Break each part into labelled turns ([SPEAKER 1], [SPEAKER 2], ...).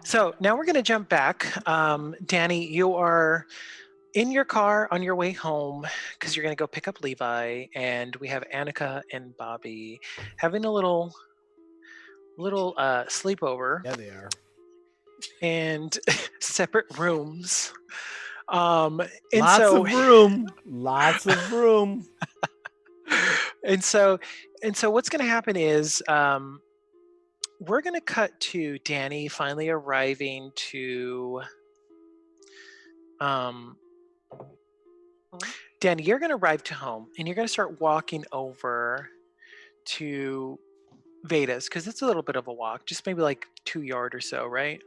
[SPEAKER 1] So now we're going to jump back. Danny, you are in your car on your way home because you're going to go pick up Levi, and we have Annika and Bobby having a little sleepover
[SPEAKER 2] Yeah, they are.
[SPEAKER 1] and separate rooms. And
[SPEAKER 2] Lots
[SPEAKER 1] so
[SPEAKER 2] of room. Lots of room.
[SPEAKER 1] and so and so what's going to happen is we're going to cut to Danny finally arriving to um, Danny, you're going to arrive to home and you're going to start walking over to Veda's because it's a little bit of a walk, just maybe like 2 yard or so, right?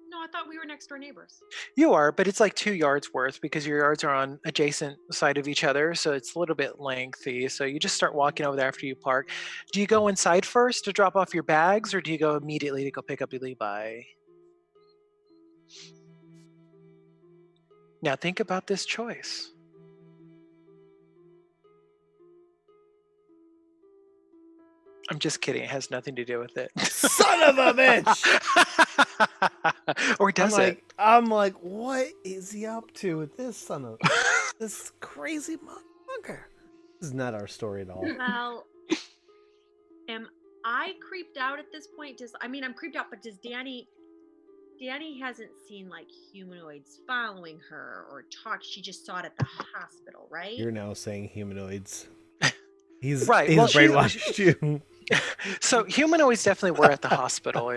[SPEAKER 3] No, I thought we were next door neighbors.
[SPEAKER 1] You are, but it's like 2 yards worth because your yards are on adjacent side of each other, so it's a little bit lengthy. So you just start walking over there after you park. Do you go inside first to drop off your bags, or do you go immediately to go pick up your Levi? Now think about this choice. I'm just kidding. It has nothing to do with it.
[SPEAKER 2] Son of a bitch!
[SPEAKER 1] Or does it?
[SPEAKER 2] I'm like, what is he up to with this this crazy motherfucker? This is not our story at all.
[SPEAKER 3] Well, am I creeped out at this point? I'm creeped out, but does Danny hasn't seen like humanoids following her or talk. She just saw it at the hospital, right?
[SPEAKER 2] You're now saying humanoids. He's
[SPEAKER 1] right.
[SPEAKER 2] He's brainwashed you.
[SPEAKER 1] So humanoids definitely were at the hospital,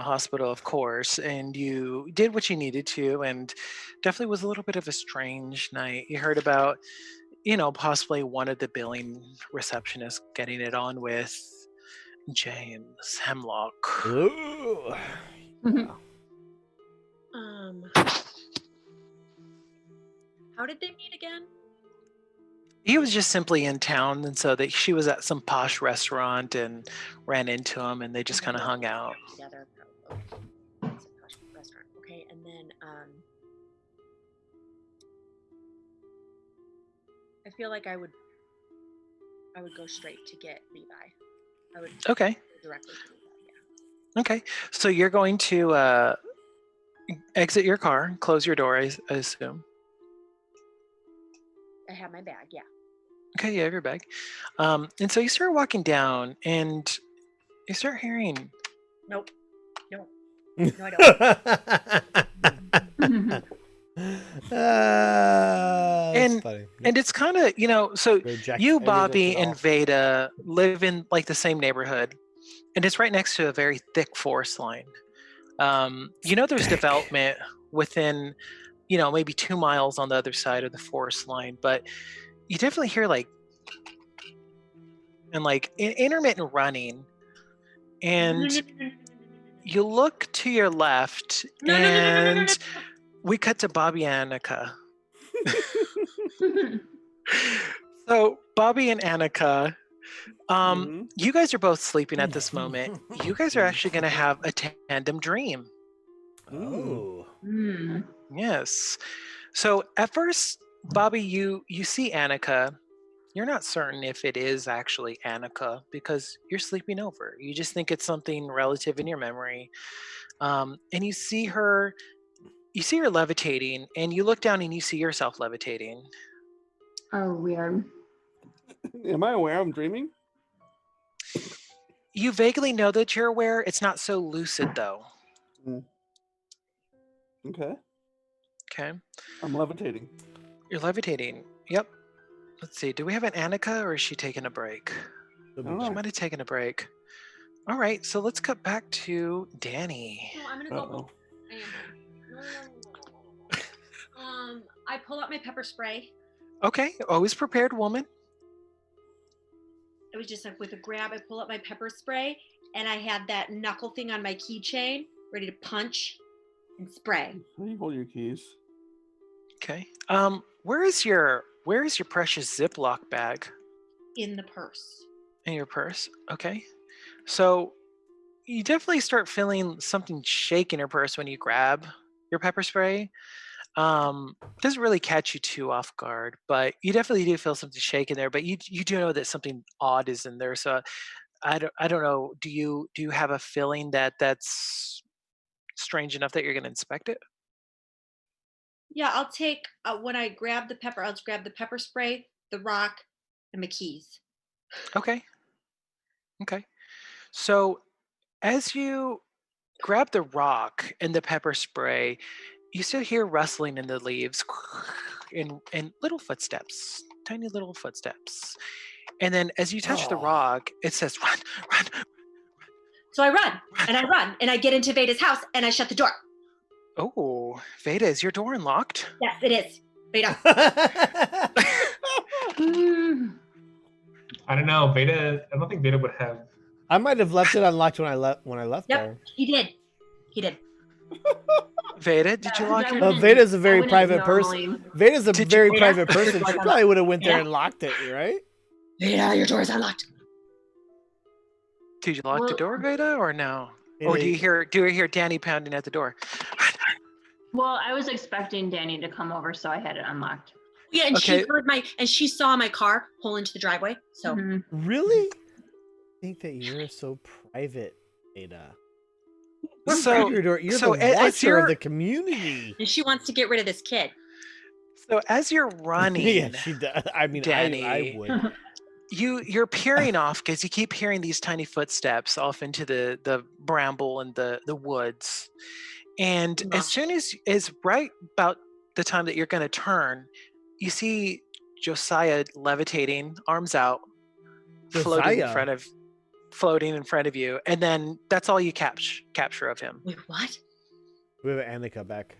[SPEAKER 1] hospital, of course, and you did what you needed to, and definitely was a little bit of a strange night. You heard about, possibly one of the billing receptionists getting it on with James Hemlock.
[SPEAKER 2] Ooh.
[SPEAKER 3] Wow. How did they meet again?
[SPEAKER 1] He was just simply in town, and so that she was at some posh restaurant and ran into him, and they just kind of hung out
[SPEAKER 3] together. Some posh restaurant, okay. And then I feel like I would go straight to get Levi. I would
[SPEAKER 1] okay
[SPEAKER 3] go directly to Levi.
[SPEAKER 1] Yeah. Okay, so you're going to exit your car, close your door, I assume.
[SPEAKER 3] I have my bag, yeah.
[SPEAKER 1] Okay, you have your bag. And so you start walking down and you start hearing...
[SPEAKER 3] Nope. No, I don't.
[SPEAKER 1] And
[SPEAKER 2] funny.
[SPEAKER 1] And it's kind of, so you, Bobby, and Veda live in like the same neighborhood, and it's right next to a very thick forest line. There's development within, maybe 2 miles on the other side of the forest line, but you definitely hear intermittent running, and you look to your left, and we cut to Bobby and Annika. So Bobby and Annika, you guys are both sleeping at this moment. You guys are actually going to have a tandem dream.
[SPEAKER 2] Oh.
[SPEAKER 1] Yes. So at first, Bobby, you see Annika. You're not certain if it is actually Annika because you're sleeping over. You just think it's something relative in your memory. And you see her levitating, and you look down and you see yourself levitating.
[SPEAKER 4] Oh, weird.
[SPEAKER 5] Am I aware I'm dreaming?
[SPEAKER 1] You vaguely know that you're aware. It's not so lucid, though.
[SPEAKER 5] Okay.
[SPEAKER 1] Okay.
[SPEAKER 5] I'm levitating.
[SPEAKER 1] You're levitating. Yep. Let's see. Do we have an Annika, or is she taking a break? She might have taken a break. All right. So let's cut back to Danny.
[SPEAKER 3] No, I'm going to go. I pull out my pepper spray.
[SPEAKER 1] Okay. Always prepared, woman.
[SPEAKER 3] It was just like with a grab, I pull up my pepper spray, and I had that knuckle thing on my keychain, ready to punch and spray.
[SPEAKER 5] How do you hold your keys?
[SPEAKER 1] Okay. Where is your precious Ziploc bag?
[SPEAKER 3] In the purse.
[SPEAKER 1] In your purse. Okay. So you definitely start feeling something shake in your purse when you grab your pepper spray. Doesn't really catch you too off guard, but you definitely do feel something shake in there. But you do know that something odd is in there. So I don't know. Do you have a feeling that that's strange enough that you're going to inspect it?
[SPEAKER 3] Yeah, I'll take when I grab the pepper. I'll just grab the pepper spray, the rock, and my keys.
[SPEAKER 1] Okay. Okay. So as you grab the rock and the pepper spray, you still hear rustling in the leaves and little footsteps, tiny little footsteps. And then as you touch the
[SPEAKER 2] Oh.
[SPEAKER 1] rock, it says, run, run,
[SPEAKER 3] So I run and I
[SPEAKER 1] run.
[SPEAKER 3] run and I get into Veda's house and I shut the door.
[SPEAKER 1] Oh, Veda, is your door unlocked?
[SPEAKER 3] Yes, it is. Veda.
[SPEAKER 4] Mm.
[SPEAKER 6] I don't know. Veda. I don't think Veda would have.
[SPEAKER 2] I might have left it unlocked when I left
[SPEAKER 3] Yep,
[SPEAKER 2] there.
[SPEAKER 3] he did. He did.
[SPEAKER 1] Veda, did you lock your
[SPEAKER 2] Well,
[SPEAKER 4] wouldn't-
[SPEAKER 2] Veda's a
[SPEAKER 4] I
[SPEAKER 2] very
[SPEAKER 4] wouldn't
[SPEAKER 2] private person.
[SPEAKER 4] normally-
[SPEAKER 2] Veda's a
[SPEAKER 1] Did you-
[SPEAKER 2] very
[SPEAKER 3] Veda?
[SPEAKER 2] private person. She probably would have went there
[SPEAKER 3] Yeah.
[SPEAKER 2] and locked it, right?
[SPEAKER 3] Veda, your door is unlocked.
[SPEAKER 1] Did you lock the
[SPEAKER 4] Well-
[SPEAKER 1] door, Veda, or no? Or do you hear Danny pounding at the door?
[SPEAKER 4] Well, I was expecting Danny to come over, so I had it unlocked.
[SPEAKER 3] Yeah, and
[SPEAKER 1] Okay.
[SPEAKER 3] she heard she saw my car pull into the driveway. So
[SPEAKER 4] Mhm.
[SPEAKER 2] Really? I think that you're so private, Ada.
[SPEAKER 1] So,
[SPEAKER 2] You're
[SPEAKER 1] so
[SPEAKER 2] the
[SPEAKER 1] as
[SPEAKER 2] watcher
[SPEAKER 1] you're-
[SPEAKER 2] of the community.
[SPEAKER 3] and she wants to get rid of this kid.
[SPEAKER 1] so as you're running,
[SPEAKER 2] Yeah, she does. I mean, I
[SPEAKER 1] Danny.
[SPEAKER 2] would.
[SPEAKER 1] you're peering off because you keep hearing these tiny footsteps off into the bramble and the woods. And as soon as right about the time that you're going to turn, you see Josiah levitating, arms out, floating in front of you, and then that's all you capture of him.
[SPEAKER 3] Wait, what?
[SPEAKER 2] We have Annika back.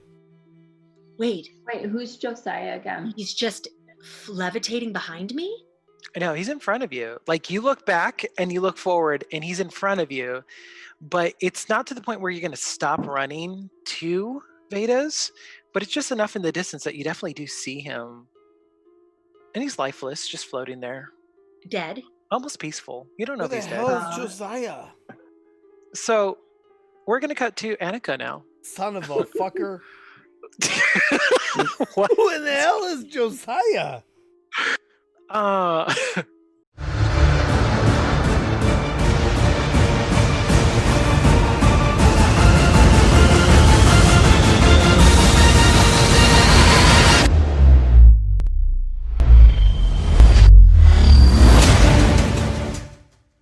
[SPEAKER 3] Wait,
[SPEAKER 4] Wait, who's Josiah again?
[SPEAKER 3] he's just levitating behind me?
[SPEAKER 1] No, he's in front of you. Like you look back and you look forward, and he's in front of you, but it's not to the point where you're going to stop running to Veda's, but it's just enough in the distance that you definitely do see him, and he's lifeless, just floating there,
[SPEAKER 3] Dead?
[SPEAKER 1] almost peaceful. You don't know
[SPEAKER 2] Where
[SPEAKER 1] if
[SPEAKER 2] the
[SPEAKER 1] he's
[SPEAKER 2] hell
[SPEAKER 1] dead.
[SPEAKER 2] is Josiah?
[SPEAKER 1] So we're going to cut to Annika now.
[SPEAKER 2] Son of a fucker.
[SPEAKER 1] What?
[SPEAKER 2] Who in the hell is Josiah?
[SPEAKER 1] Uh,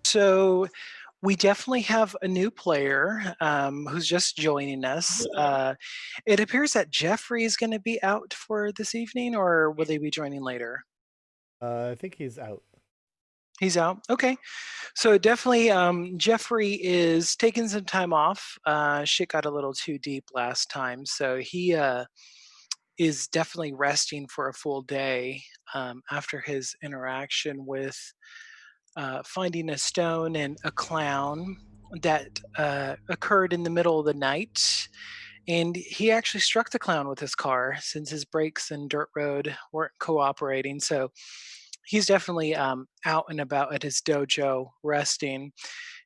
[SPEAKER 1] so we definitely have a new player who's just joining us. It appears that Jeffrey is going to be out for this evening, or will they be joining later?
[SPEAKER 2] I think he's out.
[SPEAKER 1] He's out. Okay. So definitely Jeffrey is taking some time off. Shit got a little too deep last time. So he is definitely resting for a full day after his interaction with finding a stone and a clown that occurred in the middle of the night. And he actually struck the clown with his car since his brakes and dirt road weren't cooperating. So he's definitely out and about at his dojo resting.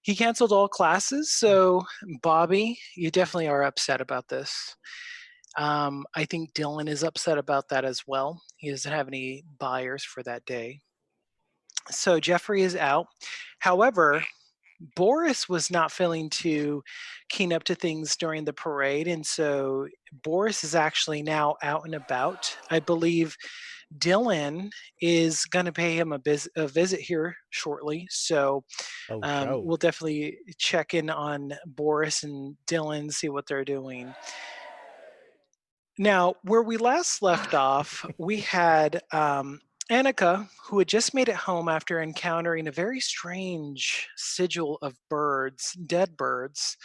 [SPEAKER 1] He canceled all classes. So, Bobby, you definitely are upset about this. I think Dylan is upset about that as well. He doesn't have any buyers for that day. So, Jeffrey is out. However, Boris was not feeling too keen up to things during the parade. And so Boris is actually now out and about. I believe Dylan is going to pay him a visit here shortly. So we'll definitely check in on Boris and Dylan, see what they're doing. Now, where we last left off, we had Annika, who had just made it home after encountering a very strange sigil of birds, dead birds,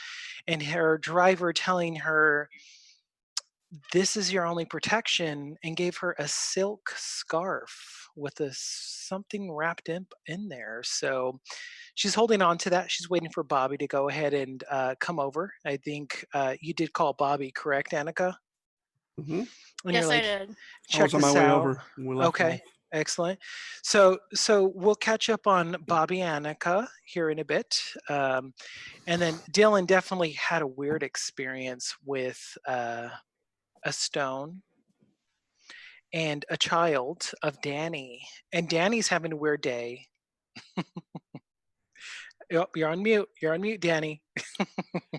[SPEAKER 1] and her driver telling her, "This is your only protection," and gave her a silk scarf with something wrapped in there. So she's holding on to that. She's waiting for Bobby to go ahead and come over. I think you did call Bobby, correct, Annika?
[SPEAKER 5] Mm-hmm.
[SPEAKER 1] And
[SPEAKER 7] Yes,
[SPEAKER 1] you're like,
[SPEAKER 7] I did.
[SPEAKER 5] I
[SPEAKER 1] check
[SPEAKER 5] was on my
[SPEAKER 1] this
[SPEAKER 5] way
[SPEAKER 1] out.
[SPEAKER 5] over. When we left
[SPEAKER 1] Okay,
[SPEAKER 5] off.
[SPEAKER 1] excellent. So we'll catch up on Bobby and Annika here in a bit. And then Dylan definitely had a weird experience with a stone and a child of Danny. And Danny's having a weird day. You're on mute. You're on mute, Danny.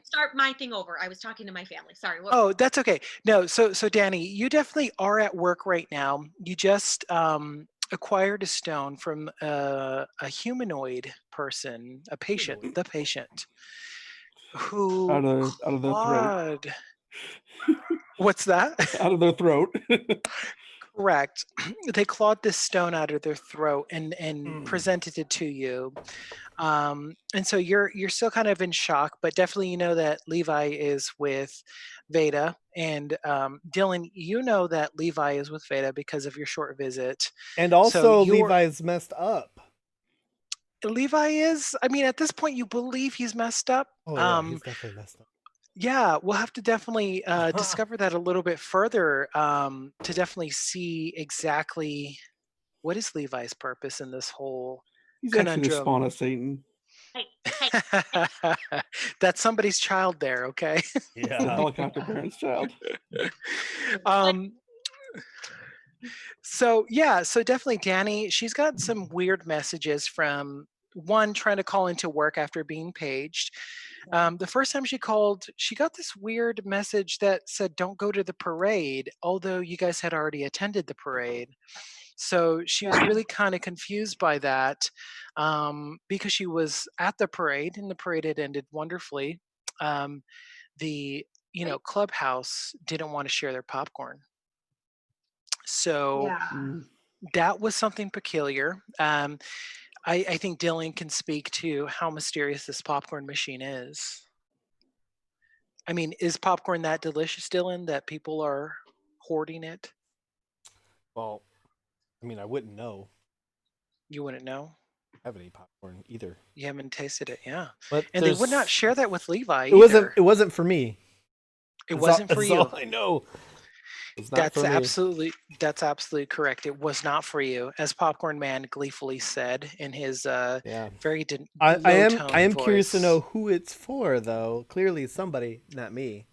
[SPEAKER 3] Start my thing over. I was talking to my family. Sorry. What?
[SPEAKER 1] Oh, that's okay. No, so Danny, you definitely are at work right now. You just acquired a stone from a humanoid person, a patient,
[SPEAKER 2] Humanoid.
[SPEAKER 1] the patient, who
[SPEAKER 5] Out of their throat.
[SPEAKER 1] clawed. What's that?
[SPEAKER 5] Out of their throat.
[SPEAKER 1] Correct. They clawed this stone out of their throat and
[SPEAKER 2] Mm.
[SPEAKER 1] presented it to you. And so you're still kind of in shock, but definitely you know that Levi is with Veda, and Dylan, you know that Levi is with Veda because of your short visit.
[SPEAKER 2] And
[SPEAKER 1] So
[SPEAKER 2] also, Levi's messed up.
[SPEAKER 1] Levi is. I mean, at this point, you believe he's messed up.
[SPEAKER 2] Oh yeah, he's definitely messed up.
[SPEAKER 1] Yeah, we'll have to definitely discover that a little bit further to definitely see exactly what is Levi's purpose in this whole
[SPEAKER 5] He's actually the
[SPEAKER 1] conundrum.
[SPEAKER 5] spawn of Satan.
[SPEAKER 3] Hey.
[SPEAKER 1] That's somebody's child there, okay?
[SPEAKER 5] The
[SPEAKER 2] Yeah.
[SPEAKER 5] helicopter parent's child.
[SPEAKER 1] So definitely Danny, she's got some weird messages from one trying to call into work after being paged. The first time she called, she got this weird message that said, "Don't go to the parade," although you guys had already attended the parade. So she was really kind of confused by that because she was at the parade and the parade had ended wonderfully. The clubhouse didn't want to share their popcorn. So
[SPEAKER 5] Mm.
[SPEAKER 1] that was something peculiar. I think Dylan can speak to how mysterious this popcorn machine is. I mean, is popcorn that delicious, Dylan, that people are hoarding it?
[SPEAKER 2] Well, I mean, I wouldn't know.
[SPEAKER 1] You wouldn't know.
[SPEAKER 2] I haven't eaten popcorn either.
[SPEAKER 1] You haven't tasted it, yeah.
[SPEAKER 2] But
[SPEAKER 1] And they would not share that with Levi
[SPEAKER 2] It
[SPEAKER 1] either.
[SPEAKER 2] wasn't for me.
[SPEAKER 1] It wasn't for
[SPEAKER 2] That's
[SPEAKER 1] you.
[SPEAKER 2] all I know. It's not
[SPEAKER 1] That's
[SPEAKER 2] for me.
[SPEAKER 1] absolutely correct. It was not for you, as Popcorn Man gleefully said in his
[SPEAKER 2] Yeah.
[SPEAKER 1] very
[SPEAKER 2] I
[SPEAKER 1] low-toned
[SPEAKER 2] am curious to
[SPEAKER 1] voice.
[SPEAKER 2] know who it's for, though. Clearly, somebody, not me.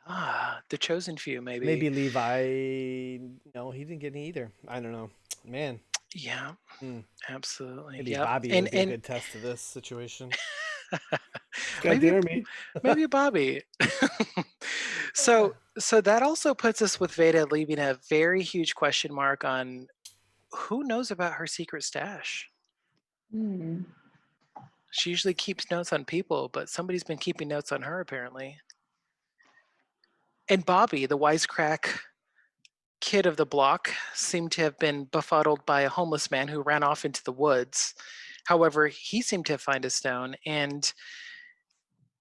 [SPEAKER 1] The chosen few, maybe.
[SPEAKER 2] Maybe Levi. No, he didn't get any either. I don't know, man.
[SPEAKER 1] Yeah,
[SPEAKER 2] Hmm.
[SPEAKER 1] absolutely.
[SPEAKER 2] Maybe
[SPEAKER 1] Yep.
[SPEAKER 2] Bobby would be a good test of this situation.
[SPEAKER 5] God dare me.
[SPEAKER 1] maybe Bobby. So that also puts us with Veda leaving a very huge question mark on who knows about her secret stash.
[SPEAKER 4] Hmm.
[SPEAKER 1] She usually keeps notes on people, but somebody's been keeping notes on her apparently. And Bobby, the wisecrack kid of the block, seemed to have been befuddled by a homeless man who ran off into the woods. However, he seemed to find a stone, and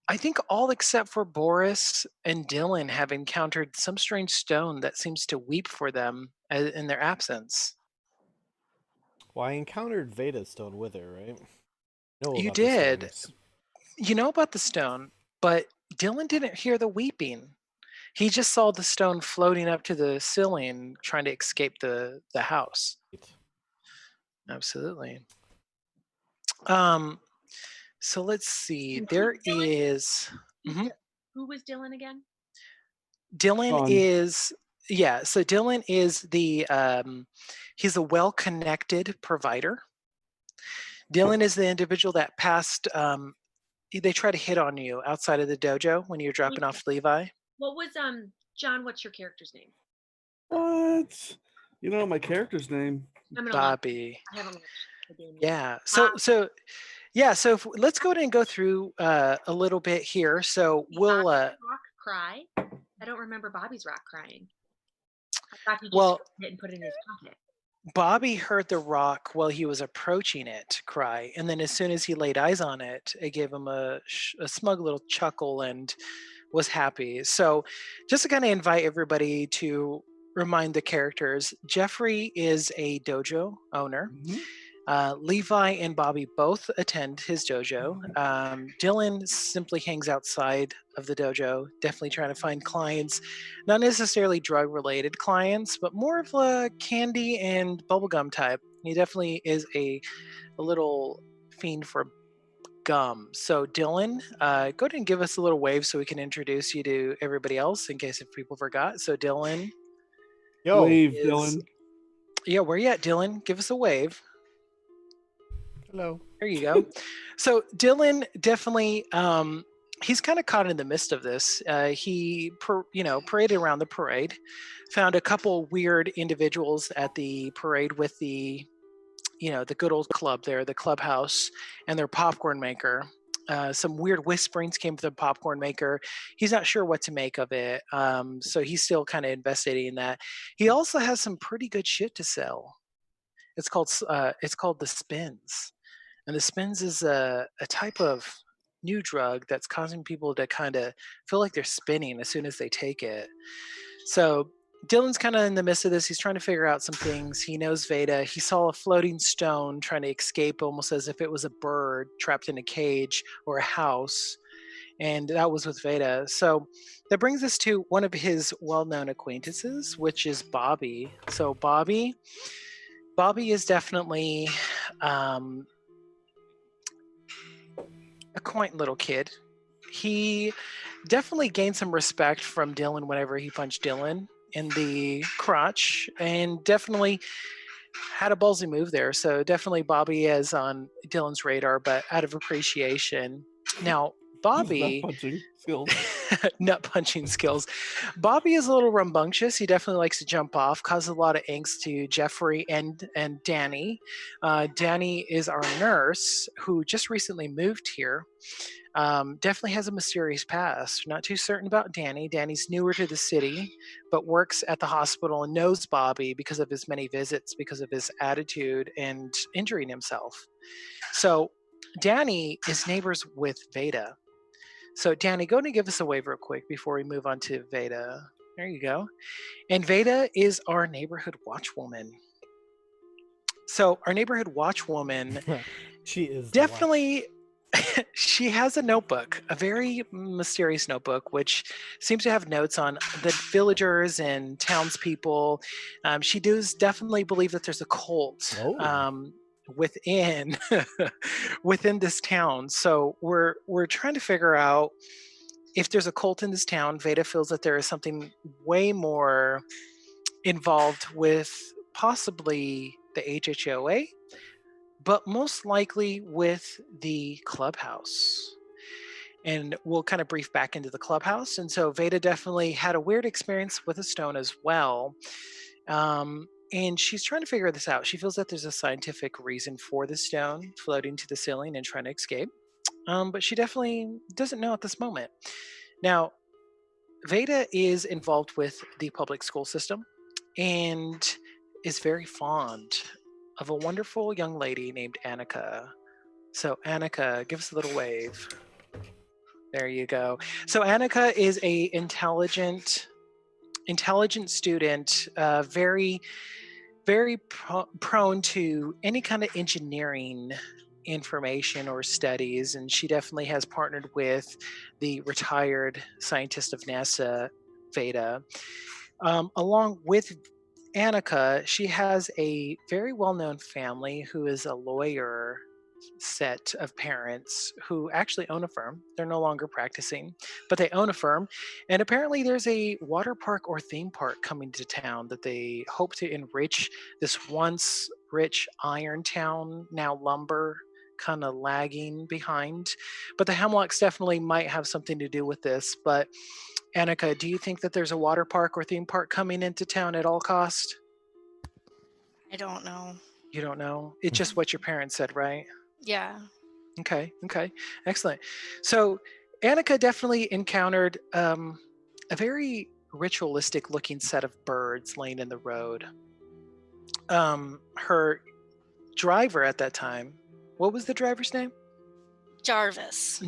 [SPEAKER 1] I think all except for Boris and Dylan have encountered some strange stone that seems to weep for them in their absence.
[SPEAKER 2] Well, I encountered Veda's stone with her, right? Know
[SPEAKER 1] You
[SPEAKER 2] about the
[SPEAKER 1] did.
[SPEAKER 2] stones.
[SPEAKER 1] You know about the stone, but Dylan didn't hear the weeping. He just saw the stone floating up to the ceiling, trying to escape the house. Absolutely. So let's see. There is. Mhm.
[SPEAKER 3] Who was Dylan again?
[SPEAKER 1] Dylan
[SPEAKER 5] Sean.
[SPEAKER 1] is so Dylan is the he's a well-connected provider. Dylan is the individual that passed they try to hit on you outside of the dojo when you're dropping off Levi.
[SPEAKER 3] What was John, what's your character's name?
[SPEAKER 5] What? You know my character's name.
[SPEAKER 3] I'm gonna
[SPEAKER 1] Bobby.
[SPEAKER 3] I haven't watched the game yet.
[SPEAKER 1] Yeah. So let's go ahead and go through a little bit here. So we'll
[SPEAKER 3] Rock cry. I don't remember Bobby's rock crying. I thought he just
[SPEAKER 1] Well-
[SPEAKER 3] took it and put it in his pocket.
[SPEAKER 1] Bobby heard the rock while he was approaching it cry, and then as soon as he laid eyes on it, it gave him a smug little chuckle and was happy. So, just to kind of invite everybody to remind the characters, Jeffrey is a dojo owner.
[SPEAKER 5] Mhm.
[SPEAKER 1] Levi and Bobby both attend his dojo. Dylan simply hangs outside of the dojo, definitely trying to find clients, not necessarily drug-related clients, but more of a candy and bubblegum type. He definitely is a little fiend for gum. So Dylan, go ahead and give us a little wave so we can introduce you to everybody else in case if people forgot. So Dylan,
[SPEAKER 2] Yo,
[SPEAKER 5] Wave,
[SPEAKER 1] is-
[SPEAKER 5] Dylan.
[SPEAKER 1] yeah, where you at, Dylan? Give us a wave.
[SPEAKER 2] Hello.
[SPEAKER 1] There you go. So Dylan definitely, he's kind of caught in the midst of this. Paraded around the parade, found a couple weird individuals at the parade with the good old club there, the clubhouse, and their popcorn maker. Some weird whisperings came from the popcorn maker. He's not sure what to make of it, so he's still kind of investigating that. He also has some pretty good shit to sell. It's called the spins, and the spins is a type of new drug that's causing people to kind of feel like they're spinning as soon as they take it. So Dylan's kind of in the midst of this. He's trying to figure out some things. He knows Veda. He saw a floating stone trying to escape almost as if it was a bird trapped in a cage or a house. And that was with Veda. So that brings us to one of his well-known acquaintances, which is Bobby. So Bobby is definitely a quaint little kid. He definitely gained some respect from Dylan whenever he punched Dylan in the crotch, and definitely had a ballsy move there. So definitely Bobby is on Dylan's radar, but out of appreciation. Now,
[SPEAKER 5] Not
[SPEAKER 1] Bobby,
[SPEAKER 5] punching skills.
[SPEAKER 1] nut punching skills. Bobby is a little rambunctious. He definitely likes to jump off, causes a lot of angst to Jeffrey and Danny. Danny is our nurse who just recently moved here. Definitely has a mysterious past. Not too certain about Danny. Danny's newer to the city, but works at the hospital and knows Bobby because of his many visits, because of his attitude and injuring himself. So Danny is neighbors with Veda. So Danny, go and give us a wave real quick before we move on to Veda. There you go. And Veda is our neighborhood watchwoman. So our neighborhood watchwoman
[SPEAKER 2] She is
[SPEAKER 1] definitely she has a notebook, a very mysterious notebook, which seems to have notes on the villagers and townspeople. She does definitely believe that there's a cult within within this town. So we're trying to figure out if there's a cult in this town. Veda feels that there is something way more involved with possibly the HHOA, but most likely with the clubhouse. And we'll kind of brief back into the clubhouse. And so Veda definitely had a weird experience with a stone as well. And she's trying to figure this out. She feels that there's a scientific reason for the stone floating to the ceiling and trying to escape. But she definitely doesn't know at this moment. Now, Veda is involved with the public school system and is very fond of a wonderful young lady named Annika. So Annika, give us a little wave. There you go. So Annika is a intelligent student, very, very prone to any kind of engineering information or studies, and she definitely has partnered with the retired scientist of NASA, Veda. Along with Annika, she has a very well-known family who is a lawyer set of parents who actually own a firm. They're no longer practicing, but they own a firm. And apparently there's a water park or theme park coming to town that they hope to enrich this once rich iron town, now lumber, kind of lagging behind. But the Hemlocks definitely might have something to do with this. But Annika, do you think that there's a water park or theme park coming into town at all cost?
[SPEAKER 7] I don't know.
[SPEAKER 1] You don't know? It's just what your parents said, right?
[SPEAKER 7] Yeah.
[SPEAKER 1] Okay, excellent. So Annika definitely encountered a very ritualistic looking set of birds laying in the road. Her driver at that time, what was the driver's name?
[SPEAKER 7] Jarvis.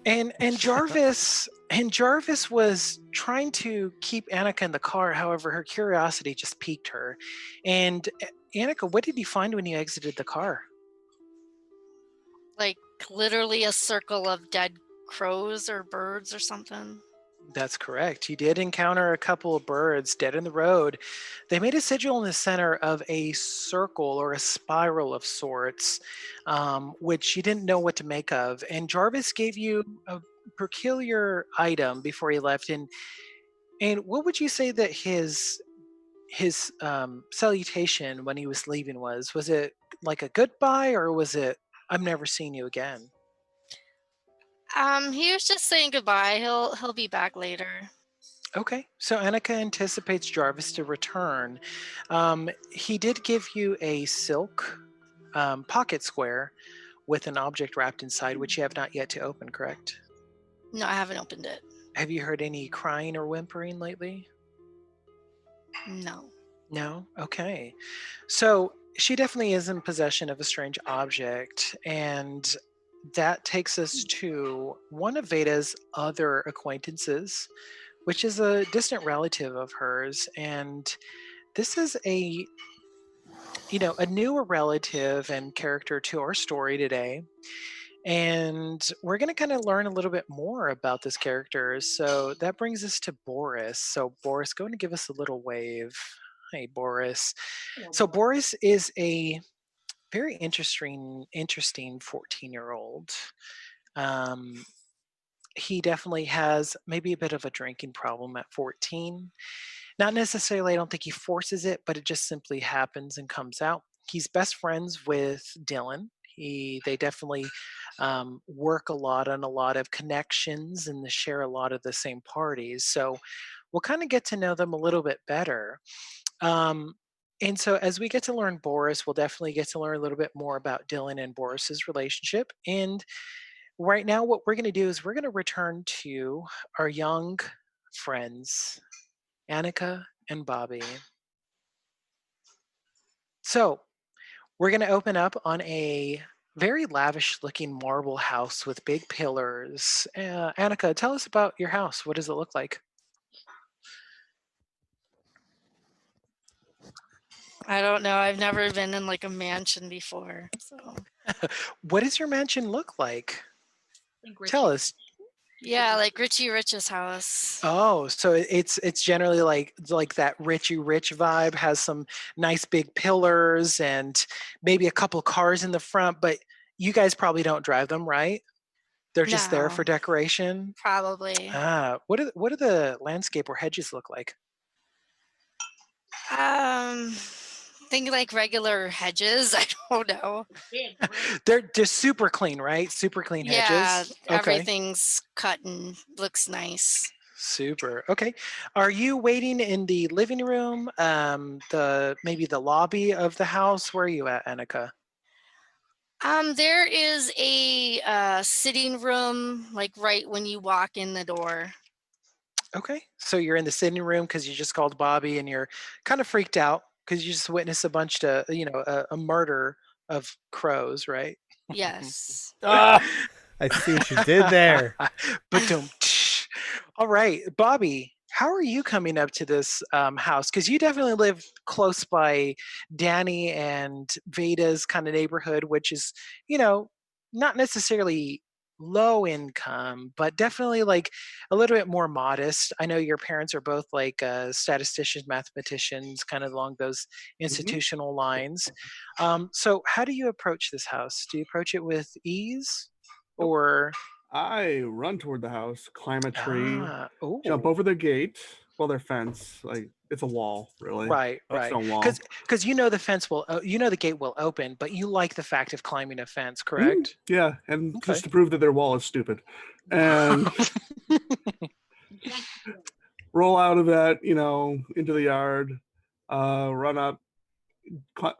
[SPEAKER 1] And Jarvis was trying to keep Annika in the car. However, her curiosity just piqued her. And Annika, what did you find when you exited the car?
[SPEAKER 7] Like literally a circle of dead crows or birds or something.
[SPEAKER 1] That's correct. You did encounter a couple of birds dead in the road. They made a sigil in the center of a circle or a spiral of sorts, which you didn't know what to make of. And Jarvis gave you a peculiar item before he left. And what would you say that his his salutation when he was leaving was it like a goodbye, or was it I'm never seeing you again?
[SPEAKER 7] He was just saying goodbye. He'll be back later.
[SPEAKER 1] Okay, so Annika anticipates Jarvis to return. He did give you a silk pocket square with an object wrapped inside, which you have not yet to open, correct?
[SPEAKER 7] No, I haven't opened it.
[SPEAKER 1] Have you heard any crying or whimpering lately?
[SPEAKER 7] No.
[SPEAKER 1] No? Okay. So she definitely is in possession of a strange object, and that takes us to one of Veda's other acquaintances, which is a distant relative of hers. And this is a newer relative and character to our story today. And we're going to kind of learn a little bit more about this character. So that brings us to Boris. So, Boris, go and give us a little wave. Hey, Boris. So, Boris is a very interesting 14-year-old. Um, he definitely has maybe a bit of a drinking problem at 14. Not necessarily, I don't think he forces it, but it just simply happens and comes out. He's best friends with Dylan. They definitely work a lot on a lot of connections and they share a lot of the same parties. So we'll kind of get to know them a little bit better. Um, and so as we get to learn Boris, we'll definitely get to learn a little bit more about Dylan and Boris's relationship. And right now, what we're going to do is we're going to return to our young friends, Annika and Bobby. So we're going to open up on a very lavish looking marble house with big pillars. Annika, tell us about your house. What does it look like?
[SPEAKER 7] I don't know. I've never been in like a mansion before. So
[SPEAKER 1] What does your mansion look like?
[SPEAKER 3] think
[SPEAKER 1] Tell
[SPEAKER 3] Richie.
[SPEAKER 1] us.
[SPEAKER 7] yeah, like Richie Rich's house.
[SPEAKER 1] Oh, so it's generally like that Richie Rich vibe, has some nice big pillars and maybe a couple cars in the front, but you guys probably don't drive them, right? They're just there
[SPEAKER 7] No,
[SPEAKER 1] for decoration.
[SPEAKER 7] probably.
[SPEAKER 1] What do the landscape or hedges look like?
[SPEAKER 7] Um, think like regular hedges. I don't know.
[SPEAKER 3] Big, right?
[SPEAKER 1] They're just super clean, right? Super clean
[SPEAKER 7] Yeah,
[SPEAKER 1] hedges. Okay.
[SPEAKER 7] everything's cut and looks nice.
[SPEAKER 1] Super. Okay. Are you waiting in the living room? Maybe the lobby of the house? Where are you at, Annika?
[SPEAKER 7] There is a sitting room like right when you walk in the door.
[SPEAKER 1] Okay. So you're in the sitting room because you just called Bobby and you're kind of freaked out because you just witnessed a murder of crows, right?
[SPEAKER 7] Yes.
[SPEAKER 2] Ah, I see what you did there.
[SPEAKER 1] But don't. All right, Bobby, how are you coming up to this house? Because you definitely live close by Danny and Veda's kind of neighborhood, which is, you know, not necessarily low income, but definitely like a little bit more modest. I know your parents are both like statisticians, mathematicians, kind of along those
[SPEAKER 5] Mhm.
[SPEAKER 1] institutional lines. So, how do you approach this house? Do you approach it with ease,
[SPEAKER 5] Nope.
[SPEAKER 1] or
[SPEAKER 5] I run toward the house, climb a tree, jump
[SPEAKER 1] oh,
[SPEAKER 5] over the gate. Well, their fence, like it's a wall, really,
[SPEAKER 1] right,
[SPEAKER 5] a
[SPEAKER 1] right.
[SPEAKER 5] stone wall.
[SPEAKER 1] Because the gate will open, but you like the fact of climbing a fence,
[SPEAKER 5] Mhm.
[SPEAKER 1] correct?
[SPEAKER 5] Yeah, and
[SPEAKER 1] Okay.
[SPEAKER 5] just to prove that their wall is stupid, and
[SPEAKER 3] You can't do it.
[SPEAKER 5] roll out of that, into the yard, run up,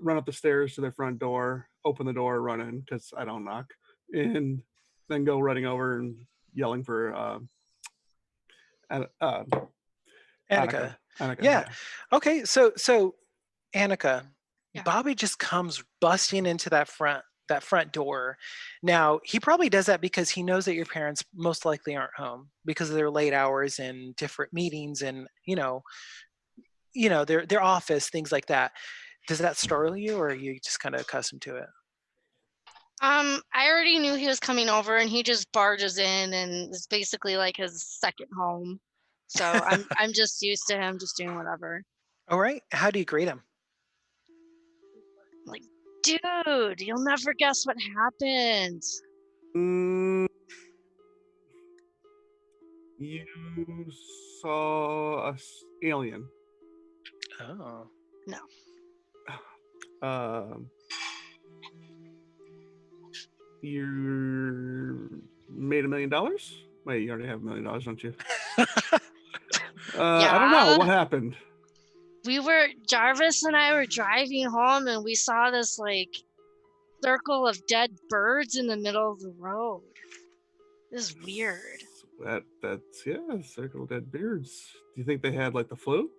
[SPEAKER 5] run up the stairs to their front door, open the door, run in because I don't knock, and then go running over and yelling for An- uh, Annika.
[SPEAKER 1] Annika.
[SPEAKER 5] Annika,
[SPEAKER 1] Yeah.
[SPEAKER 5] yeah.
[SPEAKER 1] Okay. So Annika,
[SPEAKER 3] Yeah.
[SPEAKER 1] Bobby just comes busting into that front door. Now he probably does that because he knows that your parents most likely aren't home because of their late hours and different meetings and their office, things like that. Does that startle you, or are you just kind of accustomed to it?
[SPEAKER 7] I already knew he was coming over and he just barges in and it's basically like his second home. So I'm just used to him just doing whatever.
[SPEAKER 1] All right. How do you greet him?
[SPEAKER 7] Like, dude, you'll never guess what happened.
[SPEAKER 5] Mm, you saw a alien.
[SPEAKER 1] Oh.
[SPEAKER 5] Um, you made $1 million? Wait, you already have $1 million, don't you? I don't know.
[SPEAKER 7] Yeah.
[SPEAKER 5] What happened?
[SPEAKER 7] Jarvis and I were driving home and we saw this like circle of dead birds in the middle of the road. This is weird.
[SPEAKER 5] That's yeah, circle of dead beards. Do you think they had like the flu?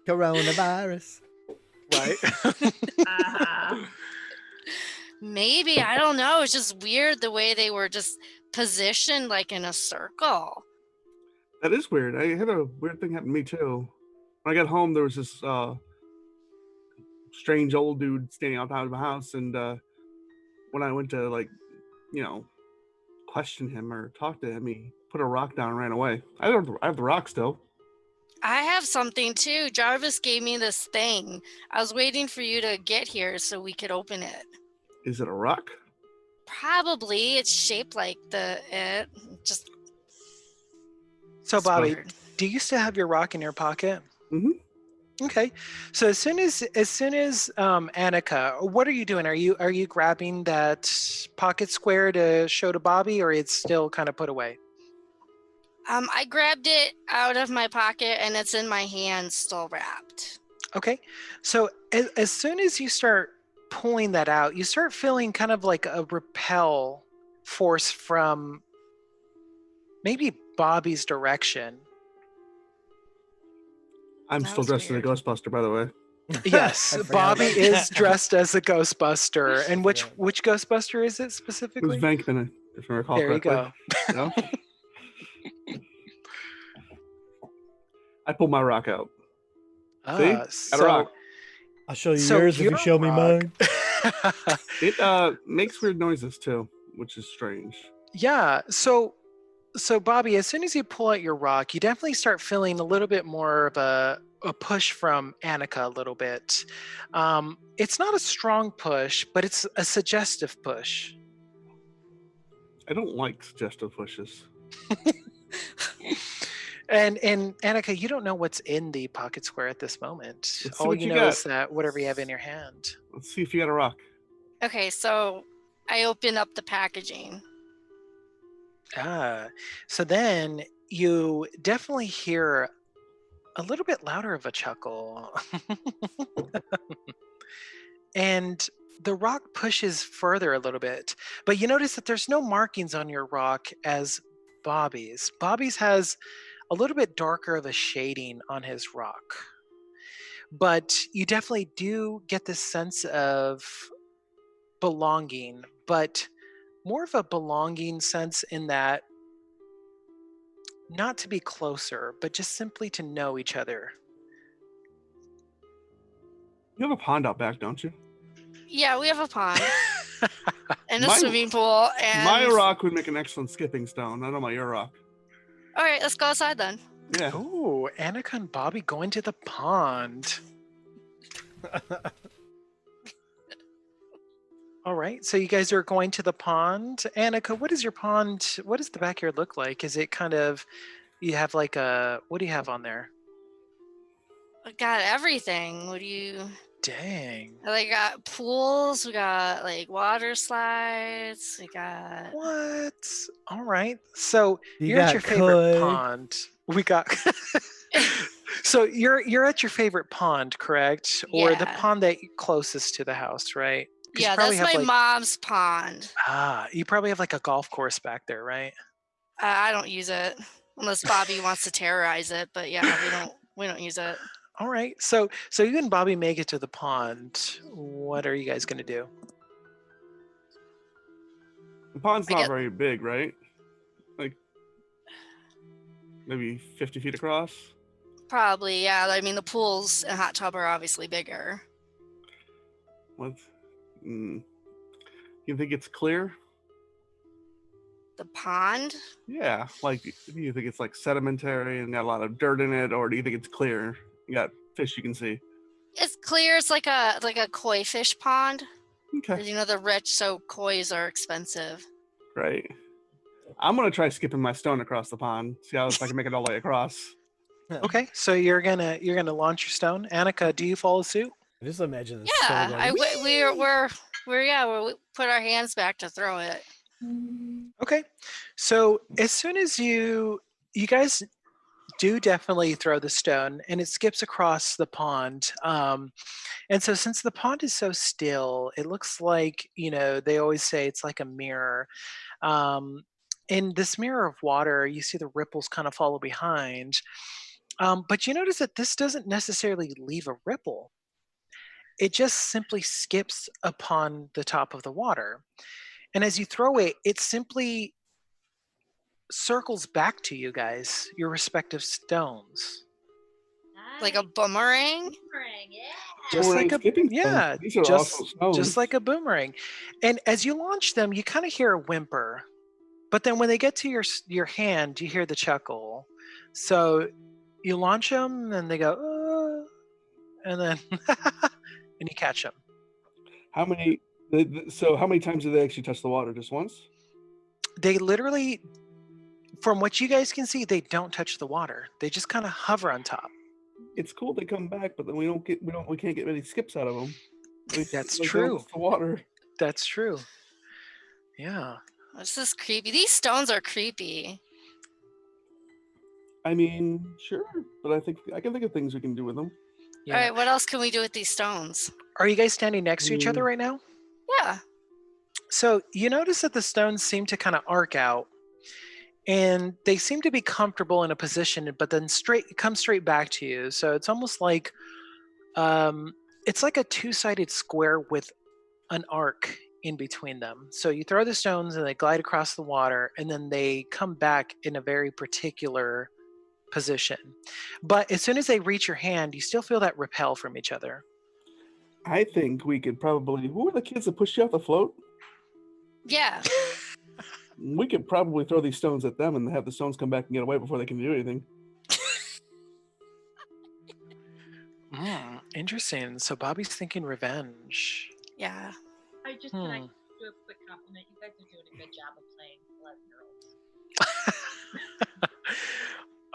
[SPEAKER 2] Coronavirus.
[SPEAKER 1] Right.
[SPEAKER 7] Maybe, I don't know. It's just weird the way they were just positioned like in a circle.
[SPEAKER 5] That is weird. I had a weird thing happen to me too. When I got home, there was this strange old dude standing outside of my house, and when I went to question him or talk to him, he put a rock down and ran away. I have the rock still.
[SPEAKER 7] I have something too. Jarvis gave me this thing. I was waiting for you to get here so we could open it.
[SPEAKER 5] Is it a rock?
[SPEAKER 7] Probably. It's shaped like just
[SPEAKER 1] So,
[SPEAKER 7] it's
[SPEAKER 1] Bobby,
[SPEAKER 7] weird.
[SPEAKER 1] do you still have your rock in your pocket?
[SPEAKER 5] Mm-hmm.
[SPEAKER 1] Okay. So as soon as Annika, what are you doing? Are you grabbing that pocket square to show to Bobby, or it's still kind of put away?
[SPEAKER 7] I grabbed it out of my pocket and it's in my hand still wrapped.
[SPEAKER 1] Okay. So as soon as you start pulling that out, you start feeling kind of like a repel force from maybe Bobby's direction.
[SPEAKER 5] I'm
[SPEAKER 7] That
[SPEAKER 5] still
[SPEAKER 7] was
[SPEAKER 5] dressed as a
[SPEAKER 7] weird.
[SPEAKER 5] Ghostbuster, by the way.
[SPEAKER 1] Yes,
[SPEAKER 2] I forgot
[SPEAKER 1] Bobby
[SPEAKER 2] about
[SPEAKER 1] is
[SPEAKER 2] that.
[SPEAKER 1] dressed as a Ghostbuster. And which Ghostbuster is it
[SPEAKER 5] It was
[SPEAKER 1] specifically?
[SPEAKER 5] Venkman, if I recall
[SPEAKER 1] There you
[SPEAKER 5] correctly.
[SPEAKER 1] go.
[SPEAKER 5] No? I pulled my rock out. See? Got a
[SPEAKER 1] So
[SPEAKER 5] rock.
[SPEAKER 2] I'll show you
[SPEAKER 1] So
[SPEAKER 2] yours if you
[SPEAKER 1] your
[SPEAKER 2] show me
[SPEAKER 1] rock-
[SPEAKER 2] mine.
[SPEAKER 5] It makes weird noises too, which is strange.
[SPEAKER 1] Yeah. So Bobby, as soon as you pull out your rock, you definitely start feeling a little bit more of a push from Annika a little bit. It's not a strong push, but it's a suggestive push.
[SPEAKER 5] I don't like suggestive pushes.
[SPEAKER 1] And Annika, you don't know what's in the pocket square at this moment.
[SPEAKER 5] Let's see
[SPEAKER 1] All
[SPEAKER 5] what
[SPEAKER 1] you
[SPEAKER 5] you
[SPEAKER 1] know
[SPEAKER 5] got.
[SPEAKER 1] is that whatever you have in your hand.
[SPEAKER 5] Let's see if you got a rock.
[SPEAKER 7] Okay, so I open up the packaging.
[SPEAKER 1] So then you definitely hear a little bit louder of a chuckle. And the rock pushes further a little bit, but you notice that there's no markings on your rock as Bobby's. Bobby's has a little bit darker of a shading on his rock. But you definitely do get this sense of belonging, but more of a belonging sense in that not to be closer, but just simply to know each other.
[SPEAKER 5] You have a pond out back, don't you?
[SPEAKER 7] Yeah, we have a pond and a
[SPEAKER 5] My-
[SPEAKER 7] swimming pool. And
[SPEAKER 5] My rock would make an excellent skipping stone. I don't know about your rock.
[SPEAKER 7] all right, let's go outside then.
[SPEAKER 5] Yeah.
[SPEAKER 1] Oh, Annika and Bobby going to the pond. All right, so you guys are going to the pond. Annika, what is your pond? What does the backyard look like? Is it kind of, you have like what do you have on there?
[SPEAKER 7] We got everything. What do you?
[SPEAKER 1] Dang.
[SPEAKER 7] We got pools. We got like water slides. We got.
[SPEAKER 1] What? All right. So
[SPEAKER 2] You
[SPEAKER 1] you're at
[SPEAKER 2] got
[SPEAKER 1] your favorite
[SPEAKER 2] koi.
[SPEAKER 1] pond. We got. So you're at your favorite pond, correct? Or the
[SPEAKER 7] Yeah.
[SPEAKER 1] pond that closest to the house, right? 'Cause you
[SPEAKER 7] Yeah,
[SPEAKER 1] probably
[SPEAKER 7] that's
[SPEAKER 1] have,
[SPEAKER 7] my
[SPEAKER 1] like-
[SPEAKER 7] mom's pond.
[SPEAKER 1] You probably have like a golf course back there, right?
[SPEAKER 7] I don't use it unless Bobby wants to terrorize it. But yeah, we don't use it.
[SPEAKER 1] All right. So you and Bobby make it to the pond. What are you guys gonna do?
[SPEAKER 5] The pond's
[SPEAKER 7] I
[SPEAKER 5] not
[SPEAKER 7] get-
[SPEAKER 5] very big, right? Like maybe 50 feet across.
[SPEAKER 7] Probably, yeah. I mean, the pools and hot tub are obviously bigger.
[SPEAKER 5] What? You think it's clear?
[SPEAKER 7] The pond?
[SPEAKER 5] Yeah. Like, do you think it's like sedimentary and got a lot of dirt in it, or do you think it's clear? You got fish you can see.
[SPEAKER 7] It's clear. It's like a koi fish pond.
[SPEAKER 5] Okay.
[SPEAKER 7] You know, the rich, so kois are expensive.
[SPEAKER 5] Right. I'm gonna try skipping my stone across the pond. See how if I can make it all the way across.
[SPEAKER 1] Okay, so you're gonna launch your stone. Annika, do you follow suit?
[SPEAKER 2] I just imagine the stone
[SPEAKER 7] Yeah,
[SPEAKER 2] going.
[SPEAKER 7] we put our hands back to throw it.
[SPEAKER 1] Okay, so as soon as you guys do definitely throw the stone, and it skips across the pond. And so since the pond is so still, it looks like they always say it's like a mirror. Um, in this mirror of water, you see the ripples kind of follow behind. But you notice that this doesn't necessarily leave a ripple. It just simply skips upon the top of the water. And as you throw it, it simply circles back to you guys, your respective stones.
[SPEAKER 7] Like a
[SPEAKER 3] Nice.
[SPEAKER 7] boomerang?
[SPEAKER 3] Boomerang, yeah.
[SPEAKER 1] Just
[SPEAKER 5] Boomerang
[SPEAKER 1] like a
[SPEAKER 5] skipping stones.
[SPEAKER 1] yeah,
[SPEAKER 5] These are awesome stones.
[SPEAKER 1] just like a boomerang. And as you launch them, you kind of hear a whimper. But then when they get to your hand, you hear the chuckle. So you launch them, and they go, and then and you catch them.
[SPEAKER 5] How many? So how many times do they actually touch the water? Just once?
[SPEAKER 1] They literally, from what you guys can see, they don't touch the water. They just kind of hover on top.
[SPEAKER 5] It's cool they come back, but then we can't get many skips out of them.
[SPEAKER 1] That's
[SPEAKER 5] They don't
[SPEAKER 1] true.
[SPEAKER 5] touch the water.
[SPEAKER 1] That's true. Yeah.
[SPEAKER 7] This is creepy. These stones are creepy.
[SPEAKER 5] I mean, sure, but I can think of things we can do with them.
[SPEAKER 1] Yeah.
[SPEAKER 7] All right, what else can we do with these stones?
[SPEAKER 1] Are you guys standing next to each other right now?
[SPEAKER 7] Yeah.
[SPEAKER 1] So you notice that the stones seem to kind of arc out, and they seem to be comfortable in a position, but then come straight back to you. So it's almost like it's like a two-sided square with an arc in between them. So you throw the stones and they glide across the water, and then they come back in a very particular position. But as soon as they reach your hand, you still feel that repel from each other.
[SPEAKER 5] I think we could probably. Who are the kids that pushed you off the float?
[SPEAKER 7] Yeah.
[SPEAKER 5] We could probably throw these stones at them and have the stones come back and get away before they can do anything.
[SPEAKER 1] Interesting. So Bobby's thinking revenge.
[SPEAKER 7] Yeah.
[SPEAKER 3] Can I do a quick compliment? You guys are doing a good job of playing 11-year-olds.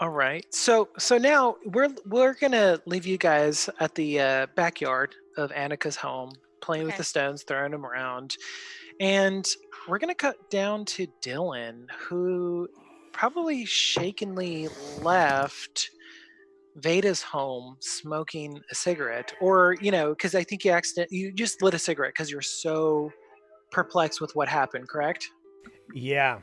[SPEAKER 1] All right. So now we're gonna leave you guys at the backyard of Annika's home, playing with
[SPEAKER 7] Okay.
[SPEAKER 1] the stones, throwing them around, and we're gonna cut down to Dylan, who probably shakenly left Veda's home smoking a cigarette, or because I think you just lit a cigarette because you're so perplexed with what happened. Correct?
[SPEAKER 2] Yeah.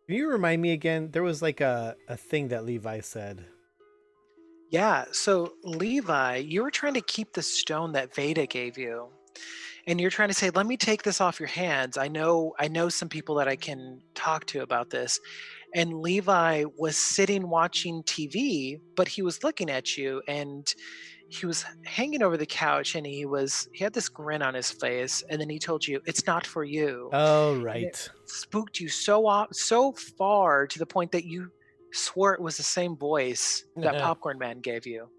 [SPEAKER 2] Can you remind me again? There was like a thing that Levi said.
[SPEAKER 1] Yeah. So Levi, you were trying to keep the stone that Veda gave you. And you're trying to say, let me take this off your hands. I know some people that I can talk to about this. And Levi was sitting watching TV, but he was looking at you, and he was hanging over the couch, and he had this grin on his face, and then he told you, it's not for you.
[SPEAKER 2] Oh,
[SPEAKER 1] And it
[SPEAKER 2] right.
[SPEAKER 1] spooked you so far to the point that you swore it was the same voice that Popcorn Man gave you.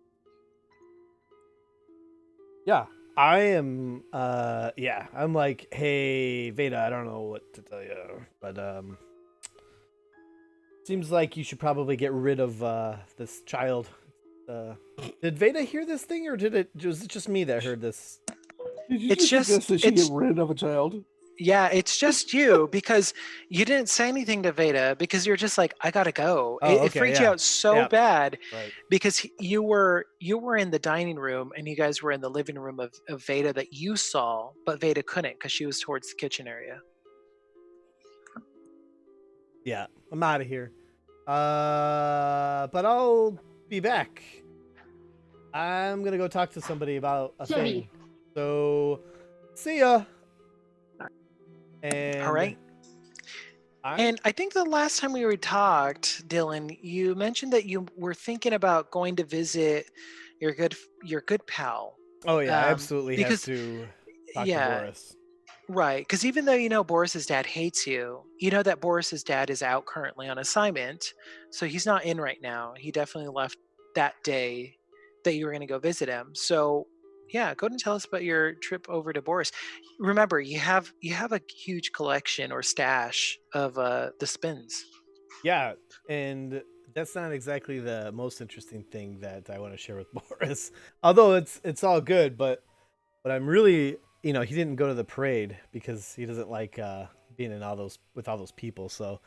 [SPEAKER 2] Yeah. I am I'm like, hey Veda, I don't know what to tell you, but seems like you should probably get rid of this child. Did Veda hear this thing, or was it just me that heard this?
[SPEAKER 5] Did you
[SPEAKER 1] It's just-
[SPEAKER 5] suggest that she
[SPEAKER 1] it's-
[SPEAKER 5] get rid of a child?
[SPEAKER 1] Yeah, it's just you, because you didn't say anything to Veda, because you're just like, I gotta go.
[SPEAKER 2] Oh,
[SPEAKER 1] It
[SPEAKER 2] okay,
[SPEAKER 1] freaked you
[SPEAKER 2] yeah.
[SPEAKER 1] out so
[SPEAKER 2] Yeah.
[SPEAKER 1] bad
[SPEAKER 2] Right.
[SPEAKER 1] because you were in the dining room, and you guys were in the living room of Veda that you saw, but Veda couldn't because she was towards the kitchen area.
[SPEAKER 2] Yeah, I'm out of here. But I'll be back. I'm gonna go talk to somebody about a thing. So, see ya. And
[SPEAKER 1] All right. And I think the last time we talked, Dylan, you mentioned that you were thinking about going to visit your good pal.
[SPEAKER 2] Oh yeah, I absolutely
[SPEAKER 1] because-
[SPEAKER 2] have to talk
[SPEAKER 1] yeah.
[SPEAKER 2] to Boris.
[SPEAKER 1] Right, because even though Boris's dad hates you, you know that Boris's dad is out currently on assignment, so he's not in right now. He definitely left that day that you were going to go visit him. So, yeah, go ahead and tell us about your trip over to Boris. Remember, you have a huge collection or stash of the spins.
[SPEAKER 2] Yeah, and that's not exactly the most interesting thing that I want to share with Boris. Although it's all good, but I'm really, he didn't go to the parade because he doesn't like being in all those with all those people. So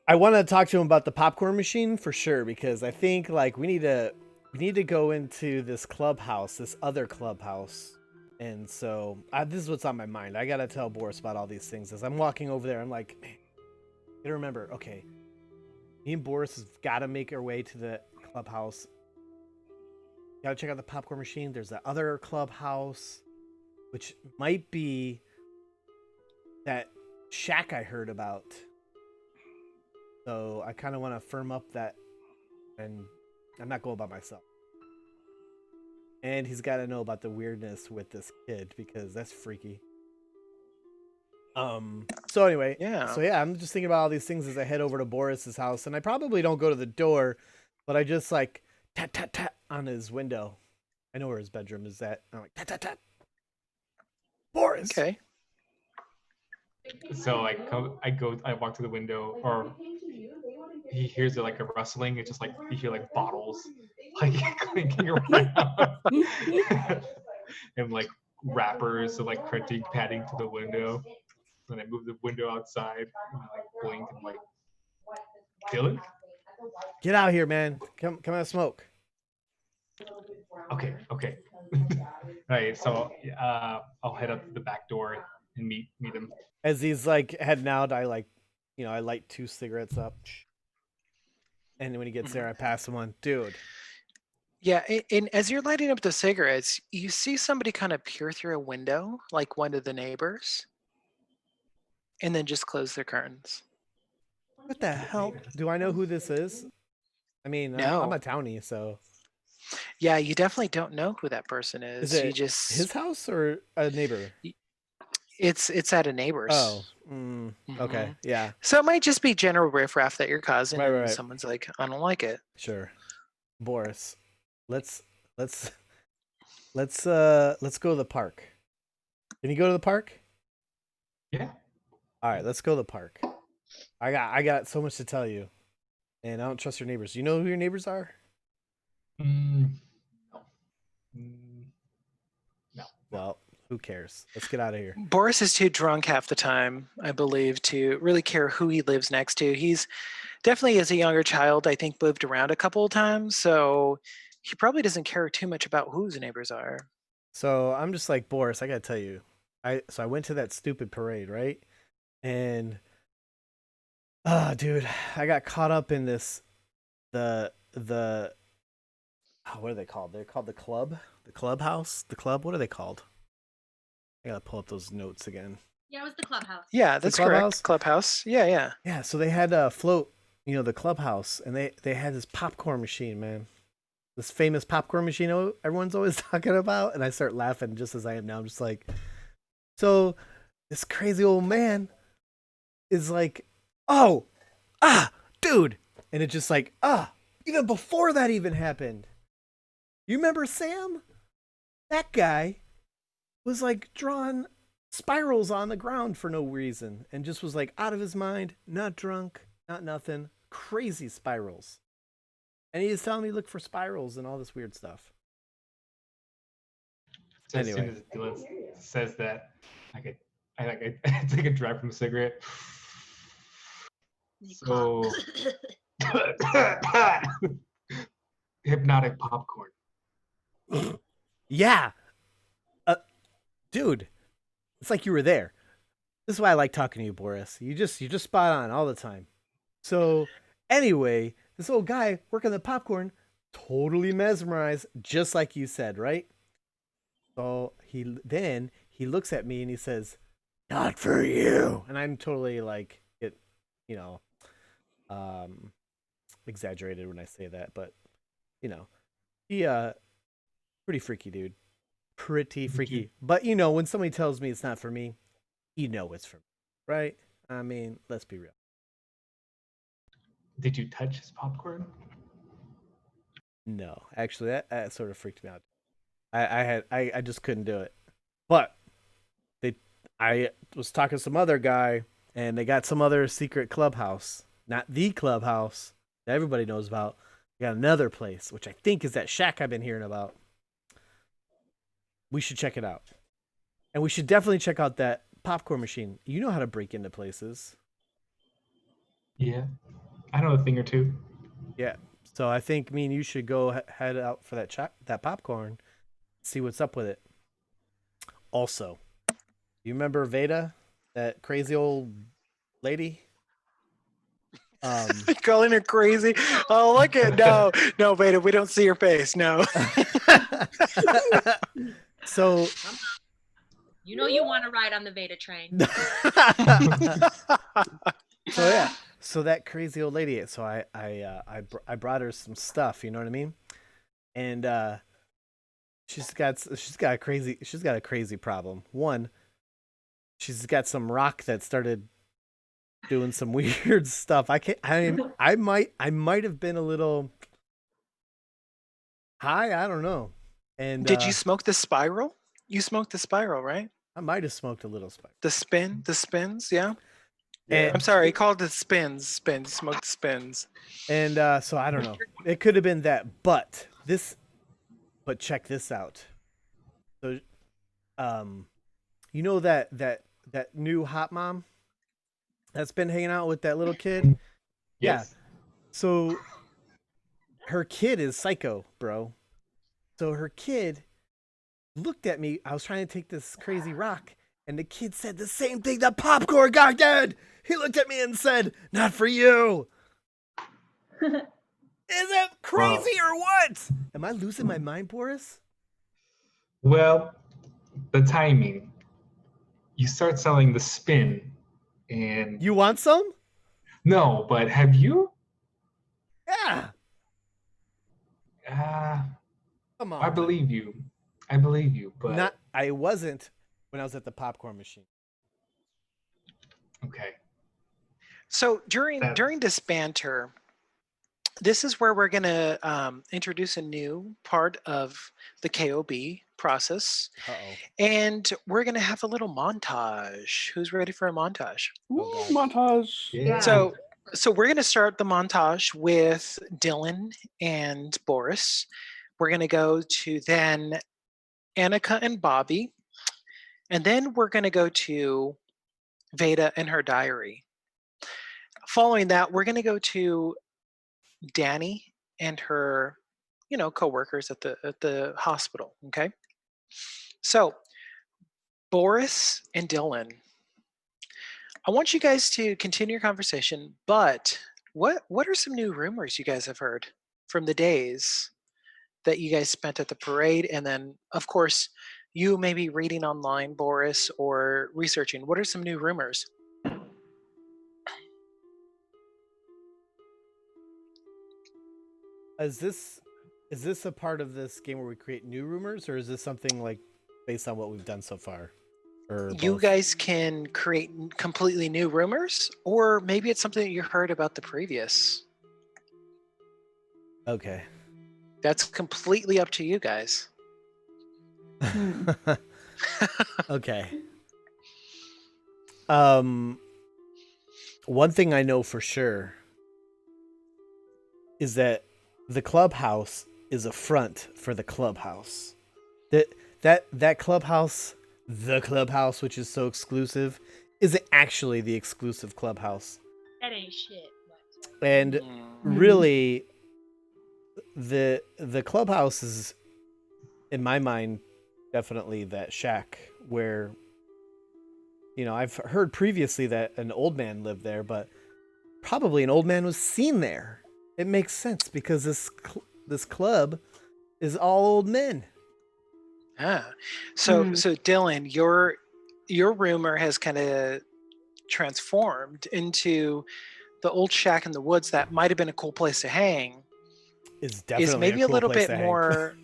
[SPEAKER 2] I want to talk to him about the popcorn machine for sure because I think like we need to go into this clubhouse, this other clubhouse. And so this is what's on my mind. I gotta tell Boris about all these things as I'm walking over there. I'm like, man, I gotta remember. Okay, me and Boris have got to make our way to the clubhouse. Gotta check out the popcorn machine. There's that other clubhouse, which might be that shack I heard about. So I kind of want to firm up that, and I'm not going by myself. And he's got to know about the weirdness with this kid because that's freaky. So anyway,
[SPEAKER 1] Yeah.
[SPEAKER 2] I'm just thinking about all these things as I head over to Boris's house, and I probably don't go to the door, but I just like tap tap tap on his window. I know where his bedroom is at. I'm like tap tap tap. Boris.
[SPEAKER 1] Okay.
[SPEAKER 6] So like I walk to the window, or he hears like a rustling. It's just like you hear like bottles like clinking around, and like wrappers and like printing padding to the window. Then I move the window outside and I like blink and like, Dylan?
[SPEAKER 2] Get out here, man. Come have smoke.
[SPEAKER 6] Okay. Right. So I'll head up to the back door and meet him.
[SPEAKER 2] As he's like heading out, I like, I light 2 cigarettes up. And when he gets there, I pass him one. Dude.
[SPEAKER 1] Yeah, and as you're lighting up the cigarettes, you see somebody kind of peer through a window, like one of the neighbors, and then just close their curtains.
[SPEAKER 2] What the hell? Do I know who this is? I mean, I'm
[SPEAKER 1] No.
[SPEAKER 2] a townie, so.
[SPEAKER 1] Yeah, you definitely don't know who that person is.
[SPEAKER 2] Is it
[SPEAKER 1] You just
[SPEAKER 2] his house or a neighbor?
[SPEAKER 1] it's at a neighbor's.
[SPEAKER 2] Oh, okay,
[SPEAKER 1] Mhm.
[SPEAKER 2] yeah,
[SPEAKER 1] So it might just be general riffraff that you're causing,
[SPEAKER 2] Right,
[SPEAKER 1] and
[SPEAKER 2] right.
[SPEAKER 1] someone's like, I don't like it.
[SPEAKER 2] sure. Boris, let's go to the park. Can you go to the park?
[SPEAKER 6] Yeah.
[SPEAKER 2] All right, let's go to the park. I got so much to tell you, and I don't trust your neighbors. Do you know who your neighbors are?
[SPEAKER 6] No.
[SPEAKER 2] Well, who cares? Let's get out of here.
[SPEAKER 1] Boris is too drunk half the time, I believe, to really care who he lives next to. He's definitely, as a younger child, I think, moved around a couple of times, so he probably doesn't care too much about who his neighbors are.
[SPEAKER 2] So I'm just like, Boris, I gotta tell you, I went to that stupid parade, right? And dude, I got caught up in this the what are they called? They're called the clubhouse, the club. What are they called? I gotta pull up those notes again.
[SPEAKER 3] Yeah, it was the clubhouse.
[SPEAKER 1] Yeah, that's
[SPEAKER 2] clubhouse?
[SPEAKER 1] correct. Clubhouse. Yeah.
[SPEAKER 2] Yeah, so they had a float, the clubhouse, and they had this popcorn machine, man. This famous popcorn machine everyone's always talking about, and I start laughing just as I am now. I'm just like, so this crazy old man is like, dude, and it's just like, even before that even happened. You remember Sam? That guy was like drawing spirals on the ground for no reason and just was like out of his mind, not drunk, not nothing, crazy spirals. And he was telling me to look for spirals and all this weird stuff.
[SPEAKER 6] So
[SPEAKER 2] Anyway.
[SPEAKER 6] as soon as Dylan says that, I take a drag from the cigarette. So hypnotic popcorn.
[SPEAKER 2] Yeah. Dude, it's like you were there. This is why I like talking to you, Boris. You're just spot on all the time. So anyway, this old guy working the popcorn, totally mesmerized, just like you said, right? So he looks at me and he says, "Not for you." And I'm totally like exaggerated when I say that, but he pretty freaky dude. Pretty freaky. But when somebody tells me it's not for me, it's for me, right? I mean, let's be real.
[SPEAKER 6] Did you touch his popcorn?
[SPEAKER 2] No, actually, that sort of freaked me out. I just couldn't do it. But I was talking to some other guy, and they got some other secret clubhouse, not the clubhouse, that everybody knows about. We got another place, which I think is that shack I've been hearing about. We should check it out. And we should definitely check out that popcorn machine. You know how to break into places.
[SPEAKER 6] Yeah, I know a thing or two.
[SPEAKER 2] Yeah. So I think me and you should go head out for that popcorn, see what's up with it. Also, you remember Veda, that crazy old lady?
[SPEAKER 1] Calling her crazy. Oh, look at no, Beta. We don't see your face. No.
[SPEAKER 2] So
[SPEAKER 3] You know you want to ride on the Veda train.
[SPEAKER 2] so yeah, so that crazy old lady. So I brought her some stuff. You know what I mean? And she's got a crazy problem. One, she's got some rock that started doing some weird stuff. I might have been a little high. I don't know. And
[SPEAKER 1] Did you smoke the spiral? You smoked the spiral, right?
[SPEAKER 2] I might have smoked a little spice.
[SPEAKER 1] The spins, yeah.
[SPEAKER 2] And
[SPEAKER 1] I'm sorry, I called it spins. Smoked the spins.
[SPEAKER 2] And so I don't know. It could have been that, but check this out. So, you know that new hot mom that's been hanging out with that little kid?
[SPEAKER 6] Yes.
[SPEAKER 2] Yeah. So her kid is psycho, bro. So her kid looked at me. I was trying to take this crazy rock, and the kid said the same thing that Popcorn guy did. He looked at me and said, "Not for you." Is it crazy or what? Am I losing my mind, Boris?
[SPEAKER 6] Well, the timing. You start selling the spin, and
[SPEAKER 2] You want some?
[SPEAKER 6] no, but have you?
[SPEAKER 2] Yeah.
[SPEAKER 6] Uh,
[SPEAKER 2] Come on.
[SPEAKER 6] I believe you. I believe you, but
[SPEAKER 2] I wasn't when I was at the popcorn machine.
[SPEAKER 6] okay.
[SPEAKER 1] So during this banter, this is where we're going to introduce a new part of the KOB process.
[SPEAKER 2] Uh-oh.
[SPEAKER 1] And we're going to have a little montage. Who's ready for a montage?
[SPEAKER 2] Oh,
[SPEAKER 5] Ooh, montage.
[SPEAKER 6] Yeah.
[SPEAKER 1] So we're going to start the montage with Dylan and Boris. We're going to go to then Annika and Bobby. And then we're going to go to Veda and her diary. Following that, we're going to go to Danny and her, coworkers at the hospital. Okay. So Boris and Dylan, I want you guys to continue your conversation, but what are some new rumors you guys have heard from the days that you guys spent at the parade? And then, of course, you may be reading online, Boris, or researching. What are some new rumors?
[SPEAKER 2] Is this a part of this game where we create new rumors, or is this something like based on what we've done so far? Or
[SPEAKER 1] You
[SPEAKER 2] both?
[SPEAKER 1] guys can create completely new rumors, or maybe it's something that you heard about the previous.
[SPEAKER 2] Okay.
[SPEAKER 1] That's completely up to you guys.
[SPEAKER 2] Okay. One thing I know for sure is that the clubhouse is a front for the clubhouse. That clubhouse, the clubhouse, which is so exclusive, isn't actually the exclusive clubhouse.
[SPEAKER 3] That ain't shit.
[SPEAKER 2] And really, the clubhouse is, in my mind, definitely that shack where, I've heard previously that an old man lived there, but probably an old man was seen there. It makes sense because this club is all old men.
[SPEAKER 1] So Dylan, your rumor has kind of transformed into the old shack in the woods that might have been a cool place to hang.
[SPEAKER 2] Is definitely
[SPEAKER 1] maybe
[SPEAKER 2] a
[SPEAKER 1] a
[SPEAKER 2] cool
[SPEAKER 1] little
[SPEAKER 2] place
[SPEAKER 1] bit
[SPEAKER 2] to hang.
[SPEAKER 1] more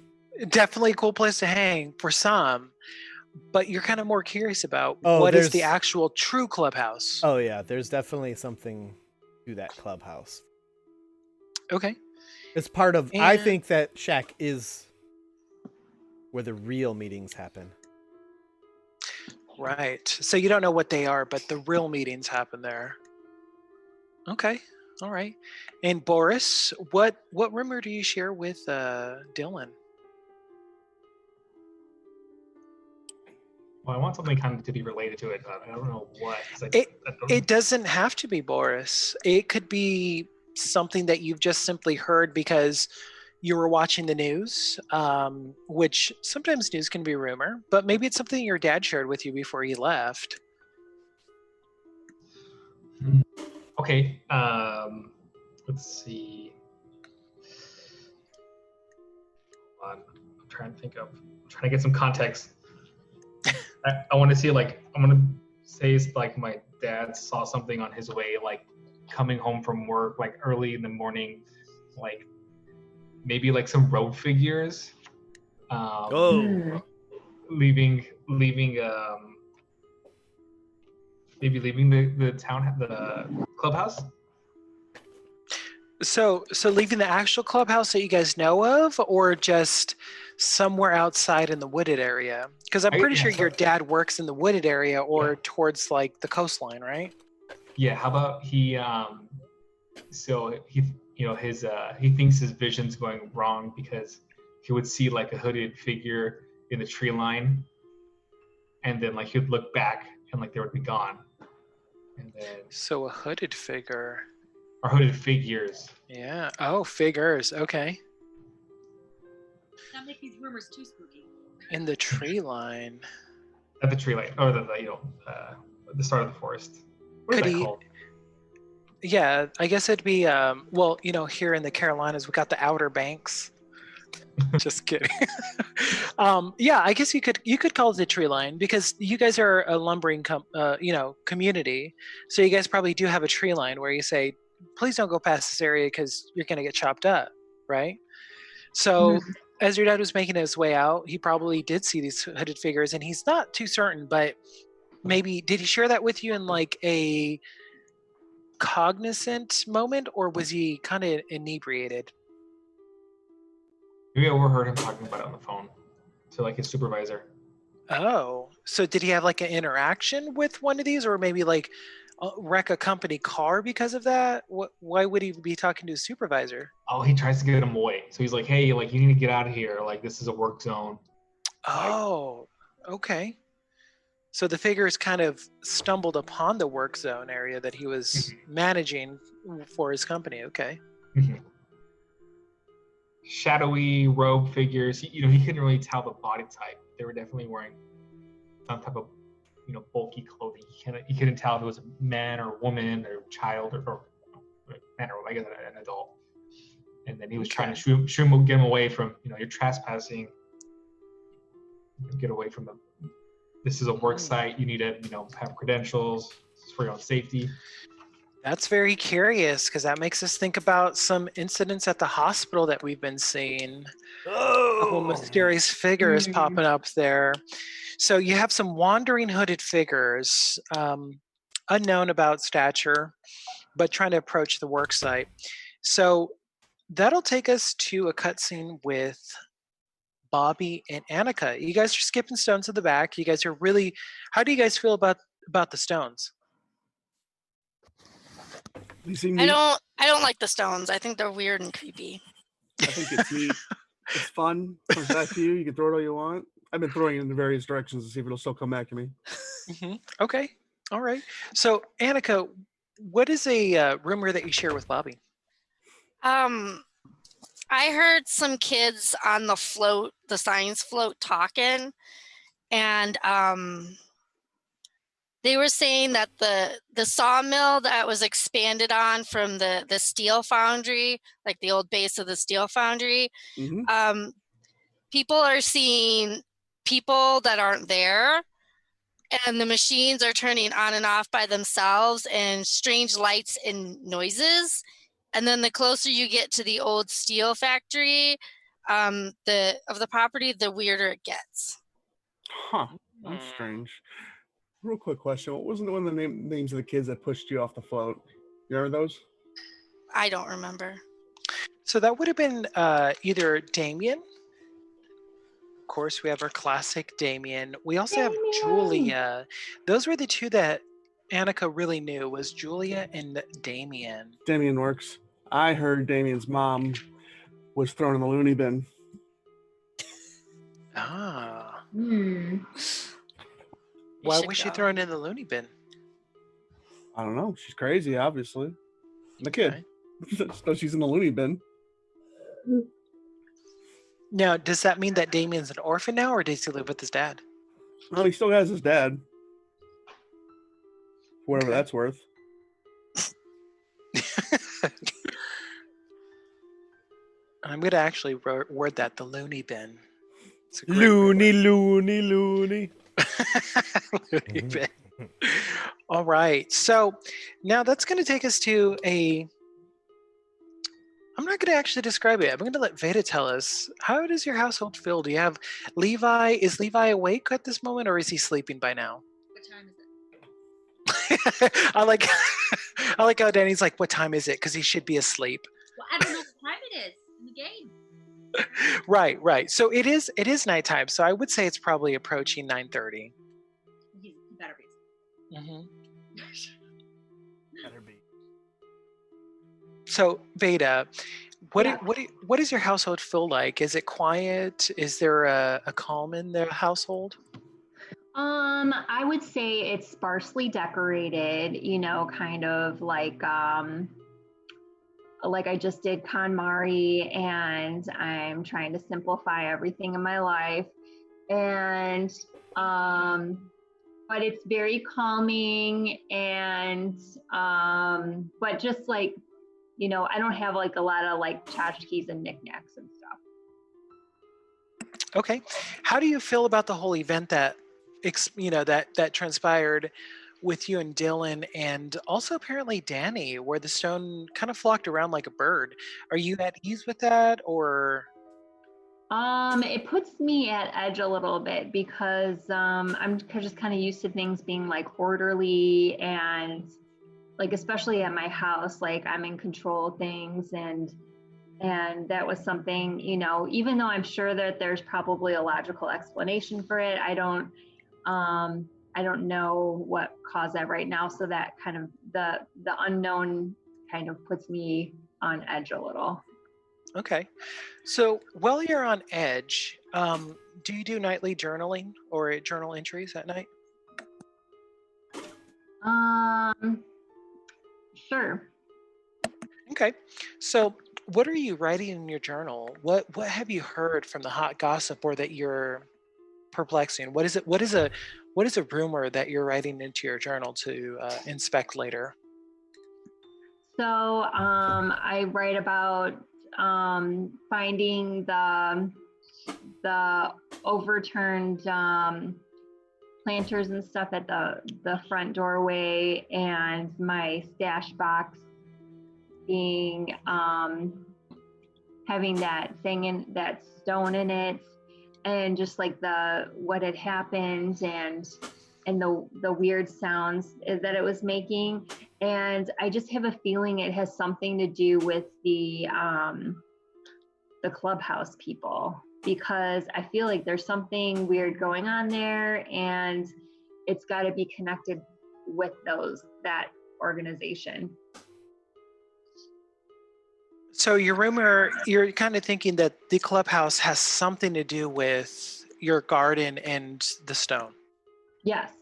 [SPEAKER 1] definitely a cool place to hang for some, but you're kind of more curious about what is the actual true clubhouse.
[SPEAKER 2] Oh yeah, there's definitely something to that clubhouse.
[SPEAKER 1] Okay.
[SPEAKER 2] It's part of, I think that shack is where the real meetings happen.
[SPEAKER 1] Right. So you don't know what they are, but the real meetings happen there. Okay. All right. And Boris, what rumor do you share with Dylan?
[SPEAKER 6] Well, I want something kind of to be related to it, but I don't know what. 'Cause
[SPEAKER 1] It
[SPEAKER 6] I don't
[SPEAKER 1] it doesn't have to be Boris. It could be something that you've just simply heard because you were watching the news, which sometimes news can be rumor, but maybe it's something your dad shared with you before he left.
[SPEAKER 6] Okay. Let's see. Hold on. I'm trying to get some context. I want to see I'm gonna say it's like my dad saw something on his way, like coming home from work, like early in the morning, like maybe like some road figures,
[SPEAKER 2] Oh,
[SPEAKER 6] leaving maybe leaving the town, the clubhouse.
[SPEAKER 1] So leaving the actual clubhouse that you guys know of, or just somewhere outside in the wooded area? Because I'm pretty sure your dad works in the wooded area or towards like the coastline, right?
[SPEAKER 6] Yeah. How about he? So he, he thinks his vision's going wrong because he would see like a hooded figure in the tree line, and then like he'd look back and like they would be gone, and then
[SPEAKER 1] So a hooded figure.
[SPEAKER 6] or hooded figures.
[SPEAKER 1] Yeah. Oh, figures. Okay.
[SPEAKER 3] Not make these rumors too spooky.
[SPEAKER 1] In the tree line.
[SPEAKER 6] At the tree line, or the start of the forest. What is
[SPEAKER 1] Could
[SPEAKER 6] that
[SPEAKER 1] he?
[SPEAKER 6] called?
[SPEAKER 1] Yeah, I guess it'd be. Well, here in the Carolinas, we got the Outer Banks. Just kidding. Yeah, I guess you could call it the tree line because you guys are a lumbering community, so you guys probably do have a tree line where you say, please don't go past this area because you're going to get chopped up, right? So as your dad was making his way out, he probably did see these hooded figures, and he's not too certain, but maybe did he share that with you in like a cognizant moment, or was he kind of inebriated?
[SPEAKER 6] Maybe I overheard him talking about it on the phone to like his supervisor.
[SPEAKER 1] Oh, so did he have like an interaction with one of these, or maybe like wreck a company car because of that? Why would he be talking to his supervisor?
[SPEAKER 6] Oh, he tries to get him away. So he's like, "Hey, like you need to get out of here. Like this is a work zone."
[SPEAKER 1] Oh, okay. So the figures kind of stumbled upon the work zone area that he was managing for his company. Okay.
[SPEAKER 6] Shadowy robe figures. He couldn't really tell the body type. They were definitely wearing some type of bulky clothing. He couldn't tell if it was a man or woman or child or man or I guess an adult. And then he was trying to get him away from you're trespassing. Get away from them. This is a work site. You need to have credentials for your own safety.
[SPEAKER 1] That's very curious because that makes us think about some incidents at the hospital that we've been seeing. A couple mysterious figures popping up there. So you have some wandering hooded figures, unknown about stature, but trying to approach the work site. So that'll take us to a cutscene with Bobby and Annika. You guys are skipping stones to the back. You guys are really. How do you guys feel about the stones?
[SPEAKER 5] You seem
[SPEAKER 7] I
[SPEAKER 5] neat.
[SPEAKER 7] don't like the stones. I think they're weird and creepy.
[SPEAKER 5] I think it's neat. It's fun. Comes back to you. You can throw it all you want. I've been throwing it in various directions to see if it'll still come back to me.
[SPEAKER 1] Okay. All right. So Annika, what is a rumor that you share with Bobby?
[SPEAKER 7] I heard some kids on the float, the science float, talking, and they were saying that the sawmill that was expanded on from the steel foundry, like the old base of the steel foundry, people are seeing people that aren't there, and the machines are turning on and off by themselves, and strange lights and noises. And then the closer you get to the old steel factory, of the property, the weirder it gets.
[SPEAKER 5] Huh. That's strange. Real quick question. What wasn't one of the names of the kids that pushed you off the float? You remember those?
[SPEAKER 7] I don't remember.
[SPEAKER 1] So that would have been either Damien. Of course, we have our classic Damien. We also have Julia. Those were the two that Annika really knew was Julia and Damien.
[SPEAKER 5] Damien works. I heard Damien's mom was thrown in the loony bin.
[SPEAKER 1] Ah.
[SPEAKER 7] You
[SPEAKER 1] Why
[SPEAKER 7] should
[SPEAKER 1] was she
[SPEAKER 7] go.
[SPEAKER 1] thrown in the loony bin?
[SPEAKER 5] I don't know. She's crazy, obviously. I'm a kid. So she's in the loony bin.
[SPEAKER 1] Now, does that mean that Damien's an orphan now, or does he live with his dad?
[SPEAKER 5] Well, he still has his dad. Whatever
[SPEAKER 1] Okay.
[SPEAKER 5] that's worth.
[SPEAKER 1] I'm going to actually word that the loony bin. It's a great
[SPEAKER 2] Loony,
[SPEAKER 1] word.
[SPEAKER 2] loony, loony.
[SPEAKER 1] Loony bin. All right. So now that's going to take us to I'm not going to actually describe it. I'm going to let Veda tell us. How does your household feel? Do you have Levi? Is Levi awake at this moment, or is he sleeping by now?
[SPEAKER 3] What time is it?
[SPEAKER 1] I like how Danny's like, what time is it? Because he should be asleep.
[SPEAKER 3] Well, I don't know what time it is in the game.
[SPEAKER 1] Right. So it is nighttime. So I would say it's probably approaching 9:30.
[SPEAKER 3] He better be.
[SPEAKER 1] Mm-hmm.
[SPEAKER 2] Better be.
[SPEAKER 1] So Veda, what
[SPEAKER 4] Yeah.
[SPEAKER 1] what does your household feel like? Is it quiet? Is there a calm in the household?
[SPEAKER 4] I would say it's sparsely decorated, kind of like I just did KonMari, and I'm trying to simplify everything in my life. And but it's very calming, and but just like, I don't have like a lot of like tchotchkes and knickknacks and stuff.
[SPEAKER 1] Okay. How do you feel about the whole event that that transpired with you and Dylan, and also apparently Danny, where the stone kind of flocked around like a bird? Are you at ease with that, or?
[SPEAKER 4] It puts me at edge a little bit because I'm just kind of used to things being like orderly, and like especially at my house, like I'm in control of things, and that was something, even though I'm sure that there's probably a logical explanation for it, I don't know what caused that right now. So that kind of the unknown kind of puts me on edge a little.
[SPEAKER 1] Okay. So while you're on edge, do you do nightly journaling or journal entries at night?
[SPEAKER 4] Sure.
[SPEAKER 1] Okay. So what are you writing in your journal? What have you heard from the hot gossip, or that you're perplexing? What is it? What is a rumor that you're writing into your journal to inspect later?
[SPEAKER 4] So I write about finding the overturned planters and stuff at the front doorway, and my stash box being having that stone in it, and just like what had happened, and the weird sounds that it was making. And I just have a feeling it has something to do with the clubhouse people, because I feel like there's something weird going on there, and it's got to be connected with that organization.
[SPEAKER 1] So you're kind of thinking that the clubhouse has something to do with your garden and the stone.
[SPEAKER 4] Yes.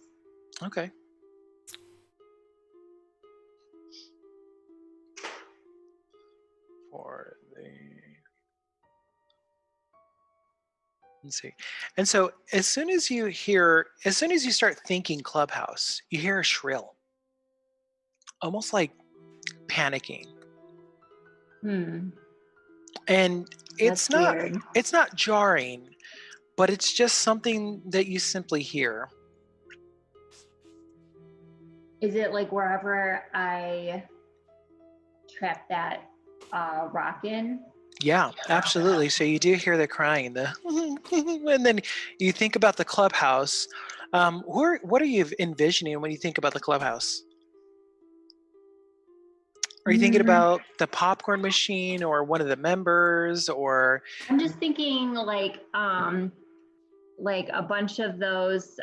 [SPEAKER 1] Okay. Let's see. And so as soon as you start thinking clubhouse, you hear a shrill, almost like panicking. And it's
[SPEAKER 4] weird.
[SPEAKER 1] It's not jarring, but it's just something that you simply hear.
[SPEAKER 4] Is it like wherever I trap that rock in?
[SPEAKER 1] Yeah, absolutely. So you do hear the crying, and then you think about the clubhouse. What are you envisioning when you think about the clubhouse? Are you thinking about the popcorn machine, or one of the members, or?
[SPEAKER 4] I'm just thinking like a bunch of those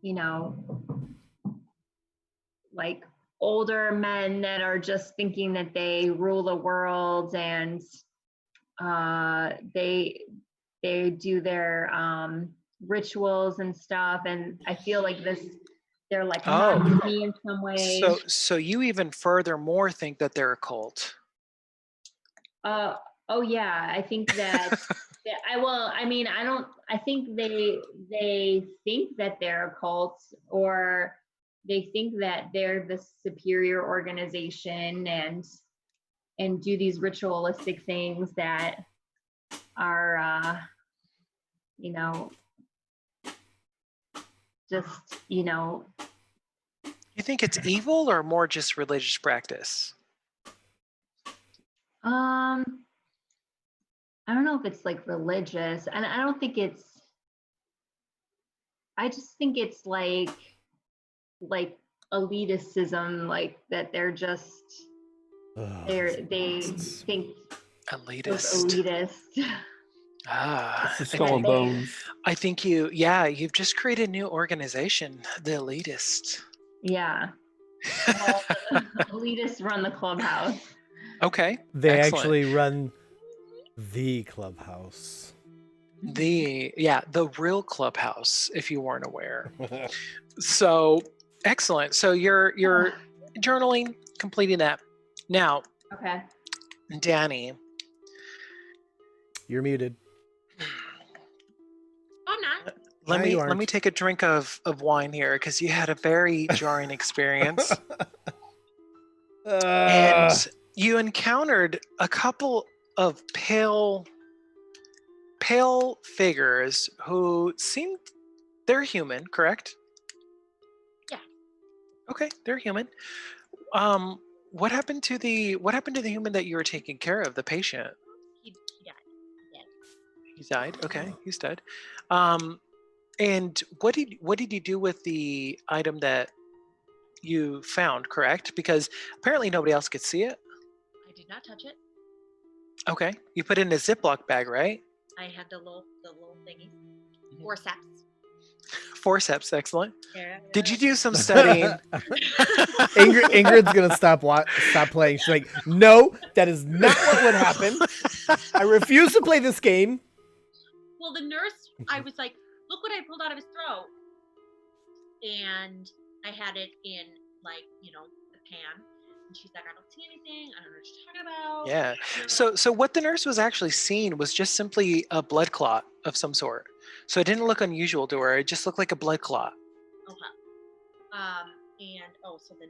[SPEAKER 4] you know, like older men that are just thinking that they rule the world, and they do their rituals and stuff. And I feel like they're like mocking me in some way.
[SPEAKER 1] So you even furthermore think that they're a cult?
[SPEAKER 4] Oh yeah, I think that. I think they think that they're a cult, or they think that they're the superior organization, and do these ritualistic things that are, just,
[SPEAKER 1] You think it's evil or more just religious practice?
[SPEAKER 4] I don't know if it's like religious, and I don't think I just think it's like elitism, like that they're just, they think elitist.
[SPEAKER 5] It's the skull and bones.
[SPEAKER 1] I think you've just created a new organization, the elitist.
[SPEAKER 4] Yeah. Well, elitists run the clubhouse.
[SPEAKER 1] Okay.
[SPEAKER 2] They
[SPEAKER 1] excellent.
[SPEAKER 2] actually run the clubhouse.
[SPEAKER 1] The real clubhouse, if you weren't aware. So excellent. So you're journaling, completing that. Now,
[SPEAKER 4] okay.
[SPEAKER 1] Danny.
[SPEAKER 2] You're muted.
[SPEAKER 3] I'm not.
[SPEAKER 1] Let me take a drink of wine here, because you had a very jarring experience. And you encountered a couple of pale figures who seemed, they're human, correct?
[SPEAKER 3] Yeah.
[SPEAKER 1] Okay, they're human. What happened to the human that you were taking care of, the patient?
[SPEAKER 3] He died.
[SPEAKER 1] He died. Okay, he's dead. And what did you do with the item that you found, correct? Because apparently nobody else could see it.
[SPEAKER 3] I did not touch it.
[SPEAKER 1] Okay, you put it in a Ziploc bag, right?
[SPEAKER 3] I had the little thingy. Forceps.
[SPEAKER 1] Forceps, excellent.
[SPEAKER 3] Yeah.
[SPEAKER 1] Did you do some studying?
[SPEAKER 2] Ingrid's gonna stop playing. She's like, no, that is not what would happen. I refuse to play this game.
[SPEAKER 3] Well, the nurse, I was like, look what I pulled out of his throat. And I had it in, like, the pan. And she's like, I don't see anything. I don't know what you're talking about.
[SPEAKER 1] Yeah. So what the nurse was actually seeing was just simply a blood clot of some sort. So it didn't look unusual to her. It just looked like a blood clot.
[SPEAKER 3] Okay. So then,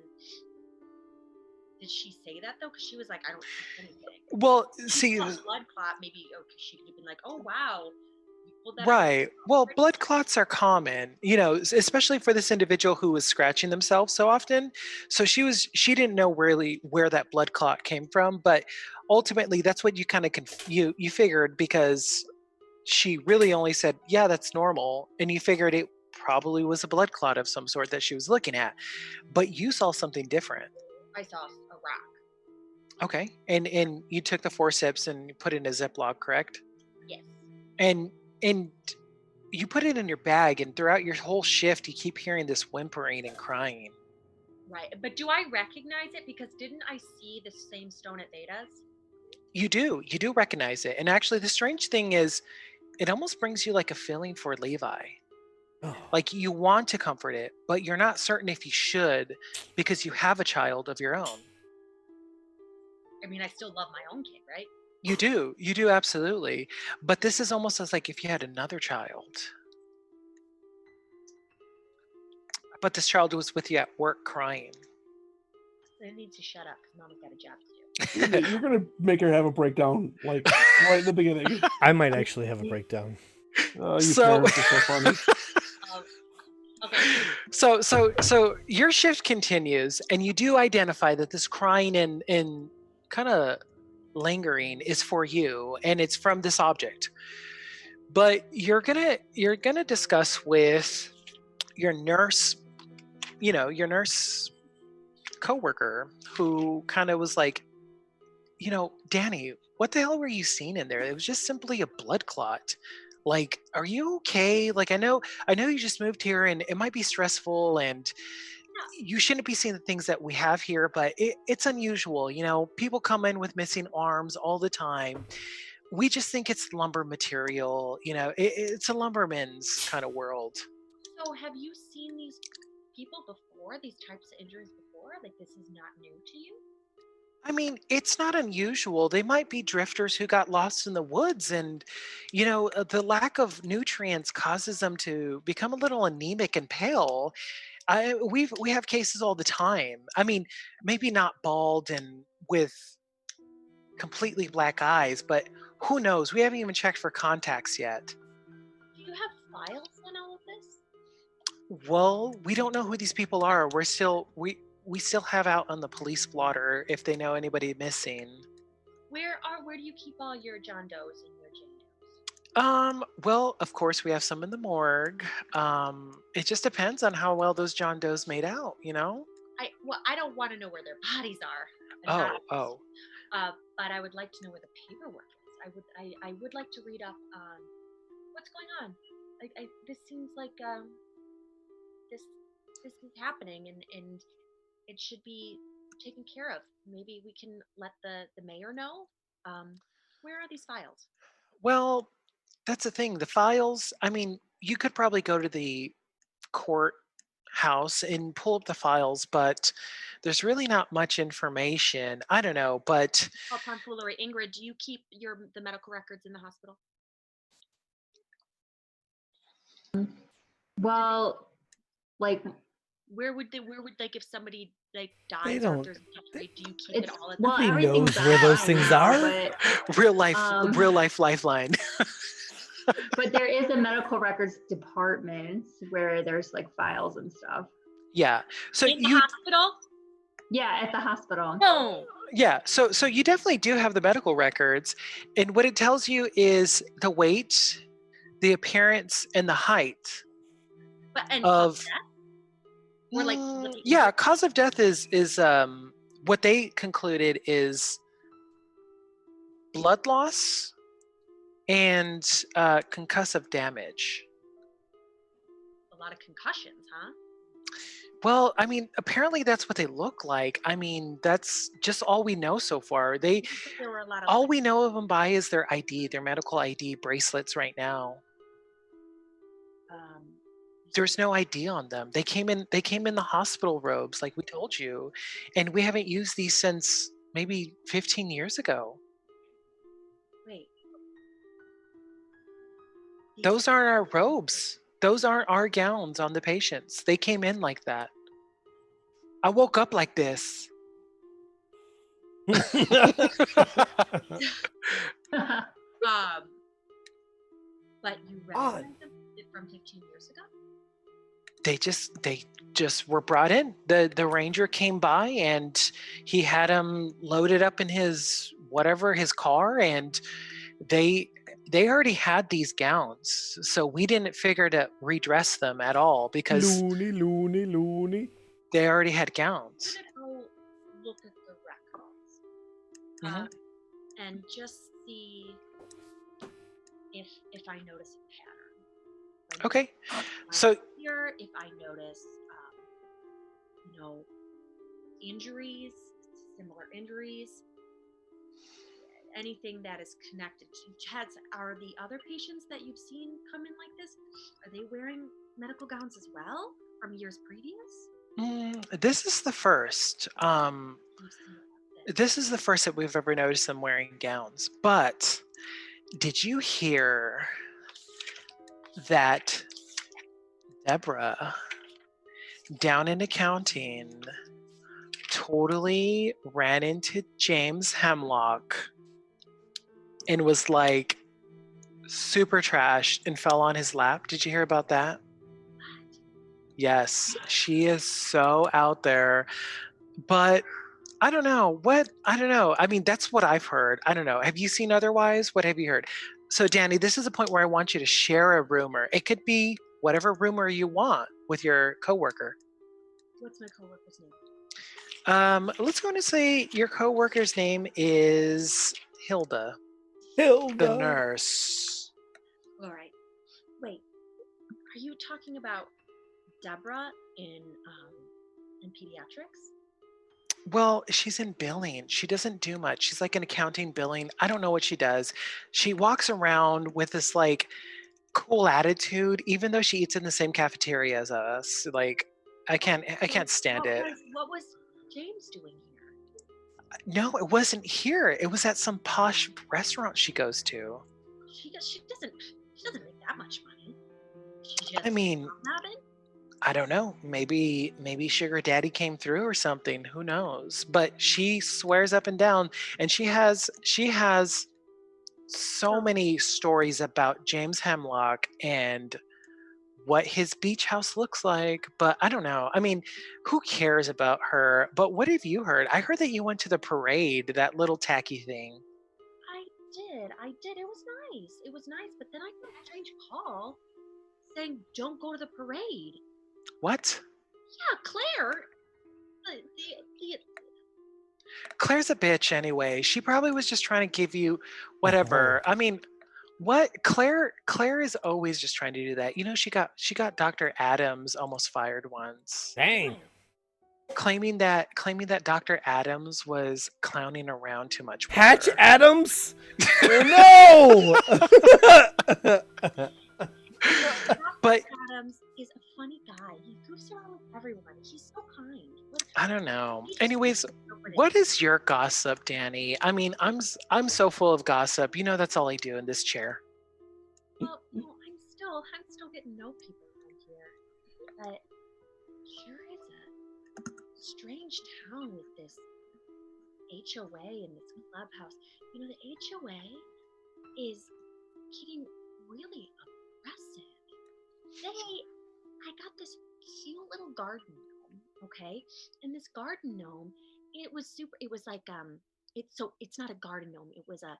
[SPEAKER 3] did she say that though? Because she was like, I don't see anything.
[SPEAKER 1] Well,
[SPEAKER 3] see, blood clot, maybe. Okay, she could have been like, oh wow.
[SPEAKER 1] Right. Well, blood clots are common, especially for this individual who was scratching themselves so often. So she didn't know really where that blood clot came from, but ultimately that's what you kind of you figured, because she really only said, yeah, that's normal. And you figured it probably was a blood clot of some sort that she was looking at, but you saw something different.
[SPEAKER 3] I saw a rock.
[SPEAKER 1] Okay. And you took the forceps and you put it in a Ziploc, correct?
[SPEAKER 3] Yes.
[SPEAKER 1] And you put it in your bag, and throughout your whole shift, you keep hearing this whimpering and crying.
[SPEAKER 3] Right. But do I recognize it? Because didn't I see the same stone at Veda's?
[SPEAKER 1] You do recognize it. And actually, the strange thing is, it almost brings you like a feeling for Levi. Oh. Like you want to comfort it, but you're not certain if you should, because you have a child of your own.
[SPEAKER 3] I mean, I still love my own kid, right?
[SPEAKER 1] You do absolutely. But this is almost as like if you had another child. But this child was with you at work crying.
[SPEAKER 3] They need to shut up because Mama's got a job
[SPEAKER 5] to do. You're going to make her have a breakdown, like right in the beginning.
[SPEAKER 2] I might actually have a breakdown.
[SPEAKER 5] You parents are so funny.
[SPEAKER 1] Okay. So your shift continues, and you do identify that this crying and kind of lingering is for you, and it's from this object. But you're gonna discuss with your nurse, your nurse coworker, who kind of was like, Danny, what the hell were you seeing in there? It was just simply a blood clot. Like, are you okay? Like, I know you just moved here and it might be stressful and you shouldn't be seeing the things that we have here, but it's unusual. People come in with missing arms all the time. We just think it's lumber material. It's a lumberman's kind of world.
[SPEAKER 3] So, have you seen these people before? These types of injuries before? Like, this is not new to you?
[SPEAKER 1] I mean, it's not unusual. They might be drifters who got lost in the woods, and the lack of nutrients causes them to become a little anemic and pale. We have cases all the time. I mean, maybe not bald and with completely black eyes, but who knows? We haven't even checked for contacts yet.
[SPEAKER 3] Do you have files on all of this?
[SPEAKER 1] Well, we don't know who these people are. We still have out on the police blotter if they know anybody missing.
[SPEAKER 3] Where do you keep all your John Does and your Jane Does?
[SPEAKER 1] Well, of course we have some in the morgue. It just depends on how well those John Does made out,
[SPEAKER 3] I don't want to know where their bodies are.
[SPEAKER 1] Oh.
[SPEAKER 3] But I would like to know where the paperwork is. I would like to read up on what's going on. This seems like this is happening and it should be taken care of. Maybe we can let the mayor know. Where are these files?
[SPEAKER 1] Well, that's the thing. The files, I mean, you could probably go to the courthouse and pull up the files, but there's really not much information. I don't know, but
[SPEAKER 3] Tomfoolery. Ingrid, do you keep the medical records in the hospital?
[SPEAKER 4] Well, like,
[SPEAKER 3] where would like if somebody like dies
[SPEAKER 2] They
[SPEAKER 3] or if
[SPEAKER 2] don't.
[SPEAKER 3] there's an injury, do you keep it
[SPEAKER 4] it's
[SPEAKER 3] all at
[SPEAKER 4] well,
[SPEAKER 2] Nobody
[SPEAKER 4] everything's
[SPEAKER 2] knows where those
[SPEAKER 4] online
[SPEAKER 2] things
[SPEAKER 4] now,
[SPEAKER 2] are.
[SPEAKER 4] but
[SPEAKER 1] real life lifeline.
[SPEAKER 4] but there is a medical records department where there's like files and stuff.
[SPEAKER 1] Yeah. So
[SPEAKER 3] in the hospital?
[SPEAKER 4] Yeah, at the hospital.
[SPEAKER 3] No.
[SPEAKER 1] Yeah, so you definitely do have the medical records, and what it tells you is the weight, the appearance, and the height
[SPEAKER 3] But and
[SPEAKER 1] of
[SPEAKER 3] death? Or like what the
[SPEAKER 1] yeah,
[SPEAKER 3] injury-
[SPEAKER 1] cause of death is what they concluded is blood loss and concussive damage.
[SPEAKER 3] a lot of concussions, huh?
[SPEAKER 1] Well, I mean, apparently that's what they look like. I mean, that's just all we know so far.
[SPEAKER 3] You said there were a lot of
[SPEAKER 1] All we know of them by is their ID, their medical ID bracelets right now.
[SPEAKER 3] um,
[SPEAKER 1] There's no ID on them. They came in the hospital robes, like we told you, and we haven't used these since maybe 15 years ago.
[SPEAKER 3] wait.
[SPEAKER 1] Those aren't our robes. Those aren't our gowns on the patients. They came in like that. I woke up like this.
[SPEAKER 3] But you
[SPEAKER 2] Odd.
[SPEAKER 3] recognized them from 15 years ago?
[SPEAKER 1] They just were brought in. The ranger came by and he had them loaded up in his car, and they already had these gowns, so we didn't figure to redress them at all because
[SPEAKER 2] loony.
[SPEAKER 1] they already had gowns.
[SPEAKER 3] I'm gonna go look at the records
[SPEAKER 1] Mhm.
[SPEAKER 3] and just see if I notice a pattern.
[SPEAKER 1] Okay, so
[SPEAKER 3] here, if I notice, injuries, similar injuries, anything that is connected to Chad's, are the other patients that you've seen come in like this, are they wearing medical gowns as well from years previous?
[SPEAKER 1] this is the first.
[SPEAKER 3] You've seen this.
[SPEAKER 1] This is the first that we've ever noticed them wearing gowns. But did you hear that Deborah down in accounting totally ran into James Hemlock and was like super trashed and fell on his lap? Did you hear about that? Yes, she is so out there. But I don't know. I mean, that's what I've heard. I don't know. Have you seen otherwise? What have you heard? So, Danny, this is a point where I want you to share a rumor. It could be whatever rumor you want with your coworker.
[SPEAKER 3] What's my coworker's name?
[SPEAKER 1] Let's go and say your coworker's name is Hilda, the
[SPEAKER 2] Hilda.
[SPEAKER 1] nurse.
[SPEAKER 3] All right. Are you talking about Deborah in pediatrics?
[SPEAKER 1] Well, she's in billing. She doesn't do much. She's like in accounting billing. I don't know what she does. She walks around with this like cool attitude, even though she eats in the same cafeteria as us. Like I can't stand it.
[SPEAKER 3] What was James doing here?
[SPEAKER 1] No, it wasn't here. It was at some posh restaurant she goes to.
[SPEAKER 3] She doesn't make that much money. She just
[SPEAKER 1] I mean,
[SPEAKER 3] nabbing?
[SPEAKER 1] I don't know. Maybe Sugar Daddy came through or something. Who knows? But she swears up and down, and she has so many stories about James Hemlock and what his beach house looks like. But I don't know. I mean, who cares about her? But what have you heard? I heard that you went to the parade, that little tacky thing.
[SPEAKER 3] I did. It was nice. But then I got a strange call saying, "Don't go to the parade."
[SPEAKER 1] What?
[SPEAKER 3] Yeah, Claire. The
[SPEAKER 1] Claire's a bitch anyway. She probably was just trying to give you whatever. I mean, what Claire is always just trying to do that. You know, she got Dr. Adams almost fired once.
[SPEAKER 2] Dang.
[SPEAKER 1] Claiming that Dr. Adams was clowning around too much with
[SPEAKER 2] Patch
[SPEAKER 1] her.
[SPEAKER 2] Adams? No!
[SPEAKER 1] But
[SPEAKER 3] Adams is a funny guy. He goofs around with everyone. He's so kind.
[SPEAKER 1] I don't know. Anyways, what is your gossip, Danny? I mean, I'm so full of gossip. You know, that's all I do in this chair.
[SPEAKER 3] Well, I'm still getting to know people around here, but sure is a strange town with this HOA and this clubhouse. You know, the HOA is getting really aggressive. I got this cute little garden gnome, okay? And this garden gnome, it was like it's not a garden gnome, it was a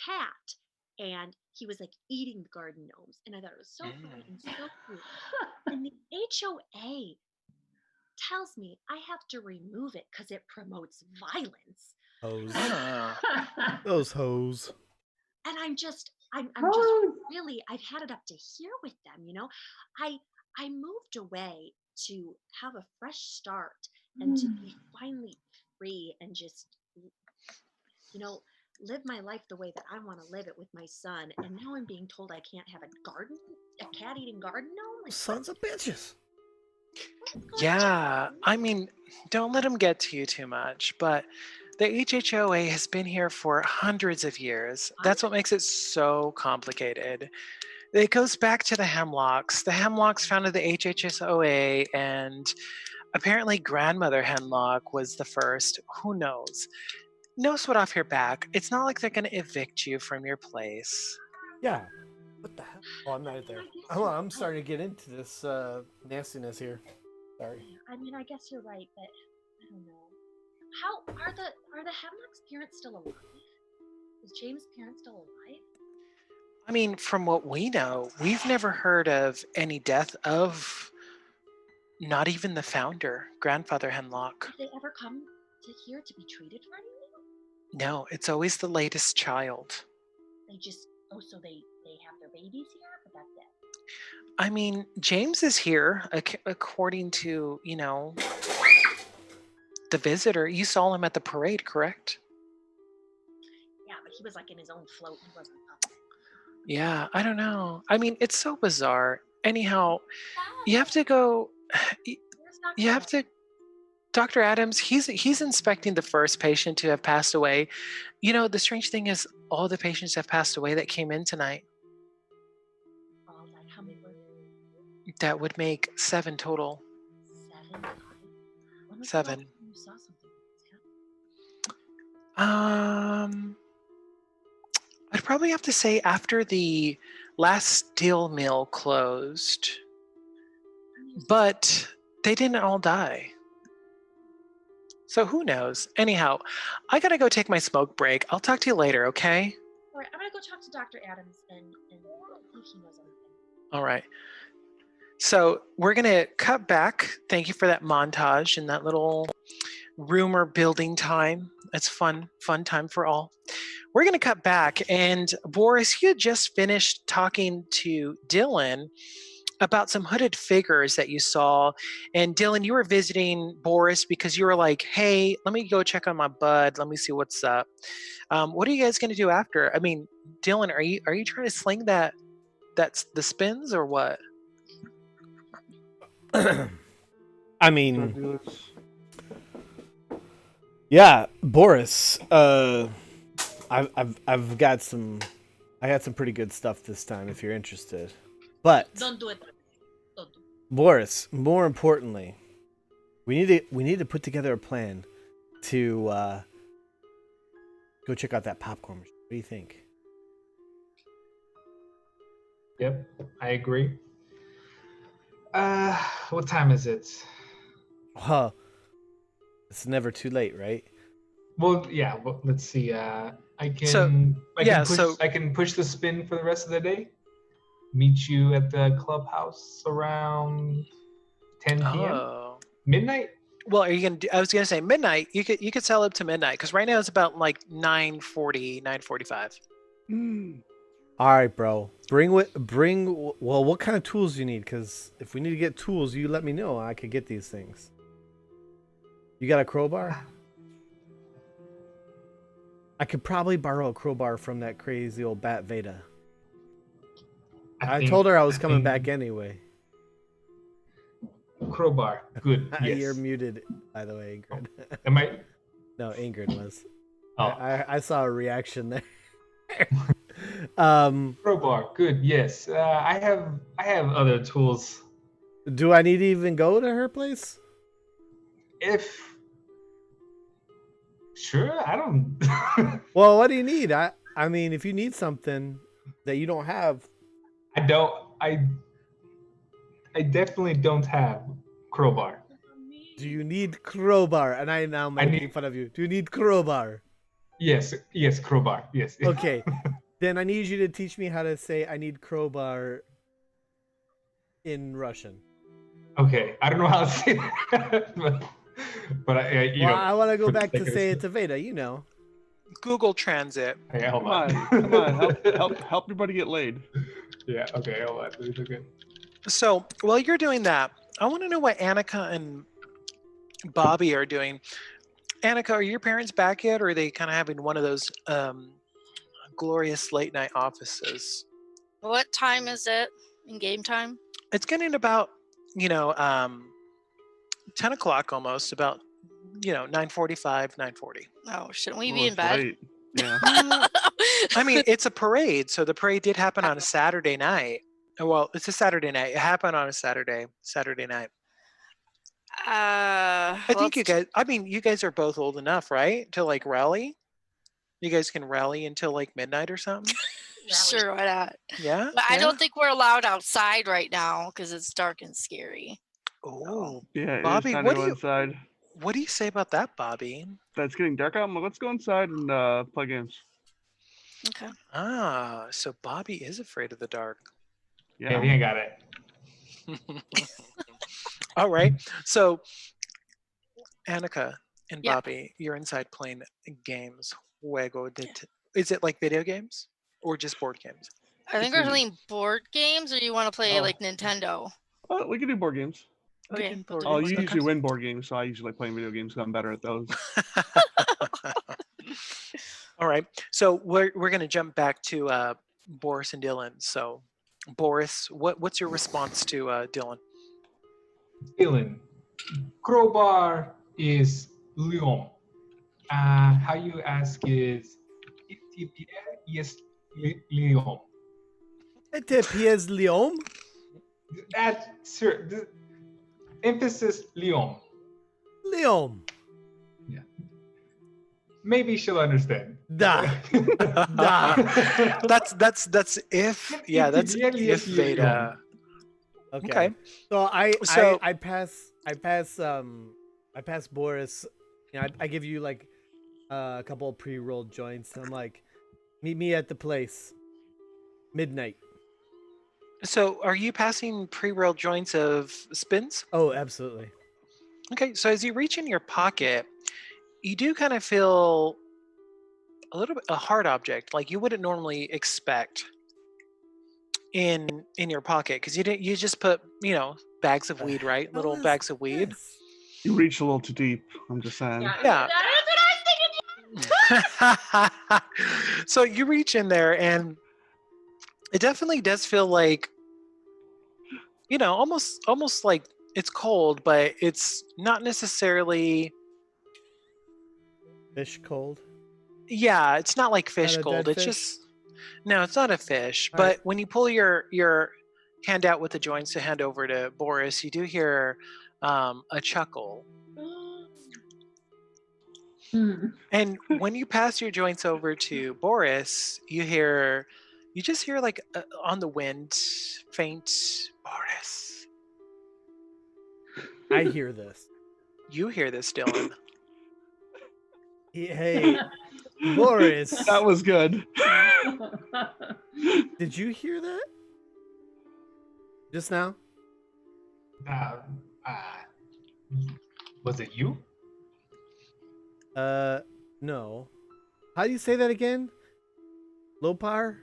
[SPEAKER 3] cat. And he was like eating the garden gnomes. And I thought it was so funny and so cute. And the HOA tells me I have to remove it because it promotes violence.
[SPEAKER 2] Hoes.
[SPEAKER 1] Ah.
[SPEAKER 2] Those hoes.
[SPEAKER 3] And I'm just really, I've had it up to here with them, you know. I moved away to have a fresh start and to be finally free and just, you know, live my life the way that I want to live it with my son. And now I'm being told I can't have a cat eating garden gnome. Like,
[SPEAKER 2] Sons of bitches.
[SPEAKER 1] Yeah, I mean, don't let them get to you too much, but the HHOA has been here for hundreds of years. That's what makes it so complicated. It goes back to the Hemlocks. The Hemlocks founded the HHSOA, and apparently grandmother Hemlock was the first. Who knows? No sweat off your back. It's not like they're going to evict you from your place.
[SPEAKER 2] Yeah. What the hell? Oh, I'm not there. I'm starting to get into this nastiness here. Sorry.
[SPEAKER 3] I mean, I guess you're right, but I don't know. How are the Hemlock's parents still alive? Is James' parents still alive?
[SPEAKER 1] I mean, from what we know, we've never heard of any death of not even the founder, grandfather Hemlock.
[SPEAKER 3] Did they ever come to here to be treated for anything?
[SPEAKER 1] No, it's always the latest child.
[SPEAKER 3] They just so they have their babies here, but that's it.
[SPEAKER 1] I mean, James is here according to, you know, the visitor. You saw him at the parade, correct?
[SPEAKER 3] Yeah, but he was like in his own float. He wasn't up.
[SPEAKER 1] Yeah, I don't know. I mean, it's so bizarre. Anyhow, you have to go. You have to. Dr. Adams, he's inspecting the first patient to have passed away. You know, the strange thing is all the patients have passed away that came in tonight.
[SPEAKER 3] How many were there?
[SPEAKER 1] That would make 7 total.
[SPEAKER 3] 7. When was
[SPEAKER 1] 7.
[SPEAKER 3] The last time you saw something?
[SPEAKER 1] I'd probably have to say after the last steel mill closed, but they didn't all die. So who knows? Anyhow, I gotta go take my smoke break. I'll talk to you later, okay?
[SPEAKER 3] All right, I'm gonna go talk to Dr. Adams and see if he knows anything.
[SPEAKER 1] All right. So we're gonna cut back. Thank you for that montage and that little rumor building time. It's fun time for all. We're gonna cut back, and Boris, you had just finished talking to Dylan about some hooded figures that you saw. And Dylan, you were visiting Boris because you were like, "Hey, let me go check on my bud. Let me see what's up." What are you guys going to do after? I mean, Dylan, are you trying to sling that's the spins or what?
[SPEAKER 2] I mean, yeah, Boris. I've got some. I got some pretty good stuff this time. If you're interested, but
[SPEAKER 3] Don't do it. Don't do it.
[SPEAKER 2] Boris, more importantly, we need to put together a plan to go check out that popcorn machine. What do you think?
[SPEAKER 6] Yep, I agree. What time is it?
[SPEAKER 2] Well, it's never too late, right?
[SPEAKER 6] Well, yeah. Well, let's see. I
[SPEAKER 1] So,
[SPEAKER 6] can
[SPEAKER 1] yeah,
[SPEAKER 6] push.
[SPEAKER 1] so-
[SPEAKER 6] I can push the spin for the rest of the day. Meet you at the clubhouse around 10 p.m.
[SPEAKER 1] Oh.
[SPEAKER 6] midnight.
[SPEAKER 1] Well, are you gonna? I was gonna say midnight. You could sell up to midnight because right now it's about like 9:40, 9:45.
[SPEAKER 2] All right, bro. Bring. Well, what kind of tools do you need? Because if we need to get tools, you let me know. I could get these things. You got a crowbar? I could probably borrow a crowbar from that crazy old Bat Veda. I told her I was coming back anyway.
[SPEAKER 6] Crowbar. Good. Yes.
[SPEAKER 2] You're muted, by the way, Ingrid.
[SPEAKER 6] Am I?
[SPEAKER 2] No, Ingrid was.
[SPEAKER 6] Oh.
[SPEAKER 2] I saw a reaction there.
[SPEAKER 6] Crowbar. Good. Yes. I have other tools.
[SPEAKER 2] Do I need to even go to her place?
[SPEAKER 6] Sure. I don't.
[SPEAKER 2] Well, what do you need? I mean, if you need something that you don't have.
[SPEAKER 6] I don't. I definitely don't have crowbar.
[SPEAKER 2] Do you need crowbar? And I now making fun of you. Do you need crowbar?
[SPEAKER 6] Yes. Yes. Crowbar. Yes.
[SPEAKER 2] Okay. Then I need you to teach me how to say I need crowbar in Russian.
[SPEAKER 6] Okay. I don't know how to say that, but
[SPEAKER 2] I want to go back to say it to Veda. You know.
[SPEAKER 1] Google Transit.
[SPEAKER 6] Hey, hold on.
[SPEAKER 5] Come on, help everybody get laid.
[SPEAKER 6] Yeah. Okay. Hold on. Okay.
[SPEAKER 1] So while you're doing that, I want to know what Annika and Bobby are doing. Annika, are your parents back yet, or are they kind of having one of those glorious late night offices?
[SPEAKER 7] What time is it in game time?
[SPEAKER 1] It's getting about 10 o'clock almost, about 9:45, 9:40.
[SPEAKER 7] Oh, shouldn't we be in bed?
[SPEAKER 5] Right. Yeah.
[SPEAKER 1] I mean, it's a parade, so the parade did happen on a Saturday night. Well, it's a Saturday night. It happened on a Saturday night. I think you guys. I mean, you guys are both old enough, right, to like rally. You guys can rally until like midnight or something.
[SPEAKER 7] Sure, why not?
[SPEAKER 1] Yeah.
[SPEAKER 7] But I don't think we're allowed outside right now because it's dark and scary.
[SPEAKER 1] Oh,
[SPEAKER 5] Yeah.
[SPEAKER 1] Bobby,
[SPEAKER 5] what do you inside?
[SPEAKER 1] What do you say about that, Bobby?
[SPEAKER 5] That's getting dark out. Let's go inside and play games.
[SPEAKER 7] Okay.
[SPEAKER 1] Ah, so Bobby is afraid of the dark.
[SPEAKER 5] Yeah.
[SPEAKER 6] I think I got it.
[SPEAKER 1] All right. So, Annika and
[SPEAKER 7] Yeah.
[SPEAKER 1] Bobby, you're inside playing games. Is it like video games or just board games?
[SPEAKER 7] I think we're playing board games, or you want to play like Nintendo?
[SPEAKER 5] We can do board games.
[SPEAKER 7] Okay.
[SPEAKER 5] Oh, you usually win board games, so I usually like playing video games. So I'm better at those.
[SPEAKER 1] All right. So we're going to jump back to Boris and Dylan. So, Boris, what's your response to Dylan?
[SPEAKER 6] Dylan, crowbar is Leon. How you ask is yes, Leon.
[SPEAKER 2] Pies Leon?
[SPEAKER 6] That sir, the emphasis Leon.
[SPEAKER 2] Leon.
[SPEAKER 6] Yeah. Maybe she'll understand.
[SPEAKER 2] Da. Da.
[SPEAKER 1] That's if that's if Veda. Okay.
[SPEAKER 2] So I pass Boris. I give you like a couple of pre-rolled joints. I'm like, meet me at the place. Midnight.
[SPEAKER 1] So are you passing pre-rolled joints of spins?
[SPEAKER 2] Oh, absolutely.
[SPEAKER 1] Okay. So as you reach in your pocket, you do kind of feel a little bit a hard object, like you wouldn't normally expect. in your pocket because you just put bags of weed, right?
[SPEAKER 2] How
[SPEAKER 1] Little
[SPEAKER 2] is
[SPEAKER 1] bags of weed.
[SPEAKER 2] this?
[SPEAKER 5] You reach a little too deep. I'm just saying.
[SPEAKER 1] Yeah.
[SPEAKER 3] That is what I was thinking.
[SPEAKER 1] So you reach in there and it definitely does feel like almost like it's cold, but it's not necessarily.
[SPEAKER 2] Fish cold.
[SPEAKER 1] Yeah, it's not like fish
[SPEAKER 2] Not a
[SPEAKER 1] cold.
[SPEAKER 2] dead
[SPEAKER 1] It's
[SPEAKER 2] fish?
[SPEAKER 1] just no, it's not a fish.
[SPEAKER 2] All
[SPEAKER 1] But
[SPEAKER 2] right.
[SPEAKER 1] when you pull your hand out with the joints to hand over to Boris, you do hear a chuckle. And when you pass your joints over to Boris, you just hear like on the wind, faint Boris.
[SPEAKER 2] I hear this.
[SPEAKER 1] You hear this, Dylan.
[SPEAKER 2] Hey, Boris.
[SPEAKER 5] That was good.
[SPEAKER 2] Did you hear that? Just now?
[SPEAKER 6] Uh, was it you?
[SPEAKER 2] No. How do you say that again? Lopar?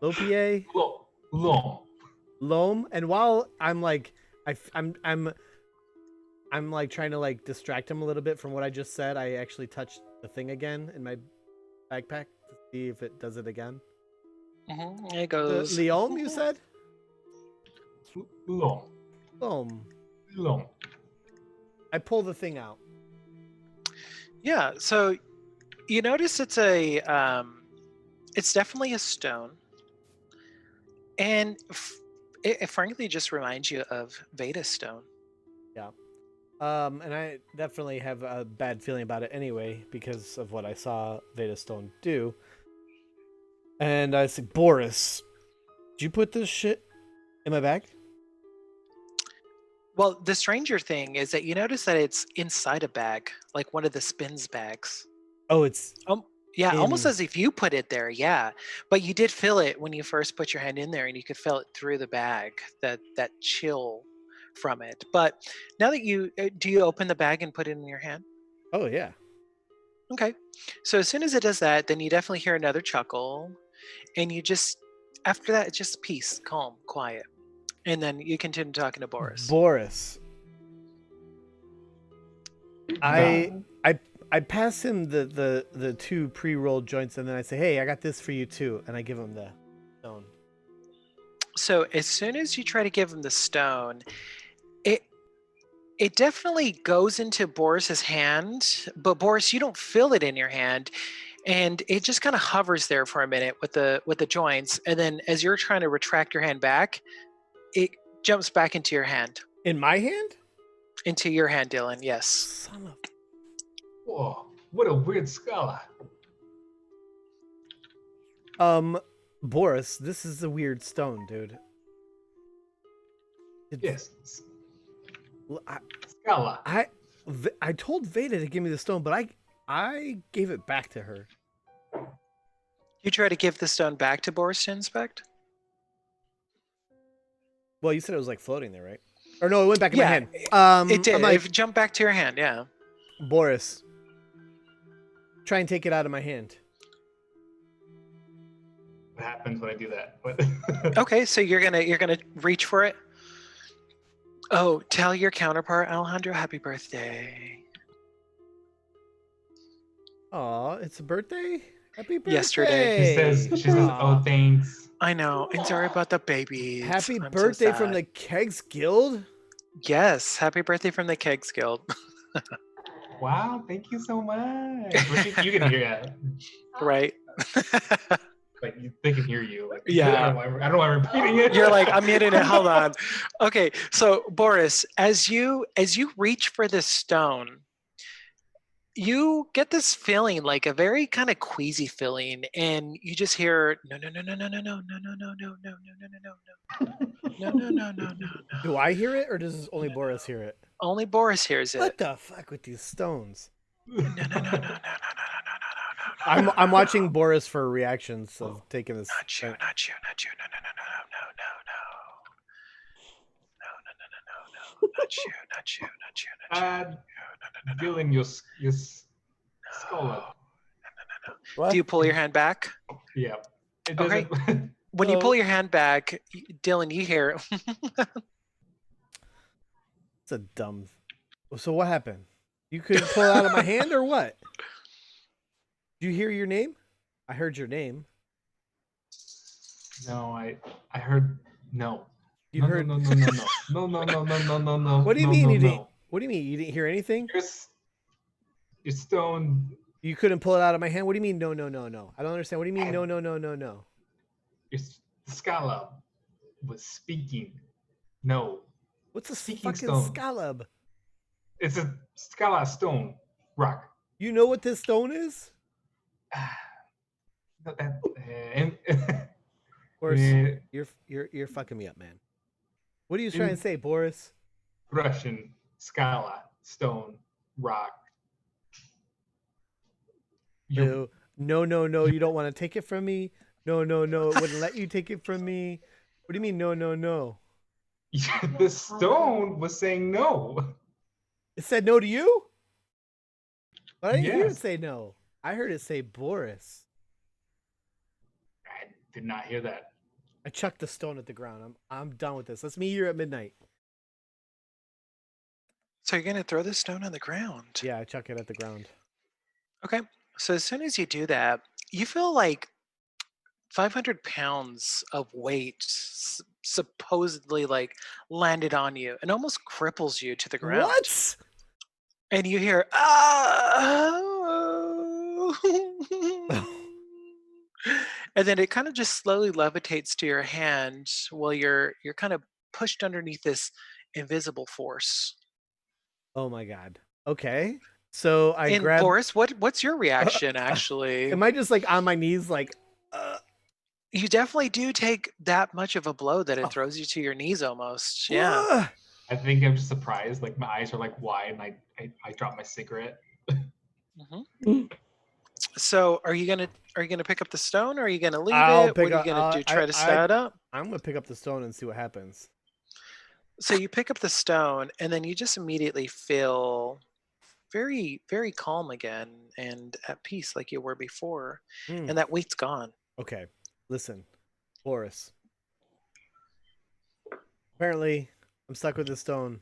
[SPEAKER 2] Lopier?
[SPEAKER 6] Long.
[SPEAKER 2] Loam? And while I'm like, I'm like trying to like distract him a little bit from what I just said, I actually touched the thing again in my backpack to see if it does it again.
[SPEAKER 1] It
[SPEAKER 2] The
[SPEAKER 1] goes.
[SPEAKER 2] Leom, you said?
[SPEAKER 6] Long.
[SPEAKER 2] Loam.
[SPEAKER 6] Long.
[SPEAKER 2] I pull the thing out.
[SPEAKER 1] Yeah, so you notice it's it's definitely a stone, and it frankly just reminds you of Veda stone.
[SPEAKER 2] Yeah. And I definitely have a bad feeling about it anyway because of what I saw Veda Stone do. And I said, Boris, did you put this shit in my bag?
[SPEAKER 1] Well, the stranger thing is that you notice that it's inside a bag, like one of the spins bags.
[SPEAKER 2] Oh, it's
[SPEAKER 1] Yeah, almost
[SPEAKER 2] in-
[SPEAKER 1] as if you put it there. Yeah, but you did feel it when you first put your hand in there, and you could feel it through the bag. That chill from it. But now that do you open the bag and put it in your hand?
[SPEAKER 2] Oh yeah.
[SPEAKER 1] Okay. So as soon as it does that, then you definitely hear another chuckle, and you just after that it's just peace, calm, quiet, and then you continue talking to Boris.
[SPEAKER 2] Boris. I pass him the two pre-rolled joints and then I say, hey, I got this for you too, and I give him the stone.
[SPEAKER 1] So as soon as you try to give him the stone, it definitely goes into Boris's hand, but Boris, you don't feel it in your hand, and it just kind of hovers there for a minute with the joints, and then as you're trying to retract your hand back, it jumps back into your hand.
[SPEAKER 2] In my hand?
[SPEAKER 1] Into your hand, Dylan. Yes.
[SPEAKER 2] Son of.
[SPEAKER 6] Whoa, what a weird scala.
[SPEAKER 2] Boris, this is a weird stone, dude.
[SPEAKER 6] Yes.
[SPEAKER 2] I,
[SPEAKER 6] Scala.
[SPEAKER 2] I told Veda to give me the stone, but I gave it back to her.
[SPEAKER 1] You try to give the stone back to Boris to inspect?
[SPEAKER 2] Well, you said it was like floating there, right? Or no, it went back in
[SPEAKER 1] Yeah,
[SPEAKER 2] my hand.
[SPEAKER 1] It did.
[SPEAKER 2] I'm like,
[SPEAKER 1] It jumped back to your hand. Yeah.
[SPEAKER 2] Boris, try and take it out of my hand.
[SPEAKER 6] What happens when I do that?
[SPEAKER 1] Okay, so you're gonna reach for it. Oh, tell your counterpart Alejandro happy birthday.
[SPEAKER 2] Aw, it's a birthday? Happy birthday!
[SPEAKER 1] Yesterday.
[SPEAKER 6] She says, oh, thanks.
[SPEAKER 1] I know, and sorry about the babies.
[SPEAKER 2] Happy
[SPEAKER 1] I'm so
[SPEAKER 2] birthday from
[SPEAKER 1] sad.
[SPEAKER 2] the Kegs Guild?
[SPEAKER 1] Yes, happy birthday from the Kegs Guild.
[SPEAKER 6] Wow, thank you so much. You can hear that.
[SPEAKER 1] Right.
[SPEAKER 6] Like they can hear you. Like,
[SPEAKER 1] Yeah.
[SPEAKER 6] I don't know why I'm repeating it.
[SPEAKER 1] You're like, I'm getting it. Hold on. Okay, so Boris, as you reach for this stone, you get this feeling, like a very kind of queasy feeling, and you just hear no no no no no no no no no no no no no no no no no no no.
[SPEAKER 2] Do I hear it, or does only Boris hear it?
[SPEAKER 1] Only Boris hears it.
[SPEAKER 2] What the fuck with these stones?
[SPEAKER 1] No no no no no no no no no no.
[SPEAKER 2] I'm watching Boris for reactions of taking this.
[SPEAKER 1] Not you, not you, not you. No no no no no no no no no no no no no. Not you, not you, not you, not you.
[SPEAKER 6] Dylan, your skull.
[SPEAKER 2] What?
[SPEAKER 1] Do you pull your hand back?
[SPEAKER 6] Yeah. It
[SPEAKER 1] Okay.
[SPEAKER 6] doesn't.
[SPEAKER 1] when you pull your hand back, Dylan, you hear.
[SPEAKER 2] It's a dumb. So what happened? You couldn't pull it out of my hand or what? Did you hear your name? I heard your name.
[SPEAKER 6] No, I heard no.
[SPEAKER 2] You
[SPEAKER 6] no,
[SPEAKER 2] heard.
[SPEAKER 6] no, no, no, no, no, no, no, no, no, no, no.
[SPEAKER 2] What do you
[SPEAKER 6] no,
[SPEAKER 2] mean
[SPEAKER 6] no,
[SPEAKER 2] you didn't?
[SPEAKER 6] no.
[SPEAKER 2] What do you mean you didn't hear anything?
[SPEAKER 6] You're stoned.
[SPEAKER 2] You couldn't pull it out of my hand. What do you mean? No, no, no, no. I don't understand. What do you mean? No, no, no, no, no.
[SPEAKER 6] The Scala was speaking. No.
[SPEAKER 2] What's a
[SPEAKER 6] Speaking
[SPEAKER 2] fucking
[SPEAKER 6] stone.
[SPEAKER 2] scallop?
[SPEAKER 6] It's a Scala stone rock.
[SPEAKER 2] You know what this stone is?
[SPEAKER 6] No, that,
[SPEAKER 2] Boris, you're fucking me up, man. What are you trying to say, Boris?
[SPEAKER 6] Russian Scala stone rock.
[SPEAKER 2] No, no, you don't want to take it from me. No, it wouldn't let you take it from me. What do you mean, no?
[SPEAKER 6] The stone was saying no.
[SPEAKER 2] It said no to you? But I didn't hear it
[SPEAKER 6] Yes.
[SPEAKER 2] say no. I heard it say Boris.
[SPEAKER 6] I did not hear that.
[SPEAKER 2] I chucked the stone at the ground. I'm done with this. Let's meet here at midnight.
[SPEAKER 1] So you're gonna throw the stone on the ground?
[SPEAKER 2] Yeah, I chuck it at the ground.
[SPEAKER 1] Okay. So as soon as you do that, you feel like 500 pounds of weight supposedly like landed on you and almost cripples you to the ground.
[SPEAKER 2] What?
[SPEAKER 1] And you hear and then it kind of just slowly levitates to your hand while you're kind of pushed underneath this invisible force.
[SPEAKER 2] Oh my god. Okay. So I
[SPEAKER 1] And
[SPEAKER 2] grab.
[SPEAKER 1] Boris, what's your reaction actually?
[SPEAKER 2] Am I just like on my knees like
[SPEAKER 1] You definitely do take that much of a blow that it throws you to your knees almost. Yeah.
[SPEAKER 6] I think I'm just surprised. Like my eyes are like wide, and I dropped my cigarette.
[SPEAKER 1] So are you gonna pick up the stone, or are you gonna leave
[SPEAKER 2] I'll
[SPEAKER 1] it?
[SPEAKER 2] pick
[SPEAKER 1] What are you
[SPEAKER 2] up-
[SPEAKER 1] gonna do?
[SPEAKER 2] I-
[SPEAKER 1] Try to set up?
[SPEAKER 2] I'm gonna pick up the stone and see what happens.
[SPEAKER 1] So you pick up the stone, and then you just immediately feel very, very calm again and at peace like you were before. And that weight's gone.
[SPEAKER 2] Okay. Listen, Boris. Apparently, I'm stuck with this stone.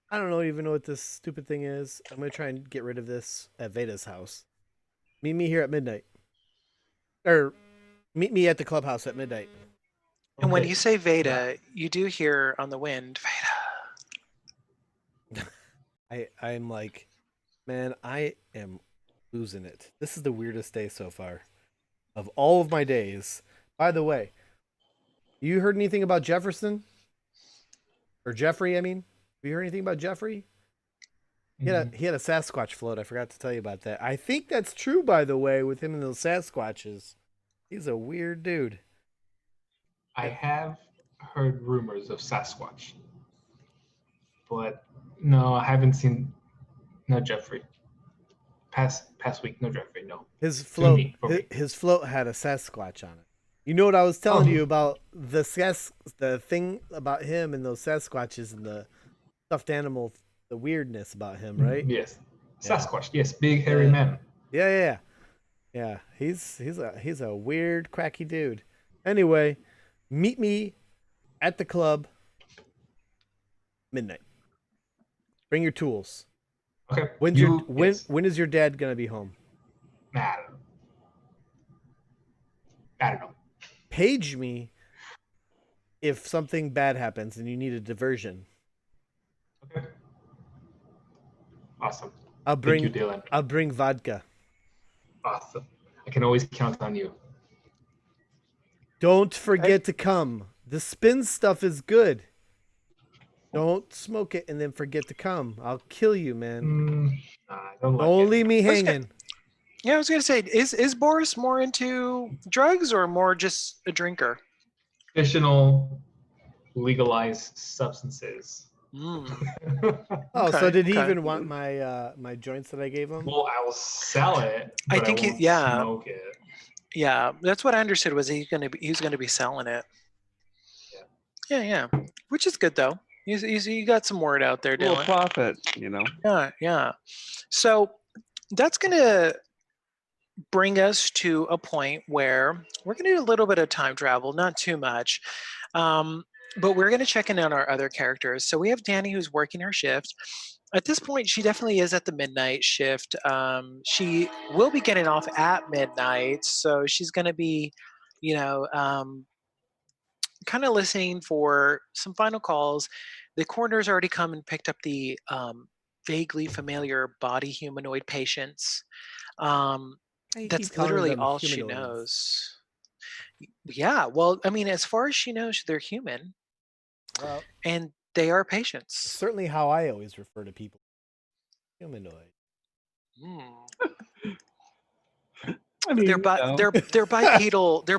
[SPEAKER 2] I don't even know what this stupid thing is. I'm gonna try and get rid of this at Veda's house. Meet me here at midnight. Or meet me at the clubhouse at midnight.
[SPEAKER 1] And when you say Veda, you do hear on the wind, Veda.
[SPEAKER 2] I'm like, man, I am losing it. This is the weirdest day so far of all of my days. By the way, you heard anything about Jefferson? Or Jeffrey, I mean? Have you heard anything about Jeffrey? He had a Sasquatch float. I forgot to tell you about that. I think that's true, by the way, with him and those Sasquatches. He's a weird dude.
[SPEAKER 6] I have heard rumors of Sasquatch, but no, I haven't seen. No Jeffrey. Past week, no Jeffrey. No.
[SPEAKER 2] His float,
[SPEAKER 6] For me.
[SPEAKER 2] his float had a Sasquatch on it. You know what I was telling you about the thing about him and those Sasquatches and the stuffed animal, the weirdness about him, right?
[SPEAKER 6] Yes. Sasquatch. Yes, big hairy man.
[SPEAKER 2] Yeah. He's a weird, cracky dude. Anyway, meet me at the club midnight. Bring your tools.
[SPEAKER 6] Okay.
[SPEAKER 2] When is your dad gonna be home?
[SPEAKER 6] I don't know.
[SPEAKER 2] Page me if something bad happens and you need a diversion.
[SPEAKER 6] Okay. Awesome.
[SPEAKER 2] Thank you,
[SPEAKER 6] Dylan.
[SPEAKER 2] I'll bring vodka.
[SPEAKER 6] Awesome. I can always count on you.
[SPEAKER 2] Don't forget to come. The spin stuff is good. Don't smoke it and then forget to come. I'll kill you, man.
[SPEAKER 6] I don't like
[SPEAKER 2] Don't
[SPEAKER 6] it.
[SPEAKER 2] leave me hanging.
[SPEAKER 1] Yeah, I was gonna say, is Boris more into drugs or more just a drinker?
[SPEAKER 6] Additional legalized substances.
[SPEAKER 2] Oh,
[SPEAKER 1] Okay,
[SPEAKER 2] so did he
[SPEAKER 1] okay.
[SPEAKER 2] even want my my joints that I gave him?
[SPEAKER 6] Well, I will sell it.
[SPEAKER 1] I
[SPEAKER 6] But
[SPEAKER 1] think
[SPEAKER 6] I won't
[SPEAKER 1] yeah.
[SPEAKER 6] smoke it.
[SPEAKER 1] Yeah, that's what I understood was he's gonna be selling it. Yeah, which is good though. You got some word out there,
[SPEAKER 5] A little
[SPEAKER 1] Dylan.
[SPEAKER 5] profit, you know.
[SPEAKER 1] Yeah. So that's gonna bring us to a point where we're going to do a little bit of time travel, not too much. But we're going to check in on our other characters. So we have Danny, who's working her shift. At this point, she definitely is at the midnight shift. She will be getting off at midnight. So she's going to be, kind of listening for some final calls. The coroner's already come and picked up the vaguely familiar body humanoid patients.
[SPEAKER 2] You
[SPEAKER 1] That's
[SPEAKER 2] keep calling
[SPEAKER 1] literally
[SPEAKER 2] them
[SPEAKER 1] all she
[SPEAKER 2] humanoids.
[SPEAKER 1] knows. Yeah, well, I mean, as far as she knows, they're human,
[SPEAKER 2] Well,
[SPEAKER 1] and they are patients.
[SPEAKER 2] certainly how I always refer to people. Humanoid.
[SPEAKER 5] I mean,
[SPEAKER 1] They're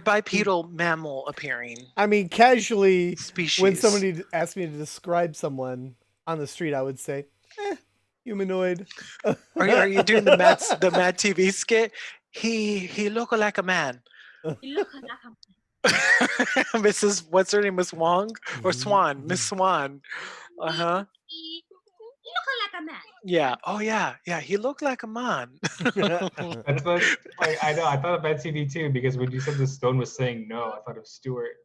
[SPEAKER 1] bipedal mammal appearing
[SPEAKER 2] I mean, casually,
[SPEAKER 1] species.
[SPEAKER 2] when somebody asked me to describe someone on the street, I would say, humanoid.
[SPEAKER 1] Are you doing the Mad TV skit? He look like a man.
[SPEAKER 3] You look like a
[SPEAKER 1] Mrs. What's her name? Miss Wong or Swan? Miss Swan.
[SPEAKER 3] You look like a man.
[SPEAKER 1] Yeah. Oh yeah. Yeah. He looked like a man.
[SPEAKER 6] That's what I know. I thought of Bad TV too because when you said the stone was saying no, I thought of Stuart.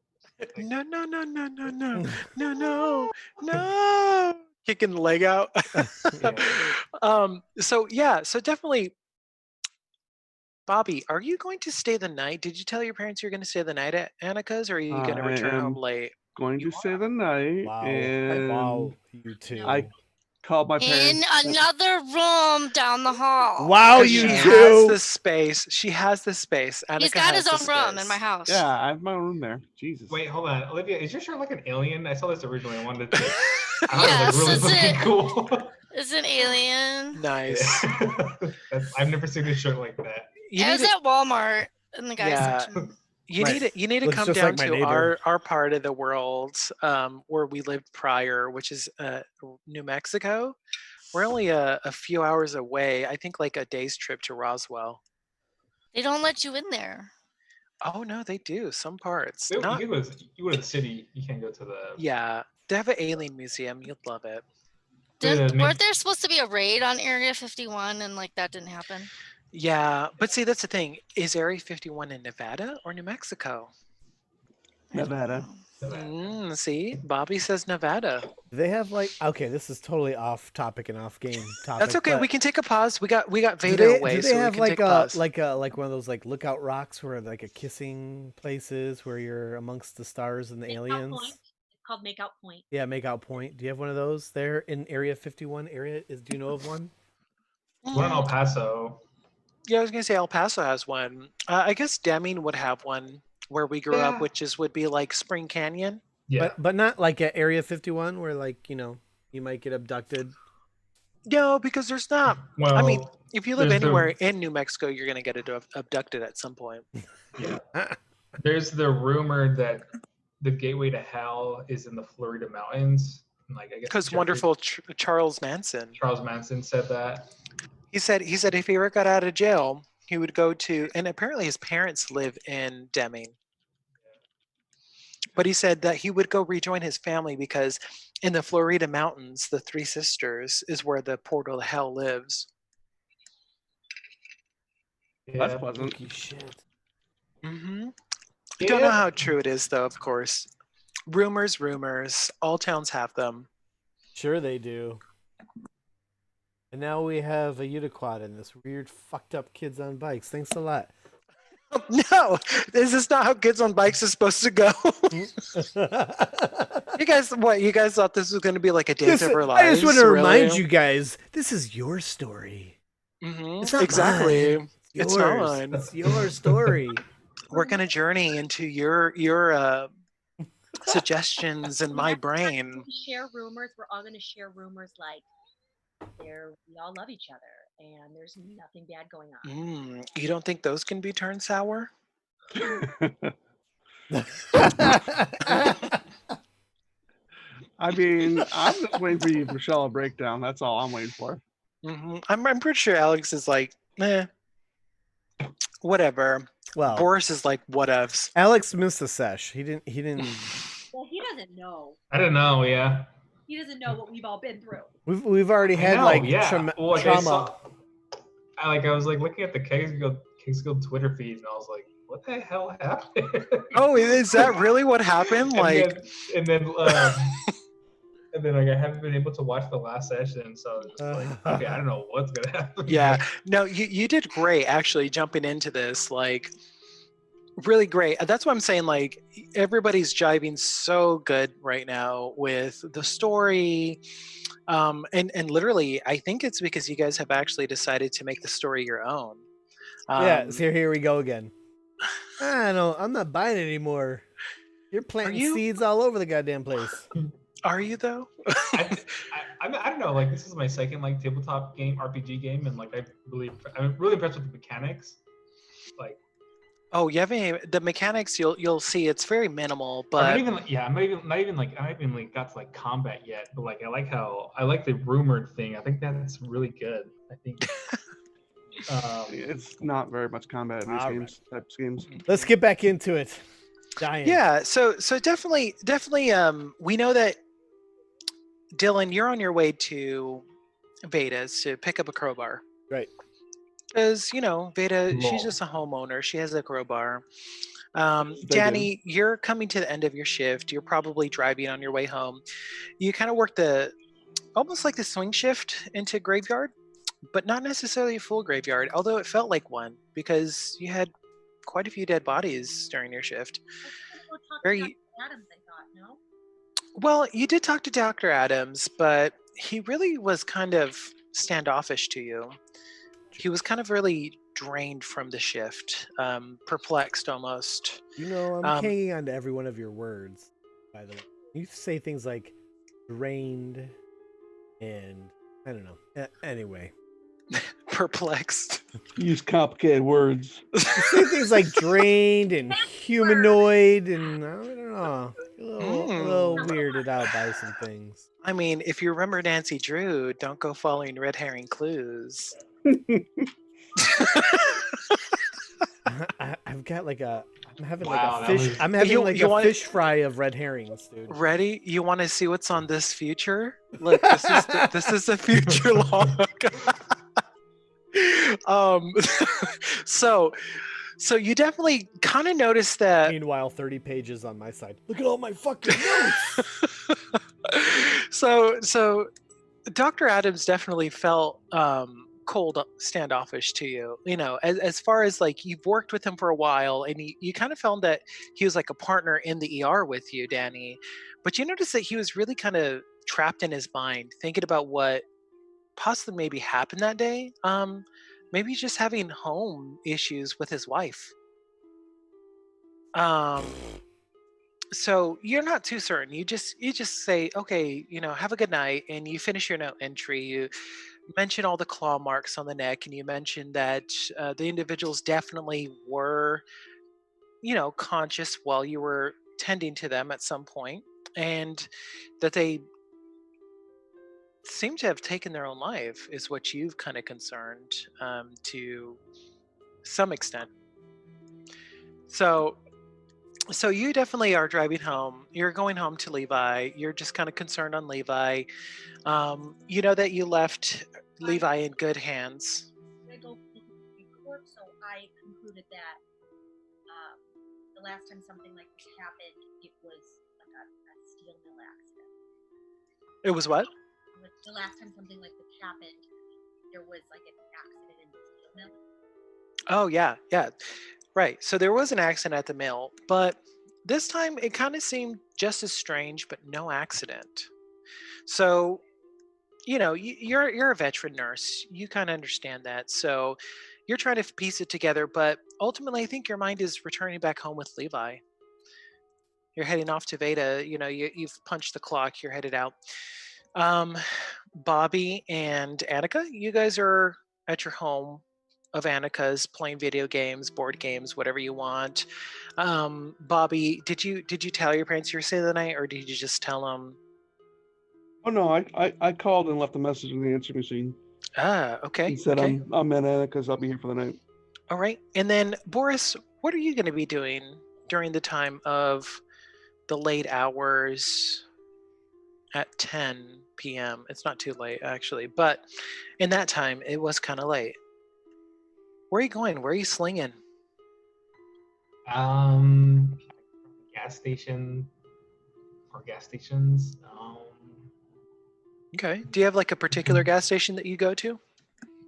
[SPEAKER 1] No. Kicking the leg out. So definitely. Bobby, are you going to stay the night? Did you tell your parents you're going to stay the night at Annika's, or are you going to return home late?
[SPEAKER 5] Going to stay the night.
[SPEAKER 2] Wow.
[SPEAKER 5] And
[SPEAKER 2] Wow, you two.
[SPEAKER 5] I called my parents.
[SPEAKER 7] In another room down the hall.
[SPEAKER 2] Wow,
[SPEAKER 1] 'Cause
[SPEAKER 2] you
[SPEAKER 1] she
[SPEAKER 2] two.
[SPEAKER 1] has the space. She has the space.
[SPEAKER 7] He's
[SPEAKER 1] Annika
[SPEAKER 7] got
[SPEAKER 1] has
[SPEAKER 7] his
[SPEAKER 1] the
[SPEAKER 7] own room in
[SPEAKER 1] space.
[SPEAKER 7] my house.
[SPEAKER 5] Yeah, I have my own room there. Jesus.
[SPEAKER 6] Wait, hold on, Olivia. Is your shirt like an alien? I saw this originally. I wanted to.
[SPEAKER 7] Yes,
[SPEAKER 6] really
[SPEAKER 7] is
[SPEAKER 6] fucking
[SPEAKER 7] it?
[SPEAKER 6] cool.
[SPEAKER 7] It's an alien.
[SPEAKER 1] Nice.
[SPEAKER 6] I've never seen a shirt like that.
[SPEAKER 7] I was at Walmart in the guys
[SPEAKER 1] Yeah.
[SPEAKER 7] section.
[SPEAKER 1] You
[SPEAKER 2] Right.
[SPEAKER 1] need to
[SPEAKER 2] Looks
[SPEAKER 1] come
[SPEAKER 2] just
[SPEAKER 1] down
[SPEAKER 2] like my
[SPEAKER 1] to
[SPEAKER 2] neighbor.
[SPEAKER 1] our part of the world where we lived prior, which is New Mexico. We're only a few hours away. I think like a day's trip to Roswell.
[SPEAKER 7] They don't let you in there.
[SPEAKER 1] Oh no, they do. Some parts.
[SPEAKER 6] You
[SPEAKER 1] Not.
[SPEAKER 6] go to the city. You can't go to the.
[SPEAKER 1] Yeah, they have an alien museum. You'd love it.
[SPEAKER 7] Weren't there supposed to be a raid on Area 51 and like that didn't happen?
[SPEAKER 1] Yeah, but see, that's the thing. Is Area 51 in Nevada or New Mexico?
[SPEAKER 5] Nevada.
[SPEAKER 1] See, Bobby says Nevada.
[SPEAKER 2] They have okay, this is totally off topic and off game topic.
[SPEAKER 1] That's okay.
[SPEAKER 2] but
[SPEAKER 1] We can take a pause. We got Veda
[SPEAKER 2] do
[SPEAKER 1] away,
[SPEAKER 2] they
[SPEAKER 1] so
[SPEAKER 2] have
[SPEAKER 1] we can take a pause.
[SPEAKER 2] like one of those like lookout rocks where like a kissing places where you're amongst the stars and the aliens?
[SPEAKER 3] Point. It's called Makeout Point.
[SPEAKER 2] Yeah, Makeout Point. Do you have one of those there in Area 51 area? Do you know of one?
[SPEAKER 6] One in El Paso.
[SPEAKER 1] Yeah, I was gonna say El Paso has one. I guess Deming would have one where we grew up, which would be like Spring Canyon.
[SPEAKER 6] Yeah,
[SPEAKER 2] but not like at Area 51 where like you might get abducted.
[SPEAKER 1] No, because there's not.
[SPEAKER 6] Well,
[SPEAKER 1] I mean, if you live anywhere in New Mexico, you're gonna get abducted at some point.
[SPEAKER 6] Yeah. There's the rumor that the gateway to hell is in the Florida mountains. Like I guess
[SPEAKER 1] because wonderful Charles Manson.
[SPEAKER 6] Charles Manson said that.
[SPEAKER 1] He said if he ever got out of jail, he would go to, and apparently his parents live in Deming. But he said that he would go rejoin his family because in the Florida mountains, the Three Sisters is where the portal to hell lives.
[SPEAKER 6] Yeah.
[SPEAKER 5] That's pleasant.
[SPEAKER 2] Shit.
[SPEAKER 1] Mm-hmm. I don't know how true it is, though, of course. Rumors. All towns have them.
[SPEAKER 2] Sure they do. And now we have a Uniquad and this weird fucked up kids on bikes. Thanks a lot.
[SPEAKER 1] No, this is not how kids on bikes are supposed to go. You guys thought this was going to be like a dance of our lives?
[SPEAKER 2] I just want to remind you guys, this is your story.
[SPEAKER 1] Mm-hmm.
[SPEAKER 2] It's not
[SPEAKER 1] exactly.
[SPEAKER 2] mine.
[SPEAKER 1] It's not mine.
[SPEAKER 2] It's your story.
[SPEAKER 1] We're going to journey into your suggestions in my brain.
[SPEAKER 3] Share rumors. We're all going to share rumors like we all love each other and there's nothing bad going on.
[SPEAKER 1] You don't think those can be turned sour?
[SPEAKER 5] I mean, I'm just waiting for you, Michelle, a breakdown. That's all I'm waiting for.
[SPEAKER 1] Mm-hmm. I'm pretty sure Alex is like, whatever.
[SPEAKER 2] Well,
[SPEAKER 1] Boris is like, whatevs.
[SPEAKER 2] Alex missed the sesh. He didn't.
[SPEAKER 3] Well, he doesn't know.
[SPEAKER 6] I don't know. Yeah.
[SPEAKER 3] He doesn't know what we've all been through.
[SPEAKER 2] We've already had trauma.
[SPEAKER 6] I was like looking at the kegs Kegs Guild Twitter feed, and I was like, what the hell happened?
[SPEAKER 1] Oh, is that really what happened? Like,
[SPEAKER 6] and then like I haven't been able to watch the last session, so it's like, okay, I don't know what's gonna happen.
[SPEAKER 1] yeah, no, you did great actually jumping into this, like really great. That's what I'm saying, like everybody's jiving so good right now with the story. And literally I think it's because you guys have actually decided to make the story your own.
[SPEAKER 2] Yeah, so here we go again. I don't. I'm not buying it anymore. You're planting
[SPEAKER 1] you?
[SPEAKER 2] seeds all over the goddamn place.
[SPEAKER 1] Are you though?
[SPEAKER 6] I don't know. Like this is my second like tabletop game, RPG game, and like I'm really impressed with the mechanics. Like,
[SPEAKER 1] Oh, you haven't the mechanics. You'll see it's very minimal, but
[SPEAKER 6] I'm not even like got to like combat yet. But like I like the rumored thing. I think that's really good. I think.
[SPEAKER 5] It's not very much combat in these types of games.
[SPEAKER 2] Let's get back into it. Giant.
[SPEAKER 1] Yeah, so definitely, we know that Dylan, you're on your way to Veda's to pick up a crowbar.
[SPEAKER 2] Right.
[SPEAKER 1] Because Veda, she's
[SPEAKER 6] Lol.
[SPEAKER 1] just a homeowner. She has a crowbar. Danny, you're coming to the end of your shift. You're probably driving on your way home. You kind of work almost like the swing shift into graveyard, but not necessarily a full graveyard, although it felt like one because you had quite a few dead bodies during your shift. Very
[SPEAKER 3] Adams, I thought, no?
[SPEAKER 1] well, you did talk to Dr. Adams, but he really was kind of standoffish to you. He was kind of really drained from the shift, perplexed almost.
[SPEAKER 2] I'm hanging on to every one of your words, by the way. You say things like drained and I don't know. Anyway.
[SPEAKER 1] Perplexed.
[SPEAKER 5] Use complicated words.
[SPEAKER 2] You say things like drained and humanoid and I don't know. A little weirded out by some things.
[SPEAKER 1] I mean, if you remember Nancy Drew, don't go following red herring clues.
[SPEAKER 2] I've got like I'm having
[SPEAKER 6] Wow,
[SPEAKER 2] like a fish. I'm having a fish fry of red herrings, dude.
[SPEAKER 1] Ready? You want to see what's on this future? Look, this is the future log. So you definitely kind of noticed that.
[SPEAKER 2] Meanwhile, 30 pages on my side. Look at all my fucking notes.
[SPEAKER 1] So Dr. Adams definitely felt cold, standoffish to you. As far as like you've worked with him for a while, and you kind of found that he was like a partner in the ER with you, Danny. But you noticed that he was really kind of trapped in his mind, thinking about what possibly maybe happened that day. Maybe just having home issues with his wife. So you're not too certain. You just say, okay, have a good night, and you finish your note entry. You mention all the claw marks on the neck, and you mention that the individuals definitely were, conscious while you were tending to them at some point, and that they seem to have taken their own life is what you've kind of concerned to some extent. So you definitely are driving home. You're going home to Levi. You're just kind of concerned on Levi. You know that you left Levi in good hands.
[SPEAKER 3] I go look at the report, so I concluded that the last time something like this happened, it was like a steel mill accident.
[SPEAKER 1] It was what?
[SPEAKER 3] The last time something like this happened, there was like an accident in the steel mill.
[SPEAKER 1] Oh, yeah. Right. So there was an accident at the mill, but this time it kind of seemed just as strange, but no accident. So, you're a veteran nurse. You kind of understand that. So you're trying to piece it together, but ultimately I think your mind is returning back home with Levi. You're heading off to Veda. You've punched the clock. You're headed out. Bobby and Annika, you guys are at your home of Annika's playing video games, board games, whatever you want. Bobby, did you tell your parents you were staying the night, or did you just tell them?
[SPEAKER 5] Oh no, I called and left a message in the answer machine.
[SPEAKER 1] Okay.
[SPEAKER 5] He said
[SPEAKER 1] okay.
[SPEAKER 5] I'm in Annika's. I'll be here for the night.
[SPEAKER 1] All right. And then Boris, what are you going to be doing during the time of the late hours at 10 p.m.? It's not too late actually, but in that time it was kind of late. Where are you going? Where are you slinging?
[SPEAKER 6] Gas station or gas stations.
[SPEAKER 1] Okay. Do you have like a particular gas station that you go to?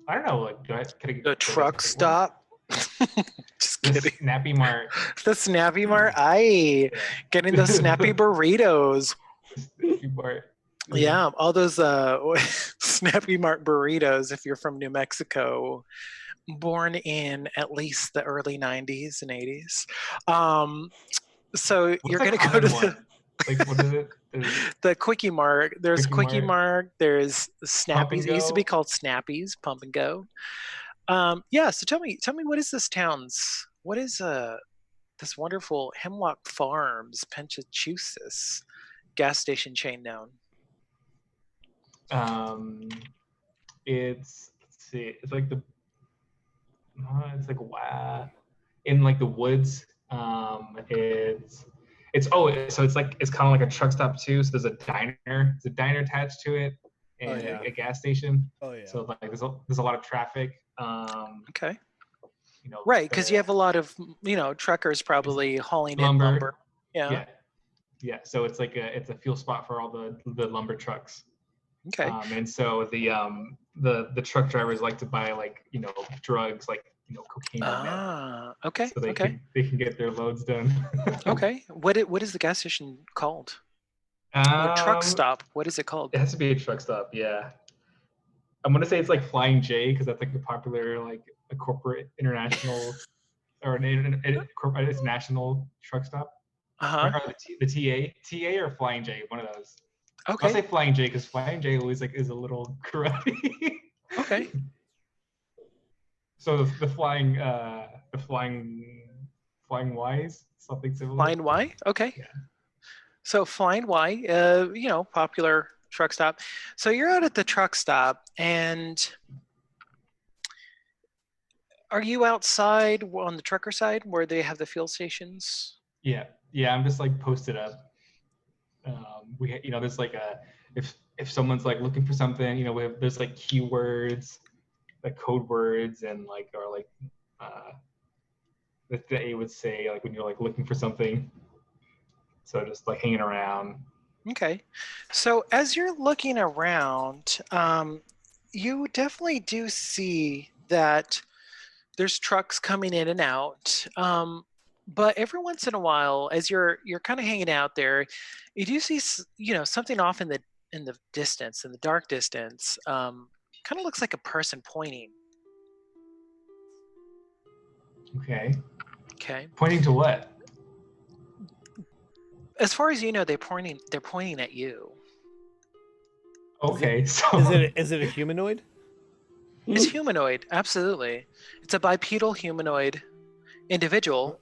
[SPEAKER 6] I don't know. Like, can I
[SPEAKER 1] The
[SPEAKER 6] go to a
[SPEAKER 1] truck
[SPEAKER 6] specific one?
[SPEAKER 1] stop? Just
[SPEAKER 6] The
[SPEAKER 1] kidding.
[SPEAKER 6] Snappy Mart.
[SPEAKER 1] The Snappy Mart. Aye.
[SPEAKER 6] Yeah.
[SPEAKER 1] Getting those snappy burritos.
[SPEAKER 6] Snappy Mart.
[SPEAKER 1] Yeah, all those Snappy Mart burritos if you're from New Mexico, born in at least the early 90s and 80s. So
[SPEAKER 6] What's
[SPEAKER 1] you're
[SPEAKER 6] the
[SPEAKER 1] going to go
[SPEAKER 6] common
[SPEAKER 1] to
[SPEAKER 6] one? Like, what is it?
[SPEAKER 1] the Quickie Mart. There's
[SPEAKER 6] Quickie
[SPEAKER 1] Quickie
[SPEAKER 6] Mart.
[SPEAKER 1] Mart. There's
[SPEAKER 6] Pump and
[SPEAKER 1] Snappies. It used to be
[SPEAKER 6] Go.
[SPEAKER 1] called Snappies, Pump and Go. Yeah, so tell me, what is this town's, what is this wonderful Hemlock Farms, Massachusetts gas station chain known?
[SPEAKER 6] Let's see, it's like it's like wow, in like the woods. So it's like it's kind of like a truck stop too. So there's a diner. There's a diner attached to it, and a gas station.
[SPEAKER 2] Oh yeah.
[SPEAKER 6] So like there's a lot of traffic.
[SPEAKER 1] Okay.
[SPEAKER 6] You know,
[SPEAKER 1] Right, because you have a lot of truckers probably hauling in lumber. Yeah.
[SPEAKER 6] Yeah. So it's like it's a fuel spot for all the lumber trucks.
[SPEAKER 1] Okay.
[SPEAKER 6] And so the truck drivers like to buy like drugs like cocaine or meth.
[SPEAKER 1] Okay.
[SPEAKER 6] So they can get their loads done.
[SPEAKER 1] Okay. What is the gas station called? Or truck stop? What is it called?
[SPEAKER 6] It has to be a truck stop. Yeah. I'm gonna say it's like Flying J because that's like a popular like a corporate international or it's national truck stop. Or the TA or Flying J, one of those.
[SPEAKER 1] Okay.
[SPEAKER 6] I'll say Flying J because Flying J always like is a little karate.
[SPEAKER 1] Okay.
[SPEAKER 6] So the flying Y's, something similar.
[SPEAKER 1] Flying Y? Okay.
[SPEAKER 6] Yeah.
[SPEAKER 1] So Flying Y, popular truck stop. So you're out at the truck stop, and are you outside on the trucker side where they have the fuel stations?
[SPEAKER 6] Yeah. I'm just like posted up. There's like if someone's like looking for something, there's like keywords, like code words, and like that they would say like when you're like looking for something. So just like hanging around.
[SPEAKER 1] Okay. So as you're looking around, you definitely do see that there's trucks coming in and out. But every once in a while, as you're kind of hanging out there, you do see something off in the distance, in the dark distance. Kind of looks like a person pointing.
[SPEAKER 6] Okay.
[SPEAKER 1] Okay.
[SPEAKER 6] Pointing to what?
[SPEAKER 1] As far as you know, they're pointing at you.
[SPEAKER 6] Okay. So
[SPEAKER 2] is it a humanoid?
[SPEAKER 1] It's humanoid, absolutely. It's a bipedal humanoid individual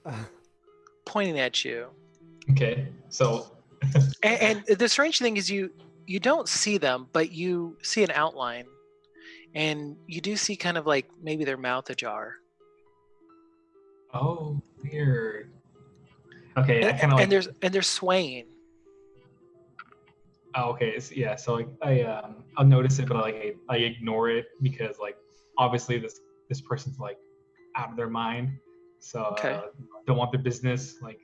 [SPEAKER 1] pointing at you.
[SPEAKER 6] Okay. So
[SPEAKER 1] and the strange thing is you don't see them, but you see an outline, and you do see kind of like maybe their mouth ajar.
[SPEAKER 6] Oh, weird. Okay, I kind of like.
[SPEAKER 1] And they're swaying.
[SPEAKER 6] Oh, okay. Yeah. So like I'll notice it, but I ignore it because like obviously this person's like out of their mind. So don't want their business. Like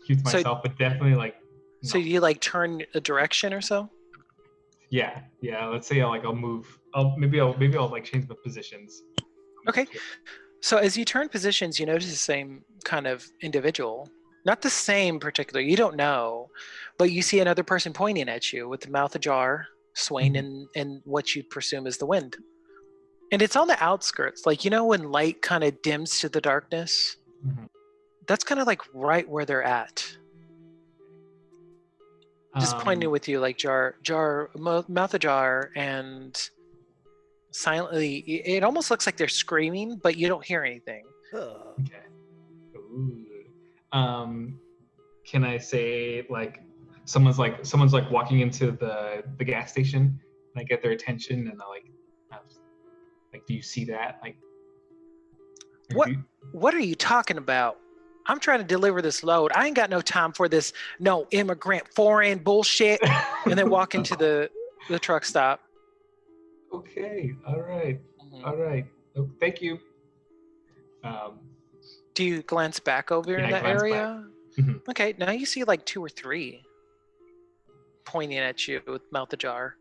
[SPEAKER 6] keep to myself, but definitely like.
[SPEAKER 1] So you like turn a direction or so?
[SPEAKER 6] Yeah. Let's say I'll move. Maybe I'll like change the positions.
[SPEAKER 1] Okay. So as you turn positions, you notice the same kind of individual. Not the same particular, you don't know, but you see another person pointing at you with the mouth ajar, swaying in what you presume is the wind. And it's on the outskirts. Like, when light kind of dims to the darkness?
[SPEAKER 6] Mm-hmm.
[SPEAKER 1] That's kind of like right where they're at. Just pointing with you like mouth ajar, and silently, it almost looks like they're screaming, but you don't hear anything.
[SPEAKER 6] Okay. Ooh. Can I say like someone's like walking into the gas station, and I get their attention, and I like, do you see that? Like,
[SPEAKER 1] what are you talking about? I'm trying to deliver this load. I ain't got no time for this no immigrant foreign bullshit. And then walk into the truck stop.
[SPEAKER 6] Okay. All right. Mm-hmm. All right. Oh, thank you.
[SPEAKER 1] Do you glance back over in
[SPEAKER 6] I
[SPEAKER 1] that
[SPEAKER 6] glance back.
[SPEAKER 1] area?
[SPEAKER 6] Mhm.
[SPEAKER 1] Okay, now you see like 2 or 3 pointing at you with mouth ajar,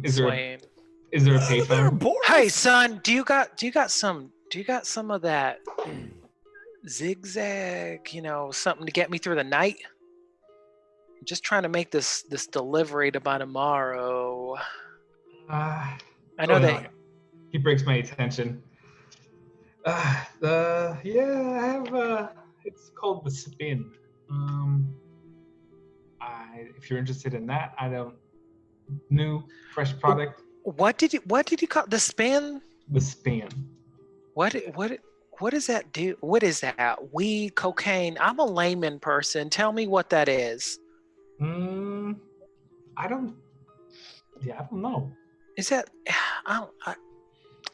[SPEAKER 6] Is there
[SPEAKER 1] swaying.
[SPEAKER 6] a payphone?
[SPEAKER 1] Hey son, do you got some of that zigzag, something to get me through the night? I'm just trying to make this delivery to by tomorrow. I know that.
[SPEAKER 6] He breaks my attention. I have it's called the Spin. If you're interested in that, new fresh product.
[SPEAKER 1] What did you call the Spin?
[SPEAKER 6] The Spin.
[SPEAKER 1] What does that do? What is that? Weed, cocaine? I'm a layman person. Tell me what that is.
[SPEAKER 6] I don't know.
[SPEAKER 1] Is that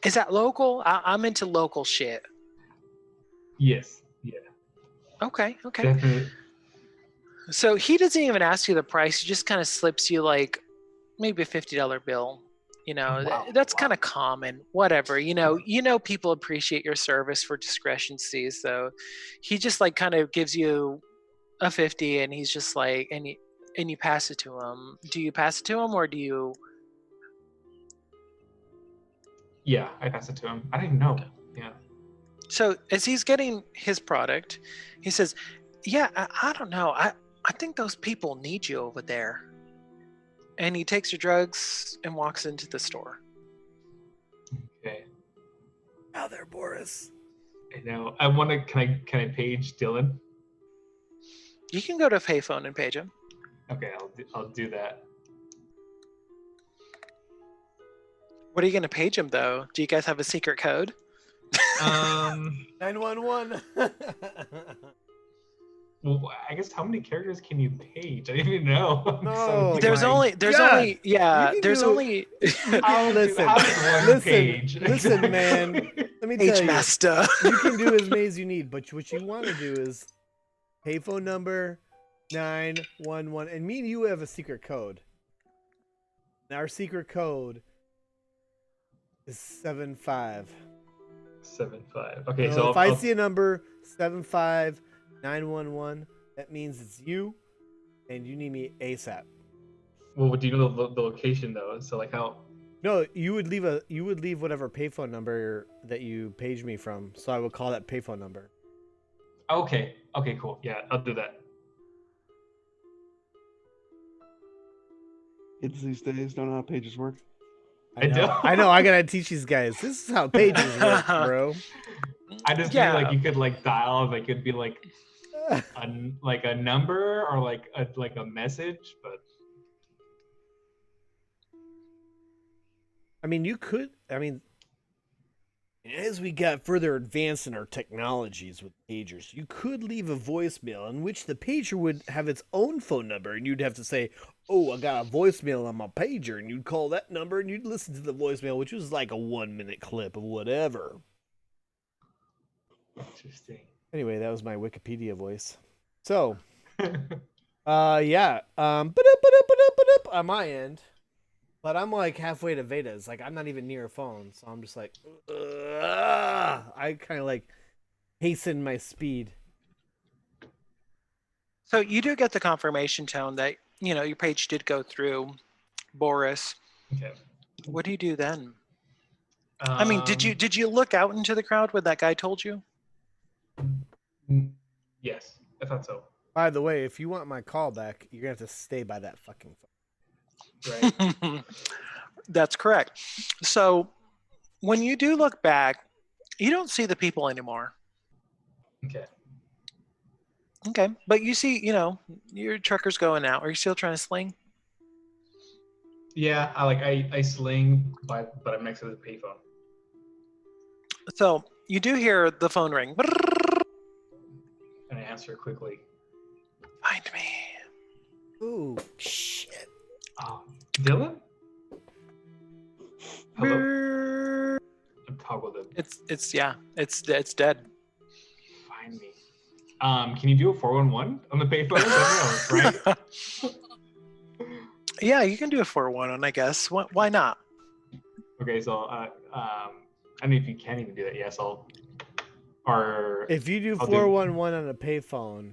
[SPEAKER 1] is that local? I'm into local shit.
[SPEAKER 6] Yes. Yeah.
[SPEAKER 1] Okay.
[SPEAKER 6] Definitely.
[SPEAKER 1] So he doesn't even ask you the price. He just kind of slips you like maybe a $50 bill. That's kind of common. Whatever. People appreciate your service for discretion sees. So he just like kind of gives you a 50, and he's just like, and you pass it to him. Do you pass it to him, or do you?
[SPEAKER 6] Yeah, I pass it to him. I don't even know. Yeah.
[SPEAKER 1] So as he's getting his product, he says, "Yeah, I don't know. I think those people need you over there." And he takes your drugs and walks into the store.
[SPEAKER 6] Okay.
[SPEAKER 2] Out there, Boris.
[SPEAKER 6] I know. I want to. Can I page Dylan?
[SPEAKER 1] You can go to payphone and page him.
[SPEAKER 6] Okay, I'll do that.
[SPEAKER 1] What are you going to page him though? Do you guys have a secret code?
[SPEAKER 2] 911.
[SPEAKER 6] Well, I guess how many characters can you page? I don't even know.
[SPEAKER 2] No,
[SPEAKER 1] there's only
[SPEAKER 2] Listen, man. Let me tell you.
[SPEAKER 1] Master.
[SPEAKER 2] You can do as many as you need, but what you want to do is payphone number 911, and me and you have a secret code. And our secret code is 75.
[SPEAKER 6] 75. Okay,
[SPEAKER 2] So if I see a number 75911, that means it's you, and you need me ASAP.
[SPEAKER 6] Well, do you know the location though? So like how?
[SPEAKER 2] No, you would leave whatever payphone number that you paged me from, so I would call that payphone number.
[SPEAKER 6] Okay, cool. Yeah, I'll do that.
[SPEAKER 5] Kids these days don't know how pages work.
[SPEAKER 2] I know. I gotta teach these guys. This is how pages work, bro.
[SPEAKER 6] I just feel like you could like dial, like it'd be like a number or like a message, but
[SPEAKER 2] I mean, you could. I mean, as we got further advanced in our technologies with pagers, you could leave a voicemail in which the pager would have its own phone number, and you'd have to say, "Oh, I got a voicemail on my pager," and you'd call that number, and you'd listen to the voicemail, which was like a 1-minute clip of whatever.
[SPEAKER 6] Interesting.
[SPEAKER 2] Anyway, that was my Wikipedia voice. So, on my end, but I'm like halfway to Veda's. Like, I'm not even near a phone, so I'm just like, I kind of like hasten my speed.
[SPEAKER 1] So you do get the confirmation tone that your page did go through, Boris.
[SPEAKER 6] Okay.
[SPEAKER 1] What do you do then? I mean, did you look out into the crowd when that guy told you?
[SPEAKER 6] Yes, I thought so.
[SPEAKER 2] By the way, if you want my call back, you're gonna have to stay by that fucking phone.
[SPEAKER 6] Right.
[SPEAKER 1] That's correct. So when you do look back, you don't see the people anymore. Okay, but you see, your trucker's going out. Are you still trying to sling?
[SPEAKER 6] Yeah, I sling, but I'm next to the payphone.
[SPEAKER 1] So you do hear the phone ring.
[SPEAKER 6] And I answer quickly.
[SPEAKER 1] Find me.
[SPEAKER 2] Ooh, shit.
[SPEAKER 6] Dylan? Hello. I'm toggled it.
[SPEAKER 1] It's dead.
[SPEAKER 6] Find me. Can you do a 411 on the payphone? Right?
[SPEAKER 1] Yeah, you can do a 411, I guess. Why not?
[SPEAKER 6] Okay, so I don't know if you can even do that. Yes, or
[SPEAKER 2] If you do
[SPEAKER 6] I'll
[SPEAKER 2] 411 on a payphone.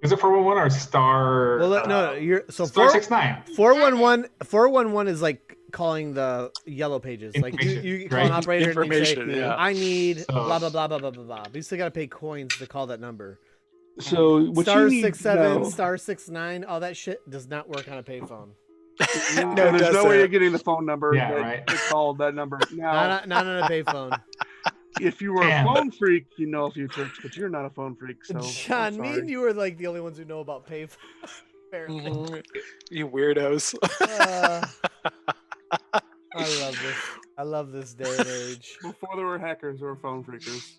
[SPEAKER 6] Is it 411 or star?
[SPEAKER 2] Well, no, you're so
[SPEAKER 6] star 69.
[SPEAKER 2] 411 is like calling the yellow pages. Like you call an
[SPEAKER 6] right?
[SPEAKER 2] operator and you say,
[SPEAKER 1] Yeah.
[SPEAKER 2] I need
[SPEAKER 6] So-
[SPEAKER 2] blah blah blah blah blah blah blah. But you still gotta pay coins to call that number.
[SPEAKER 5] So what
[SPEAKER 2] Star
[SPEAKER 5] you need
[SPEAKER 2] 67,
[SPEAKER 5] to know,
[SPEAKER 2] star 69, all that shit does not work on a payphone.
[SPEAKER 5] no,
[SPEAKER 1] No, it
[SPEAKER 5] there's no way you're
[SPEAKER 1] doesn't.
[SPEAKER 5] getting the phone number
[SPEAKER 6] Yeah,
[SPEAKER 5] that
[SPEAKER 6] right.
[SPEAKER 5] to call that number. Now,
[SPEAKER 2] Not on a payphone.
[SPEAKER 5] if you were
[SPEAKER 6] Damn.
[SPEAKER 5] a phone freak, you know a few tricks, but you're not a phone freak, so I'm
[SPEAKER 2] John, me and
[SPEAKER 5] sorry.
[SPEAKER 2] you are like the only ones who know about payphone. Apparently.
[SPEAKER 1] Mhm. You weirdos.
[SPEAKER 2] I love this. I love this day and age.
[SPEAKER 5] Before there were hackers, there were phone freakers.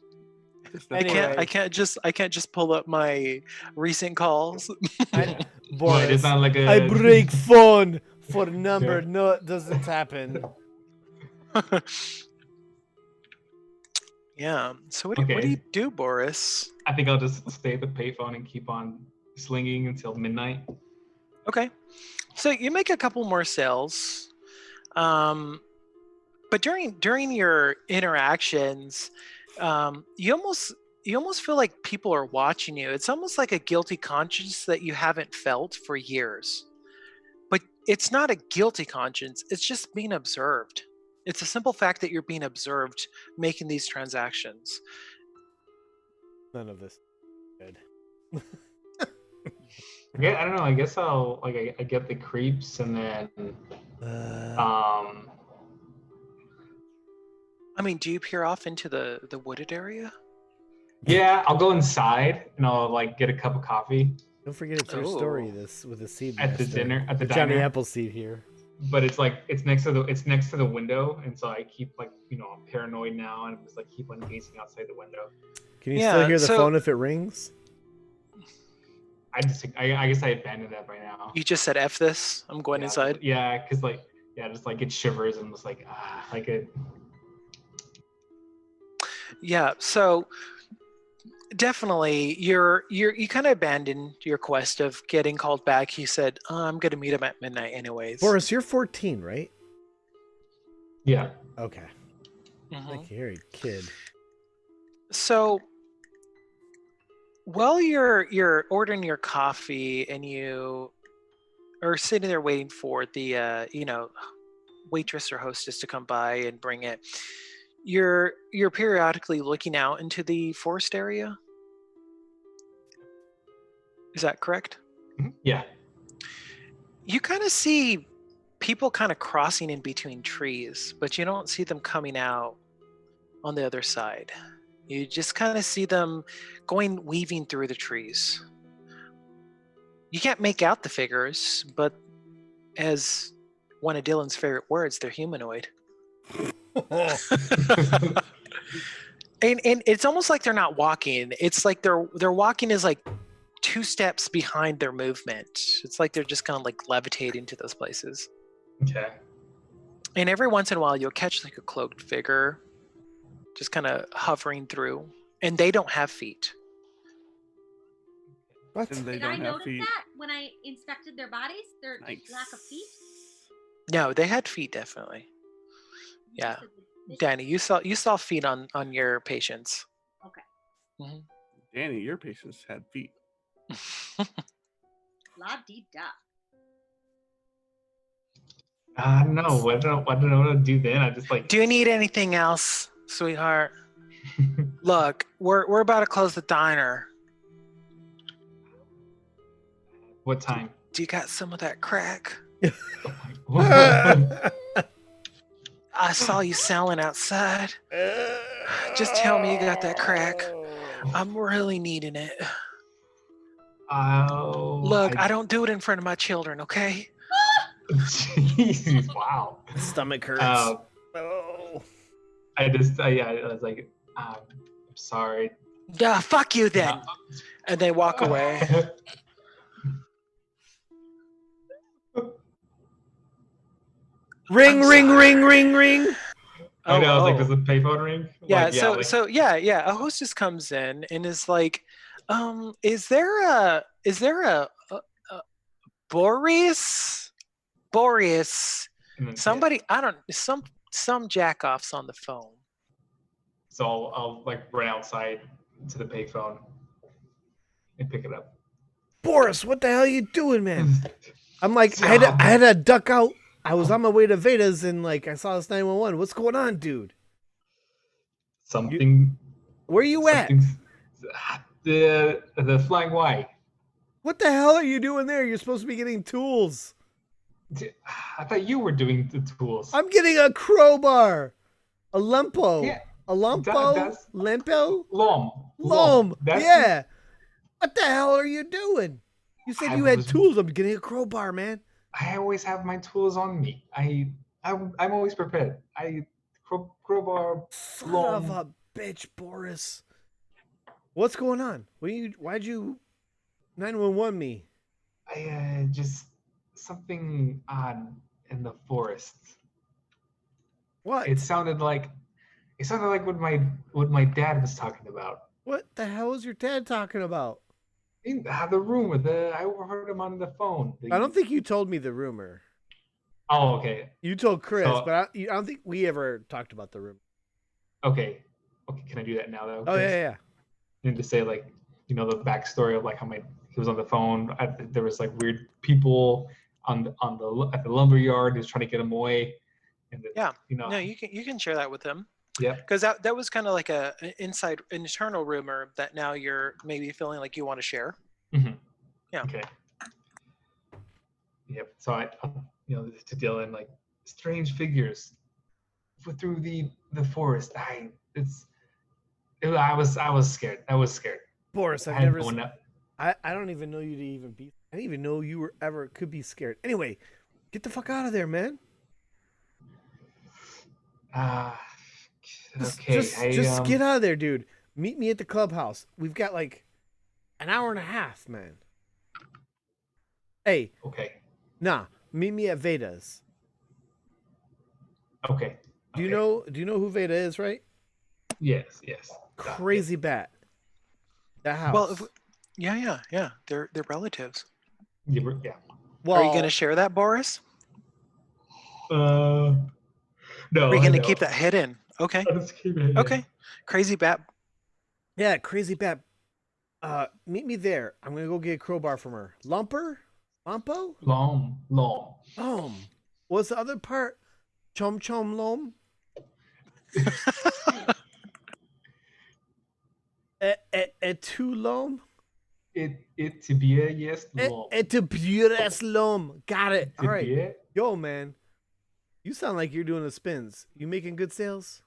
[SPEAKER 5] Just
[SPEAKER 2] Anyway.
[SPEAKER 1] I can't just pull up my recent calls.
[SPEAKER 6] Right,
[SPEAKER 2] Boris,
[SPEAKER 6] it's not like
[SPEAKER 2] I break phone for number.
[SPEAKER 6] Yeah.
[SPEAKER 2] No, it doesn't happen.
[SPEAKER 1] Yeah. So what do
[SPEAKER 6] Okay.
[SPEAKER 1] you do, Boris?
[SPEAKER 6] I think I'll just stay at the payphone and keep on slinging until midnight.
[SPEAKER 1] Okay. So you make a couple more sales. But during your interactions, you almost feel like people are watching you. It's almost like a guilty conscience that you haven't felt for years. But it's not a guilty conscience, it's just being observed. It's a simple fact that you're being observed making these transactions.
[SPEAKER 2] None of this. Good.
[SPEAKER 6] Yeah, I don't know. I guess I'll like I get the creeps and then
[SPEAKER 1] I mean, do you peer off into the wooded area?
[SPEAKER 6] yeah, I'll go inside and I'll like get a cup of coffee
[SPEAKER 2] Don't forget it's your story.
[SPEAKER 1] Oh.
[SPEAKER 2] This with the seed
[SPEAKER 6] at the
[SPEAKER 2] master.
[SPEAKER 6] dinner at the
[SPEAKER 2] Johnny
[SPEAKER 6] diner.
[SPEAKER 2] Appleseed here.
[SPEAKER 6] But it's like it's next to the window, and so I keep like I'm paranoid now and I'm just like keep on gazing outside the window.
[SPEAKER 2] Can you
[SPEAKER 1] Yeah,
[SPEAKER 2] still hear the
[SPEAKER 1] so-
[SPEAKER 2] phone if it rings?
[SPEAKER 6] I guess I abandoned that right now.
[SPEAKER 1] You just said F this. I'm going
[SPEAKER 6] Yeah,
[SPEAKER 1] inside.
[SPEAKER 6] Yeah, because just like it shivers and just like like it.
[SPEAKER 1] Yeah, so definitely you kind of abandoned your quest of getting called back. You said, I'm gonna meet him at midnight anyways.
[SPEAKER 2] Boris, you're 14, right?
[SPEAKER 6] Yeah.
[SPEAKER 2] Okay.
[SPEAKER 1] Mhm.
[SPEAKER 2] Like you're a kid.
[SPEAKER 1] So while you're ordering your coffee and you are sitting there waiting for the waitress or hostess to come by and bring it, you're periodically looking out into the forest area. Is that correct?
[SPEAKER 6] Yeah.
[SPEAKER 1] You kind of see people kind of crossing in between trees, but you don't see them coming out on the other side. You just kind of see them weaving through the trees. You can't make out the figures, but as one of Dylan's favorite words, they're humanoid. And it's almost like they're not walking. It's like they're walking is like 2 steps behind their movement. It's like they're just kind of like levitating to those places.
[SPEAKER 6] Okay.
[SPEAKER 1] And every once in a while, you'll catch like a cloaked figure just kind of hovering through. And they don't have feet.
[SPEAKER 2] What?
[SPEAKER 5] And they
[SPEAKER 3] Did
[SPEAKER 5] don't
[SPEAKER 3] I
[SPEAKER 5] have
[SPEAKER 3] notice
[SPEAKER 5] feet.
[SPEAKER 3] that when I inspected their bodies? Their
[SPEAKER 5] Nice.
[SPEAKER 3] lack of feet?
[SPEAKER 1] No, they had feet, definitely. Yeah. Danny, you saw feet on your patients.
[SPEAKER 3] Okay.
[SPEAKER 5] Danny, your patients had feet.
[SPEAKER 3] La dee da.
[SPEAKER 6] I don't know. I don't know what to do then. I just like.
[SPEAKER 1] Do you need anything else, sweetheart? Look, we're about to close the diner.
[SPEAKER 6] What time?
[SPEAKER 1] Do you got some of that crack?
[SPEAKER 6] Oh
[SPEAKER 1] I saw you selling outside. Just tell me you got that crack. I'm really needing it.
[SPEAKER 6] Oh.
[SPEAKER 1] Look, I don't do it in front of my children, okay?
[SPEAKER 6] Jeez, wow.
[SPEAKER 2] Stomach hurts.
[SPEAKER 6] Oh. I was like, I'm sorry.
[SPEAKER 1] Yeah, fuck you then. And they walk away.
[SPEAKER 2] Ring,
[SPEAKER 1] I'm
[SPEAKER 2] ring,
[SPEAKER 1] sorry.
[SPEAKER 2] ring, ring, ring.
[SPEAKER 6] I know. I was like,
[SPEAKER 1] Oh.
[SPEAKER 6] does the payphone ring?
[SPEAKER 1] Yeah,
[SPEAKER 6] Like,
[SPEAKER 1] so a hostess comes in and is like, is there a Boris? Somebody, I don't, some jack-offs on the phone.
[SPEAKER 6] So I'll like run outside to the payphone and pick it up.
[SPEAKER 2] Boris, what the hell are you doing, man? I'm like, I had to duck out. I was on my way to Veda's and like I saw this 911. What's going on, dude? Where you at?
[SPEAKER 6] The Flying Y.
[SPEAKER 2] What the hell are you doing there? You're supposed to be getting tools.
[SPEAKER 6] I thought you were doing the tools.
[SPEAKER 2] I'm getting a crowbar, a lumpo,
[SPEAKER 6] Yeah,
[SPEAKER 2] a lumpo, lempo,
[SPEAKER 6] lom.
[SPEAKER 2] Yeah. What the hell are you doing? You said you had tools. I'm getting a crowbar, man.
[SPEAKER 6] I always have my tools on me. I'm always prepared. Crowbar.
[SPEAKER 2] Son of a bitch, Boris. What's going on? Why'd you 911 me?
[SPEAKER 6] I just something odd in the forest.
[SPEAKER 2] What?
[SPEAKER 6] It sounded like what my dad was talking about.
[SPEAKER 2] What the hell is your dad talking about?
[SPEAKER 6] In the rumor. I overheard him on the phone.
[SPEAKER 2] I don't think you told me the rumor.
[SPEAKER 6] Oh, okay.
[SPEAKER 2] You told Chris, but I don't think we ever talked about the rumor.
[SPEAKER 6] Okay. Can I do that now though?
[SPEAKER 2] Oh yeah.
[SPEAKER 6] And to say like, the backstory of like how he was on the phone. There was like weird people at the lumber yard. He was trying to get him away. And
[SPEAKER 1] No, you can share that with him.
[SPEAKER 6] Yeah.
[SPEAKER 1] Because that was kind of like an internal rumor that now you're maybe feeling like you want to share.
[SPEAKER 6] Mm-hmm.
[SPEAKER 1] Yeah.
[SPEAKER 6] Okay. Yep. So I to Dylan, like strange figures through the forest. I was scared. I was scared.
[SPEAKER 2] Boris, I don't even know you to even be. I didn't even know you were ever could be scared. Anyway, get the fuck out of there, man.
[SPEAKER 6] Okay.
[SPEAKER 2] Just get out of there, dude. Meet me at the clubhouse. We've got like an hour and a half, man. Hey.
[SPEAKER 6] Okay.
[SPEAKER 2] Nah, meet me at Veda's.
[SPEAKER 6] Okay.
[SPEAKER 2] Do you know who Veda is, right?
[SPEAKER 6] Yes.
[SPEAKER 2] Crazy bat. That house.
[SPEAKER 1] Well, yeah. They're relatives.
[SPEAKER 6] Yeah.
[SPEAKER 1] Well, are you going to share that, Boris?
[SPEAKER 6] No.
[SPEAKER 1] Are you going to keep that hidden? Okay.
[SPEAKER 6] I'll just keep it hidden.
[SPEAKER 1] Okay. Crazy bat.
[SPEAKER 2] Yeah, crazy bat. Meet me there. I'm going to go get a crowbar from her. Lumpo?
[SPEAKER 6] Lom.
[SPEAKER 2] What's the other part? Chom lom? Tu lom?
[SPEAKER 6] It to be a yes lom.
[SPEAKER 2] To be lom. Got it. All right. Yo, man. You sound like you're doing the spins. You making good sales?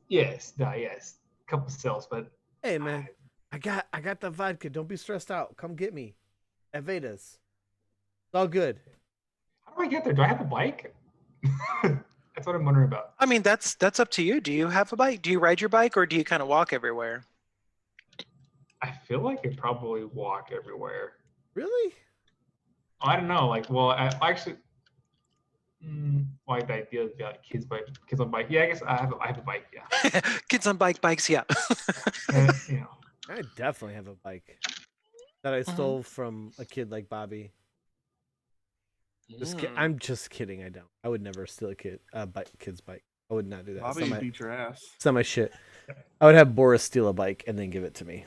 [SPEAKER 6] Yes. Couple sales, but
[SPEAKER 2] hey, man, I got the vodka. Don't be stressed out. Come get me at Veda's. It's all good.
[SPEAKER 6] How do I get there? Do I have a bike? That's what I'm wondering about.
[SPEAKER 1] I mean, that's up to you. Do you have a bike? Do you ride your bike, or do you kind of walk everywhere?
[SPEAKER 6] I feel like I probably walk everywhere.
[SPEAKER 2] Really?
[SPEAKER 6] I don't know. Like, well, I actually. Like the idea of kids on bike. Yeah, I guess I have a bike. Yeah.
[SPEAKER 1] Kids on bikes. Yeah.
[SPEAKER 2] I definitely have a bike that I stole from a kid like Bobby. I'm just kidding. I don't. I would never steal a kid's bike. I would not do that.
[SPEAKER 5] Bobby beat your ass.
[SPEAKER 2] It's not my shit. I would have Boris steal a bike and then give it to me.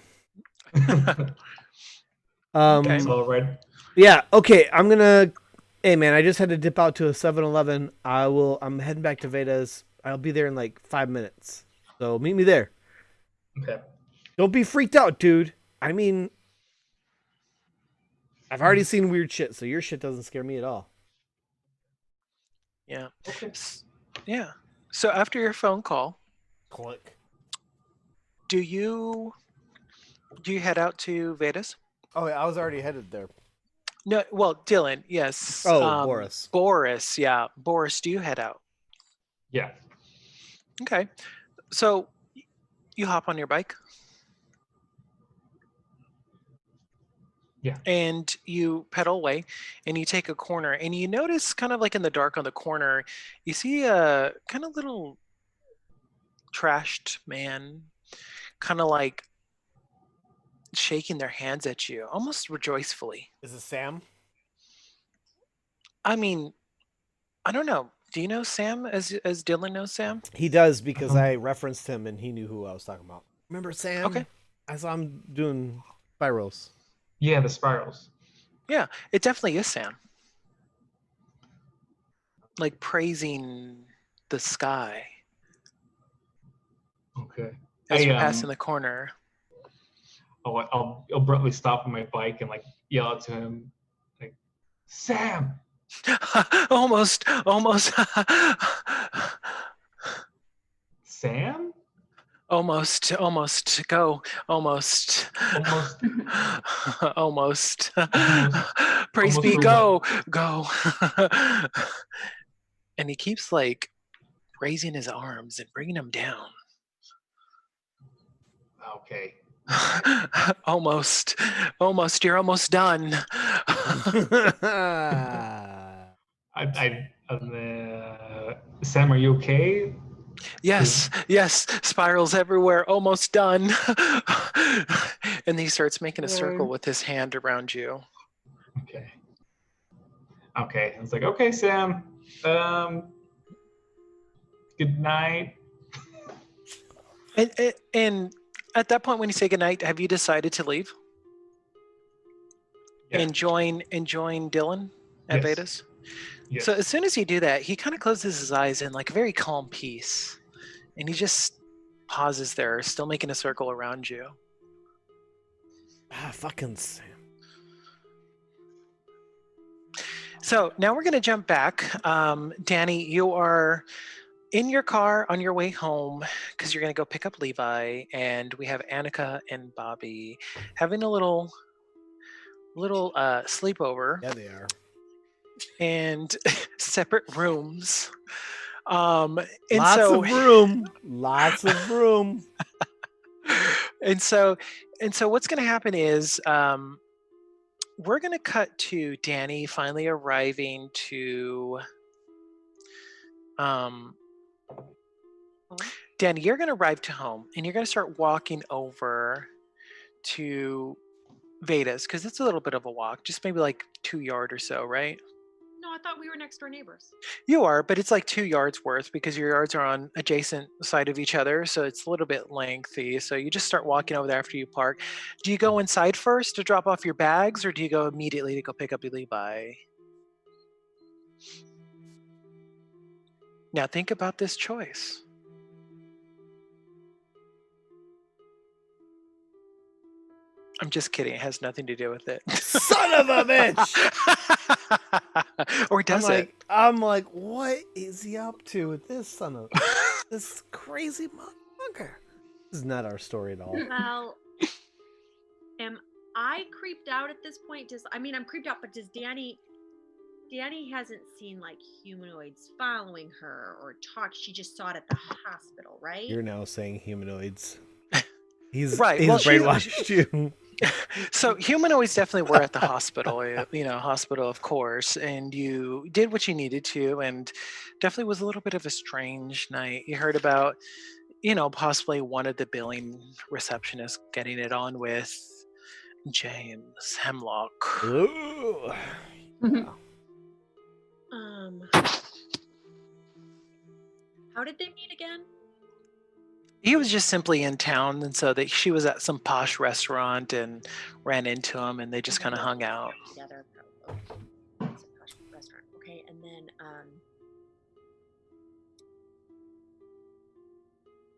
[SPEAKER 6] Okay. So red.
[SPEAKER 2] Yeah. Okay. I'm gonna. Hey man, I just had to dip out to a 7-Eleven. I'm heading back to Veda's. I'll be there in like 5 minutes. So meet me there.
[SPEAKER 6] Okay.
[SPEAKER 2] Don't be freaked out, dude. I mean, I've already seen weird shit, so your shit doesn't scare me at all.
[SPEAKER 1] Yeah. Okay. Yeah. So after your phone call,
[SPEAKER 2] click.
[SPEAKER 1] Do you head out to Veda's?
[SPEAKER 2] Oh, yeah, I was already headed there.
[SPEAKER 1] No, well, Dylan, yes.
[SPEAKER 2] Oh, Boris.
[SPEAKER 1] Boris, yeah. Boris, do you head out?
[SPEAKER 6] Yeah.
[SPEAKER 1] Okay. So you hop on your bike.
[SPEAKER 6] Yeah.
[SPEAKER 1] And you pedal away and you take a corner and you notice kind of like in the dark on the corner, you see a kind of little trashed man kind of like shaking their hands at you almost rejoicefully.
[SPEAKER 2] Is it Sam?
[SPEAKER 1] I mean, I don't know. Do you know Sam as Dylan knows Sam?
[SPEAKER 2] He does because
[SPEAKER 6] Uh-huh.
[SPEAKER 2] I referenced him and he knew who I was talking about. Remember Sam?
[SPEAKER 1] Okay.
[SPEAKER 2] I saw him doing spirals.
[SPEAKER 6] Yeah, the spirals.
[SPEAKER 1] Yeah, it definitely is Sam. Like praising the sky
[SPEAKER 6] Okay.
[SPEAKER 1] as you're passing the corner.
[SPEAKER 6] I'll abruptly stop on my bike and like yell out to him, like, Sam.
[SPEAKER 1] almost.
[SPEAKER 6] Sam?
[SPEAKER 1] Almost. Go. Almost.
[SPEAKER 6] Almost.
[SPEAKER 1] Almost.
[SPEAKER 6] Almost.
[SPEAKER 1] Praise
[SPEAKER 6] Almost
[SPEAKER 1] be.
[SPEAKER 6] for
[SPEAKER 1] Go. Go. And he keeps like raising his arms and bringing them down.
[SPEAKER 6] Okay.
[SPEAKER 1] Almost. You're almost done.
[SPEAKER 6] Sam, are you okay?
[SPEAKER 1] Yes. Spirals everywhere. Almost done. And he starts making a circle with his hand around you.
[SPEAKER 6] Okay. Okay. I was like, okay, Sam. Good night.
[SPEAKER 1] And at that point, when you say goodnight, have you decided to leave?
[SPEAKER 6] Yeah.
[SPEAKER 1] And join Dylan at
[SPEAKER 6] Yes.
[SPEAKER 1] Veda's?
[SPEAKER 6] Yes.
[SPEAKER 1] So as soon as you do that, he kind of closes his eyes in like a very calm peace. And he just pauses there, still making a circle around you.
[SPEAKER 2] Fucking Sam.
[SPEAKER 1] So now we're going to jump back. Danny, you are in your car on your way home because you're going to go pick up Levi. And we have Annika and Bobby having a little sleepover.
[SPEAKER 2] Yeah, they are.
[SPEAKER 1] And separate rooms. And
[SPEAKER 2] Lots of room.
[SPEAKER 1] And so what's going to happen is we're going to cut to Danny finally arriving to Danny, you're going to arrive to home and you're going to start walking over to Veda's because it's a little bit of a walk, just maybe like 2 yards or so, right?
[SPEAKER 3] No, I thought we were next door neighbors.
[SPEAKER 1] You are, but it's like 2 yards worth because your yards are on adjacent side of each other, so it's a little bit lengthy. So you just start walking over there after you park. Do you go inside first to drop off your bags, or do you go immediately to go pick up your Levi? Now think about this choice. I'm just kidding. It has nothing to do with it.
[SPEAKER 2] Son of a bitch!
[SPEAKER 1] Or does it?
[SPEAKER 2] I'm like, what is he up to with this this crazy motherfucker? This is not our story at all.
[SPEAKER 3] Well, am I creeped out at this point? I'm creeped out, but does Danny hasn't seen like humanoids following her or talk. She just saw it at the hospital, right?
[SPEAKER 2] You're now saying humanoids. He's
[SPEAKER 1] right.
[SPEAKER 2] He's
[SPEAKER 1] well,
[SPEAKER 2] brainwashed you.
[SPEAKER 1] So humanoids definitely were at the hospital, hospital, of course, and you did what you needed to, and definitely was a little bit of a strange night. You heard about, possibly one of the billing receptionists getting it on with James Hemlock.
[SPEAKER 2] Ooh.
[SPEAKER 3] How did they meet again?
[SPEAKER 1] He was just simply in town, and so that she was at some posh restaurant and ran into him, and they just kind of hung out
[SPEAKER 3] together. It's a posh restaurant, okay. And then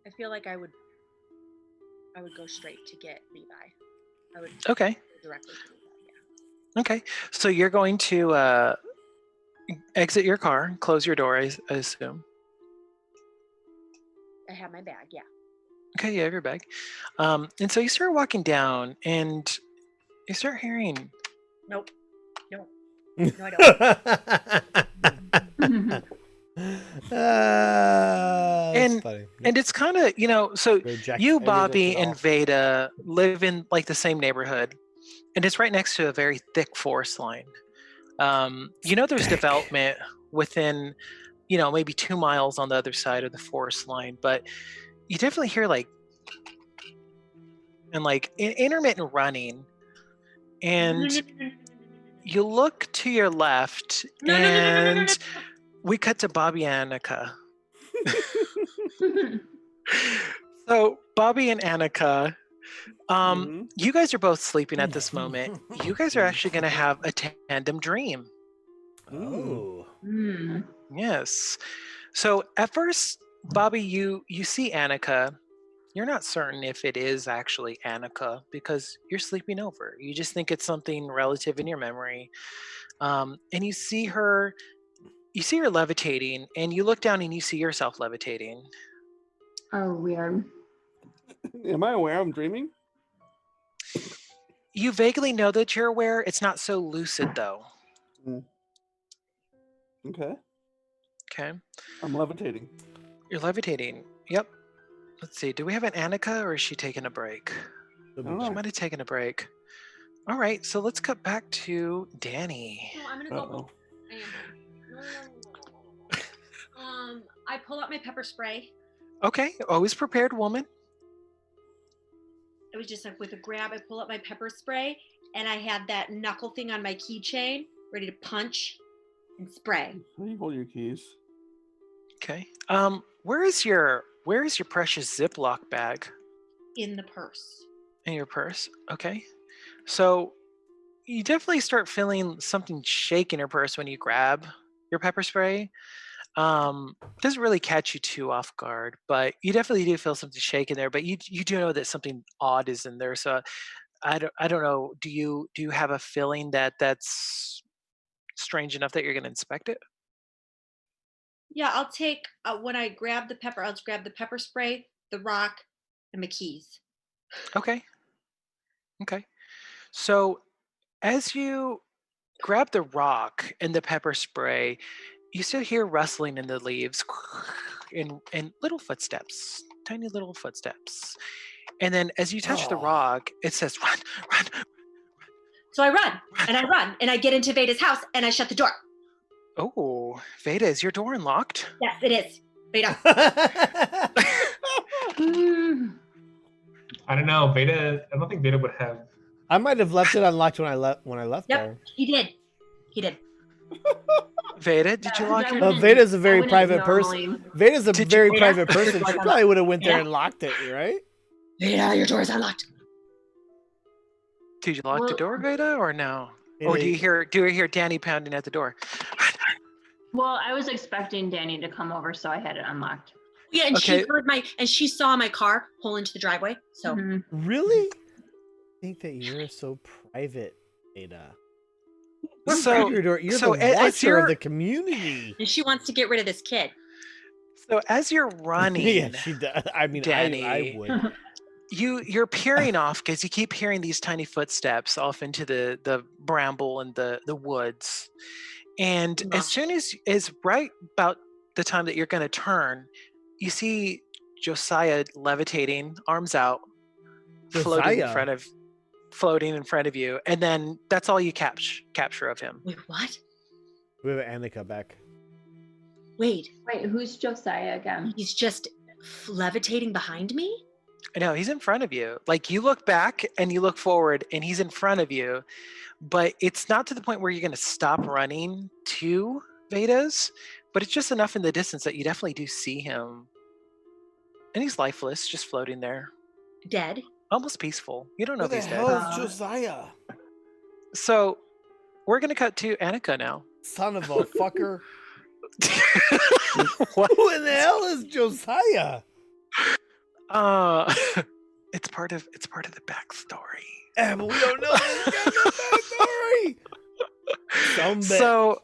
[SPEAKER 3] I feel like I would go straight to get Levi. I would
[SPEAKER 1] okay
[SPEAKER 3] go directly to Levi. Yeah.
[SPEAKER 1] Okay, so you're going to exit your car, close your door, I assume.
[SPEAKER 3] I have my bag, yeah.
[SPEAKER 1] Okay, you have your bag. And so you start walking down and you start hearing...
[SPEAKER 3] No, I don't.
[SPEAKER 1] And it's kind of, so you, Bobby, and Veda live in like the same neighborhood, and it's right next to a very thick forest line. There's development within... maybe 2 miles on the other side of the forest line, but you definitely hear intermittent running, and you look to your left, and we cut to Bobby and Annika. So Bobby and Annika, you guys are both sleeping at this moment. You guys are actually going to have a tandem dream.
[SPEAKER 2] Oh.
[SPEAKER 1] Yes. So at first, Bobby, you see Annika. You're not certain if it is actually Annika because you're sleeping over. You just think it's something relative in your memory. And you see her levitating, and you look down and you see yourself levitating.
[SPEAKER 4] Oh, weird.
[SPEAKER 5] Am I aware I'm dreaming?
[SPEAKER 1] You vaguely know that you're aware. It's not so lucid, though.
[SPEAKER 5] Okay.
[SPEAKER 1] Okay.
[SPEAKER 5] I'm levitating.
[SPEAKER 1] You're levitating. Yep. Let's see. Do we have an Annika, or is she taking a break?
[SPEAKER 5] I don't
[SPEAKER 1] She
[SPEAKER 5] know.
[SPEAKER 1] might have taken a break. All right. So let's cut back to Danny.
[SPEAKER 3] No, I'm gonna go.
[SPEAKER 5] Uh-oh.
[SPEAKER 3] I am. I pull out my pepper spray.
[SPEAKER 1] Okay. Always prepared, woman.
[SPEAKER 3] It was just like with a grab. I pull out my pepper spray, and I had that knuckle thing on my keychain, ready to punch and spray.
[SPEAKER 5] How do you hold your keys?
[SPEAKER 1] Okay. Where is your precious Ziploc bag?
[SPEAKER 3] In the purse.
[SPEAKER 1] In your purse. Okay. So you definitely start feeling something shake in your purse when you grab your pepper spray. Doesn't really catch you too off guard, but you definitely do feel something shake in there. But you do know that something odd is in there. So I don't know. Do you have a feeling that that's strange enough that you're going to inspect it?
[SPEAKER 3] Yeah, I'll take when I grab the pepper. I'll just grab the pepper spray, the rock, and my keys.
[SPEAKER 1] Okay. Okay. So as you grab the rock and the pepper spray, you still hear rustling in the leaves and little footsteps, tiny little footsteps. And then as you touch the rock, it says, run, run.
[SPEAKER 3] So I run, and I get into Veda's house, and I shut the door.
[SPEAKER 1] Oh, Veda, is your door unlocked?
[SPEAKER 3] Yes, it is. Veda.
[SPEAKER 6] I don't know. Veda, I don't think Veda would have.
[SPEAKER 2] I might have left it unlocked when I left
[SPEAKER 3] Yep,
[SPEAKER 2] there.
[SPEAKER 3] he did.
[SPEAKER 1] Veda, did you lock your
[SPEAKER 2] Well,
[SPEAKER 1] door?
[SPEAKER 2] Veda's a very private person. Veda's a very private person. She probably would have went there and locked it, right?
[SPEAKER 3] Veda, your door is unlocked.
[SPEAKER 1] Did you lock the door, Veda, or no?
[SPEAKER 2] It
[SPEAKER 1] Or do
[SPEAKER 2] is-
[SPEAKER 1] you hear Danny pounding at the door?
[SPEAKER 4] Well, I was expecting Danny to come over, so I had it unlocked.
[SPEAKER 3] Yeah, and
[SPEAKER 1] Okay.
[SPEAKER 3] she heard she saw my car pull into the driveway. So
[SPEAKER 2] Really? I think that you're so private, Veda.
[SPEAKER 1] So,
[SPEAKER 2] You're
[SPEAKER 1] so
[SPEAKER 2] the
[SPEAKER 1] as
[SPEAKER 2] watcher
[SPEAKER 1] you're-
[SPEAKER 2] of the community.
[SPEAKER 3] and she wants to get rid of this kid.
[SPEAKER 1] So as you're running,
[SPEAKER 2] Yeah, she does. I mean,
[SPEAKER 1] Danny,
[SPEAKER 2] I would.
[SPEAKER 1] you're peering off because you keep hearing these tiny footsteps off into the bramble and the woods. And as soon as right about the time that you're going to turn, you see Josiah levitating, arms out, floating in front of you, and then that's all you capture of him.
[SPEAKER 3] Wait, what?
[SPEAKER 2] We have Annika back.
[SPEAKER 3] Wait,
[SPEAKER 4] who's Josiah again?
[SPEAKER 3] he's just levitating behind me?
[SPEAKER 1] No, he's in front of you. Like you look back and you look forward and he's in front of you, but it's not to the point where you're going to stop running to Veda's, but it's just enough in the distance that you definitely do see him. And he's lifeless, just floating there.
[SPEAKER 3] Dead?
[SPEAKER 1] Almost peaceful. You don't know
[SPEAKER 2] Who
[SPEAKER 1] if
[SPEAKER 2] the
[SPEAKER 1] he's
[SPEAKER 2] hell
[SPEAKER 1] dead.
[SPEAKER 2] is Josiah?
[SPEAKER 1] So we're going to cut to Annika now.
[SPEAKER 2] Son of a fucker.
[SPEAKER 1] What?
[SPEAKER 2] Who in the hell is Josiah?
[SPEAKER 1] It's part of the backstory.
[SPEAKER 2] Yeah, but we don't know this guy's backstory. Some bitch.
[SPEAKER 1] So,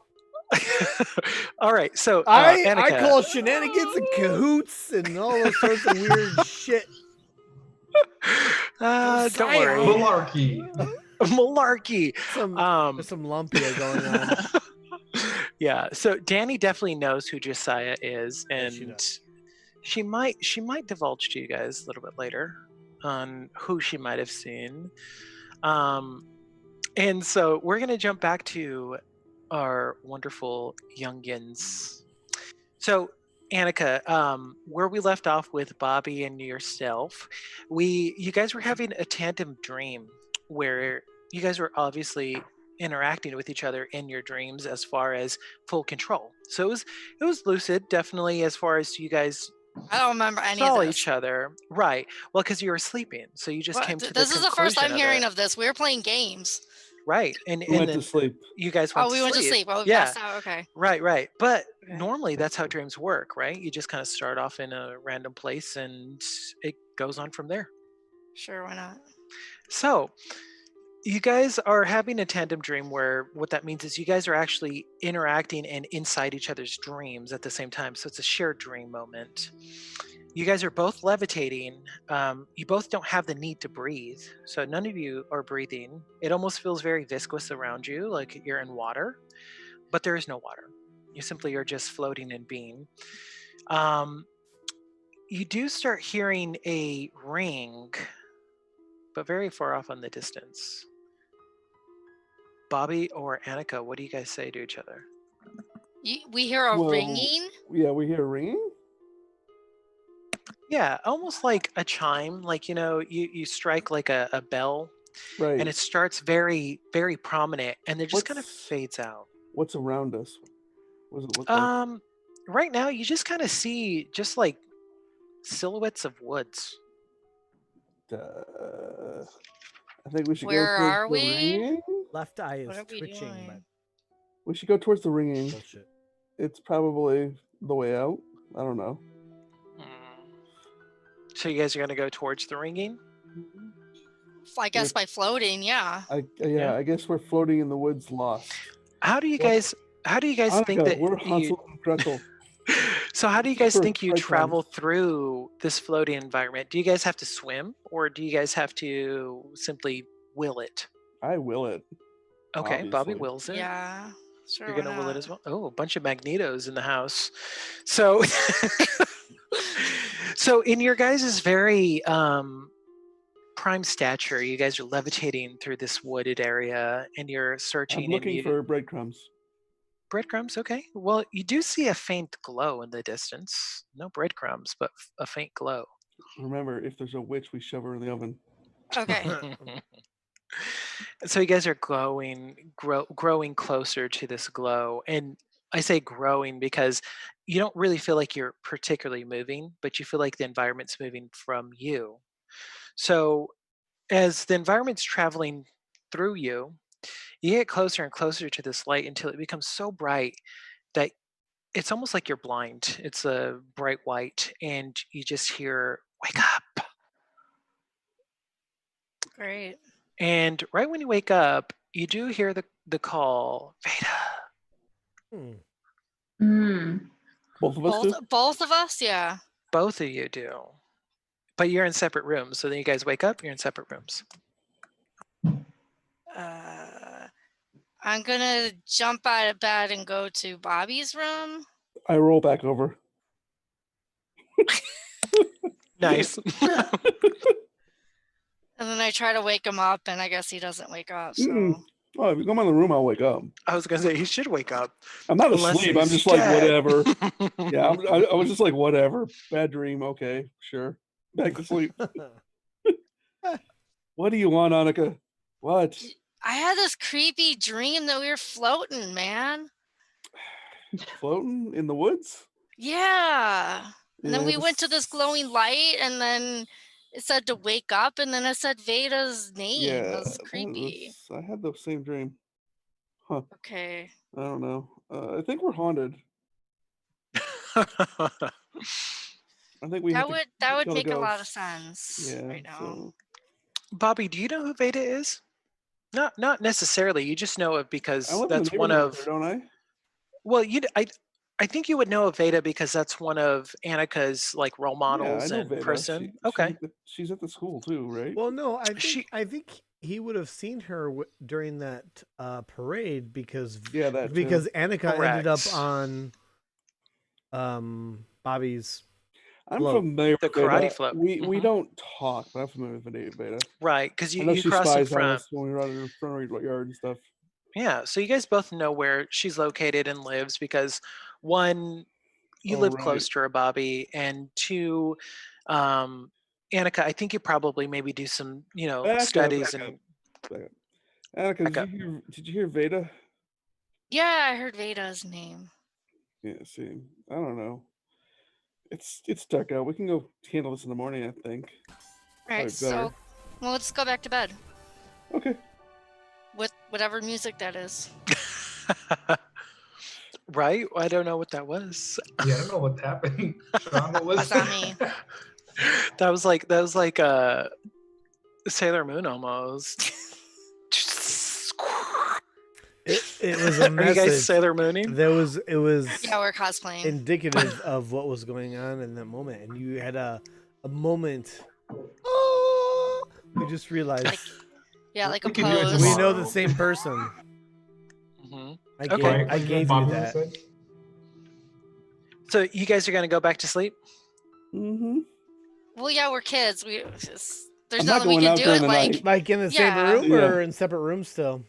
[SPEAKER 1] all right. So
[SPEAKER 2] I
[SPEAKER 1] Annika,
[SPEAKER 2] call shenanigans and cahoots and all those sorts of weird shit.
[SPEAKER 1] don't worry.
[SPEAKER 6] Malarkey.
[SPEAKER 1] Malarkey.
[SPEAKER 2] There's some lumpia going on.
[SPEAKER 1] Yeah. So Danny definitely knows who Josiah is,
[SPEAKER 2] Yes, she
[SPEAKER 1] and
[SPEAKER 2] does.
[SPEAKER 1] she might divulge to you guys a little bit later on who she might have seen. And so we're gonna jump back to our wonderful youngins. So Annika, where we left off with Bobby and yourself, you guys were having a tandem dream where you guys were obviously interacting with each other in your dreams as far as full control. So it was lucid, definitely, as far as you guys
[SPEAKER 7] I don't remember any of
[SPEAKER 1] saw
[SPEAKER 7] this.
[SPEAKER 1] each other. Right. Well, because you were sleeping, so you just came to the
[SPEAKER 7] This is the first I'm
[SPEAKER 1] conclusion
[SPEAKER 7] hearing
[SPEAKER 1] it.
[SPEAKER 7] of this. We were playing games.
[SPEAKER 1] Right. And
[SPEAKER 5] We went to
[SPEAKER 1] then
[SPEAKER 5] sleep.
[SPEAKER 1] you guys went
[SPEAKER 7] Oh,
[SPEAKER 1] to
[SPEAKER 7] we
[SPEAKER 1] sleep.
[SPEAKER 7] went to sleep. Oh, we
[SPEAKER 1] Yeah.
[SPEAKER 7] passed out. Okay.
[SPEAKER 1] Right. But
[SPEAKER 7] Okay.
[SPEAKER 1] normally that's how dreams work, right? You just kind of start off in a random place and it goes on from there.
[SPEAKER 7] Sure, why not?
[SPEAKER 1] So you guys are having a tandem dream where what that means is you guys are actually interacting and inside each other's dreams at the same time. So it's a shared dream moment. You guys are both levitating. You both don't have the need to breathe. So none of you are breathing. It almost feels very viscous around you, like you're in water, but there is no water. You simply are just floating and being. You do start hearing a ring, but very far off on the distance. Bobby or Annika, what do you guys say to each other?
[SPEAKER 7] We hear a ringing.
[SPEAKER 5] Yeah, we hear a ringing.
[SPEAKER 1] Yeah, almost like a chime. Like, you strike like a bell,
[SPEAKER 5] Right.
[SPEAKER 1] and it starts very, very prominent, and it just kind of fades out.
[SPEAKER 5] What's around us? What does it look like?
[SPEAKER 1] Right now, you just kind of see just like silhouettes of woods.
[SPEAKER 5] I think we should
[SPEAKER 7] Where
[SPEAKER 5] go towards
[SPEAKER 7] are
[SPEAKER 5] the
[SPEAKER 7] we?
[SPEAKER 5] ringing.
[SPEAKER 2] Left eye
[SPEAKER 7] What
[SPEAKER 2] is
[SPEAKER 7] are we
[SPEAKER 2] twitching,
[SPEAKER 7] doing?
[SPEAKER 2] but
[SPEAKER 5] We should go towards the ringing.
[SPEAKER 2] bullshit.
[SPEAKER 5] It's probably the way out. I don't know.
[SPEAKER 1] So you guys are going to go towards the ringing?
[SPEAKER 7] I guess by floating, yeah.
[SPEAKER 5] I guess we're floating in the woods, lost.
[SPEAKER 1] How do you guys think that
[SPEAKER 5] we're Hansel and Gretel?
[SPEAKER 1] So how do you guys think you
[SPEAKER 5] breadcrumbs.
[SPEAKER 1] travel through this floating environment? Do you guys have to swim, or do you guys have to simply will it?
[SPEAKER 5] I will it.
[SPEAKER 1] Okay, Bobby
[SPEAKER 5] Obviously.
[SPEAKER 1] wills it.
[SPEAKER 7] Yeah. Sure.
[SPEAKER 1] You're
[SPEAKER 7] why
[SPEAKER 1] gonna will it
[SPEAKER 7] not?
[SPEAKER 1] as well. Oh, a bunch of magnetos in the house. So so in your guys' very prime stature, you guys are levitating through this wooded area and you're searching.
[SPEAKER 5] I'm looking for breadcrumbs.
[SPEAKER 1] Breadcrumbs, okay. Well, you do see a faint glow in the distance. No breadcrumbs, but a faint glow.
[SPEAKER 5] Remember, if there's a witch, we shove her in the oven.
[SPEAKER 7] Okay.
[SPEAKER 1] So you guys are growing closer to this glow. And I say growing because you don't really feel like you're particularly moving, but you feel like the environment's moving from you. So as the environment's traveling through you, you get closer and closer to this light until it becomes so bright that it's almost like you're blind. It's a bright white, and you just hear, "Wake up."
[SPEAKER 7] Great.
[SPEAKER 1] And right when you wake up, you do hear the call, Veda.
[SPEAKER 5] Both of us do?
[SPEAKER 7] Both of us, yeah.
[SPEAKER 1] Both of you do. But you're in separate rooms. So then you guys wake up, you're in separate rooms.
[SPEAKER 7] I'm gonna jump out of bed and go to Bobby's room.
[SPEAKER 5] I roll back over.
[SPEAKER 1] Nice.
[SPEAKER 7] And then I try to wake him up, and I guess he doesn't wake up. So.
[SPEAKER 5] Well, if you come in the room, I'll wake up.
[SPEAKER 1] I was gonna say he should wake up.
[SPEAKER 5] I'm not asleep. I'm just like whatever. Yeah, I was just like whatever. Bad dream. Okay, sure. Back to sleep. What do you want, Annika? What?
[SPEAKER 7] I had this creepy dream that we were floating, man.
[SPEAKER 5] Floating in the woods?
[SPEAKER 7] Yeah. And then we went to this glowing light, and then it said to wake up, and then it said Veda's name.
[SPEAKER 5] Yeah,
[SPEAKER 7] It was creepy.
[SPEAKER 5] I had the same dream. Huh.
[SPEAKER 7] Okay.
[SPEAKER 5] I don't know. I think we're haunted. I think we
[SPEAKER 7] that would make a lot of sense right now.
[SPEAKER 5] So.
[SPEAKER 1] Bobby, do you know who Veda is? Not necessarily. You just know it because that's one of.
[SPEAKER 5] There, don't I?
[SPEAKER 1] Well, I think you would know of Veda because that's one of Annika's like role models and
[SPEAKER 5] Veda.
[SPEAKER 1] person. Okay.
[SPEAKER 5] She's at the school too, right?
[SPEAKER 2] Well, no, I think he would have seen her during that parade because Annika ended up on Bobby's.
[SPEAKER 5] I'm familiar
[SPEAKER 1] with the karate float.
[SPEAKER 5] We don't talk, but I'm familiar with Veda.
[SPEAKER 1] Right, because you cross in front
[SPEAKER 5] when we run in front of our yard and stuff.
[SPEAKER 1] Yeah, so you guys both know where she's located and lives because one, you live close to her, Bobby, and two, Annika, I think you probably maybe do some, studies and.
[SPEAKER 5] Annika,
[SPEAKER 1] Back up.
[SPEAKER 5] did you hear Veda?
[SPEAKER 7] Yeah, I heard Veda's name.
[SPEAKER 5] Yeah, see, I don't know. It's dark out. We can go handle this in the morning, I think.
[SPEAKER 7] All right,
[SPEAKER 5] Probably
[SPEAKER 7] so
[SPEAKER 5] better.
[SPEAKER 7] well, let's go back to bed
[SPEAKER 5] Okay.
[SPEAKER 7] with whatever music that is.
[SPEAKER 1] Right? I don't know what that was.
[SPEAKER 6] Yeah, I don't know what happened. Sean, what was
[SPEAKER 7] That's not me.
[SPEAKER 1] That was like Sailor Moon almost.
[SPEAKER 2] It was a
[SPEAKER 1] Are you guys
[SPEAKER 2] message.
[SPEAKER 1] Sailor Mooning?
[SPEAKER 2] It was
[SPEAKER 7] Yeah, we're cosplaying.
[SPEAKER 2] indicative of what was going on in that moment, and you had a moment. Oh, we just realized
[SPEAKER 7] Yeah, like a
[SPEAKER 6] We can do it
[SPEAKER 7] pose.
[SPEAKER 2] we know
[SPEAKER 6] tomorrow.
[SPEAKER 2] the same person.
[SPEAKER 1] hmm
[SPEAKER 2] I
[SPEAKER 1] Okay.
[SPEAKER 2] gave, I
[SPEAKER 6] Right,
[SPEAKER 2] gave you
[SPEAKER 6] Bobby
[SPEAKER 2] that.
[SPEAKER 6] said?
[SPEAKER 1] So you guys are gonna go back to sleep?
[SPEAKER 5] Mm-hmm.
[SPEAKER 7] Well, yeah, we're kids. There's
[SPEAKER 5] I'm not
[SPEAKER 7] nothing we
[SPEAKER 5] going
[SPEAKER 7] can
[SPEAKER 5] out
[SPEAKER 7] do
[SPEAKER 5] during
[SPEAKER 7] it
[SPEAKER 5] the
[SPEAKER 7] like
[SPEAKER 5] night.
[SPEAKER 2] Like in the same
[SPEAKER 7] Yeah.
[SPEAKER 2] room
[SPEAKER 5] Yeah.
[SPEAKER 2] or in separate rooms still?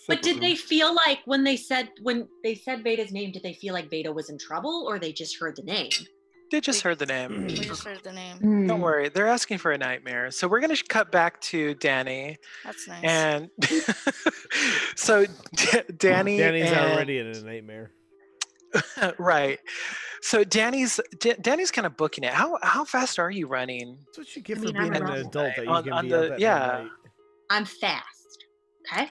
[SPEAKER 3] But did they feel like when they said Veda's name, did they feel like Veda was in trouble, or they just heard the name?
[SPEAKER 1] They just
[SPEAKER 7] We-
[SPEAKER 1] heard the name.
[SPEAKER 7] we just heard the name.
[SPEAKER 1] Don't worry, they're asking for a nightmare. So we're gonna cut back to Danny,
[SPEAKER 7] That's nice.
[SPEAKER 1] and so Danny
[SPEAKER 2] Danny's
[SPEAKER 1] and
[SPEAKER 2] already in a nightmare.
[SPEAKER 1] right. So Danny's kind of booking it. How fast are you running?
[SPEAKER 2] That's what you get
[SPEAKER 3] I
[SPEAKER 2] for
[SPEAKER 3] mean,
[SPEAKER 2] being
[SPEAKER 3] I'm
[SPEAKER 2] an
[SPEAKER 3] a
[SPEAKER 2] adult that you
[SPEAKER 1] on-
[SPEAKER 2] can
[SPEAKER 1] on
[SPEAKER 2] be
[SPEAKER 1] the-
[SPEAKER 2] up at
[SPEAKER 1] yeah.
[SPEAKER 2] midnight.
[SPEAKER 3] I'm fast. Okay.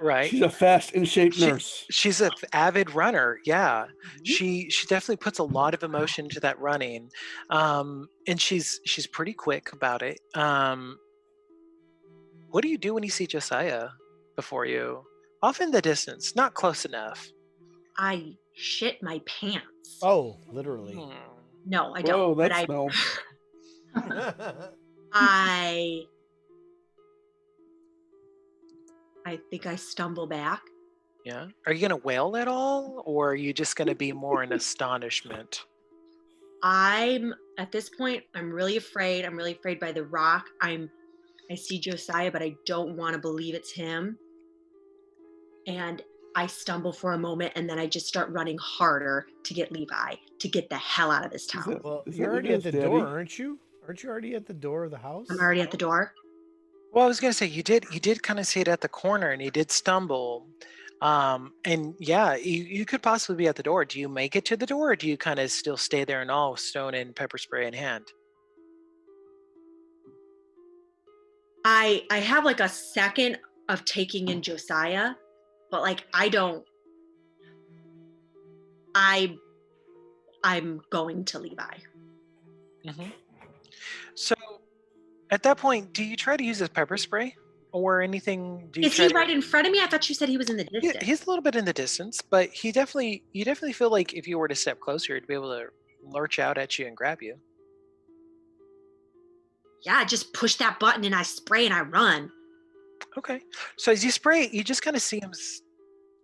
[SPEAKER 1] Right.
[SPEAKER 5] She's a fast in shape
[SPEAKER 1] She-
[SPEAKER 5] nurse.
[SPEAKER 1] She's an avid runner. Yeah, she definitely puts a lot of emotion into that running, and she's pretty quick about it. What do you do when you see Josiah before you? Off in the distance, not close enough.
[SPEAKER 3] I shit my pants.
[SPEAKER 2] Oh, literally.
[SPEAKER 1] Hmm.
[SPEAKER 3] No, I
[SPEAKER 5] Whoa,
[SPEAKER 3] don't. But
[SPEAKER 5] that smell.
[SPEAKER 3] I think I stumble back.
[SPEAKER 1] Yeah. Are you gonna wail at all, or are you just gonna be more in astonishment?
[SPEAKER 3] I'm at this point, I'm really afraid. I'm really afraid by the rock. I see Josiah, but I don't want to believe it's him. And I stumble for a moment, and then I just start running harder to get Levi to get the hell out of this town.
[SPEAKER 2] Well,
[SPEAKER 5] Is
[SPEAKER 2] you're
[SPEAKER 5] that
[SPEAKER 2] already at
[SPEAKER 5] Levi's
[SPEAKER 2] the
[SPEAKER 5] daddy?
[SPEAKER 2] door, aren't you? Aren't you already at the door of the house?
[SPEAKER 3] I'm already at the door.
[SPEAKER 1] Well, I was gonna say you did kind of see it at the corner, and you did stumble. And yeah, you could possibly be at the door. Do you make it to the door, or do you kind of still stay there and all stone and pepper spray in hand?
[SPEAKER 3] I have like a second of taking in Josiah, but like I'm going to Levi.
[SPEAKER 1] hmm So at that point, do you try to use his pepper spray or anything? Do you
[SPEAKER 3] Is
[SPEAKER 1] try
[SPEAKER 3] he
[SPEAKER 1] to?
[SPEAKER 3] right in front of me? I thought you said he was in the distance.
[SPEAKER 1] He's a little bit in the distance, but you definitely feel like if you were to step closer, he'd be able to lurch out at you and grab you.
[SPEAKER 3] Yeah, I just push that button and I spray and I run.
[SPEAKER 1] Okay. So as you spray, you just kind of see him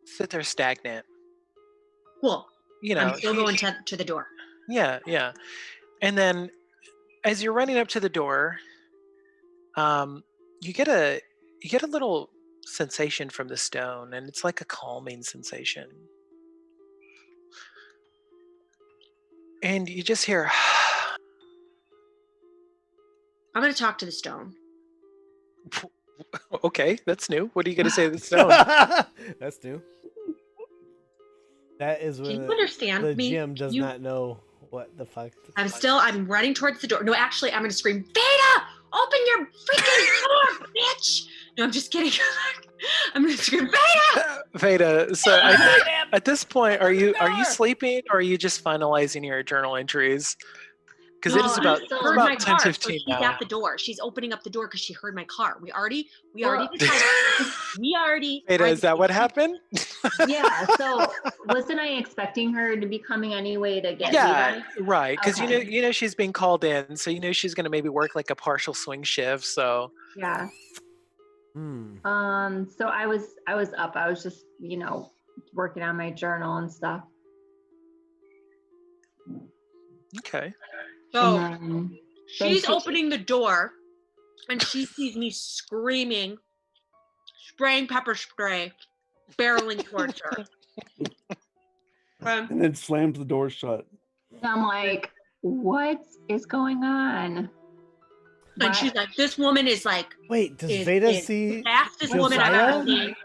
[SPEAKER 1] sit there stagnant.
[SPEAKER 3] Cool.
[SPEAKER 1] You know,
[SPEAKER 3] I'm still going to the door.
[SPEAKER 1] yeah. And then as you're running up to the door, you get a little sensation from the stone, and it's like a calming sensation. And you just hear
[SPEAKER 3] I'm going to talk to the stone.
[SPEAKER 1] okay, that's new. What are you going to say to the stone?
[SPEAKER 2] That's new. That is
[SPEAKER 3] Can
[SPEAKER 2] when
[SPEAKER 3] you understand
[SPEAKER 2] the
[SPEAKER 3] me?
[SPEAKER 2] GM does
[SPEAKER 3] You-
[SPEAKER 2] not know what the fuck.
[SPEAKER 3] I'm running towards the door. No, actually, I'm going to scream, Veda, open your freaking door, bitch. No, I'm just kidding. I'm going to scream, Veda.
[SPEAKER 1] Veda, so at this point, are you sleeping, or are you just finalizing your journal entries? Because it
[SPEAKER 3] No,
[SPEAKER 1] is
[SPEAKER 3] she
[SPEAKER 1] about
[SPEAKER 3] heard my
[SPEAKER 1] 10,
[SPEAKER 3] car, so
[SPEAKER 1] 15
[SPEAKER 3] she's
[SPEAKER 1] now.
[SPEAKER 3] at the door. She's opening up the door because she heard my car. We already
[SPEAKER 4] Well-
[SPEAKER 3] decided. We already.
[SPEAKER 1] Veda, is that what happened?
[SPEAKER 4] Yeah. So wasn't I expecting her to be coming anyway to get
[SPEAKER 1] Yeah,
[SPEAKER 4] Levi?
[SPEAKER 1] right. Because
[SPEAKER 4] Okay.
[SPEAKER 1] you know she's being called in, so you know she's going to maybe work like a partial swing shift. So
[SPEAKER 4] Yeah.
[SPEAKER 2] Hmm.
[SPEAKER 4] So I was up. I was just, working on my journal and stuff.
[SPEAKER 1] okay.
[SPEAKER 3] So
[SPEAKER 4] And
[SPEAKER 3] she's
[SPEAKER 4] she-
[SPEAKER 3] opening the door, and she sees me screaming, spraying pepper spray, barreling towards her.
[SPEAKER 5] And then slams the door shut.
[SPEAKER 4] I'm like, what is going on?
[SPEAKER 3] And she's like, this woman is like,
[SPEAKER 2] Wait, does
[SPEAKER 3] is
[SPEAKER 2] Veda
[SPEAKER 3] the
[SPEAKER 2] see
[SPEAKER 3] fastest woman I've
[SPEAKER 2] Josiah?
[SPEAKER 3] ever seen.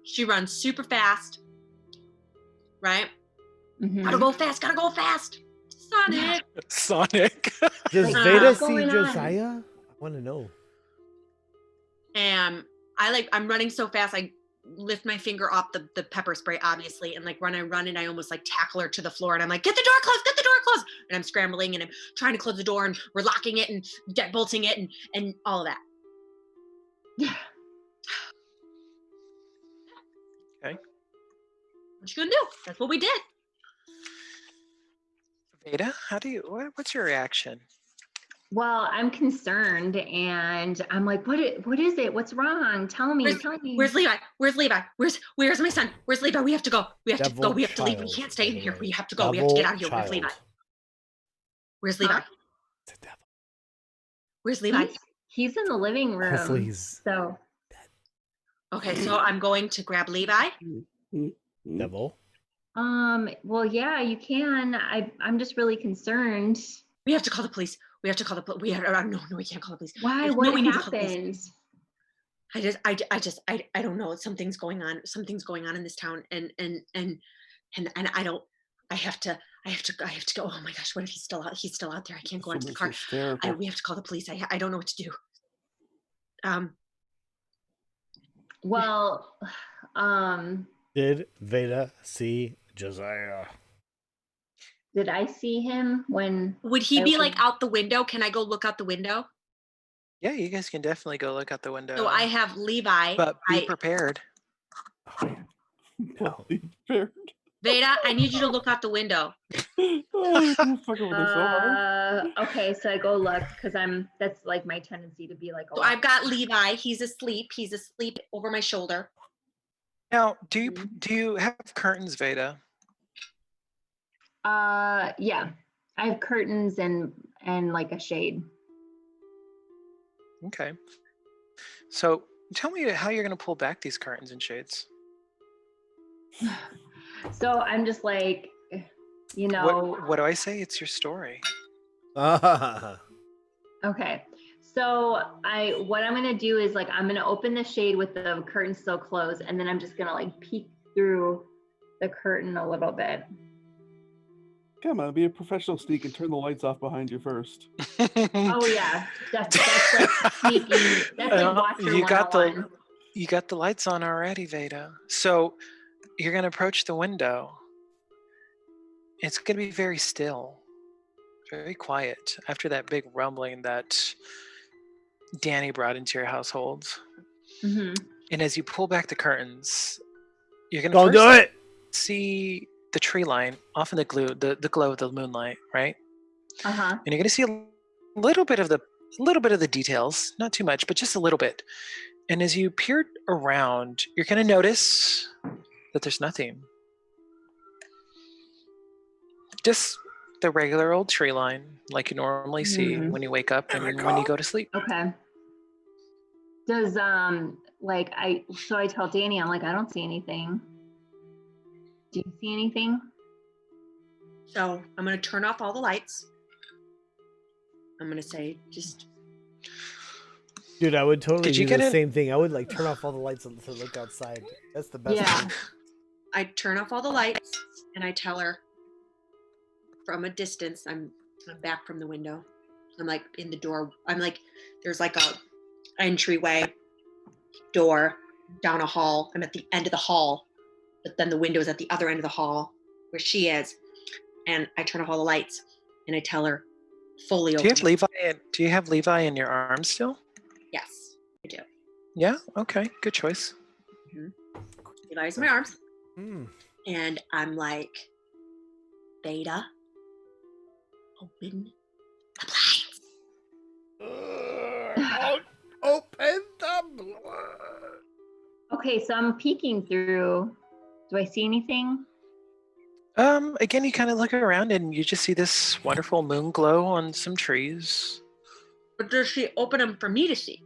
[SPEAKER 3] She runs super fast, right?
[SPEAKER 4] Mhm.
[SPEAKER 3] Gotta go fast, gotta go fast. Sonic.
[SPEAKER 1] Sonic.
[SPEAKER 2] Does
[SPEAKER 4] Like,
[SPEAKER 2] Veda
[SPEAKER 4] what's
[SPEAKER 2] see
[SPEAKER 4] going on?
[SPEAKER 2] Josiah? I want to know.
[SPEAKER 3] And I'm running so fast, I lift my finger off the pepper spray, obviously, and like when I run and I almost like tackle her to the floor, and I'm like, get the door closed, get the door closed. And I'm scrambling and I'm trying to close the door, and we're locking it and deadbolting it and all of that.
[SPEAKER 4] Yeah.
[SPEAKER 1] Okay.
[SPEAKER 3] What you gonna do? That's what we did.
[SPEAKER 1] Veda, what's your reaction?
[SPEAKER 4] Well, I'm concerned, and I'm like, what is it? What's wrong? Tell me.
[SPEAKER 3] Where's Levi? Where's Levi? Where's my son? Where's Levi? We have to go. We have to go. We have to leave. We
[SPEAKER 2] child,
[SPEAKER 3] can't stay in
[SPEAKER 2] by the
[SPEAKER 3] here.
[SPEAKER 2] way.
[SPEAKER 3] We have to go. We have to get out of here. Where's
[SPEAKER 2] Devil
[SPEAKER 3] Levi?
[SPEAKER 2] child.
[SPEAKER 3] Where's Levi?
[SPEAKER 2] It's a devil.
[SPEAKER 3] Where's Levi?
[SPEAKER 4] He's in the living room.
[SPEAKER 2] Hopefully he's
[SPEAKER 4] So
[SPEAKER 3] Okay, so I'm going to grab Levi.
[SPEAKER 2] devil.
[SPEAKER 4] well, yeah, you can. I'm just really concerned.
[SPEAKER 3] We have to call the police. We have to call the police. No, we can't call the police.
[SPEAKER 4] Why?
[SPEAKER 3] No,
[SPEAKER 4] What
[SPEAKER 3] we need to call the police.
[SPEAKER 4] happened?
[SPEAKER 3] I don't know. Something's going on. Something's going on in this town, and I don't. I have to go. Oh my gosh, what if he's still out? He's still out there. I can't go into the car. We have to call the police. I don't know what to do.
[SPEAKER 4] Well,
[SPEAKER 2] Did Veda see Josiah?
[SPEAKER 4] did I see him when?
[SPEAKER 3] Would he
[SPEAKER 4] I
[SPEAKER 3] be
[SPEAKER 4] opened-
[SPEAKER 3] like out the window? Can I go look out the window?
[SPEAKER 1] Yeah, you guys can definitely go look out the window.
[SPEAKER 3] So I have Levi.
[SPEAKER 1] But be prepared.
[SPEAKER 2] No.
[SPEAKER 3] Veda, I need you to look out the window.
[SPEAKER 4] Okay, so I go look because that's like my tendency to be like,
[SPEAKER 3] So I've got Levi. He's asleep. He's asleep over my shoulder.
[SPEAKER 1] Now, do you have curtains, Veda?
[SPEAKER 4] yeah, I have curtains and like a shade.
[SPEAKER 1] Okay. So tell me how you're going to pull back these curtains and shades.
[SPEAKER 4] So I'm just like, you know.
[SPEAKER 1] What do I say? It's your story.
[SPEAKER 4] Okay. So what I'm gonna do is like I'm gonna open the shade with the curtain still closed, and then I'm just gonna like peek through the curtain a little bit.
[SPEAKER 5] Come on, be a professional sneak and turn the lights off behind you first.
[SPEAKER 4] Oh yeah, that's like sneaking. That's like watcher
[SPEAKER 1] you got
[SPEAKER 4] 101.
[SPEAKER 1] you got the lights on already, Veda. So you're gonna approach the window. It's gonna be very still, very quiet after that big rumbling that Danny brought into your household.
[SPEAKER 4] Mm-hmm.
[SPEAKER 1] And as you pull back the curtains, you're gonna
[SPEAKER 2] Don't do it.
[SPEAKER 1] see the tree line off in the glow of the moonlight, right?
[SPEAKER 4] Uh-huh.
[SPEAKER 1] And you're gonna see a little bit of the details, not too much, but just a little bit. And as you peer around, you're gonna notice that there's nothing. Just the regular old tree line, like you normally see when you wake up and when you go to sleep.
[SPEAKER 4] Okay. Does so I tell Danny, I'm like, I don't see anything. Do you see anything?
[SPEAKER 3] So I'm gonna turn off all the lights. I'm gonna say just.
[SPEAKER 2] Dude, I would totally
[SPEAKER 1] Did you
[SPEAKER 2] do
[SPEAKER 1] get
[SPEAKER 2] the
[SPEAKER 1] it?
[SPEAKER 2] same thing. I would like turn off all the lights to look outside. That's the best.
[SPEAKER 4] Yeah.
[SPEAKER 2] thing.
[SPEAKER 3] I turn off all the lights and I tell her from a distance. I'm back from the window. I'm like in the door. I'm like there's like a entryway door down a hall. I'm at the end of the hall, but then the window is at the other end of the hall where she is. And I turn off all the lights and I tell her fully
[SPEAKER 1] Do
[SPEAKER 3] open.
[SPEAKER 1] you have Levi in your arms still?
[SPEAKER 3] Yes, I do.
[SPEAKER 1] Yeah. Okay. Good choice.
[SPEAKER 3] Levi's in my arms.
[SPEAKER 2] Hmm.
[SPEAKER 3] And I'm like, Beta, open the blinds.
[SPEAKER 2] Open the.
[SPEAKER 4] Okay, so I'm peeking through. Do I see anything?
[SPEAKER 1] Again, you kind of look around and you just see this wonderful moon glow on some trees.
[SPEAKER 3] But does she open them for me to see?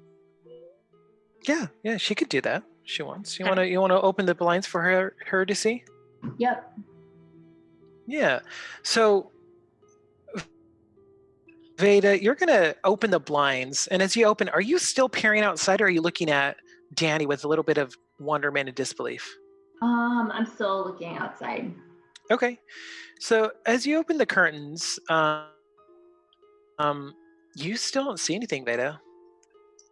[SPEAKER 1] Yeah, she could do that. if She wants. You
[SPEAKER 3] Okay.
[SPEAKER 1] want to open the blinds for her to see?
[SPEAKER 4] Yep.
[SPEAKER 1] Yeah. So Veda, you're gonna open the blinds, and as you open, are you still peering outside, or are you looking at Danny with a little bit of wonderment and disbelief?
[SPEAKER 4] I'm still looking outside.
[SPEAKER 1] Okay, so as you open the curtains, you still don't see anything, Veda.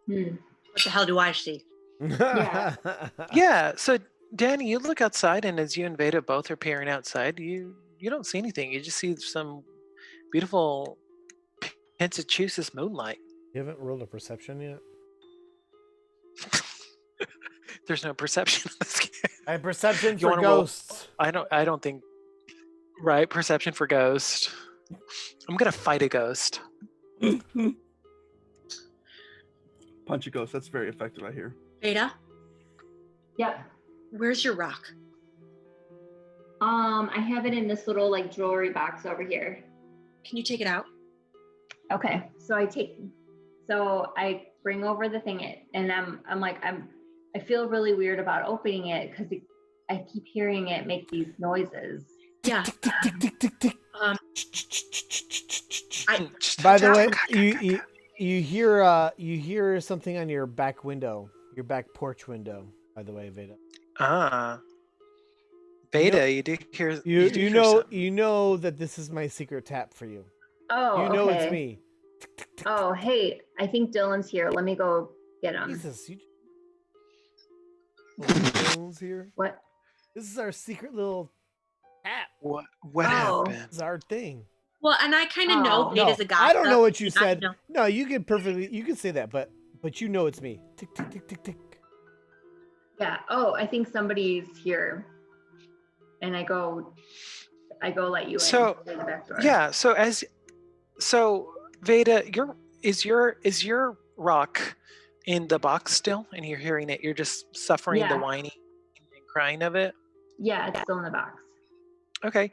[SPEAKER 3] What the hell do I see?
[SPEAKER 4] Yeah.
[SPEAKER 1] Yeah, so Danny, you look outside, and as you and Veda both are peering outside, you don't see anything. You just see some beautiful Massachusetts moonlight.
[SPEAKER 2] You haven't rolled a perception yet?
[SPEAKER 1] There's no perception in this game.
[SPEAKER 2] I have perception
[SPEAKER 1] You
[SPEAKER 2] for
[SPEAKER 1] wanna roll-
[SPEAKER 2] ghosts.
[SPEAKER 1] I don't think. Right, perception for ghost. I'm gonna fight a ghost.
[SPEAKER 5] Punch a ghost. That's very effective, I hear.
[SPEAKER 3] Beta,
[SPEAKER 4] Yep.
[SPEAKER 3] where's your rock?
[SPEAKER 4] I have it in this little like jewelry box over here.
[SPEAKER 3] Can you take it out?
[SPEAKER 4] Okay. So I bring over the thing and I feel really weird about opening it because I keep hearing it make these noises.
[SPEAKER 3] Yeah.
[SPEAKER 2] By the way, you hear something on your back window, your back porch window. By the way, Veda.
[SPEAKER 1] Veda, you do hear.
[SPEAKER 2] You know that this is my secret tap for you.
[SPEAKER 4] Oh,
[SPEAKER 2] You know
[SPEAKER 4] okay.
[SPEAKER 2] it's me.
[SPEAKER 4] Oh, hey, I think Dylan's here. Let me go get him.
[SPEAKER 2] Jesus, Dylan's here.
[SPEAKER 4] What?
[SPEAKER 2] This is our secret little tap.
[SPEAKER 1] What
[SPEAKER 4] Oh.
[SPEAKER 1] happened?
[SPEAKER 2] This is our thing.
[SPEAKER 3] Well, and I kind of know
[SPEAKER 4] Oh.
[SPEAKER 3] Beta's a gossip.
[SPEAKER 2] I don't know what you
[SPEAKER 3] I
[SPEAKER 2] said.
[SPEAKER 3] know.
[SPEAKER 2] No, you can say that, but you know it's me. Tick tick tick tick tick.
[SPEAKER 4] Yeah. Oh, I think somebody's here. And I go let you in through the back door.
[SPEAKER 1] Yeah, so Veda, is your rock in the box still, and you're hearing it? You're just suffering the
[SPEAKER 4] Yeah.
[SPEAKER 1] whining and crying of it.
[SPEAKER 4] Yeah, it's still in the box.
[SPEAKER 1] Okay,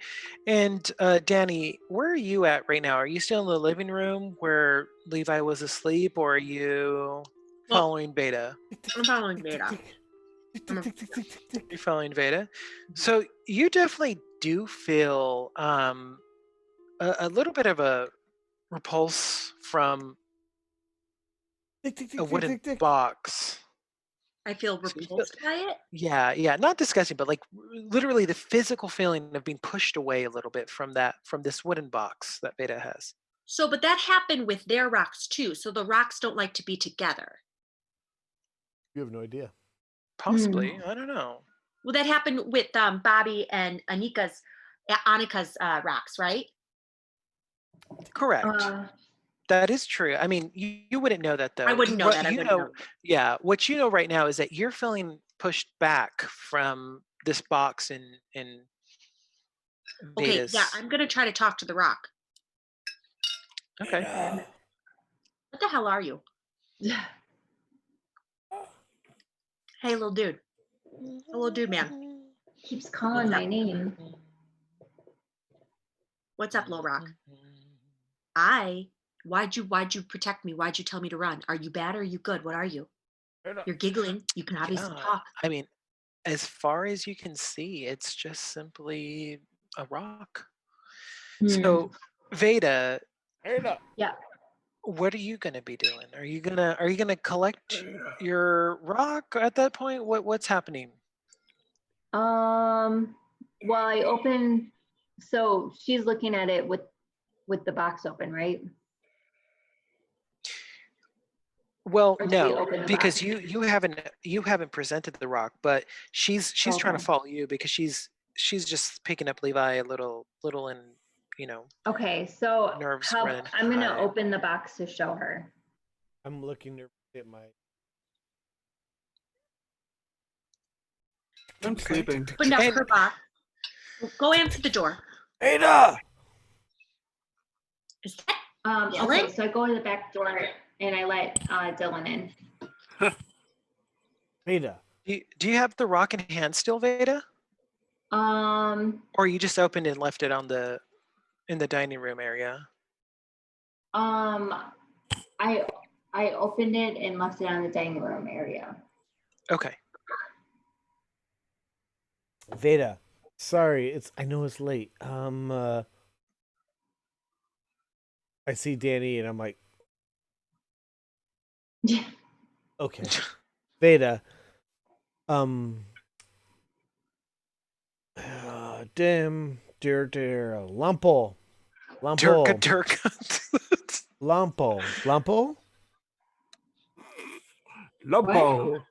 [SPEAKER 1] and Danny, where are you at right now? Are you still in the living room where Levi was asleep, or are you following Veda?
[SPEAKER 3] I'm following Beta.
[SPEAKER 1] You're following Veda. So you definitely do feel a little bit of a repulse from
[SPEAKER 2] Tick tick tick
[SPEAKER 1] a
[SPEAKER 2] tick
[SPEAKER 1] wooden
[SPEAKER 2] tick tick.
[SPEAKER 1] box.
[SPEAKER 3] I feel
[SPEAKER 1] So you feel-
[SPEAKER 3] repulsed by it.
[SPEAKER 1] Yeah, not disgusting, but like literally the physical feeling of being pushed away a little bit from this wooden box that Veda has.
[SPEAKER 3] So, but that happened with their rocks too. So the rocks don't like to be together.
[SPEAKER 2] You have no idea.
[SPEAKER 1] Possibly, I don't know.
[SPEAKER 3] Well, that happened with Bobby and Annika's rocks, right?
[SPEAKER 1] Correct. That is true. I mean, you wouldn't know that though.
[SPEAKER 3] I wouldn't know
[SPEAKER 1] What
[SPEAKER 3] that. I
[SPEAKER 1] you
[SPEAKER 3] wouldn't
[SPEAKER 1] know,
[SPEAKER 3] know that.
[SPEAKER 1] yeah. What you know right now is that you're feeling pushed back from this box in
[SPEAKER 3] Okay,
[SPEAKER 1] Veda's.
[SPEAKER 3] yeah, I'm gonna try to talk to the rock.
[SPEAKER 1] Okay.
[SPEAKER 3] What the hell are you? Hey, little dude. Little dude, man.
[SPEAKER 4] Keeps calling my name.
[SPEAKER 3] What's up, little rock? Why'd you protect me? Why'd you tell me to run? Are you bad or are you good? What are you? You're giggling. You can obviously
[SPEAKER 1] Yeah,
[SPEAKER 3] talk.
[SPEAKER 1] I mean, as far as you can see, it's just simply a rock. So, Veda,
[SPEAKER 4] Yeah.
[SPEAKER 1] what are you gonna be doing? Are you gonna collect your rock at that point? What's happening?
[SPEAKER 4] Well, I open. So she's looking at it with the box open, right?
[SPEAKER 1] Well,
[SPEAKER 4] Or do we
[SPEAKER 1] no,
[SPEAKER 4] open the
[SPEAKER 1] because
[SPEAKER 4] box?
[SPEAKER 1] you haven't presented the rock, but she's trying to
[SPEAKER 4] Okay.
[SPEAKER 1] follow you because she's just picking up Levi a little and
[SPEAKER 4] Okay, so
[SPEAKER 1] nerves
[SPEAKER 4] how
[SPEAKER 1] running
[SPEAKER 4] I'm gonna
[SPEAKER 1] high.
[SPEAKER 4] open the box to show her.
[SPEAKER 2] I'm looking at my.
[SPEAKER 5] I'm sleeping.
[SPEAKER 3] Open up
[SPEAKER 1] And-
[SPEAKER 3] her box. Go answer the door.
[SPEAKER 2] Ada!
[SPEAKER 3] Is that
[SPEAKER 4] Okay,
[SPEAKER 3] Dylan?
[SPEAKER 4] so I go to the back door and I let Dylan in.
[SPEAKER 2] Ada.
[SPEAKER 1] Do you have the rock in hand still, Veda? Or you just opened and left it in the dining room area?
[SPEAKER 4] I opened it and left it on the dining room area.
[SPEAKER 1] Okay.
[SPEAKER 2] Veda. Sorry, I know it's late. I see Danny, and I'm like, okay, Veda. Dim, dear, Lumpo,
[SPEAKER 1] Durka
[SPEAKER 2] Lumpo,
[SPEAKER 1] Durka.
[SPEAKER 2] Lumpo.
[SPEAKER 5] Lumpo.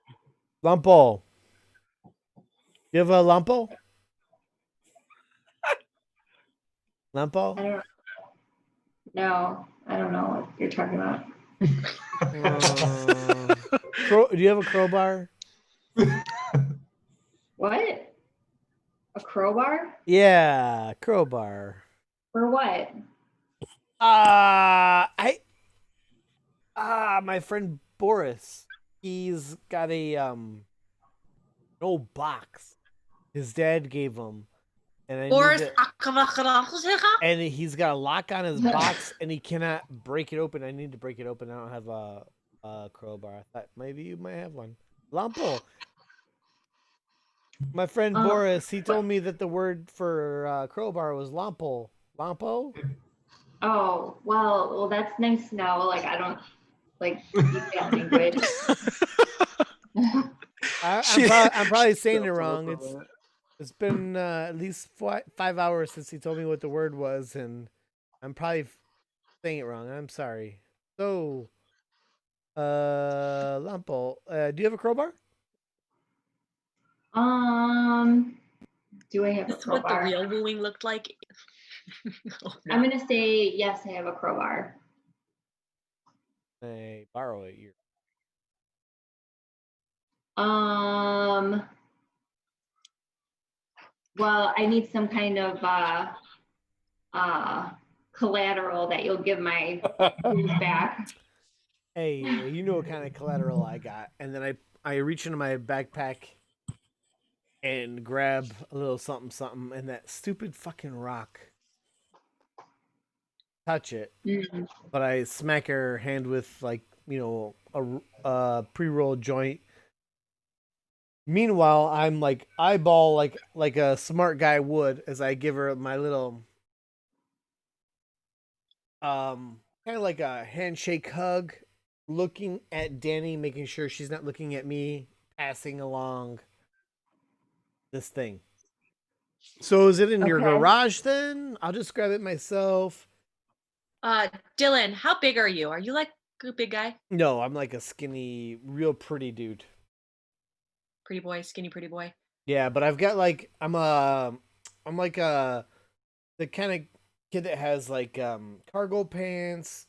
[SPEAKER 2] Lumpo. You have a Lumpo? Lumpo?
[SPEAKER 4] No, I don't know what you're talking about.
[SPEAKER 2] Do you have a crowbar?
[SPEAKER 4] What? A crowbar?
[SPEAKER 2] Yeah, crowbar.
[SPEAKER 4] For what?
[SPEAKER 2] My friend Boris. He's got a an old box. His dad gave him, and and he's got a lock on his box, and he cannot break it open. I need to break it open. I don't have a crowbar. I thought maybe you might have one. Lampo. My friend Boris, he told me that the word for crowbar was lampo. Lampo?
[SPEAKER 4] Oh, well, that's nice to know. Like, I don't like speak that language.
[SPEAKER 2] I'm probably saying it wrong. It's been at least 5 hours since he told me what the word was, and I'm probably saying it wrong. I'm sorry. So, Lampo, do you have a crowbar?
[SPEAKER 4] Do I have a
[SPEAKER 3] That's what the
[SPEAKER 4] crowbar?
[SPEAKER 3] real wooing looked like. Oh, no.
[SPEAKER 4] I'm gonna say yes, I have a crowbar.
[SPEAKER 2] I borrow it.
[SPEAKER 4] Well, I need some kind of collateral that you'll give my shoes back.
[SPEAKER 2] Hey, you know what kind of collateral I got. And then I reach into my backpack and grab a little something, and that stupid fucking rock. Touch it.
[SPEAKER 4] Mm.
[SPEAKER 2] But I smack her hand with, like, a pre-rolled joint. Meanwhile, I'm like eyeball like a smart guy would as I give her my little kind of like a handshake hug, looking at Danny, making sure she's not looking at me, passing along this thing. So is it in your garage then? I'll just grab it myself.
[SPEAKER 3] Dylan, how big are you? Are you like a big guy?
[SPEAKER 2] No, I'm like a skinny, real pretty dude.
[SPEAKER 3] Pretty boy, skinny pretty boy.
[SPEAKER 2] Yeah, but I've got like I'm like the kind of kid that has like cargo pants,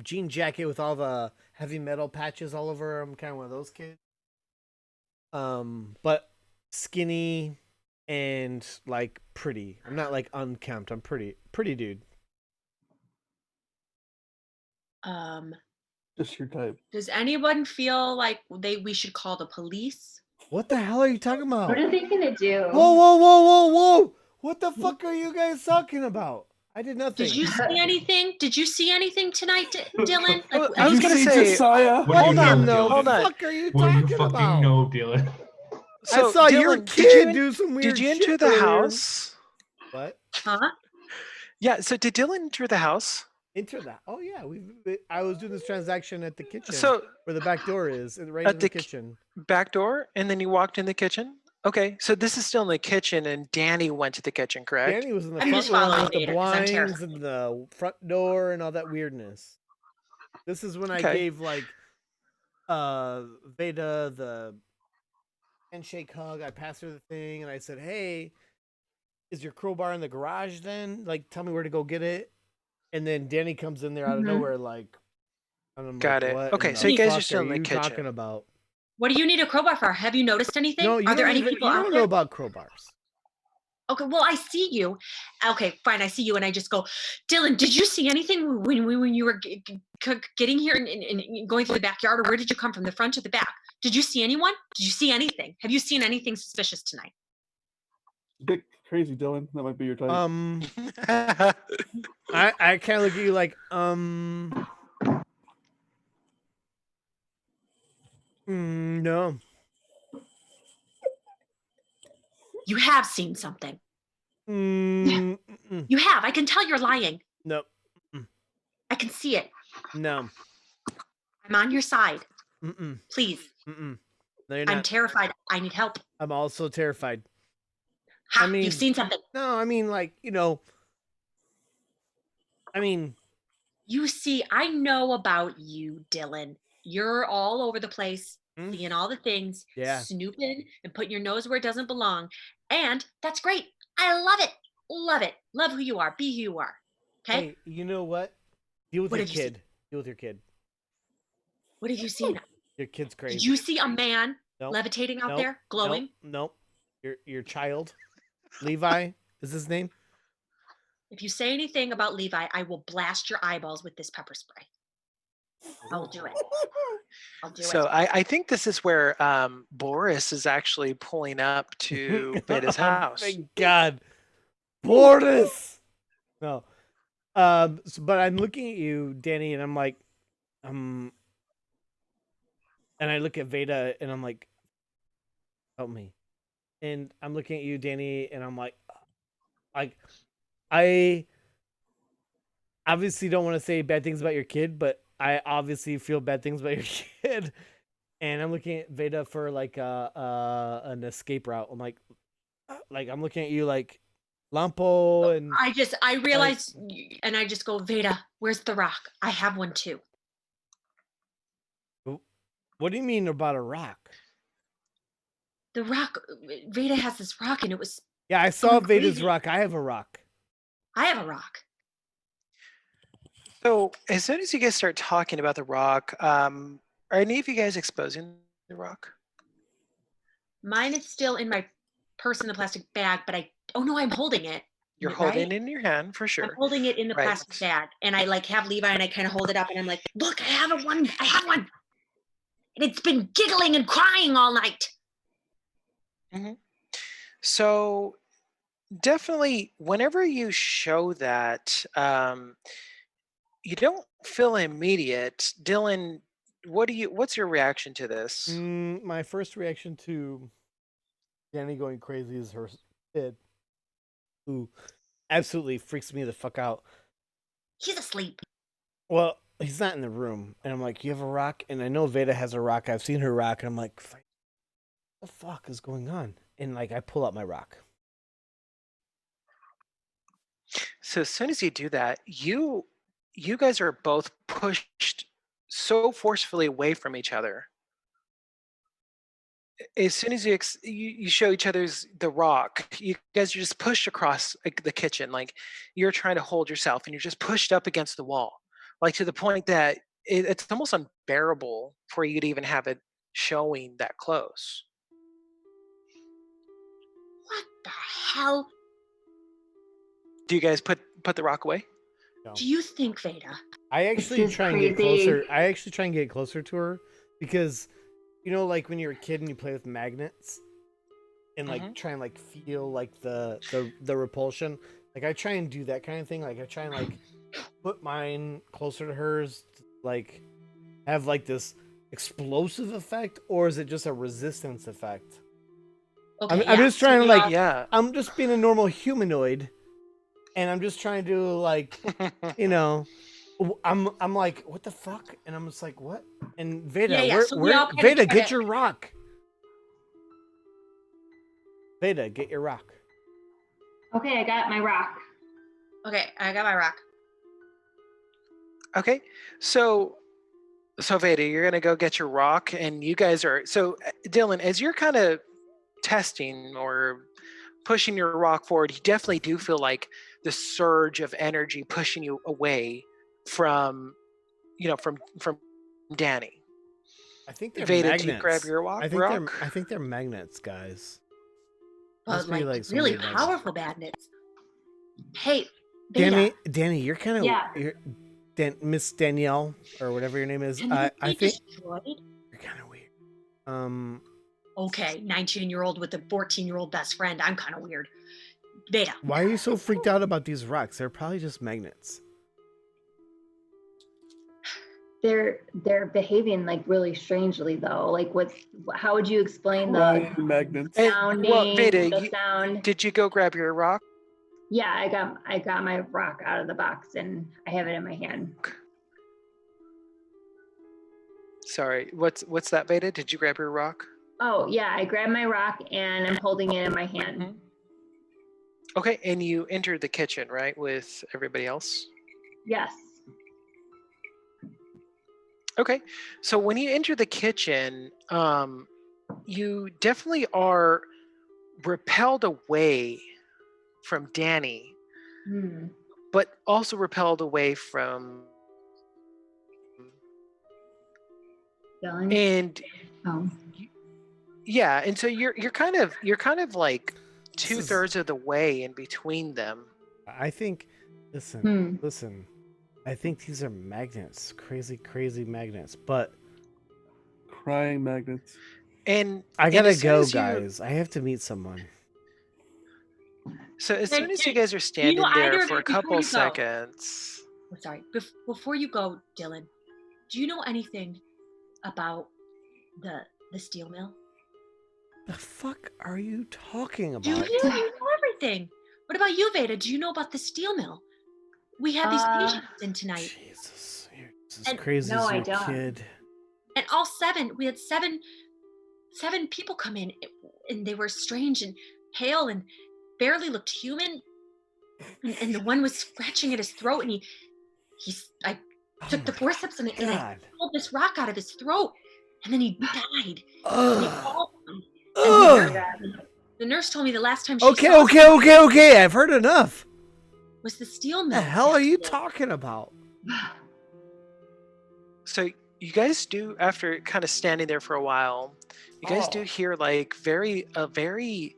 [SPEAKER 2] jean jacket with all the heavy metal patches all over. I'm kind of one of those kids. But skinny and like pretty. I'm not like unkempt. I'm pretty dude.
[SPEAKER 5] Just your type.
[SPEAKER 3] Does anyone feel like we should call the police?
[SPEAKER 2] What the hell are you talking about?
[SPEAKER 4] What are they gonna do?
[SPEAKER 2] Whoa! What the fuck are you guys talking about? I did nothing.
[SPEAKER 3] Did you see anything? Did you see anything tonight, Dylan? Like,
[SPEAKER 1] I was gonna say,
[SPEAKER 5] Josiah?
[SPEAKER 2] Hold on,
[SPEAKER 6] know,
[SPEAKER 2] no.
[SPEAKER 1] Hold on.
[SPEAKER 2] What the fuck are you
[SPEAKER 6] What do
[SPEAKER 2] talking
[SPEAKER 6] you fucking
[SPEAKER 2] about?
[SPEAKER 6] know, Dylan?
[SPEAKER 2] I saw your
[SPEAKER 1] Dylan,
[SPEAKER 2] kid do some weird
[SPEAKER 1] Did you enter
[SPEAKER 2] shit
[SPEAKER 1] the
[SPEAKER 2] earlier.
[SPEAKER 1] house?
[SPEAKER 2] What?
[SPEAKER 3] huh?
[SPEAKER 1] Yeah. So did Dylan enter the house?
[SPEAKER 2] Enter that. Oh yeah, I was doing this transaction at the kitchen,
[SPEAKER 1] So
[SPEAKER 2] where the back door is, right
[SPEAKER 1] at
[SPEAKER 2] in
[SPEAKER 1] the
[SPEAKER 2] the kitchen.
[SPEAKER 1] back door, and then you walked in the kitchen. Okay, so this is still in the kitchen, and Danny went to the kitchen, correct?
[SPEAKER 2] Danny was in the
[SPEAKER 3] I'm
[SPEAKER 2] front
[SPEAKER 3] just
[SPEAKER 2] room
[SPEAKER 3] following
[SPEAKER 2] with the
[SPEAKER 3] Ada 'cause I'm
[SPEAKER 2] blinds and the front door and all that weirdness. This is when I
[SPEAKER 1] Okay.
[SPEAKER 2] gave like Veda the handshake hug. I passed her the thing and I said, "Hey, is your crowbar in the garage then? Like, tell me where to go get it." And then Danny comes in there out of nowhere, like, and I'm
[SPEAKER 1] Got
[SPEAKER 2] like,
[SPEAKER 1] it.
[SPEAKER 2] "What?
[SPEAKER 1] Okay,
[SPEAKER 2] in
[SPEAKER 1] so
[SPEAKER 2] the
[SPEAKER 1] you guys are
[SPEAKER 2] fuck
[SPEAKER 1] still in the
[SPEAKER 2] you
[SPEAKER 1] kitchen.
[SPEAKER 2] talking about?"
[SPEAKER 3] What do you need a crowbar for? Have you noticed anything?
[SPEAKER 2] No, you
[SPEAKER 3] Are there
[SPEAKER 2] don't
[SPEAKER 3] any
[SPEAKER 2] even,
[SPEAKER 3] people
[SPEAKER 2] you
[SPEAKER 3] out
[SPEAKER 2] don't
[SPEAKER 3] there?
[SPEAKER 2] know about crowbars.
[SPEAKER 3] Okay, well, I see you. Okay, fine, I see you, and I just go, Dylan, did you see anything when you were getting here and going through the backyard, or where did you come from, the front or the back? Did you see anyone? Did you see anything? Have you seen anything suspicious tonight?
[SPEAKER 5] Bit crazy, Dylan. That might be your type.
[SPEAKER 2] I kind of look at you like, no.
[SPEAKER 3] You have seen something.
[SPEAKER 2] You
[SPEAKER 3] You have. I can tell you're lying.
[SPEAKER 2] Nope.
[SPEAKER 3] I can see it.
[SPEAKER 2] No.
[SPEAKER 3] I'm on your side.
[SPEAKER 2] Mm-mm.
[SPEAKER 3] Please.
[SPEAKER 2] Mm-mm. No, you're
[SPEAKER 3] I'm
[SPEAKER 2] not.
[SPEAKER 3] terrified. I need help.
[SPEAKER 2] I'm also terrified.
[SPEAKER 3] Ha,
[SPEAKER 2] I mean,
[SPEAKER 3] you've seen something.
[SPEAKER 2] No, I mean, like, I mean,
[SPEAKER 3] You see, I know about you, Dylan. You're all over the place, seeing all the things,
[SPEAKER 2] Yeah.
[SPEAKER 3] snooping and putting your nose where it doesn't belong. And that's great. I love it. Love it. Love who you are. Be who you are. Okay?
[SPEAKER 2] Hey, you know what? Deal with
[SPEAKER 3] What
[SPEAKER 2] your
[SPEAKER 3] have you seen?
[SPEAKER 2] kid. Deal with your kid.
[SPEAKER 3] What have you seen?
[SPEAKER 2] Your kid's crazy.
[SPEAKER 3] Did you see a man
[SPEAKER 2] Nope.
[SPEAKER 3] levitating out
[SPEAKER 2] Nope.
[SPEAKER 3] there, glowing?
[SPEAKER 2] Nope. Your child, Levi, is his name?
[SPEAKER 3] If you say anything about Levi, I will blast your eyeballs with this pepper spray. I'll do it. I'll do
[SPEAKER 1] So
[SPEAKER 3] it.
[SPEAKER 1] I think this is where Boris is actually pulling up to Beta's house.
[SPEAKER 2] Thank God. Boris! No. But I'm looking at you, Danny, and I'm like, and I look at Veda and I'm like, help me. And I'm looking at you, Danny, and I'm like, I obviously don't want to say bad things about your kid, but I obviously feel bad things about your kid. And I'm looking at Veda for like an escape route. I'm like I'm looking at you like Lampo and
[SPEAKER 3] I realize, and I just go, Veda, where's the rock? I have one too.
[SPEAKER 2] What do you mean about a rock?
[SPEAKER 3] The rock, Veda has this rock, and it was.
[SPEAKER 2] Yeah, I saw
[SPEAKER 3] going
[SPEAKER 2] Veda's
[SPEAKER 3] crazy.
[SPEAKER 2] rock. I have a rock.
[SPEAKER 3] I have a rock.
[SPEAKER 1] So as soon as you guys start talking about the rock, are any of you guys exposing the rock?
[SPEAKER 3] Mine is still in my purse in the plastic bag, but I'm holding it.
[SPEAKER 1] You're
[SPEAKER 3] right?
[SPEAKER 1] holding it in your hand for sure.
[SPEAKER 3] I'm holding it in the
[SPEAKER 1] Right.
[SPEAKER 3] plastic bag, and I like have Levi, and I kind of hold it up, and I'm like, look, I have one. I have one. And it's been giggling and crying all night.
[SPEAKER 1] Mm-hmm. So definitely, whenever you show that, you don't feel immediate. Dylan, what's your reaction to this?
[SPEAKER 2] My first reaction to Danny going crazy is her kid, who absolutely freaks me the fuck out.
[SPEAKER 3] He's asleep.
[SPEAKER 2] Well, he's not in the room, and I'm like, you have a rock? And I know Veda has a rock. I've seen her rock, and I'm like, what the fuck is going on? And like, I pull out my rock.
[SPEAKER 1] So as soon as you do that, you guys are both pushed so forcefully away from each other. As soon as you show each other's the rock, you guys are just pushed across like, the kitchen. Like you're trying to hold yourself, and you're just pushed up against the wall, like to the point that it's almost unbearable for you to even have it showing that close.
[SPEAKER 3] What the hell
[SPEAKER 1] Do you guys put the rock away?
[SPEAKER 2] No.
[SPEAKER 3] do you think, Veda?
[SPEAKER 2] I actually
[SPEAKER 4] This is
[SPEAKER 2] try and get
[SPEAKER 4] crazy.
[SPEAKER 2] closer. I actually try and get closer to her because, like when you're a kid and you play with magnets, and like try and like feel like the repulsion. Like I try and do that kind of thing. Like I try and like put mine closer to hers, like have like this explosive effect, or is it just a resistance effect?
[SPEAKER 3] Okay,
[SPEAKER 2] I'm just trying to like,
[SPEAKER 1] Yeah.
[SPEAKER 2] I'm just being a normal humanoid, and I'm just trying to like, I'm like, what the fuck? And I'm just like, what? And Veda,
[SPEAKER 3] so we all kinda
[SPEAKER 2] Veda,
[SPEAKER 3] try
[SPEAKER 2] get
[SPEAKER 3] to-
[SPEAKER 2] your rock. Veda, get your rock.
[SPEAKER 4] Okay, I got my rock.
[SPEAKER 3] Okay, I got my rock.
[SPEAKER 1] Okay, so Veda, you're gonna go get your rock, and you guys are Dylan, as you're kind of testing or pushing your rock forward, you definitely do feel like the surge of energy pushing you away from from Danny.
[SPEAKER 2] I think they're
[SPEAKER 1] Veda,
[SPEAKER 2] magnets.
[SPEAKER 1] do you grab your rock?
[SPEAKER 2] I think they're magnets, guys.
[SPEAKER 3] But
[SPEAKER 2] Must be,
[SPEAKER 3] like
[SPEAKER 2] some
[SPEAKER 3] really
[SPEAKER 2] weird magnet.
[SPEAKER 3] powerful magnets. Hey, Veda,
[SPEAKER 2] Danny, you're kind of Miss Danielle or whatever your name is.
[SPEAKER 3] can you
[SPEAKER 2] I
[SPEAKER 3] be
[SPEAKER 2] think
[SPEAKER 3] destroyed?
[SPEAKER 2] you're kind of weird.
[SPEAKER 3] Okay, 19-year-old with a 14-year-old best friend. I'm kind of weird. Veda.
[SPEAKER 2] Why are you so freaked out about these rocks? They're probably just magnets.
[SPEAKER 4] They're behaving like really strangely though. Like how would you explain the
[SPEAKER 5] magnets.
[SPEAKER 4] sounding,
[SPEAKER 1] Well, Veda,
[SPEAKER 4] the sound?
[SPEAKER 1] did you go grab your rock?
[SPEAKER 4] Yeah, I got my rock out of the box and I have it in my hand.
[SPEAKER 1] Sorry, what's that, Beta? Did you grab your rock?
[SPEAKER 4] Oh yeah, I grabbed my rock and I'm holding it in my hand.
[SPEAKER 1] Mhm. Okay, and you entered the kitchen, right, with everybody else?
[SPEAKER 4] Yes.
[SPEAKER 1] Okay, so when you enter the kitchen, you definitely are repelled away from Danny,
[SPEAKER 4] Hmm.
[SPEAKER 1] but also repelled away from
[SPEAKER 4] Dylan?
[SPEAKER 1] and
[SPEAKER 4] Oh.
[SPEAKER 1] yeah, and so you're kind of like
[SPEAKER 2] This is-
[SPEAKER 1] 2/3 of the way in between them.
[SPEAKER 2] I think. Listen,
[SPEAKER 4] Hmm.
[SPEAKER 2] listen. I think these are magnets, crazy magnets. But
[SPEAKER 5] Crying magnets.
[SPEAKER 1] And
[SPEAKER 2] I
[SPEAKER 1] and
[SPEAKER 2] gotta
[SPEAKER 1] as soon
[SPEAKER 2] go,
[SPEAKER 1] as you
[SPEAKER 2] guys. I have to meet someone.
[SPEAKER 1] so as
[SPEAKER 3] Hey,
[SPEAKER 1] soon as you
[SPEAKER 3] hey,
[SPEAKER 1] guys are
[SPEAKER 3] you know,
[SPEAKER 1] standing there
[SPEAKER 3] either of
[SPEAKER 1] for
[SPEAKER 3] you,
[SPEAKER 1] a
[SPEAKER 3] before
[SPEAKER 1] couple
[SPEAKER 3] you go,
[SPEAKER 1] seconds,
[SPEAKER 3] oh, sorry, before you go, Dylan, do you know anything about the steel mill?
[SPEAKER 2] The fuck are you talking
[SPEAKER 3] Do
[SPEAKER 2] about?
[SPEAKER 3] you? You know everything. What about you, Veda? Do you know about the steel mill? We had these patients in tonight,
[SPEAKER 2] Jesus, you're just as
[SPEAKER 3] And-
[SPEAKER 2] crazy
[SPEAKER 4] No,
[SPEAKER 2] as
[SPEAKER 4] I
[SPEAKER 2] your
[SPEAKER 4] don't.
[SPEAKER 2] kid.
[SPEAKER 3] and we had seven people come in, and they were strange and pale and barely looked human. And the one was scratching at his throat, and I took
[SPEAKER 2] Oh
[SPEAKER 3] the
[SPEAKER 2] my
[SPEAKER 3] forceps and I
[SPEAKER 2] God.
[SPEAKER 3] pulled this rock out of his throat, and then he died. They
[SPEAKER 2] Ugh.
[SPEAKER 3] all died.
[SPEAKER 2] Ugh.
[SPEAKER 3] The nurse told me the last time she
[SPEAKER 2] Okay,
[SPEAKER 3] saw
[SPEAKER 2] okay. I've heard enough.
[SPEAKER 3] was the steel
[SPEAKER 2] What
[SPEAKER 3] mill.
[SPEAKER 2] the hell are you talking about?
[SPEAKER 1] so you guys do, after kind of standing there for a while, you guys do hear like a very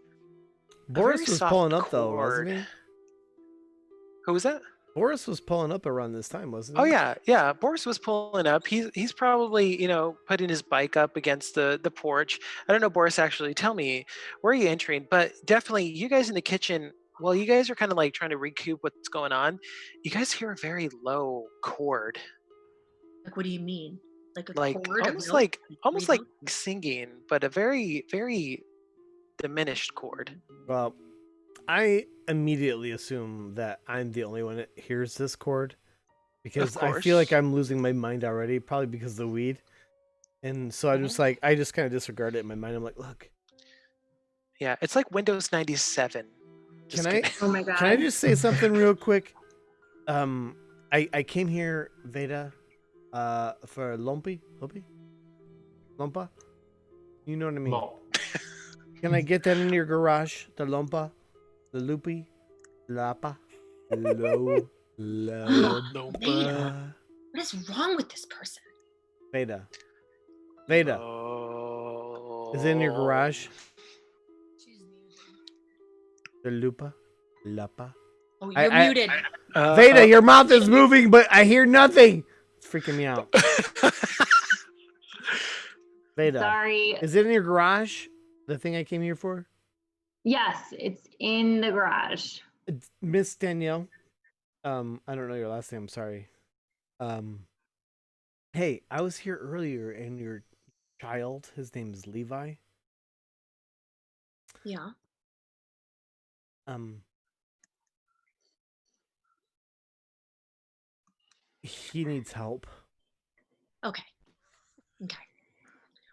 [SPEAKER 2] Boris was
[SPEAKER 1] soft
[SPEAKER 2] pulling up though,
[SPEAKER 1] chord.
[SPEAKER 2] wasn't he?
[SPEAKER 1] Who was that?
[SPEAKER 2] Boris was pulling up around this time, wasn't
[SPEAKER 1] Oh
[SPEAKER 2] he?
[SPEAKER 1] yeah. Boris was pulling up. He's probably putting his bike up against the porch. I don't know, Boris. Actually, tell me, where are you entering? But definitely, you guys in the kitchen. While you guys are kind of like trying to recoup what's going on, you guys hear a very low chord,
[SPEAKER 3] Like, what do you mean? Like a
[SPEAKER 1] like
[SPEAKER 3] chord?
[SPEAKER 1] almost like singing, but a very diminished chord.
[SPEAKER 2] Well, I immediately assume that I'm the only one that hears this chord because I feel like
[SPEAKER 1] course.
[SPEAKER 2] I'm losing my mind already, probably because of the weed. And so I just kind of disregard it in my mind. I'm like, look,
[SPEAKER 1] Yeah, it's like Windows 97. Just
[SPEAKER 2] can I
[SPEAKER 1] kidding.
[SPEAKER 4] Oh my God.
[SPEAKER 2] can I just say something real quick? I came here, Veda, for Lompa. You know what I mean?
[SPEAKER 6] Lol.
[SPEAKER 2] Can I get that in your garage? The Lompa, the Loopy, Lapa, Lo, Lompa.
[SPEAKER 3] What is wrong with this person?
[SPEAKER 2] Veda,
[SPEAKER 1] Oh.
[SPEAKER 2] is it in your garage? The Lupa, Lapa.
[SPEAKER 3] Oh, you're muted.
[SPEAKER 2] Veda, your mouth is moving, but I hear nothing. It's freaking me out. Veda,
[SPEAKER 4] Sorry.
[SPEAKER 2] is it in your garage? The thing I came here for?
[SPEAKER 4] Yes, it's in the garage.
[SPEAKER 2] Miss Danielle. I don't know your last name, I'm sorry. Hey, I was here earlier and your child, his name is Levi.
[SPEAKER 3] Yeah.
[SPEAKER 2] He needs help.
[SPEAKER 3] Okay.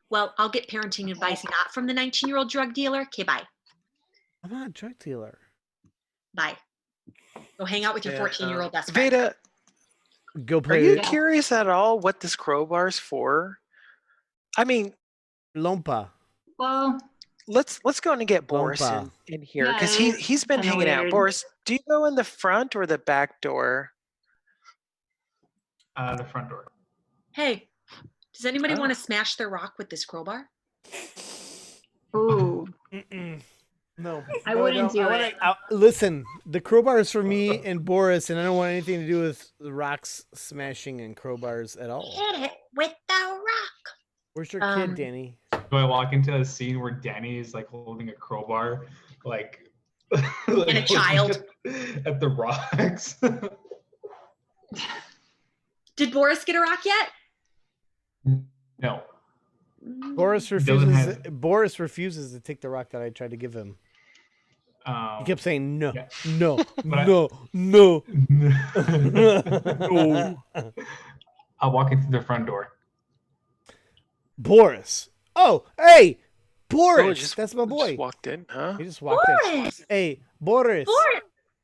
[SPEAKER 3] Well, I'll get parenting advice not from the 19-year-old drug dealer. Okay, bye.
[SPEAKER 2] I'm not a drug dealer.
[SPEAKER 3] Bye. Go hang out with your 14-year-old best friend.
[SPEAKER 1] Veda,
[SPEAKER 2] Go
[SPEAKER 1] are
[SPEAKER 2] play.
[SPEAKER 1] you curious at all what this crowbar's for? I mean,
[SPEAKER 2] Lompa.
[SPEAKER 4] Well,
[SPEAKER 1] let's go and get Boris
[SPEAKER 2] Lompa.
[SPEAKER 1] in here
[SPEAKER 4] Yeah,
[SPEAKER 1] because
[SPEAKER 4] it is
[SPEAKER 1] he's been
[SPEAKER 4] kinda
[SPEAKER 1] hanging out.
[SPEAKER 4] weird.
[SPEAKER 1] Boris, do you go in the front or the back door?
[SPEAKER 6] The front door.
[SPEAKER 3] Hey, does anybody
[SPEAKER 1] Oh.
[SPEAKER 3] want to smash their rock with this crowbar?
[SPEAKER 4] ooh,
[SPEAKER 2] No,
[SPEAKER 4] I wouldn't do it.
[SPEAKER 2] Listen, the crowbar is for me and Boris, and I don't want anything to do with the rocks smashing and crowbars at all.
[SPEAKER 3] Hit it with the rock.
[SPEAKER 2] Where's your kid, Danny?
[SPEAKER 6] Do I walk into a scene where Danny is like holding a crowbar, like,
[SPEAKER 3] And a child.
[SPEAKER 6] at the rocks?
[SPEAKER 3] Did Boris get a rock yet?
[SPEAKER 6] No.
[SPEAKER 2] Boris refuses to take the rock that I tried to give him. He kept saying no,
[SPEAKER 6] yeah.
[SPEAKER 2] no,
[SPEAKER 6] But
[SPEAKER 2] no.
[SPEAKER 6] I'll walk into the front door.
[SPEAKER 2] Boris. Oh, hey, Boris.
[SPEAKER 1] Oh, just
[SPEAKER 2] That's my boy.
[SPEAKER 1] Just walked in, huh?
[SPEAKER 2] He just walked in.
[SPEAKER 3] Boris!
[SPEAKER 2] Hey, Boris.
[SPEAKER 3] Boris!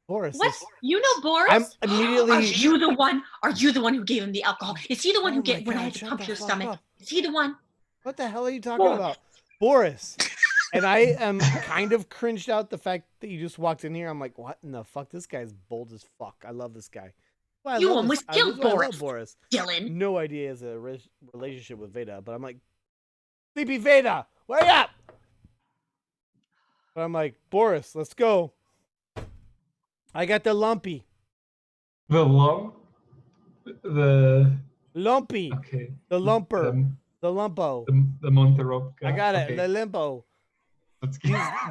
[SPEAKER 2] Boris.
[SPEAKER 3] What? You know Boris?
[SPEAKER 2] I'm immediately.
[SPEAKER 3] Are you the one? Are you the one who gave him the alcohol? Is he the one
[SPEAKER 2] Oh
[SPEAKER 3] who
[SPEAKER 2] my
[SPEAKER 3] get when I
[SPEAKER 2] God,
[SPEAKER 3] had to
[SPEAKER 2] shut
[SPEAKER 3] pump
[SPEAKER 2] the
[SPEAKER 3] your
[SPEAKER 2] fuck
[SPEAKER 3] stomach?
[SPEAKER 2] up.
[SPEAKER 3] Is he the one?
[SPEAKER 2] What the hell are you talking about? Boris. And I am kind of cringed out the fact that you just walked in here. I'm like, what in the fuck? This guy's bold as fuck. I love this guy. Well, I
[SPEAKER 3] You
[SPEAKER 2] love
[SPEAKER 3] almost
[SPEAKER 2] this,
[SPEAKER 3] killed
[SPEAKER 2] I
[SPEAKER 3] Boris.
[SPEAKER 2] love Boris.
[SPEAKER 3] Dylan.
[SPEAKER 2] No idea he has a relationship with Veda, but I'm like, Sleepy Veda, wake up! But I'm like, Boris, let's go. I got the lumpy.
[SPEAKER 6] The lump. The
[SPEAKER 2] Lumpy.
[SPEAKER 6] okay.
[SPEAKER 2] The lumper.
[SPEAKER 6] The,
[SPEAKER 2] The lumpo.
[SPEAKER 6] the Monteroca.
[SPEAKER 2] I got it.
[SPEAKER 6] Okay.
[SPEAKER 2] The limpo.
[SPEAKER 6] Let's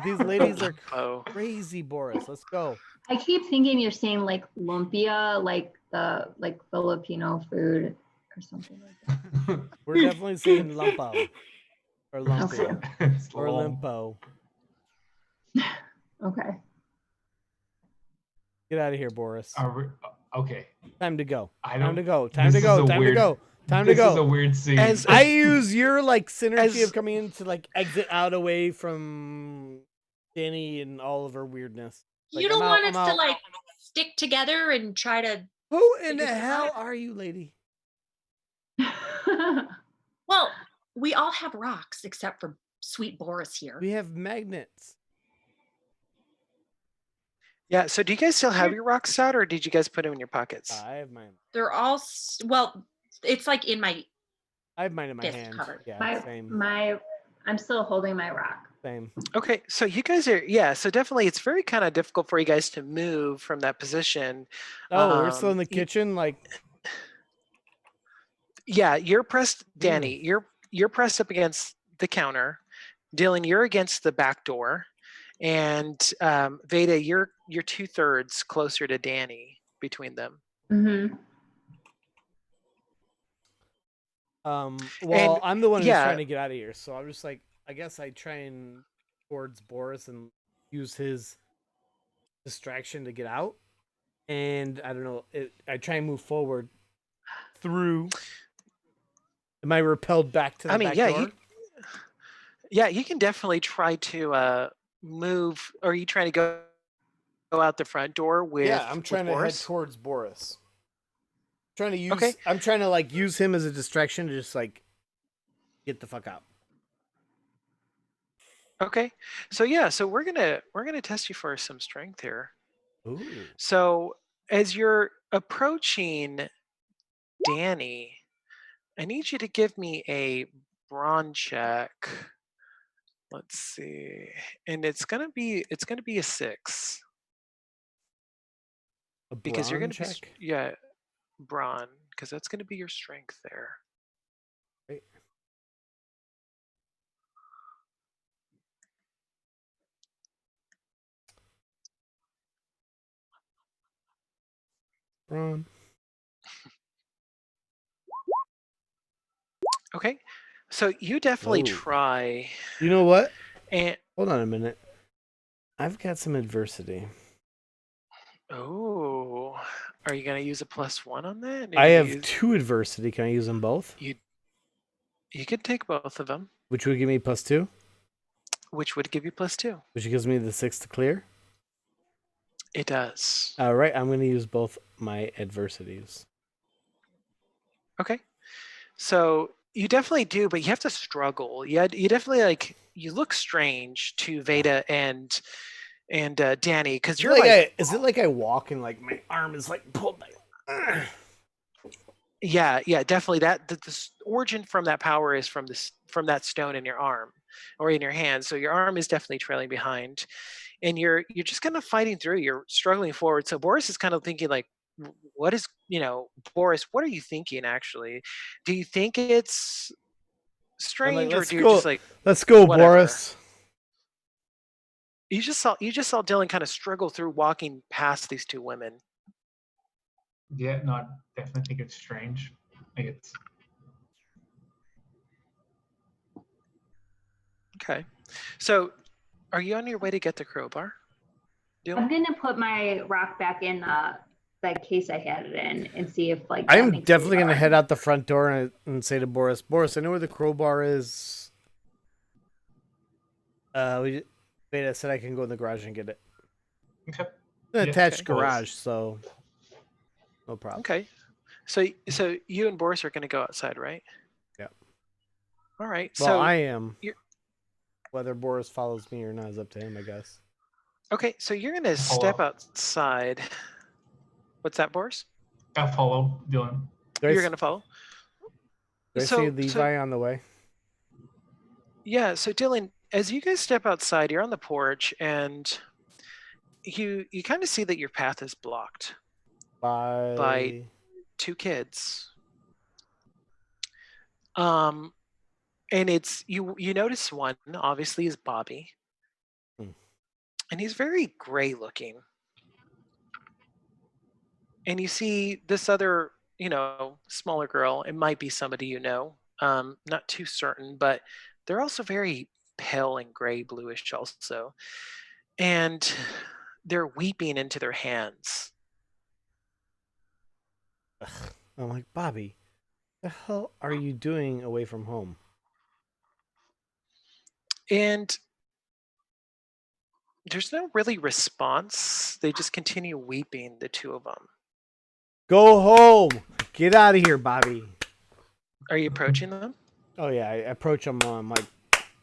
[SPEAKER 2] These ladies are
[SPEAKER 1] Oh.
[SPEAKER 2] crazy, Boris. Let's go.
[SPEAKER 4] I keep thinking you're saying like lumpia, like the Filipino food or something like that.
[SPEAKER 2] We're definitely saying lumpo. Or lumpy.
[SPEAKER 4] Okay.
[SPEAKER 6] It's
[SPEAKER 2] Or
[SPEAKER 6] long.
[SPEAKER 2] limpo.
[SPEAKER 4] Okay.
[SPEAKER 2] Get out of here, Boris.
[SPEAKER 6] Okay.
[SPEAKER 2] Time to go.
[SPEAKER 6] I
[SPEAKER 2] Time
[SPEAKER 6] don't.
[SPEAKER 2] to go. Time to
[SPEAKER 6] this is
[SPEAKER 2] go.
[SPEAKER 6] a
[SPEAKER 2] Time to
[SPEAKER 6] weird-
[SPEAKER 2] go. Time to
[SPEAKER 6] This is a
[SPEAKER 2] go.
[SPEAKER 6] weird scene.
[SPEAKER 2] I use your like synergy
[SPEAKER 1] As-
[SPEAKER 2] of coming in to like exit out away from Danny and all of her weirdness. Like,
[SPEAKER 3] You don't
[SPEAKER 2] I'm
[SPEAKER 3] want
[SPEAKER 2] out,
[SPEAKER 3] us
[SPEAKER 2] I'm
[SPEAKER 3] to
[SPEAKER 2] out.
[SPEAKER 3] like stick together and try to.
[SPEAKER 2] Who in the
[SPEAKER 3] figure this
[SPEAKER 2] hell
[SPEAKER 3] out?
[SPEAKER 2] are you, lady?
[SPEAKER 3] Well, we all have rocks except for sweet Boris here.
[SPEAKER 2] We have magnets.
[SPEAKER 1] Yeah, so do you guys still have your rocks out, or did you guys put them in your pockets?
[SPEAKER 2] I have mine.
[SPEAKER 3] They're all well. It's like in my.
[SPEAKER 2] I have mine in my
[SPEAKER 3] Fist
[SPEAKER 2] hand.
[SPEAKER 3] covered.
[SPEAKER 2] Yeah, same.
[SPEAKER 4] I'm still holding my rock.
[SPEAKER 2] Same.
[SPEAKER 1] Okay, so you guys are so definitely it's very kind of difficult for you guys to move from that position.
[SPEAKER 2] Oh, we're still in the
[SPEAKER 1] y-
[SPEAKER 2] kitchen, like
[SPEAKER 1] Yeah, you're pressed, Danny. You're pressed up against the counter. Dylan, you're against the back door, and Veda, you're 2/3 closer to Danny between them.
[SPEAKER 4] Mm-hmm.
[SPEAKER 2] well,
[SPEAKER 1] And,
[SPEAKER 2] I'm the one who's
[SPEAKER 1] yeah.
[SPEAKER 2] trying to get out of here, so I'm just like, I guess I try and towards Boris and use his distraction to get out. And I don't know, I try and move forward through. Am I repelled back to the
[SPEAKER 1] I mean,
[SPEAKER 2] back
[SPEAKER 1] yeah,
[SPEAKER 2] door?
[SPEAKER 1] you can definitely try to move. Or are you trying to go out the front door with?
[SPEAKER 2] Yeah, I'm trying to head
[SPEAKER 1] Boris?
[SPEAKER 2] towards Boris. Trying to use.
[SPEAKER 1] Okay.
[SPEAKER 2] I'm trying to like use him as a distraction to just like get the fuck out.
[SPEAKER 1] Okay, so we're gonna test you for some strength here.
[SPEAKER 2] Ooh.
[SPEAKER 1] So as you're approaching Danny, I need you to give me a brawn check. Let's see, and it's gonna be a 6
[SPEAKER 2] A
[SPEAKER 1] because you're
[SPEAKER 2] brawn
[SPEAKER 1] gonna
[SPEAKER 2] check.
[SPEAKER 1] be brawn, because that's gonna be your strength there.
[SPEAKER 2] Right. Brawn.
[SPEAKER 1] Okay, so you definitely
[SPEAKER 2] Oh.
[SPEAKER 1] try.
[SPEAKER 2] You know what?
[SPEAKER 1] And
[SPEAKER 2] Hold on a minute. I've got some adversity.
[SPEAKER 1] oh, are you gonna use a +1 on that?
[SPEAKER 2] I have
[SPEAKER 1] You
[SPEAKER 2] 2 adversity. Can I use them both?
[SPEAKER 1] could take both of them,
[SPEAKER 2] Which would give me +2,
[SPEAKER 1] which would give you +2.
[SPEAKER 2] which gives me the 6 to clear.
[SPEAKER 1] It does.
[SPEAKER 2] All right, I'm going to use both my adversities.
[SPEAKER 1] Okay. So you definitely do, but you have to struggle. You definitely you look strange to Veda and Danny, because you're
[SPEAKER 2] is it like I walk and like my arm is like pulled back?
[SPEAKER 1] yeah, definitely the origin from that power is from that stone in your arm or in your hand. So your arm is definitely trailing behind, and you're just kind of fighting through. You're struggling forward. So Boris is kind of thinking like, what is Boris? What are you thinking actually? Do you think it's strange, or
[SPEAKER 2] let's
[SPEAKER 1] do you
[SPEAKER 2] go.
[SPEAKER 1] just like
[SPEAKER 2] Let's go,
[SPEAKER 1] whatever?
[SPEAKER 2] Boris.
[SPEAKER 1] You just saw Dylan kind of struggle through walking past these two women.
[SPEAKER 6] Yeah, no, I definitely think it's strange. Like it's
[SPEAKER 1] Okay. So are you on your way to get the crowbar,
[SPEAKER 4] I'm
[SPEAKER 1] Dylan?
[SPEAKER 4] gonna put my rock back in that case I had it in and see if like that
[SPEAKER 2] I'm
[SPEAKER 4] makes
[SPEAKER 2] definitely
[SPEAKER 4] it
[SPEAKER 2] gonna
[SPEAKER 4] hard.
[SPEAKER 2] head out the front door and say to Boris, I know where the crowbar is. Veda said I can go in the garage and get it.
[SPEAKER 6] Okay.
[SPEAKER 2] It's an
[SPEAKER 6] Yeah,
[SPEAKER 2] attached
[SPEAKER 6] well,
[SPEAKER 2] garage, so no problem.
[SPEAKER 1] Okay. So you and Boris are going to go outside, right?
[SPEAKER 2] Yeah.
[SPEAKER 1] All right.
[SPEAKER 2] Well,
[SPEAKER 1] So
[SPEAKER 2] I am.
[SPEAKER 1] you're
[SPEAKER 2] Whether Boris follows me or not is up to him, I guess.
[SPEAKER 1] okay. So you're going to
[SPEAKER 6] Follow.
[SPEAKER 1] step outside. What's that, Boris?
[SPEAKER 6] I'll follow Dylan.
[SPEAKER 1] You're going to follow.
[SPEAKER 2] Do I see Levi on the way?
[SPEAKER 1] Yeah. So Dylan, as you guys step outside, you're on the porch, and you kind of see that your path is blocked by 2 kids. And it's you notice one obviously is Bobby. And he's very gray looking. And you see this other, smaller girl. It might be somebody you know. Not too certain, but they're also very pale and gray bluish also. And they're weeping into their hands.
[SPEAKER 2] I'm like, Bobby, the hell are you doing away from home?
[SPEAKER 1] And there's no really response. They just continue weeping, the 2 of them.
[SPEAKER 2] Go home. Get out of here, Bobby.
[SPEAKER 1] Are you approaching them?
[SPEAKER 2] Oh, yeah. I approach them. I'm like,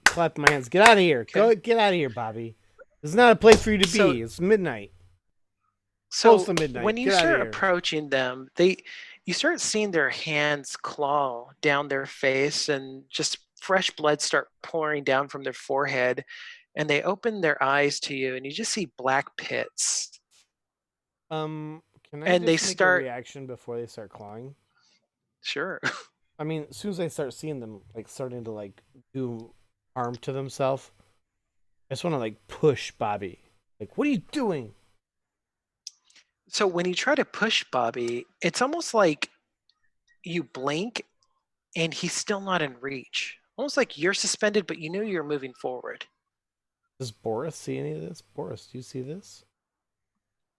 [SPEAKER 2] clap my hands. Get out of here.
[SPEAKER 1] Okay.
[SPEAKER 2] Go. Get out of here, Bobby. This is not a place for you to be. It's midnight. Close to midnight.
[SPEAKER 1] When you start approaching them, you start seeing their hands claw down their face, and just fresh blood start pouring down from their forehead. And they open their eyes to you, and you just see black pits.
[SPEAKER 2] Can I
[SPEAKER 1] and
[SPEAKER 2] just make a reaction before they start clawing?
[SPEAKER 1] Sure.
[SPEAKER 2] I mean, as soon as I start seeing them like starting to like do harm to themselves, I just want to like push Bobby. Like, what are you doing?
[SPEAKER 1] So when you try to push Bobby, it's almost like you blink and he's still not in reach. Almost like you're suspended, but you know you're moving forward.
[SPEAKER 2] Does Boris see any of this? Boris, do you see this?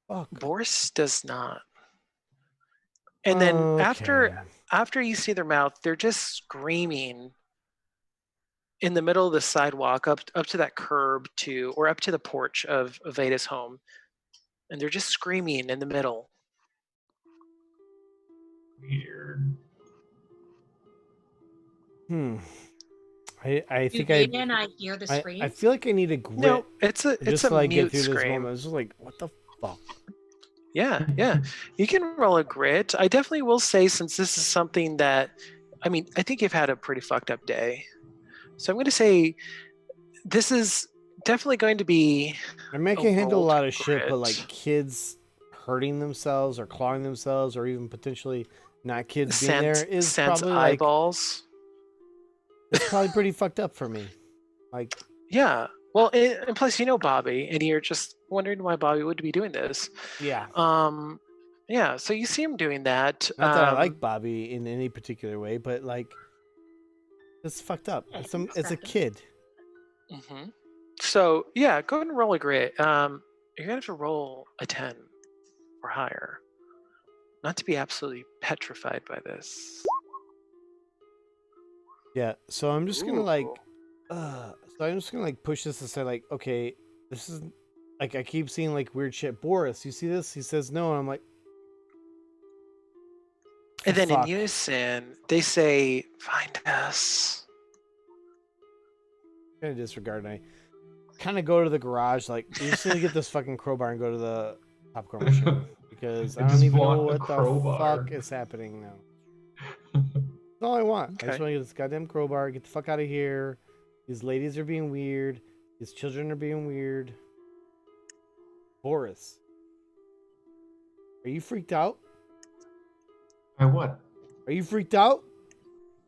[SPEAKER 2] Fuck.
[SPEAKER 1] Boris does not. And then after you see their mouth, they're just screaming in the middle of the sidewalk up to that curb or up to the porch of Veda's home. And they're just screaming in the middle.
[SPEAKER 6] Weird.
[SPEAKER 2] I think
[SPEAKER 3] I hear the screams.
[SPEAKER 2] I feel like I need a grit.
[SPEAKER 1] No, it's a
[SPEAKER 2] like
[SPEAKER 1] mute
[SPEAKER 2] get through
[SPEAKER 1] scream.
[SPEAKER 2] This moment. It's just like, what the fuck?
[SPEAKER 1] Yeah. You can roll a grit. I definitely will say, since this is something that, I think you've had a pretty fucked up day. So I'm going to say this is definitely going to be.
[SPEAKER 2] I mean, I can handle a lot of shit, but like kids hurting themselves or clawing themselves, or even potentially not kids being there is probably
[SPEAKER 1] eyeballs.
[SPEAKER 2] It's probably pretty fucked up for me. Like,
[SPEAKER 1] yeah. Well, and plus, Bobby, and you're just wondering why Bobby would be doing this.
[SPEAKER 2] Yeah.
[SPEAKER 1] Yeah. So you see him doing that.
[SPEAKER 2] Not that I like Bobby in any particular way, but like, it's fucked up. It's a kid.
[SPEAKER 1] Mm-hmm. So yeah, go ahead and roll a grit. You're gonna have to roll a 10 or higher, not to be absolutely petrified by this.
[SPEAKER 2] Yeah. So I'm just gonna push this and say like, okay, this is like, I keep seeing like weird shit. Boris, you see this? He says no, and I'm like,
[SPEAKER 1] and then in unison, they say, "Find us."
[SPEAKER 2] I'm gonna disregard, and I kind of go to the garage, like, you just need to get this fucking crowbar and go to the popcorn machine because I don't even know what the fuck is happening now. That's all I want.
[SPEAKER 1] Okay.
[SPEAKER 2] I just want to get this goddamn crowbar, get the fuck out of here. These ladies are being weird. These children are being weird. Boris, are you freaked out?
[SPEAKER 6] By what?
[SPEAKER 2] Are you freaked out?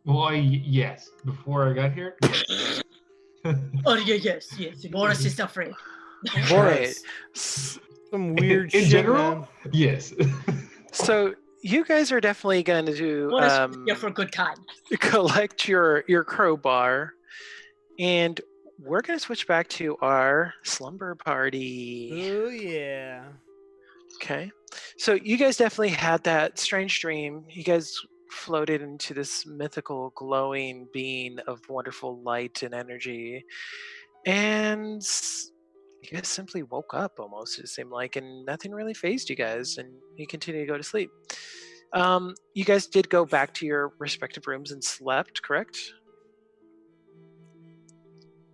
[SPEAKER 6] Well, yes. Before I got here, yes.
[SPEAKER 3] Oh yeah, yes. Boris is afraid.
[SPEAKER 2] Boris, some weird
[SPEAKER 6] in
[SPEAKER 2] shit,
[SPEAKER 6] general,
[SPEAKER 2] man.
[SPEAKER 6] Yes.
[SPEAKER 1] So you guys are definitely going to
[SPEAKER 3] here for a good time.
[SPEAKER 1] Collect your crowbar, and we're going to switch back to our slumber party.
[SPEAKER 2] Oh yeah.
[SPEAKER 1] Okay. So you guys definitely had that strange dream. You guys floated into this mythical glowing being of wonderful light and energy. And you guys simply woke up almost, it seemed like, and nothing really phased you guys, and you continue to go to sleep. You guys did go back to your respective rooms and slept, correct?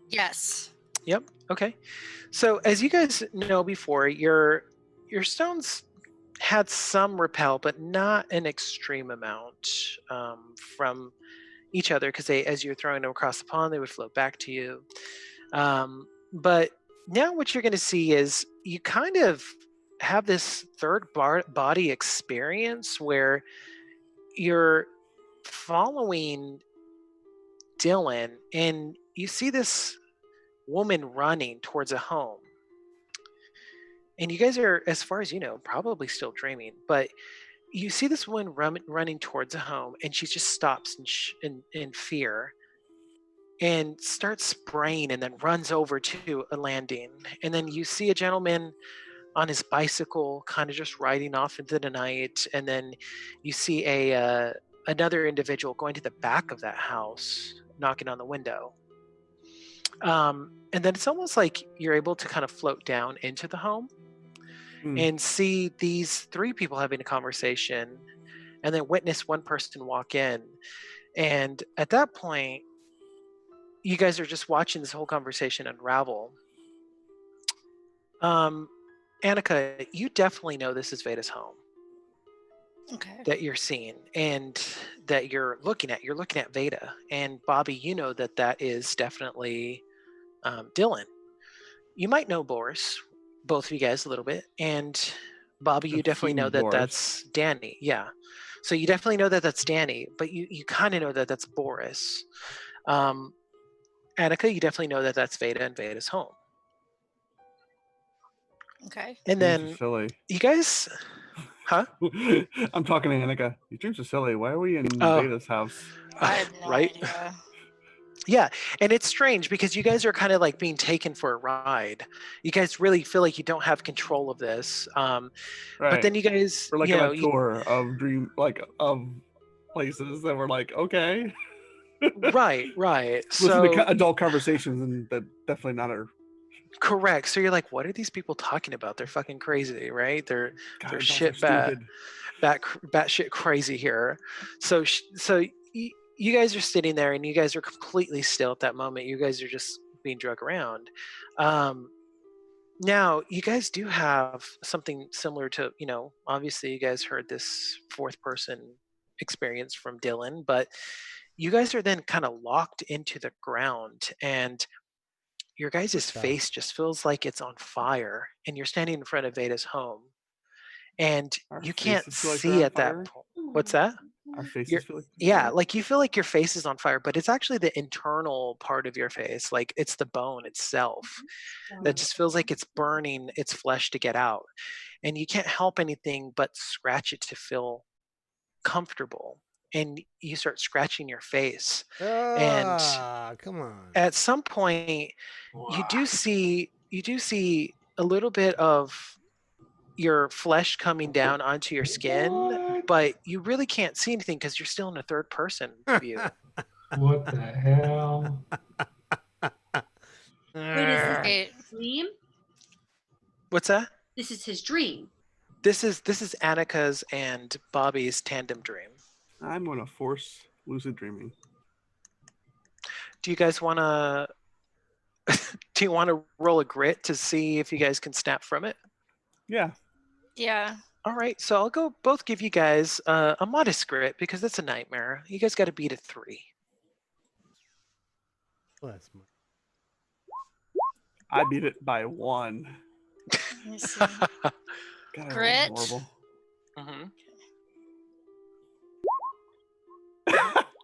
[SPEAKER 7] Yes.
[SPEAKER 1] Yep. Okay. So as you guys know before, your stones had some repel, but not an extreme amount from each other, because they, as you're throwing them across the pond, they would float back to you. But now what you're going to see is you kind of have this third body experience where you're following Dylan, and you see this woman running towards a home. And you guys are, as far as you know, probably still dreaming, but you see this woman running towards a home, and she just stops in fear and starts spraying and then runs over to a landing. And then you see a gentleman on his bicycle kind of just riding off into the night. And then you see another individual going to the back of that house, knocking on the window. And then it's almost like you're able to kind of float down into the home and see these three people having a conversation, and then witness one person walk in. And at that point, you guys are just watching this whole conversation unravel. Annika, you definitely know this is Veda's home.
[SPEAKER 7] Okay.
[SPEAKER 1] That you're seeing and that you're looking at. You're looking at Veda. And Bobby, you know that that is definitely Dylan. You might know Boris, both of you guys, a little bit. And Bobby, you
[SPEAKER 5] I've
[SPEAKER 1] definitely
[SPEAKER 5] seen
[SPEAKER 1] know that
[SPEAKER 5] Boris.
[SPEAKER 1] that's Danny. Yeah. So you definitely know that that's Danny, but you kind of know that that's Boris. Annika, you definitely know that that's Veda and Veda's home.
[SPEAKER 7] Okay.
[SPEAKER 1] And
[SPEAKER 5] Dreams are
[SPEAKER 1] then
[SPEAKER 5] silly.
[SPEAKER 1] you guys, huh?
[SPEAKER 5] I'm talking to Annika. Your dreams are silly. Why are we in
[SPEAKER 1] Oh.
[SPEAKER 5] Veda's house?
[SPEAKER 7] I have no
[SPEAKER 1] Right?
[SPEAKER 7] idea.
[SPEAKER 1] Yeah, and it's strange because you guys are kind of like being taken for a ride. You guys really feel like you don't have control of this. But
[SPEAKER 5] Right.
[SPEAKER 1] then you guys,
[SPEAKER 5] We're like
[SPEAKER 1] you
[SPEAKER 5] on
[SPEAKER 1] know,
[SPEAKER 5] a tour of of places that were like, okay.
[SPEAKER 1] right.
[SPEAKER 5] Listen to
[SPEAKER 1] So
[SPEAKER 5] adult conversations, and that definitely not our.
[SPEAKER 1] correct. So you're like, what are these people talking about? They're fucking crazy, right? They're
[SPEAKER 5] God,
[SPEAKER 1] shit
[SPEAKER 5] stupid.
[SPEAKER 1] bat shit crazy here. So you guys are sitting there, and you guys are completely still at that moment. You guys are just being drug around. Now, you guys do have something similar to, obviously you guys heard this fourth person experience from Dylan, but you guys are then kind of locked into the ground, and your guys' face just feels like it's on fire, and you're standing in front of Veda's home, and
[SPEAKER 5] Our
[SPEAKER 1] you can't
[SPEAKER 5] faces feel like they're
[SPEAKER 1] see
[SPEAKER 5] on
[SPEAKER 1] at that
[SPEAKER 5] fire.
[SPEAKER 1] point. What's that?
[SPEAKER 5] Our faces
[SPEAKER 1] You're,
[SPEAKER 5] feel like
[SPEAKER 1] yeah, like you feel like your face is on fire, but it's actually the internal part of your face, like it's the bone itself that just feels like it's burning its flesh to get out, and you can't help anything but scratch it to feel comfortable, and you start scratching your face, and
[SPEAKER 2] Come on.
[SPEAKER 1] at some point you do see a little bit of your flesh coming down onto your skin,
[SPEAKER 6] What?
[SPEAKER 1] but you really can't see anything because you're still in a third person view.
[SPEAKER 6] What the hell?
[SPEAKER 3] Wait, is this
[SPEAKER 7] Wait.
[SPEAKER 3] a dream?
[SPEAKER 1] What's that?
[SPEAKER 3] This is his dream.
[SPEAKER 1] This is Annika's and Bobby's tandem dream.
[SPEAKER 5] I'm gonna force lucid dreaming.
[SPEAKER 1] Do you guys want to do you want to roll a grit to see if you guys can snap from it?
[SPEAKER 5] Yeah.
[SPEAKER 7] Yeah.
[SPEAKER 1] All right, so I'll go both give you guys a modest grit because that's a nightmare. You guys got to beat a 3.
[SPEAKER 2] Well, that's smart.
[SPEAKER 5] I beat it by 1.
[SPEAKER 7] Let me see.
[SPEAKER 5] God, I rolled
[SPEAKER 7] Grit.
[SPEAKER 5] horrible.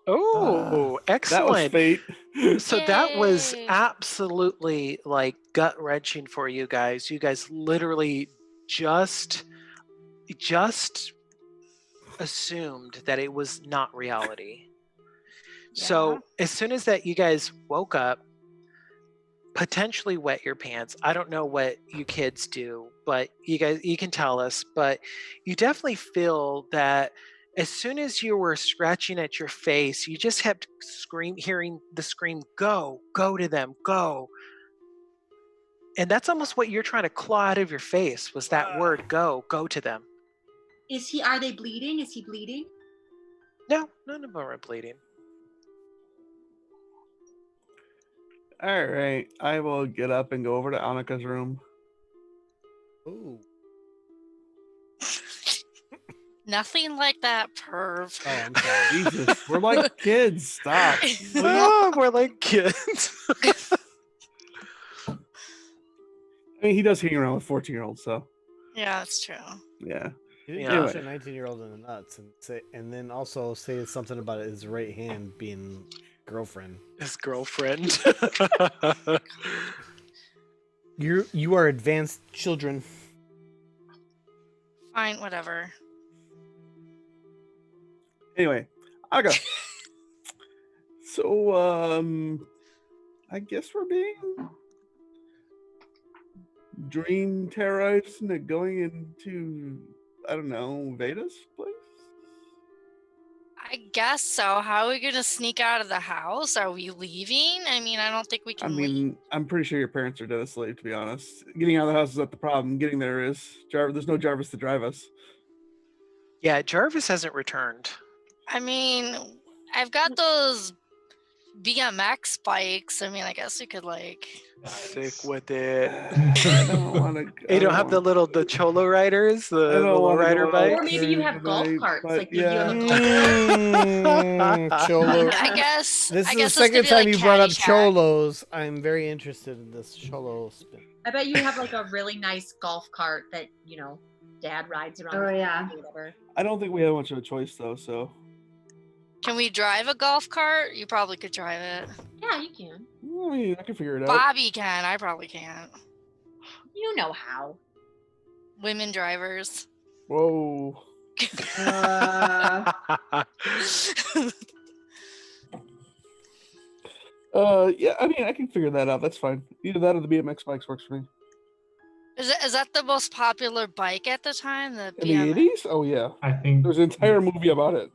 [SPEAKER 1] Oh, excellent.
[SPEAKER 5] That was fate.
[SPEAKER 1] So that was
[SPEAKER 7] Yay.
[SPEAKER 1] absolutely like gut wrenching for you guys. You guys literally just assumed that it was not reality. So as soon as that you guys woke up, potentially wet your pants. I don't know what you kids do, but you can tell us, but you definitely feel that as soon as you were scratching at your face, you just kept hearing the scream, go to them, go. And that's almost what you're trying to claw out of your face was that word, go to them.
[SPEAKER 3] Are they bleeding? Is he bleeding?
[SPEAKER 1] No, none of them are bleeding.
[SPEAKER 5] All right, I will get up and go over to Annika's room.
[SPEAKER 2] Ooh.
[SPEAKER 7] Nothing like that, perv.
[SPEAKER 2] Oh, I'm sorry.
[SPEAKER 5] Jesus, we're like kids. Stop.
[SPEAKER 1] Oh, we're like kids.
[SPEAKER 5] I mean, he does hang around with 14-year-olds, so
[SPEAKER 7] Yeah, that's true.
[SPEAKER 5] yeah.
[SPEAKER 2] He didn't
[SPEAKER 1] Yeah.
[SPEAKER 2] punch a 19-year-old in the nuts and then also say something about his right hand being girlfriend.
[SPEAKER 1] His girlfriend.
[SPEAKER 2] You are advanced children.
[SPEAKER 7] Fine, whatever.
[SPEAKER 5] Anyway, I'll go. So, I guess we're being dream terrorized into going into, I don't know, Veda's place?
[SPEAKER 7] I guess so. How are we gonna sneak out of the house? Are we leaving? I mean, I don't think we
[SPEAKER 5] I
[SPEAKER 7] can leave.
[SPEAKER 5] mean, I'm pretty sure your parents are dead asleep, to be honest. Getting out of the house is not the problem. Getting there is. There's no Jarvis to drive us.
[SPEAKER 1] Yeah, Jarvis hasn't returned.
[SPEAKER 7] I mean, I've got those BMX bikes. I mean, I guess we could like.
[SPEAKER 1] Sick with it.
[SPEAKER 5] I don't want to.
[SPEAKER 1] You don't have the cholo riders, the low rider bike.
[SPEAKER 3] Or maybe you have golf carts.
[SPEAKER 5] But
[SPEAKER 3] Like maybe you have a golf
[SPEAKER 2] Cholo.
[SPEAKER 7] I guess.
[SPEAKER 2] This
[SPEAKER 7] I
[SPEAKER 2] is
[SPEAKER 7] guess
[SPEAKER 2] the
[SPEAKER 7] this
[SPEAKER 2] second
[SPEAKER 7] could be
[SPEAKER 2] time
[SPEAKER 7] like
[SPEAKER 2] you brought up
[SPEAKER 7] Caddyshack.
[SPEAKER 2] cholos. I'm very interested in this cholo spin.
[SPEAKER 3] I bet you have like a really nice golf cart that, dad rides around.
[SPEAKER 4] Oh,
[SPEAKER 3] with
[SPEAKER 4] yeah.
[SPEAKER 3] or whatever.
[SPEAKER 5] I don't think we have much of a choice, though, so.
[SPEAKER 7] Can we drive a golf cart? You probably could drive it.
[SPEAKER 3] Yeah, you can.
[SPEAKER 5] I mean, I can figure it out.
[SPEAKER 7] Bobby can. I probably can't.
[SPEAKER 3] You know how.
[SPEAKER 7] Women drivers.
[SPEAKER 5] Whoa. Yeah, I mean, I can figure that out. That's fine. Either that or the BMX bikes works for me.
[SPEAKER 7] Is that the most popular bike at the time? The
[SPEAKER 5] In the
[SPEAKER 7] BMX?
[SPEAKER 5] 80s? Oh, yeah.
[SPEAKER 6] I think
[SPEAKER 5] There's an entire movie about it.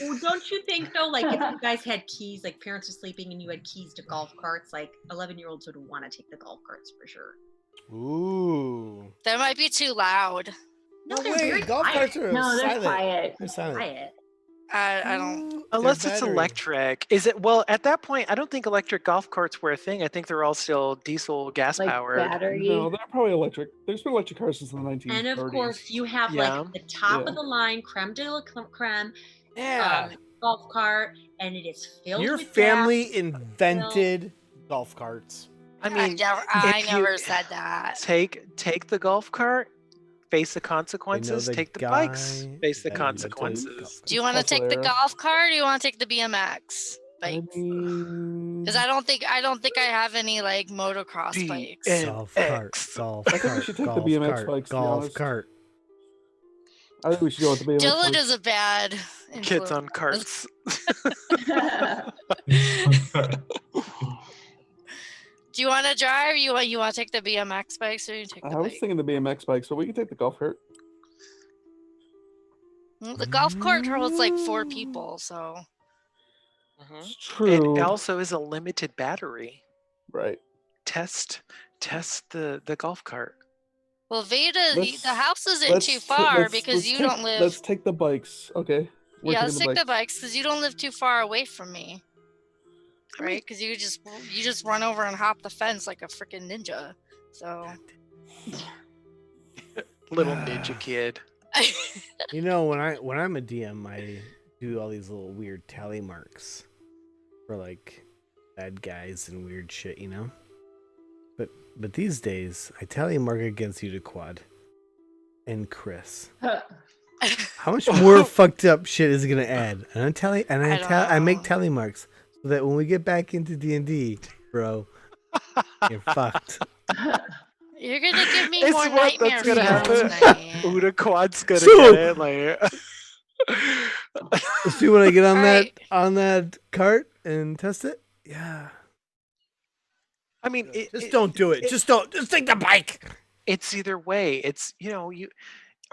[SPEAKER 3] Well, don't you think though, like if you guys had keys, like parents are sleeping and you had keys to golf carts, like 11-year-olds would want to take the golf carts for sure.
[SPEAKER 2] Ooh.
[SPEAKER 7] That might be too loud.
[SPEAKER 3] No,
[SPEAKER 2] No
[SPEAKER 3] they're
[SPEAKER 2] way.
[SPEAKER 3] very
[SPEAKER 2] Golf
[SPEAKER 3] quiet.
[SPEAKER 2] carts are
[SPEAKER 4] No, they're
[SPEAKER 2] silent.
[SPEAKER 4] quiet.
[SPEAKER 2] They're silent.
[SPEAKER 3] Quiet.
[SPEAKER 7] I don't.
[SPEAKER 2] Ooh,
[SPEAKER 1] Unless
[SPEAKER 2] they're
[SPEAKER 1] it's
[SPEAKER 2] battery.
[SPEAKER 1] electric. Is it? Well, at that point, I don't think electric golf carts were a thing. I think they're all still diesel gas
[SPEAKER 4] Like
[SPEAKER 1] powered.
[SPEAKER 4] battery.
[SPEAKER 5] No, they're probably electric. There's been electric cars since the 1930s.
[SPEAKER 3] And of course, you have
[SPEAKER 1] Yeah.
[SPEAKER 3] like the top
[SPEAKER 5] Yeah.
[SPEAKER 3] of the line creme de la creme
[SPEAKER 2] Yeah.
[SPEAKER 3] golf cart, and it is filled
[SPEAKER 2] Your
[SPEAKER 3] with
[SPEAKER 2] family
[SPEAKER 3] gas.
[SPEAKER 2] invented golf carts.
[SPEAKER 1] I mean,
[SPEAKER 7] I
[SPEAKER 1] if you-
[SPEAKER 7] never said that.
[SPEAKER 1] take the golf cart, face the
[SPEAKER 2] I know
[SPEAKER 1] consequences. Take the bikes,
[SPEAKER 2] guy
[SPEAKER 1] face the
[SPEAKER 2] that invented
[SPEAKER 1] consequences.
[SPEAKER 2] golf
[SPEAKER 7] Do you want to
[SPEAKER 5] Hustle
[SPEAKER 7] take the
[SPEAKER 5] era.
[SPEAKER 7] golf cart or do you want to take the BMX
[SPEAKER 5] I
[SPEAKER 7] bike?
[SPEAKER 5] mean,
[SPEAKER 7] Because I don't think I have any like motocross bikes.
[SPEAKER 1] BMX.
[SPEAKER 2] Golf cart, golf
[SPEAKER 5] I think we
[SPEAKER 2] cart,
[SPEAKER 5] should take the
[SPEAKER 2] golf
[SPEAKER 5] BMX
[SPEAKER 2] cart,
[SPEAKER 5] bikes, to be
[SPEAKER 2] golf
[SPEAKER 5] honest.
[SPEAKER 2] cart.
[SPEAKER 5] I think we should go with the BMX
[SPEAKER 7] Dylan
[SPEAKER 5] bikes.
[SPEAKER 7] is a bad
[SPEAKER 1] Kids on
[SPEAKER 7] influence.
[SPEAKER 1] carts.
[SPEAKER 7] Do you want to drive? Or you want to take the BMX bikes or you take the
[SPEAKER 5] I was
[SPEAKER 7] bike?
[SPEAKER 5] thinking the BMX bikes, but we can take the golf cart.
[SPEAKER 7] Well, the golf cart holds like 4 people, so
[SPEAKER 1] Mhm.
[SPEAKER 5] It's true.
[SPEAKER 1] It also is a limited battery.
[SPEAKER 5] Right.
[SPEAKER 1] Test the golf cart.
[SPEAKER 7] well, Veda,
[SPEAKER 5] Let's-
[SPEAKER 7] the house isn't too far because you don't live.
[SPEAKER 5] Let's take the bikes. Okay. We're
[SPEAKER 7] Yeah,
[SPEAKER 5] taking
[SPEAKER 7] let's take the bikes because you don't live too far away from me, right? Because you just run over and hop the fence like a freaking ninja. So
[SPEAKER 1] Little ninja kid.
[SPEAKER 2] You know, when I'm a DM, I do all these little weird tally marks for like bad guys and weird shit, you know. But these days, I tally mark against you to Quad and Chris. How much more fucked up shit is it gonna add? And I make
[SPEAKER 7] know.
[SPEAKER 2] tally marks so that when we get back into D&D, bro, you're fucked.
[SPEAKER 7] You're gonna give me
[SPEAKER 1] It's
[SPEAKER 7] more
[SPEAKER 1] what
[SPEAKER 7] nightmare
[SPEAKER 1] that's gonna
[SPEAKER 7] fuels
[SPEAKER 1] happen.
[SPEAKER 7] tonight.
[SPEAKER 1] Uda Quad's gonna
[SPEAKER 2] So-
[SPEAKER 1] get it. Like,
[SPEAKER 2] Let's see when I get on
[SPEAKER 7] All
[SPEAKER 2] that
[SPEAKER 7] right.
[SPEAKER 2] on that cart and test it. Yeah.
[SPEAKER 1] I mean,
[SPEAKER 2] Just don't do it. Just take the bike.
[SPEAKER 1] It's either way. It's, are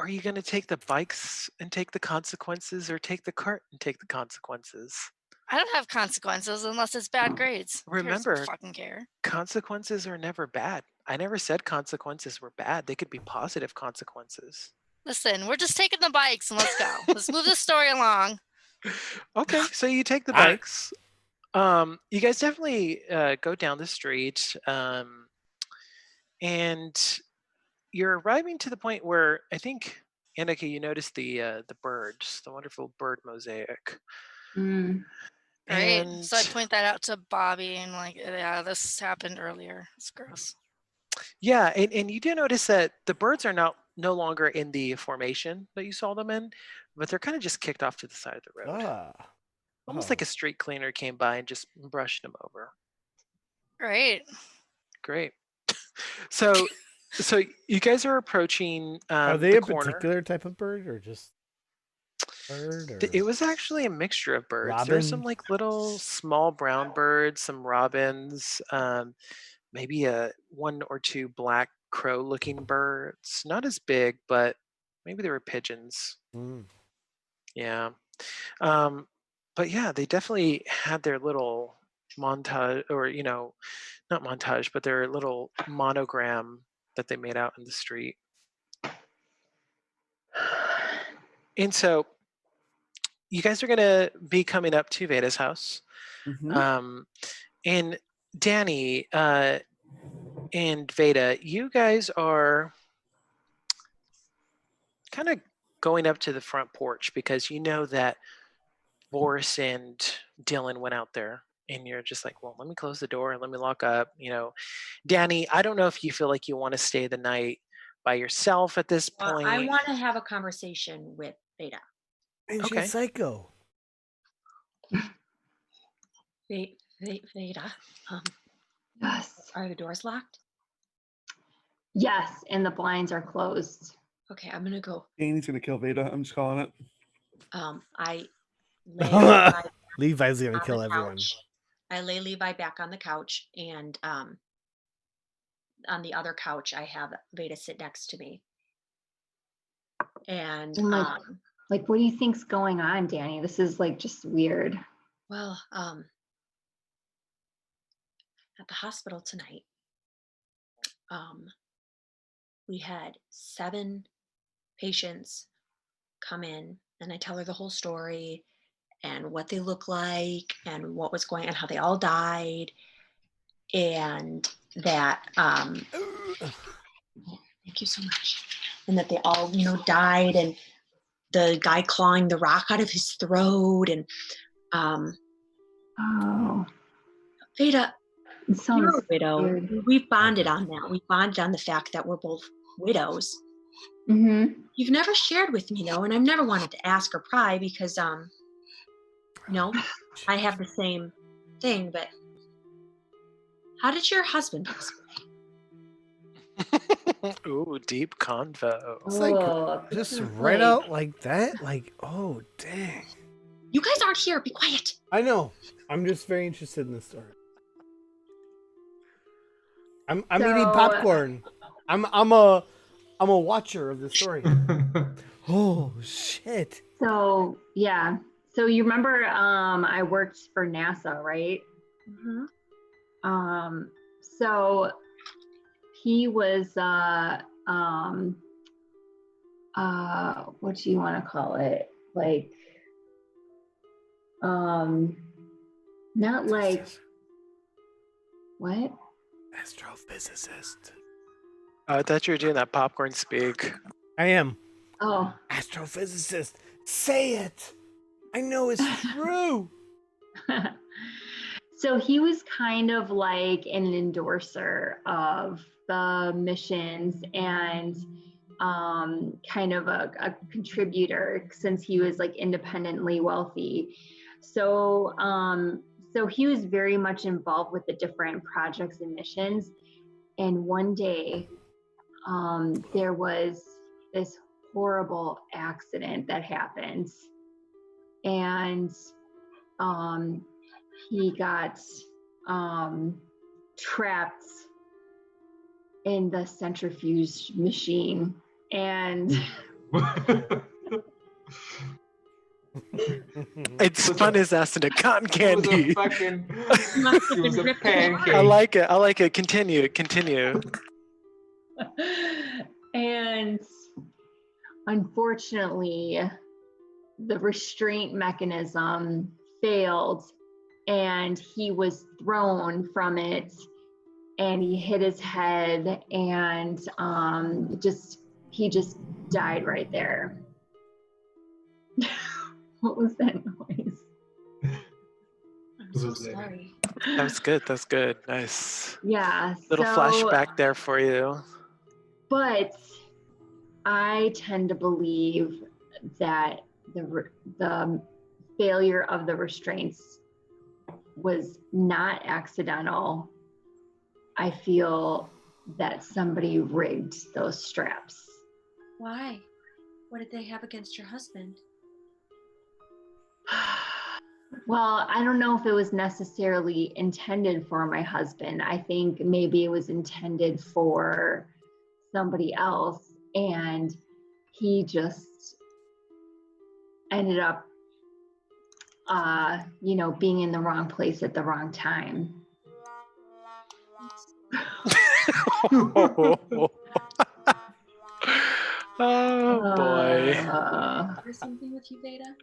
[SPEAKER 1] you going to take the bikes and take the consequences, or take the cart and take the consequences?
[SPEAKER 7] I don't have consequences unless it's bad grades.
[SPEAKER 1] Remember,
[SPEAKER 7] Fucking care.
[SPEAKER 1] Consequences are never bad. I never said consequences were bad. They could be positive consequences.
[SPEAKER 7] Listen, we're just taking the bikes and let's go. Let's move this story along.
[SPEAKER 1] Okay, so you take the bikes. You guys definitely go down the street, and you're arriving to the point where I think, Annika, you noticed the birds, the wonderful bird mosaic.
[SPEAKER 4] Mm.
[SPEAKER 7] Great.
[SPEAKER 1] And
[SPEAKER 7] So I point that out to Bobby and like, yeah, this happened earlier. It's gross.
[SPEAKER 1] yeah, and you do notice that the birds are no longer in the formation that you saw them in, but they're kind of just kicked off to the side of the road. Almost like a street cleaner came by and just brushed them over.
[SPEAKER 7] Great.
[SPEAKER 1] So you guys are approaching
[SPEAKER 2] Are they
[SPEAKER 1] the
[SPEAKER 2] a
[SPEAKER 1] corner.
[SPEAKER 2] particular type of bird, or just bird? Or
[SPEAKER 1] It was actually a mixture of birds.
[SPEAKER 2] robin?
[SPEAKER 1] There's some like little small brown birds, some robins, maybe one or two black crow-looking birds. Not as big, but maybe they were pigeons.
[SPEAKER 2] Mm.
[SPEAKER 1] Yeah. But yeah, they definitely had their little montage, or not montage, but their little monogram that they made out in the street. And so you guys are gonna be coming up to Veda's house. And Danny and Veda, you guys are kind of going up to the front porch because you know that Boris and Dylan went out there, and you're just like, well, let me close the door and let me lock up. Danny, I don't know if you feel like you want to stay the night by yourself at this point.
[SPEAKER 3] I want to have a conversation with Veda.
[SPEAKER 2] And she's psycho.
[SPEAKER 3] Veda,
[SPEAKER 4] Yes.
[SPEAKER 3] are the doors locked?
[SPEAKER 4] Yes, and the blinds are closed.
[SPEAKER 3] Okay, I'm gonna go.
[SPEAKER 5] Danny's gonna kill Veda. I'm just calling it.
[SPEAKER 3] I lay
[SPEAKER 2] Levi's gonna kill everyone.
[SPEAKER 3] I lay Levi back on the couch, and on the other couch, I have Veda sit next to me. And
[SPEAKER 4] like, what do you think's going on, Danny? This is like just weird.
[SPEAKER 3] Well, at the hospital tonight, we had 7 patients come in, and I tell her the whole story and what they look like and what was going on, how they all died, and that thank you so much, and that they all died, and the guy clawing the rock out of his throat, and Veda, you're a widow.
[SPEAKER 4] Weird.
[SPEAKER 3] We've bonded on that. We bonded on the fact that we're both widows.
[SPEAKER 4] Mm-hmm.
[SPEAKER 3] You've never shared with me, though, and I've never wanted to ask or pry because, I have the same thing. But how did your husband pass away?
[SPEAKER 1] Ooh, deep convo.
[SPEAKER 2] It's like just right out like that. Like, oh dang.
[SPEAKER 3] You guys aren't here. Be quiet.
[SPEAKER 2] I know. I'm just very interested in this story. I'm eating popcorn. I'm a watcher of the story. Oh shit.
[SPEAKER 4] So yeah. So you remember I worked for NASA, right?
[SPEAKER 3] Mm-hmm.
[SPEAKER 4] So he was what do you want to call it? Like not like what?
[SPEAKER 2] Astrophysicist.
[SPEAKER 1] I thought you were doing that popcorn speak.
[SPEAKER 2] I am.
[SPEAKER 4] Oh.
[SPEAKER 2] Astrophysicist. Say it. I know it's true.
[SPEAKER 4] So he was kind of like an endorser of the missions and kind of a contributor since he was like independently wealthy. So so he was very much involved with the different projects and missions. And one day there was this horrible accident that happened. And he got trapped in the centrifuge machine, and
[SPEAKER 1] It's
[SPEAKER 6] Was
[SPEAKER 1] fun
[SPEAKER 6] a-
[SPEAKER 1] as acid and cotton
[SPEAKER 6] It was a
[SPEAKER 1] candy.
[SPEAKER 6] fucking.
[SPEAKER 3] Must have
[SPEAKER 6] It was
[SPEAKER 3] been
[SPEAKER 6] a
[SPEAKER 3] ripped
[SPEAKER 6] pancake.
[SPEAKER 1] I like it. I like it. Continue. Continue.
[SPEAKER 4] and unfortunately, the restraint mechanism failed, and he was thrown from it, and he hit his head, and he just died right there. What was that noise?
[SPEAKER 3] I'm so sorry.
[SPEAKER 1] That was good. That's good. Nice.
[SPEAKER 4] Yeah.
[SPEAKER 1] Little flashback there for you.
[SPEAKER 4] But I tend to believe that the failure of the restraints was not accidental. I feel that somebody rigged those straps.
[SPEAKER 3] Why? What did they have against your husband?
[SPEAKER 4] Well, I don't know if it was necessarily intended for my husband. I think maybe it was intended for somebody else, and he just ended up being in the wrong place at the wrong time.
[SPEAKER 1] Oh boy.
[SPEAKER 3] There's something with you, Veda?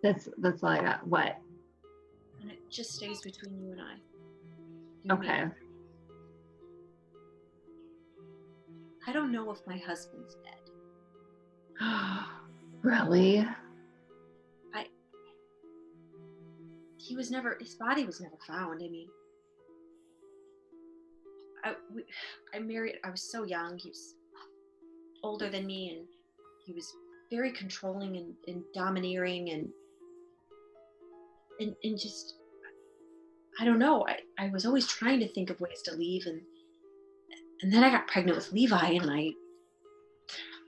[SPEAKER 4] That's all I got. What?
[SPEAKER 3] And it just stays between you and I. You and
[SPEAKER 4] Okay.
[SPEAKER 3] me. I don't know if my husband's dead.
[SPEAKER 4] Really?
[SPEAKER 3] His body was never found. I mean, I married, I was so young. He was older than me, and he was very controlling and domineering and just, I don't know. I was always trying to think of ways to leave, and then I got pregnant with Levi, and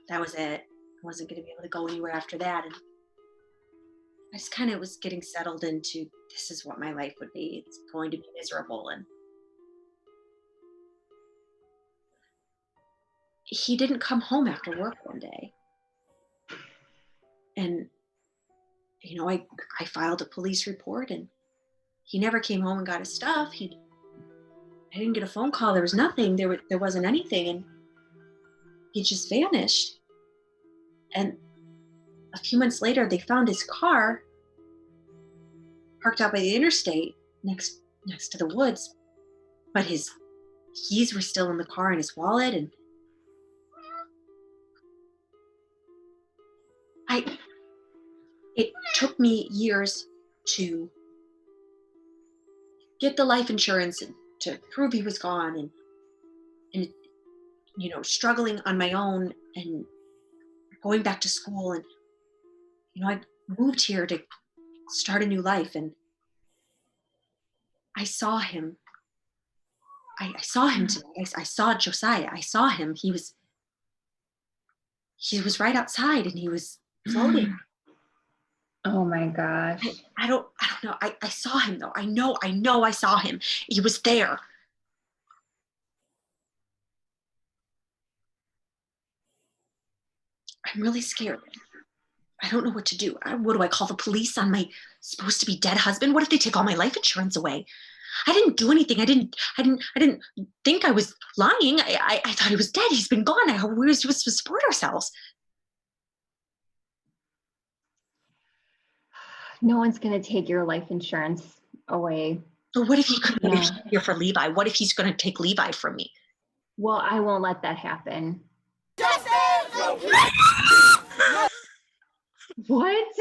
[SPEAKER 3] that was it. I wasn't going to be able to go anywhere after that, and I just kind of was getting settled into, this is what my life would be. It's going to be miserable. And he didn't come home after work one day. And, I filed a police report, and he never came home and got his stuff. I didn't get a phone call. There was nothing. There wasn't anything. And he just vanished. And a few months later, they found his car parked out by the interstate next to the woods, but his keys were still in the car and his wallet. And it took me years to get the life insurance and to prove he was gone, and struggling on my own and going back to school. And I moved here to start a new life, and I saw him. I saw him tonight. I saw Josiah. I saw him. He was right outside, and he was floating.
[SPEAKER 4] Oh my gosh.
[SPEAKER 3] I don't know. I saw him though. I know I saw him. He was there. I'm really scared. I don't know what to do. What do I call the police on my supposed to be dead husband? What if they take all my life insurance away? I didn't do anything. I didn't think I was lying. I thought he was dead. He's been gone. We were supposed to support ourselves.
[SPEAKER 4] No one's going to take your life insurance away.
[SPEAKER 3] But what if he couldn't be here for Levi? What if he's going to take Levi from me?
[SPEAKER 4] Well, I won't let that happen. What?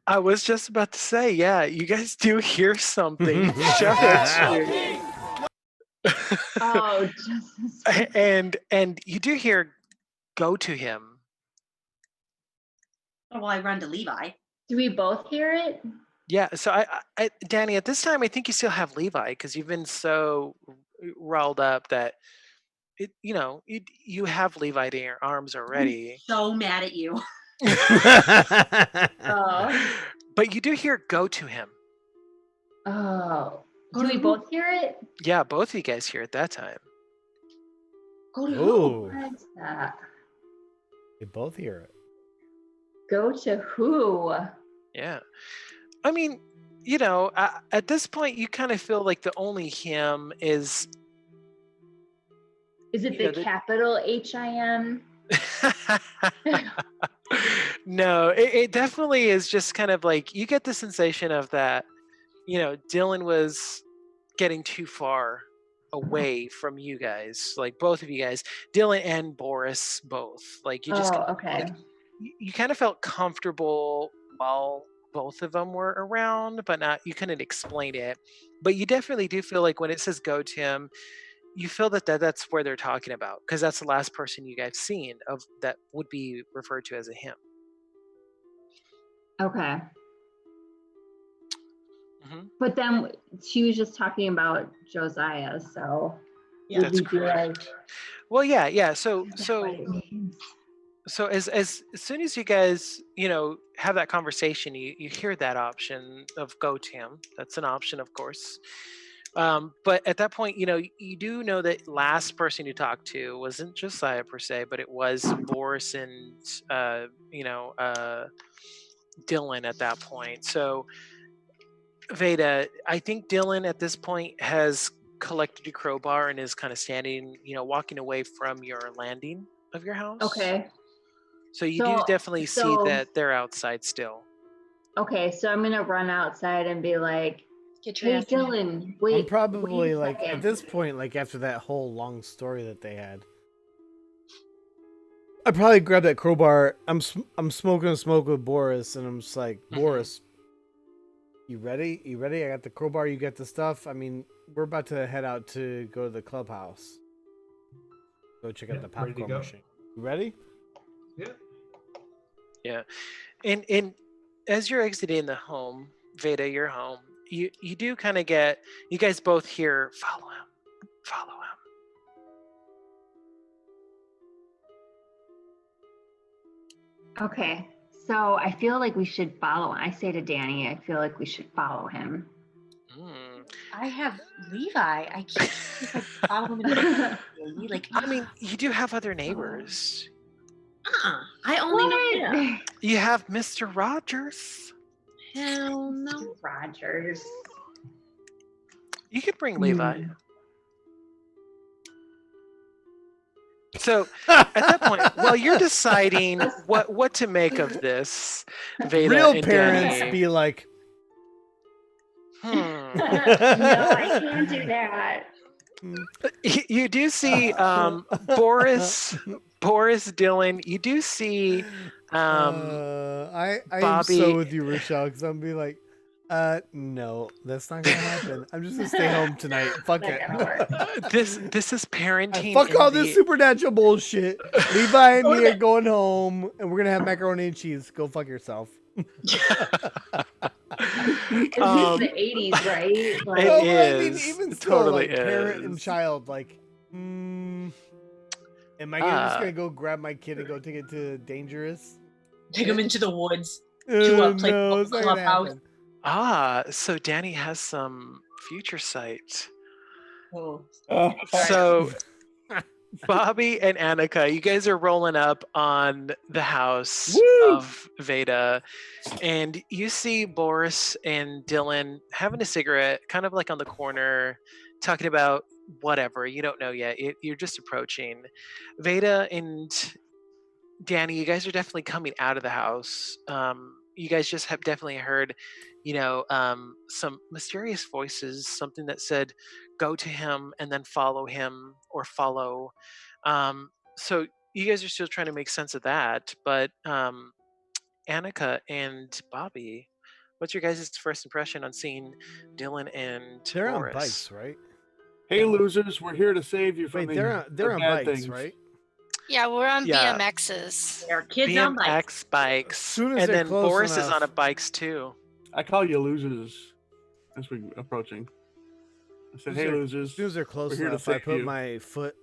[SPEAKER 1] I was just about to say, yeah, you guys do hear something. Shout at you.
[SPEAKER 4] Oh, Jesus.
[SPEAKER 1] And you do hear, go to him.
[SPEAKER 3] Oh, well, I run to Levi.
[SPEAKER 4] Do we both hear it?
[SPEAKER 1] Yeah, so I Danny, at this time, I think you still have Levi because you've been so riled up that you have Levi in your arms already.
[SPEAKER 3] I'm so mad at you.
[SPEAKER 1] But you do hear, go to him.
[SPEAKER 4] Oh,
[SPEAKER 3] Go
[SPEAKER 4] do
[SPEAKER 3] to
[SPEAKER 4] we
[SPEAKER 3] who?
[SPEAKER 4] both hear it?
[SPEAKER 1] Yeah, both of you guys hear at that time.
[SPEAKER 3] Go to who?
[SPEAKER 2] Oh,
[SPEAKER 4] What's that?
[SPEAKER 2] they both hear it.
[SPEAKER 4] Go to who?
[SPEAKER 1] Yeah. I mean, at this point, you kind of feel like the only him is,
[SPEAKER 4] Is it the capital HIM?
[SPEAKER 1] no, it definitely is just kind of like you get the sensation of that, Dylan was getting too far away from you guys, like both of you guys, Dylan and Boris both. Like you just
[SPEAKER 4] Oh,
[SPEAKER 1] like
[SPEAKER 4] okay.
[SPEAKER 1] you kind of felt comfortable while both of them were around, but not you couldn't explain it. But you definitely do feel like when it says go to him, you feel that's where they're talking about because that's the last person you guys seen of that would be referred to as a him.
[SPEAKER 4] Okay.
[SPEAKER 1] Mm-hmm.
[SPEAKER 4] But then she was just talking about Josiah, so
[SPEAKER 3] Yeah,
[SPEAKER 1] That's
[SPEAKER 4] would we be like,
[SPEAKER 1] correct. Well, yeah. So
[SPEAKER 4] is that what it means?
[SPEAKER 1] as soon as you guys have that conversation, you hear that option of go to him. That's an option, of course. But at that point, you do know that last person you talked to wasn't Josiah per se, but it was Boris and Dylan at that point. So Veda, I think Dylan at this point has collected a crowbar and is kind of standing, walking away from your landing of your house.
[SPEAKER 4] Okay.
[SPEAKER 1] So you do definitely see that they're outside still.
[SPEAKER 4] Okay, so I'm gonna run outside and be like,
[SPEAKER 3] Get your
[SPEAKER 4] hey
[SPEAKER 3] ass in here.
[SPEAKER 4] Dylan, wait.
[SPEAKER 2] I'm probably
[SPEAKER 4] wait a
[SPEAKER 2] like at
[SPEAKER 4] second."
[SPEAKER 2] this point, like after that whole long story that they had, I probably grab that crowbar. I'm smoking a smoke with Boris, and I'm just like, Boris, you ready? You ready? I got the crowbar. You got the stuff. I mean, we're about to head out to go to the clubhouse. Go check out the
[SPEAKER 6] ready to
[SPEAKER 2] popcorn
[SPEAKER 6] go.
[SPEAKER 2] machine. You ready?
[SPEAKER 6] Yeah.
[SPEAKER 1] Yeah. And as you're exiting the home, Veda, your home, you do kind of get, you guys both hear, follow him.
[SPEAKER 4] Okay, so I feel like we should follow. I say to Danny, I feel like we should follow him.
[SPEAKER 3] I have Levi. I can't just like follow him in like.
[SPEAKER 1] I mean, you do have other neighbors.
[SPEAKER 3] I only know
[SPEAKER 4] What?
[SPEAKER 3] him.
[SPEAKER 1] You have Mr. Rogers.
[SPEAKER 3] Hell no.
[SPEAKER 4] Rogers.
[SPEAKER 1] You could bring Levi. So at that point, while you're deciding what to make of this, Veda
[SPEAKER 2] Real
[SPEAKER 1] and
[SPEAKER 2] parents
[SPEAKER 1] Danny,
[SPEAKER 2] be like,
[SPEAKER 4] No, I can't do that.
[SPEAKER 1] you do see Boris, Dylan. You do see
[SPEAKER 2] I am
[SPEAKER 1] Bobby.
[SPEAKER 2] so with you, Rochelle, because I'm be like, no, that's not gonna happen. I'm just gonna stay home tonight. Fuck
[SPEAKER 4] Not
[SPEAKER 2] it.
[SPEAKER 4] gonna work.
[SPEAKER 1] This is parenting.
[SPEAKER 2] Fuck all
[SPEAKER 1] in
[SPEAKER 2] this
[SPEAKER 1] the-
[SPEAKER 2] supernatural bullshit. Levi and me are going home, and we're gonna have macaroni and cheese. Go fuck yourself.
[SPEAKER 4] This is the 80s, right? Like,
[SPEAKER 1] It
[SPEAKER 2] I mean,
[SPEAKER 1] is.
[SPEAKER 2] even
[SPEAKER 1] It
[SPEAKER 2] still,
[SPEAKER 1] totally
[SPEAKER 2] like parent and
[SPEAKER 1] is.
[SPEAKER 2] child, like, am I just gonna go grab my kid and go take it to dangerous?
[SPEAKER 3] Take him into the woods. To a place
[SPEAKER 2] No,
[SPEAKER 3] called
[SPEAKER 2] it's not gonna
[SPEAKER 3] Clubhouse.
[SPEAKER 2] happen.
[SPEAKER 1] So Danny has some future sight.
[SPEAKER 3] Oh.
[SPEAKER 1] So Bobby and Annika, you guys are rolling up on the house of Veda, and you see Boris and Dylan having a cigarette, kind of like on the corner, talking about whatever. You don't know yet. You're just approaching. Veda and Danny, you guys are definitely coming out of the house. You guys just have definitely heard, some mysterious voices, something that said, go to him and then follow him or follow. So you guys are still trying to make sense of that. But Annika and Bobby, what's your guys' first impression on seeing Dylan and
[SPEAKER 2] They're
[SPEAKER 1] Boris?
[SPEAKER 2] on bikes, right?
[SPEAKER 5] Hey, losers, we're here to save you from
[SPEAKER 2] Wait,
[SPEAKER 5] the
[SPEAKER 2] they're on
[SPEAKER 5] bad
[SPEAKER 2] bikes,
[SPEAKER 5] things.
[SPEAKER 2] right?
[SPEAKER 7] Yeah, we're on
[SPEAKER 1] Yeah.
[SPEAKER 7] BMXs.
[SPEAKER 3] There are kids on bikes.
[SPEAKER 1] BMX bikes.
[SPEAKER 2] As soon as
[SPEAKER 1] And
[SPEAKER 2] they're
[SPEAKER 1] then
[SPEAKER 2] close
[SPEAKER 1] Boris is on
[SPEAKER 2] enough.
[SPEAKER 1] a bikes too.
[SPEAKER 5] I call you losers as we're approaching. I said, hey, losers.
[SPEAKER 2] As soon as they're
[SPEAKER 5] we're
[SPEAKER 2] close
[SPEAKER 5] here to
[SPEAKER 2] enough, I
[SPEAKER 5] save
[SPEAKER 2] put
[SPEAKER 5] you.
[SPEAKER 2] my foot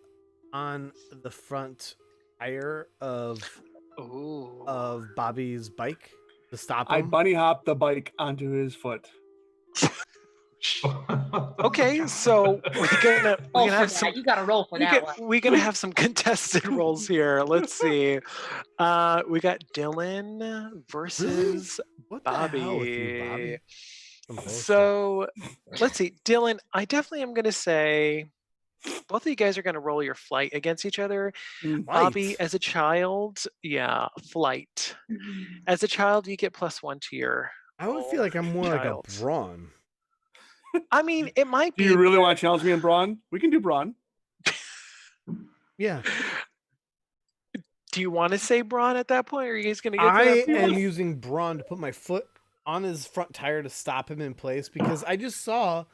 [SPEAKER 2] on the front tire of Bobby's bike to stop
[SPEAKER 5] I
[SPEAKER 2] him.
[SPEAKER 5] bunny hopped the bike onto his foot.
[SPEAKER 1] Okay, so we're gonna
[SPEAKER 3] Roll for
[SPEAKER 1] have
[SPEAKER 3] that.
[SPEAKER 1] some.
[SPEAKER 3] You got to roll for that one.
[SPEAKER 1] We're gonna have some contested rolls here. Let's see. We got Dylan versus
[SPEAKER 2] What the hell with you,
[SPEAKER 1] Bobby.
[SPEAKER 2] Bobby? Some bullshit.
[SPEAKER 1] So let's see, Dylan. I definitely am gonna say both of you guys are gonna roll your flight against each other. Bobby,
[SPEAKER 2] Flight?
[SPEAKER 1] as a child, yeah, flight. As a child, you get +1 to your.
[SPEAKER 2] I would feel like I'm more
[SPEAKER 1] child.
[SPEAKER 2] like a brawn.
[SPEAKER 1] I mean, it might
[SPEAKER 5] Do
[SPEAKER 1] be.
[SPEAKER 5] you really want to challenge me in brawn? We can do brawn.
[SPEAKER 2] Yeah.
[SPEAKER 1] Do you want to say brawn at that point, or are you guys gonna get
[SPEAKER 2] I
[SPEAKER 1] to that point?
[SPEAKER 2] am using brawn to put my foot on his front tire to stop him in place because I just saw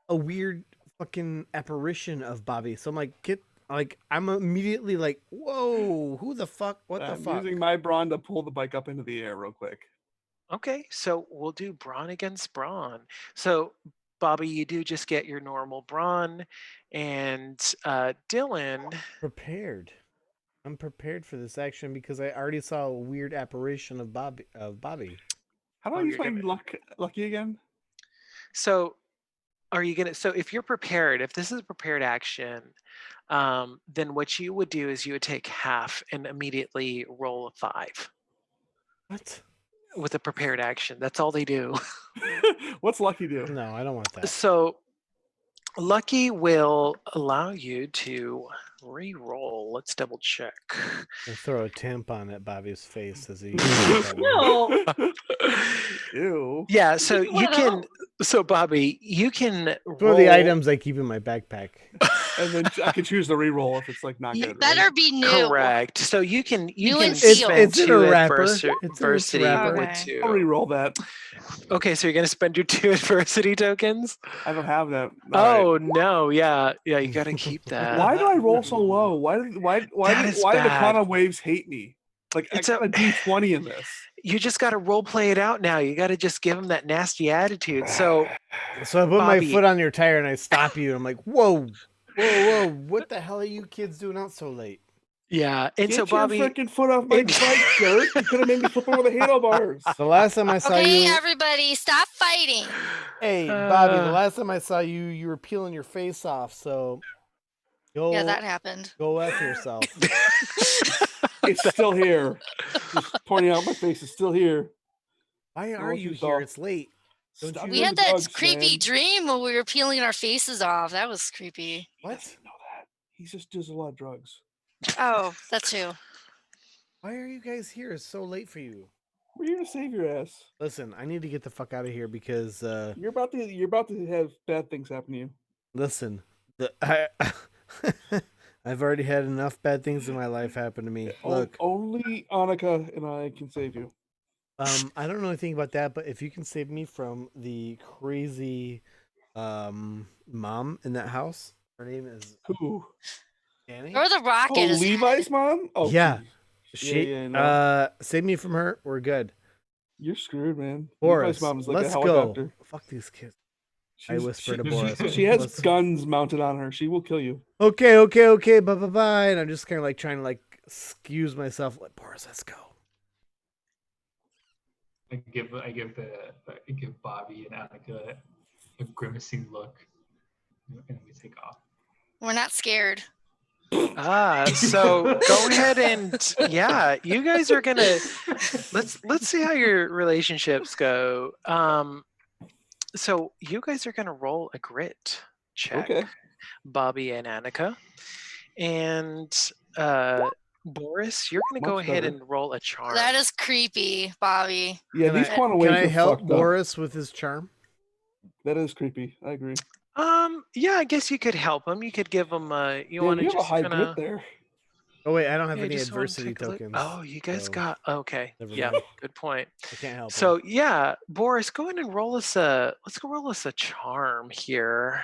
[SPEAKER 2] a weird fucking apparition of Bobby. So I'm like, I'm immediately like, whoa, who the fuck? What the
[SPEAKER 5] I'm
[SPEAKER 2] fuck?
[SPEAKER 5] using my brawn to pull the bike up into the air real quick.
[SPEAKER 1] Okay, so we'll do brawn against brawn. So, Bobby, you do just get your normal brawn, and Dylan.
[SPEAKER 2] Prepared. I'm prepared for this action because I already saw a weird apparition of Bobby.
[SPEAKER 5] How do I use my lucky again?
[SPEAKER 1] So, are you gonna? So, if you're prepared, if this is a prepared action, then what you would do is you would take half and immediately roll a 5
[SPEAKER 2] What?
[SPEAKER 1] with a prepared action. That's all they do.
[SPEAKER 5] What's lucky do?
[SPEAKER 2] No, I don't want that.
[SPEAKER 1] So, lucky will allow you to re-roll. Let's double check.
[SPEAKER 2] And throw a tampon at Bobby's face as he.
[SPEAKER 3] No.
[SPEAKER 5] Ew.
[SPEAKER 1] Yeah, so you can. So, Bobby, you can
[SPEAKER 2] Throw the items I keep in my backpack.
[SPEAKER 5] And then I can choose the re-roll if it's like not good.
[SPEAKER 7] Better
[SPEAKER 5] Right?
[SPEAKER 7] be new.
[SPEAKER 1] Correct. So you can
[SPEAKER 7] and
[SPEAKER 1] spend
[SPEAKER 7] sealed.
[SPEAKER 2] It's in a
[SPEAKER 1] 2
[SPEAKER 2] wrapper.
[SPEAKER 1] adversity
[SPEAKER 2] wrapper.
[SPEAKER 1] with
[SPEAKER 7] Okay.
[SPEAKER 1] 2.
[SPEAKER 5] I'll re-roll that.
[SPEAKER 1] Okay, so you're gonna spend your 2 adversity tokens.
[SPEAKER 5] I don't have that. All right.
[SPEAKER 1] No, yeah, you gotta keep that.
[SPEAKER 5] Why do I roll so low? Why do the
[SPEAKER 1] bad.
[SPEAKER 5] quantum waves hate me? Like
[SPEAKER 1] It's
[SPEAKER 5] I got a D20 in this.
[SPEAKER 1] You just gotta role play it out now. You gotta just give them that nasty attitude. So
[SPEAKER 2] So I put
[SPEAKER 1] Bobby,
[SPEAKER 2] my foot on your tire and I stop you. And I'm like, whoa, what the hell are you kids doing out so late?
[SPEAKER 1] yeah, and
[SPEAKER 5] Get
[SPEAKER 1] so Bobby,
[SPEAKER 5] your freaking foot off my
[SPEAKER 1] and-
[SPEAKER 5] bike, jerk! You could have made me flip over the handlebars.
[SPEAKER 2] The last time I saw
[SPEAKER 7] Okay,
[SPEAKER 2] you,
[SPEAKER 7] everybody, stop fighting.
[SPEAKER 2] hey Bobby, the
[SPEAKER 1] Uh,
[SPEAKER 2] last time I saw you, you were peeling your face off. So go,
[SPEAKER 7] Yeah, that happened.
[SPEAKER 2] go F yourself.
[SPEAKER 5] It's still here. Just pointing out my face is still here.
[SPEAKER 2] Why
[SPEAKER 5] Don't
[SPEAKER 2] are you
[SPEAKER 5] you
[SPEAKER 2] here?
[SPEAKER 5] thought-
[SPEAKER 2] It's late. Don't
[SPEAKER 5] Stop
[SPEAKER 2] you-
[SPEAKER 7] We
[SPEAKER 5] doing
[SPEAKER 7] had
[SPEAKER 5] the
[SPEAKER 7] that
[SPEAKER 5] drugs,
[SPEAKER 7] creepy
[SPEAKER 5] man.
[SPEAKER 7] dream when we were peeling our faces off. That was creepy.
[SPEAKER 5] He
[SPEAKER 2] What?
[SPEAKER 5] doesn't know that. He just does a lot of drugs.
[SPEAKER 7] Oh, that too.
[SPEAKER 2] Why are you guys here? It's so late for you.
[SPEAKER 5] We're here to save your ass.
[SPEAKER 2] Listen, I need to get the fuck out of here because
[SPEAKER 5] You're about to have bad things happen to you.
[SPEAKER 2] listen, I've already had enough bad things in my life happen to me. Look,
[SPEAKER 5] Only Annika and I can save you.
[SPEAKER 2] I don't know anything about that, but if you can save me from the crazy mom in that house, her name is
[SPEAKER 5] Who?
[SPEAKER 2] Annie.
[SPEAKER 7] Or the
[SPEAKER 5] Oh,
[SPEAKER 7] rocket is
[SPEAKER 5] Levi's mom? Oh,
[SPEAKER 2] Yeah.
[SPEAKER 5] geez.
[SPEAKER 2] She
[SPEAKER 5] Yeah, no.
[SPEAKER 2] save me from her. We're good.
[SPEAKER 5] You're screwed, man.
[SPEAKER 2] Boris,
[SPEAKER 5] Levi's mom is like
[SPEAKER 2] let's
[SPEAKER 5] a
[SPEAKER 2] go.
[SPEAKER 5] helicopter.
[SPEAKER 2] Fuck these kids.
[SPEAKER 5] She's-
[SPEAKER 2] whisper to
[SPEAKER 5] she-
[SPEAKER 2] Boris.
[SPEAKER 5] She has
[SPEAKER 2] Let's-
[SPEAKER 5] guns mounted on her. She will kill you.
[SPEAKER 2] Okay, bye. And I'm just kind of like trying to like excuse myself. Like, Boris, let's go.
[SPEAKER 6] I give Bobby and Annika a grimacing look, and we take off.
[SPEAKER 7] We're not scared.
[SPEAKER 1] So go ahead and you guys are gonna let's see how your relationships go. So you guys are gonna roll a grit check,
[SPEAKER 5] Okay.
[SPEAKER 1] Bobby and Annika, and Boris, you're gonna go
[SPEAKER 5] Much
[SPEAKER 1] ahead
[SPEAKER 5] better.
[SPEAKER 1] and roll a charm.
[SPEAKER 7] That is creepy, Bobby.
[SPEAKER 5] Yeah,
[SPEAKER 2] Can
[SPEAKER 5] these
[SPEAKER 2] I-
[SPEAKER 5] quantum
[SPEAKER 2] Can
[SPEAKER 5] waves
[SPEAKER 2] I
[SPEAKER 5] are
[SPEAKER 2] help
[SPEAKER 5] fucked up.
[SPEAKER 2] Boris with his charm?
[SPEAKER 5] That is creepy. I agree.
[SPEAKER 1] Yeah, I guess you could help him. You could give him. You
[SPEAKER 5] Yeah,
[SPEAKER 1] want to
[SPEAKER 5] you have a
[SPEAKER 1] just
[SPEAKER 5] high
[SPEAKER 1] kinda,
[SPEAKER 5] grit there.
[SPEAKER 2] Oh wait, I don't have
[SPEAKER 1] yeah,
[SPEAKER 2] any
[SPEAKER 1] just wanna
[SPEAKER 2] adversity
[SPEAKER 1] take a look.
[SPEAKER 2] tokens.
[SPEAKER 1] Oh, you guys
[SPEAKER 2] so
[SPEAKER 1] got okay.
[SPEAKER 2] never
[SPEAKER 1] Yeah,
[SPEAKER 2] mind.
[SPEAKER 1] good point.
[SPEAKER 2] I can't help.
[SPEAKER 1] So
[SPEAKER 2] him.
[SPEAKER 1] yeah, Boris, go ahead and roll us a. Let's go roll us a charm here.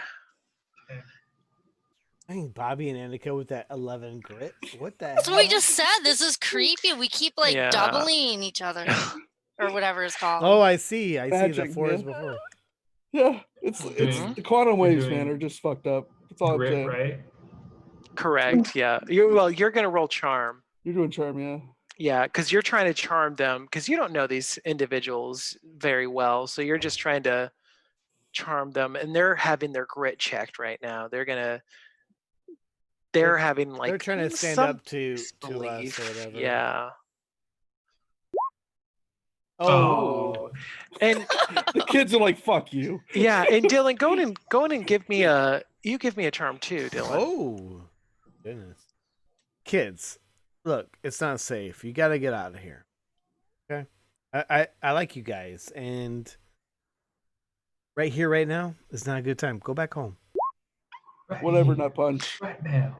[SPEAKER 2] I think Bobby and Annika with that 11 grit. What the
[SPEAKER 7] That's
[SPEAKER 2] hell?
[SPEAKER 7] what we just said. This is creepy. We keep like
[SPEAKER 1] Yeah.
[SPEAKER 7] doubling each other or whatever it's called.
[SPEAKER 2] Oh, I see. I see the
[SPEAKER 5] Magic,
[SPEAKER 2] 4s
[SPEAKER 5] yeah.
[SPEAKER 2] before.
[SPEAKER 5] Yeah, it's
[SPEAKER 1] Mhm.
[SPEAKER 5] the quantum
[SPEAKER 6] We're
[SPEAKER 5] waves, man,
[SPEAKER 6] doing
[SPEAKER 5] are just fucked up. That's all I'm
[SPEAKER 6] Grit,
[SPEAKER 5] saying.
[SPEAKER 6] right?
[SPEAKER 1] Correct. Yeah. You're gonna roll charm.
[SPEAKER 5] You're doing charm, yeah.
[SPEAKER 1] Yeah, because you're trying to charm them because you don't know these individuals very well, so you're just trying to charm them, and they're having their grit checked right now. They're having like
[SPEAKER 2] They're trying to stand
[SPEAKER 1] some
[SPEAKER 2] up to us or
[SPEAKER 1] disbelief.
[SPEAKER 2] whatever.
[SPEAKER 1] Yeah.
[SPEAKER 2] Oh.
[SPEAKER 1] And
[SPEAKER 5] The kids are like, "Fuck you."
[SPEAKER 1] yeah, and Dylan, go in and give me a charm too, Dylan.
[SPEAKER 2] Oh, goodness. Kids, look, it's not safe. You got to get out of here. Okay? I like you guys, and right here, right now, is not a good time. Go back home.
[SPEAKER 5] Whatever, nut punch.
[SPEAKER 6] Right now.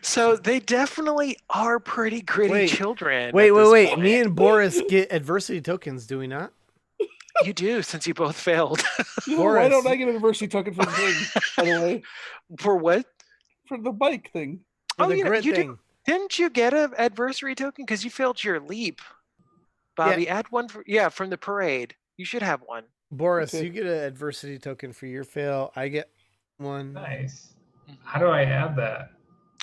[SPEAKER 1] So they definitely are pretty gritty children.
[SPEAKER 2] Wait.
[SPEAKER 1] Point.
[SPEAKER 2] Me and Boris get adversity tokens, do we not?
[SPEAKER 1] You do, since you both failed.
[SPEAKER 5] Boris, why don't I get an adversity token for the thing, by the way?
[SPEAKER 1] For what?
[SPEAKER 5] For the bike thing.
[SPEAKER 2] For the grit thing.
[SPEAKER 1] Didn't you get an adversary token? Because you failed your leap. Bobby, add one from the parade. You should have one.
[SPEAKER 2] Boris, you get an adversity token for your fail. I get one.
[SPEAKER 6] Nice. How do I add that?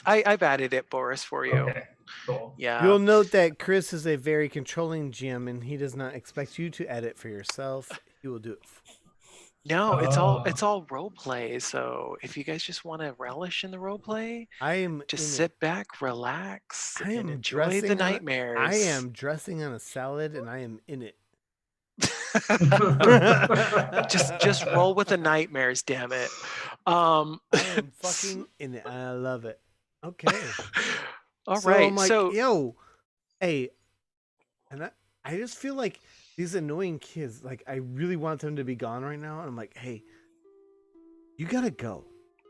[SPEAKER 1] I've added it, Boris, for you.
[SPEAKER 6] Okay, cool.
[SPEAKER 1] Yeah.
[SPEAKER 2] You'll note that Chris is a very controlling GM, and he does not expect you to edit for yourself. He will do it.
[SPEAKER 1] No, it's all role play. So if you guys just want to relish in the role play, just sit back, relax, and enjoy the nightmares.
[SPEAKER 2] I am dressing on a salad, and I am in it.
[SPEAKER 1] just roll with the nightmares, damn it.
[SPEAKER 2] I am fucking in it. I love it. Okay.
[SPEAKER 1] All right.
[SPEAKER 2] I'm like,
[SPEAKER 1] so
[SPEAKER 2] yo, hey, and I just feel like these annoying kids, like I really want them to be gone right now. And I'm like, hey, you gotta go.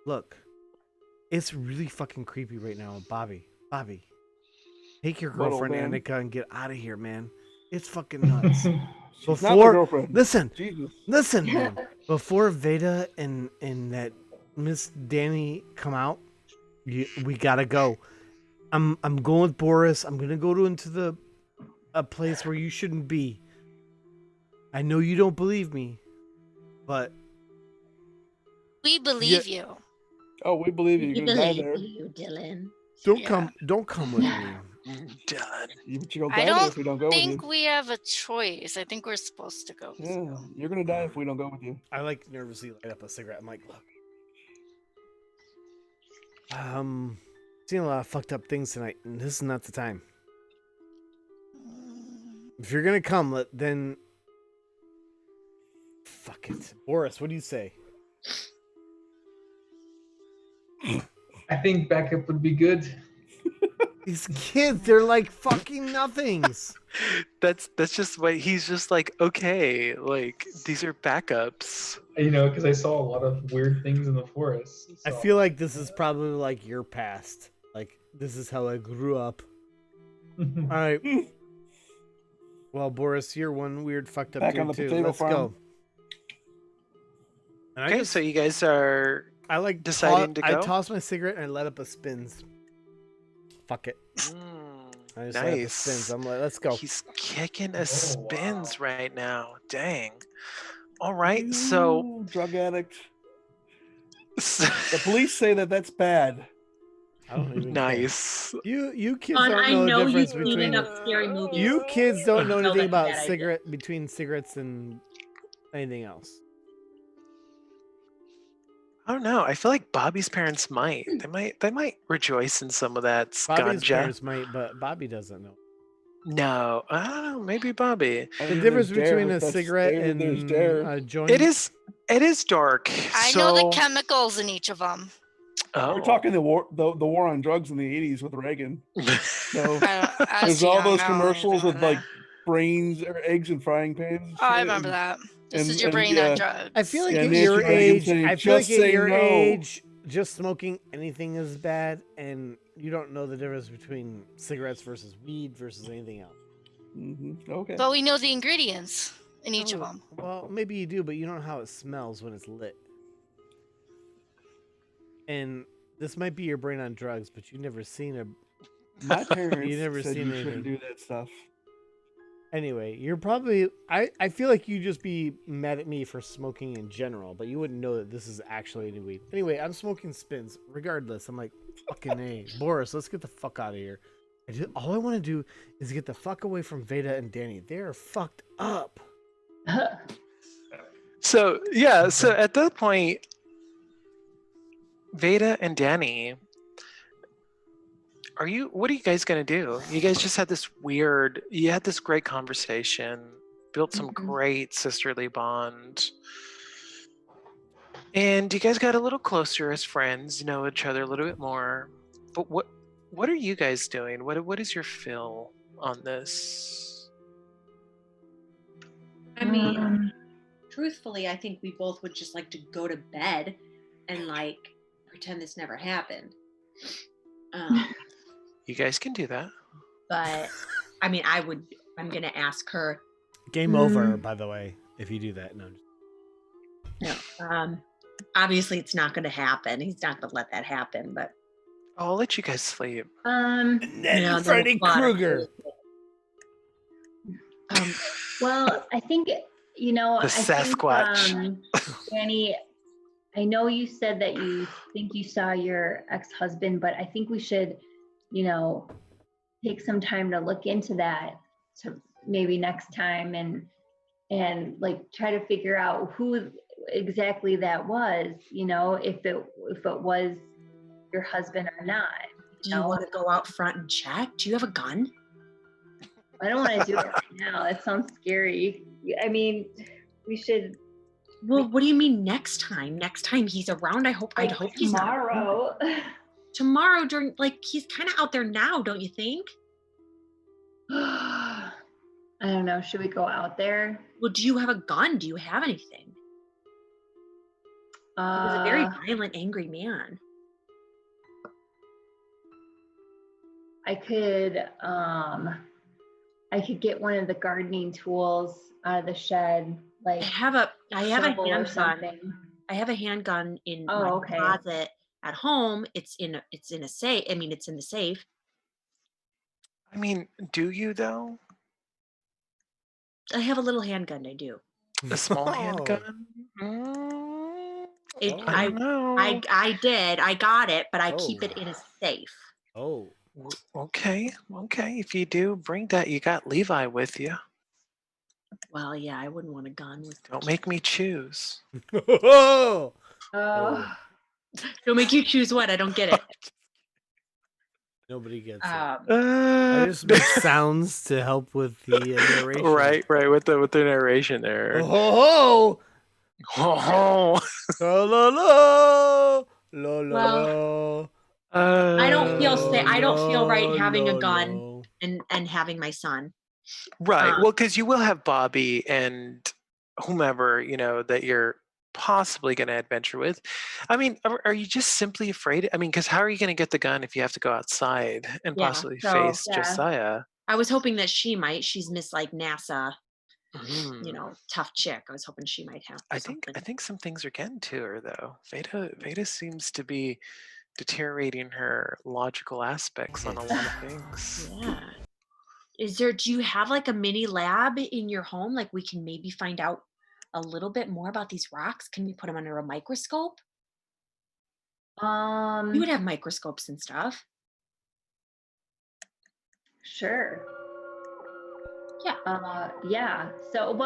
[SPEAKER 2] Look, it's really fucking creepy right now. Bobby, take your girlfriend Annika and get out of here, man. It's fucking nuts. Listen, man. Before Veda and that Miss Danny come out, we gotta go. I'm going with Boris. I'm gonna go into a place where you shouldn't be. I know you don't believe me, but
[SPEAKER 7] we believe you.
[SPEAKER 5] Oh, we believe you.
[SPEAKER 3] We believe you, Dylan.
[SPEAKER 2] Don't come with me.
[SPEAKER 5] Dylan.
[SPEAKER 7] I don't think we have a choice. I think we're supposed to go.
[SPEAKER 5] Yeah, you're gonna die if we don't go with you.
[SPEAKER 2] I like nervously light up a cigarette. I'm like, look. Seen a lot of fucked up things tonight, and this is not the time. If you're gonna come, then fuck it. Boris, what do you say?
[SPEAKER 6] I think backup would be good.
[SPEAKER 2] These kids, they're like fucking nothings.
[SPEAKER 1] That's just what he's just like, okay, like these are backups.
[SPEAKER 6] You know, because I saw a lot of weird things in the forest. So.
[SPEAKER 2] I feel like this is probably like your past. Like, this is how I grew up. All right. Well, Boris, you're one weird fucked up
[SPEAKER 5] Back
[SPEAKER 2] dude
[SPEAKER 5] on the
[SPEAKER 2] too.
[SPEAKER 5] potato
[SPEAKER 2] Let's
[SPEAKER 5] farm.
[SPEAKER 2] go. And
[SPEAKER 1] Okay, so you guys are deciding to go?
[SPEAKER 2] I toss my cigarette and I let up a spins. Fuck it. I just let up a spins. I'm like, let's go.
[SPEAKER 1] He's kicking a spins right now. Dang. All right, so
[SPEAKER 5] drug addict. The police say that's bad.
[SPEAKER 2] I don't even
[SPEAKER 1] nice.
[SPEAKER 2] Care. You kids don't know the difference between
[SPEAKER 3] scary movies.
[SPEAKER 2] You kids don't know anything about between cigarettes and anything else.
[SPEAKER 1] I don't know. I feel like Bobby's parents might. They might rejoice in some of that
[SPEAKER 2] Bobby's
[SPEAKER 1] ganja.
[SPEAKER 2] parents might, but Bobby doesn't know.
[SPEAKER 1] No, I don't know. Maybe Bobby.
[SPEAKER 2] The difference between a cigarette and a joint.
[SPEAKER 1] It is dark.
[SPEAKER 7] I know the chemicals in each of them.
[SPEAKER 1] Oh.
[SPEAKER 5] We're talking the war on drugs in the 80s with Reagan. So there's all those commercials with like brains or eggs and frying pans.
[SPEAKER 7] Oh, I remember that. This is your brain on drugs.
[SPEAKER 2] I feel like at your age, just smoking anything is bad, and you don't know the difference between cigarettes versus weed versus anything else.
[SPEAKER 5] Mm-hmm. Okay.
[SPEAKER 7] But we know the ingredients in each of them.
[SPEAKER 2] Well, maybe you do, but you don't know how it smells when it's lit. And this might be your brain on drugs, but you've never seen
[SPEAKER 5] My parents
[SPEAKER 2] said
[SPEAKER 5] you shouldn't do that stuff.
[SPEAKER 2] Anyway, you're probably... I feel like you just be mad at me for smoking in general, but you wouldn't know that this is actually new weed. Anyway, I'm smoking spins. Regardless, I'm like, fucking A. Boris, let's get the fuck out of here. All I want to do is get the fuck away from Veda and Danny. They're fucked up.
[SPEAKER 1] So at that point, Veda and Danny, what are you guys gonna do? You guys just had you had this great conversation, built some great sisterly bond. And you guys got a little closer as friends, know each other a little bit more. But what are you guys doing? What is your feel on this?
[SPEAKER 3] I mean, truthfully, I think we both would just like to go to bed and like pretend this never happened.
[SPEAKER 1] You guys can do that.
[SPEAKER 3] But I mean, I'm gonna ask her.
[SPEAKER 2] Game over, by the way, if you do that.
[SPEAKER 3] No. Obviously it's not gonna happen. He's not gonna let that happen, but
[SPEAKER 1] I'll let you guys sleep.
[SPEAKER 2] And then Freddy Krueger.
[SPEAKER 4] Well, I think
[SPEAKER 1] The Sasquatch.
[SPEAKER 4] Think, Danny, I know you said that you think you saw your ex-husband, but I think we should, take some time to look into that to maybe next time and like try to figure out who exactly that was, if it was your husband or not.
[SPEAKER 3] Do you want to go out front and check? Do you have a gun?
[SPEAKER 4] I don't want to do it right now. That sounds scary. I mean, we should.
[SPEAKER 3] Well, what do you mean next time? Next time he's around, I'd hope he's not
[SPEAKER 4] tomorrow.
[SPEAKER 3] Tomorrow during he's kind of out there now, don't you think?
[SPEAKER 4] I don't know. Should we go out there?
[SPEAKER 3] Well, do you have a gun? Do you have anything? He was a very violent, angry man.
[SPEAKER 4] I could get one of the gardening tools out of the shed. Like
[SPEAKER 3] I have a handgun.
[SPEAKER 4] Something.
[SPEAKER 3] I have a handgun in my closet at home. It's in a safe. I mean, it's in the safe.
[SPEAKER 1] I mean, do you though?
[SPEAKER 3] I have a little handgun. I do.
[SPEAKER 1] A small handgun? I don't know.
[SPEAKER 3] I did. I got it, but I keep it in a safe.
[SPEAKER 2] Oh.
[SPEAKER 1] Okay. If you do, bring that. You got Levi with you.
[SPEAKER 3] Well, yeah, I wouldn't want a gun with.
[SPEAKER 1] Don't make me choose.
[SPEAKER 4] Oh.
[SPEAKER 3] Don't make you choose what? I don't get it.
[SPEAKER 2] Nobody gets it. I just make sounds to help with the narration.
[SPEAKER 1] Right, with the narration there.
[SPEAKER 2] Oh,
[SPEAKER 1] oh,
[SPEAKER 2] Well,
[SPEAKER 3] I don't feel right having a gun and having my son.
[SPEAKER 1] Right. Well, because you will have Bobby and whomever that you're possibly going to adventure with. I mean, are you just simply afraid? I mean, because how are you going to get the gun if you have to go outside and possibly face Josiah?
[SPEAKER 3] I was hoping that she might. She's Miss NASA, tough chick. I was hoping she might have.
[SPEAKER 1] I think some things are getting to her though. Veda seems to be deteriorating her logical aspects on a lot of things.
[SPEAKER 3] Yeah. Do you have like a mini lab in your home? Like we can maybe find out a little bit more about these rocks? Can we put them under a microscope? You would have microscopes and stuff.
[SPEAKER 4] Sure.
[SPEAKER 3] Yeah.
[SPEAKER 4] Yeah. So,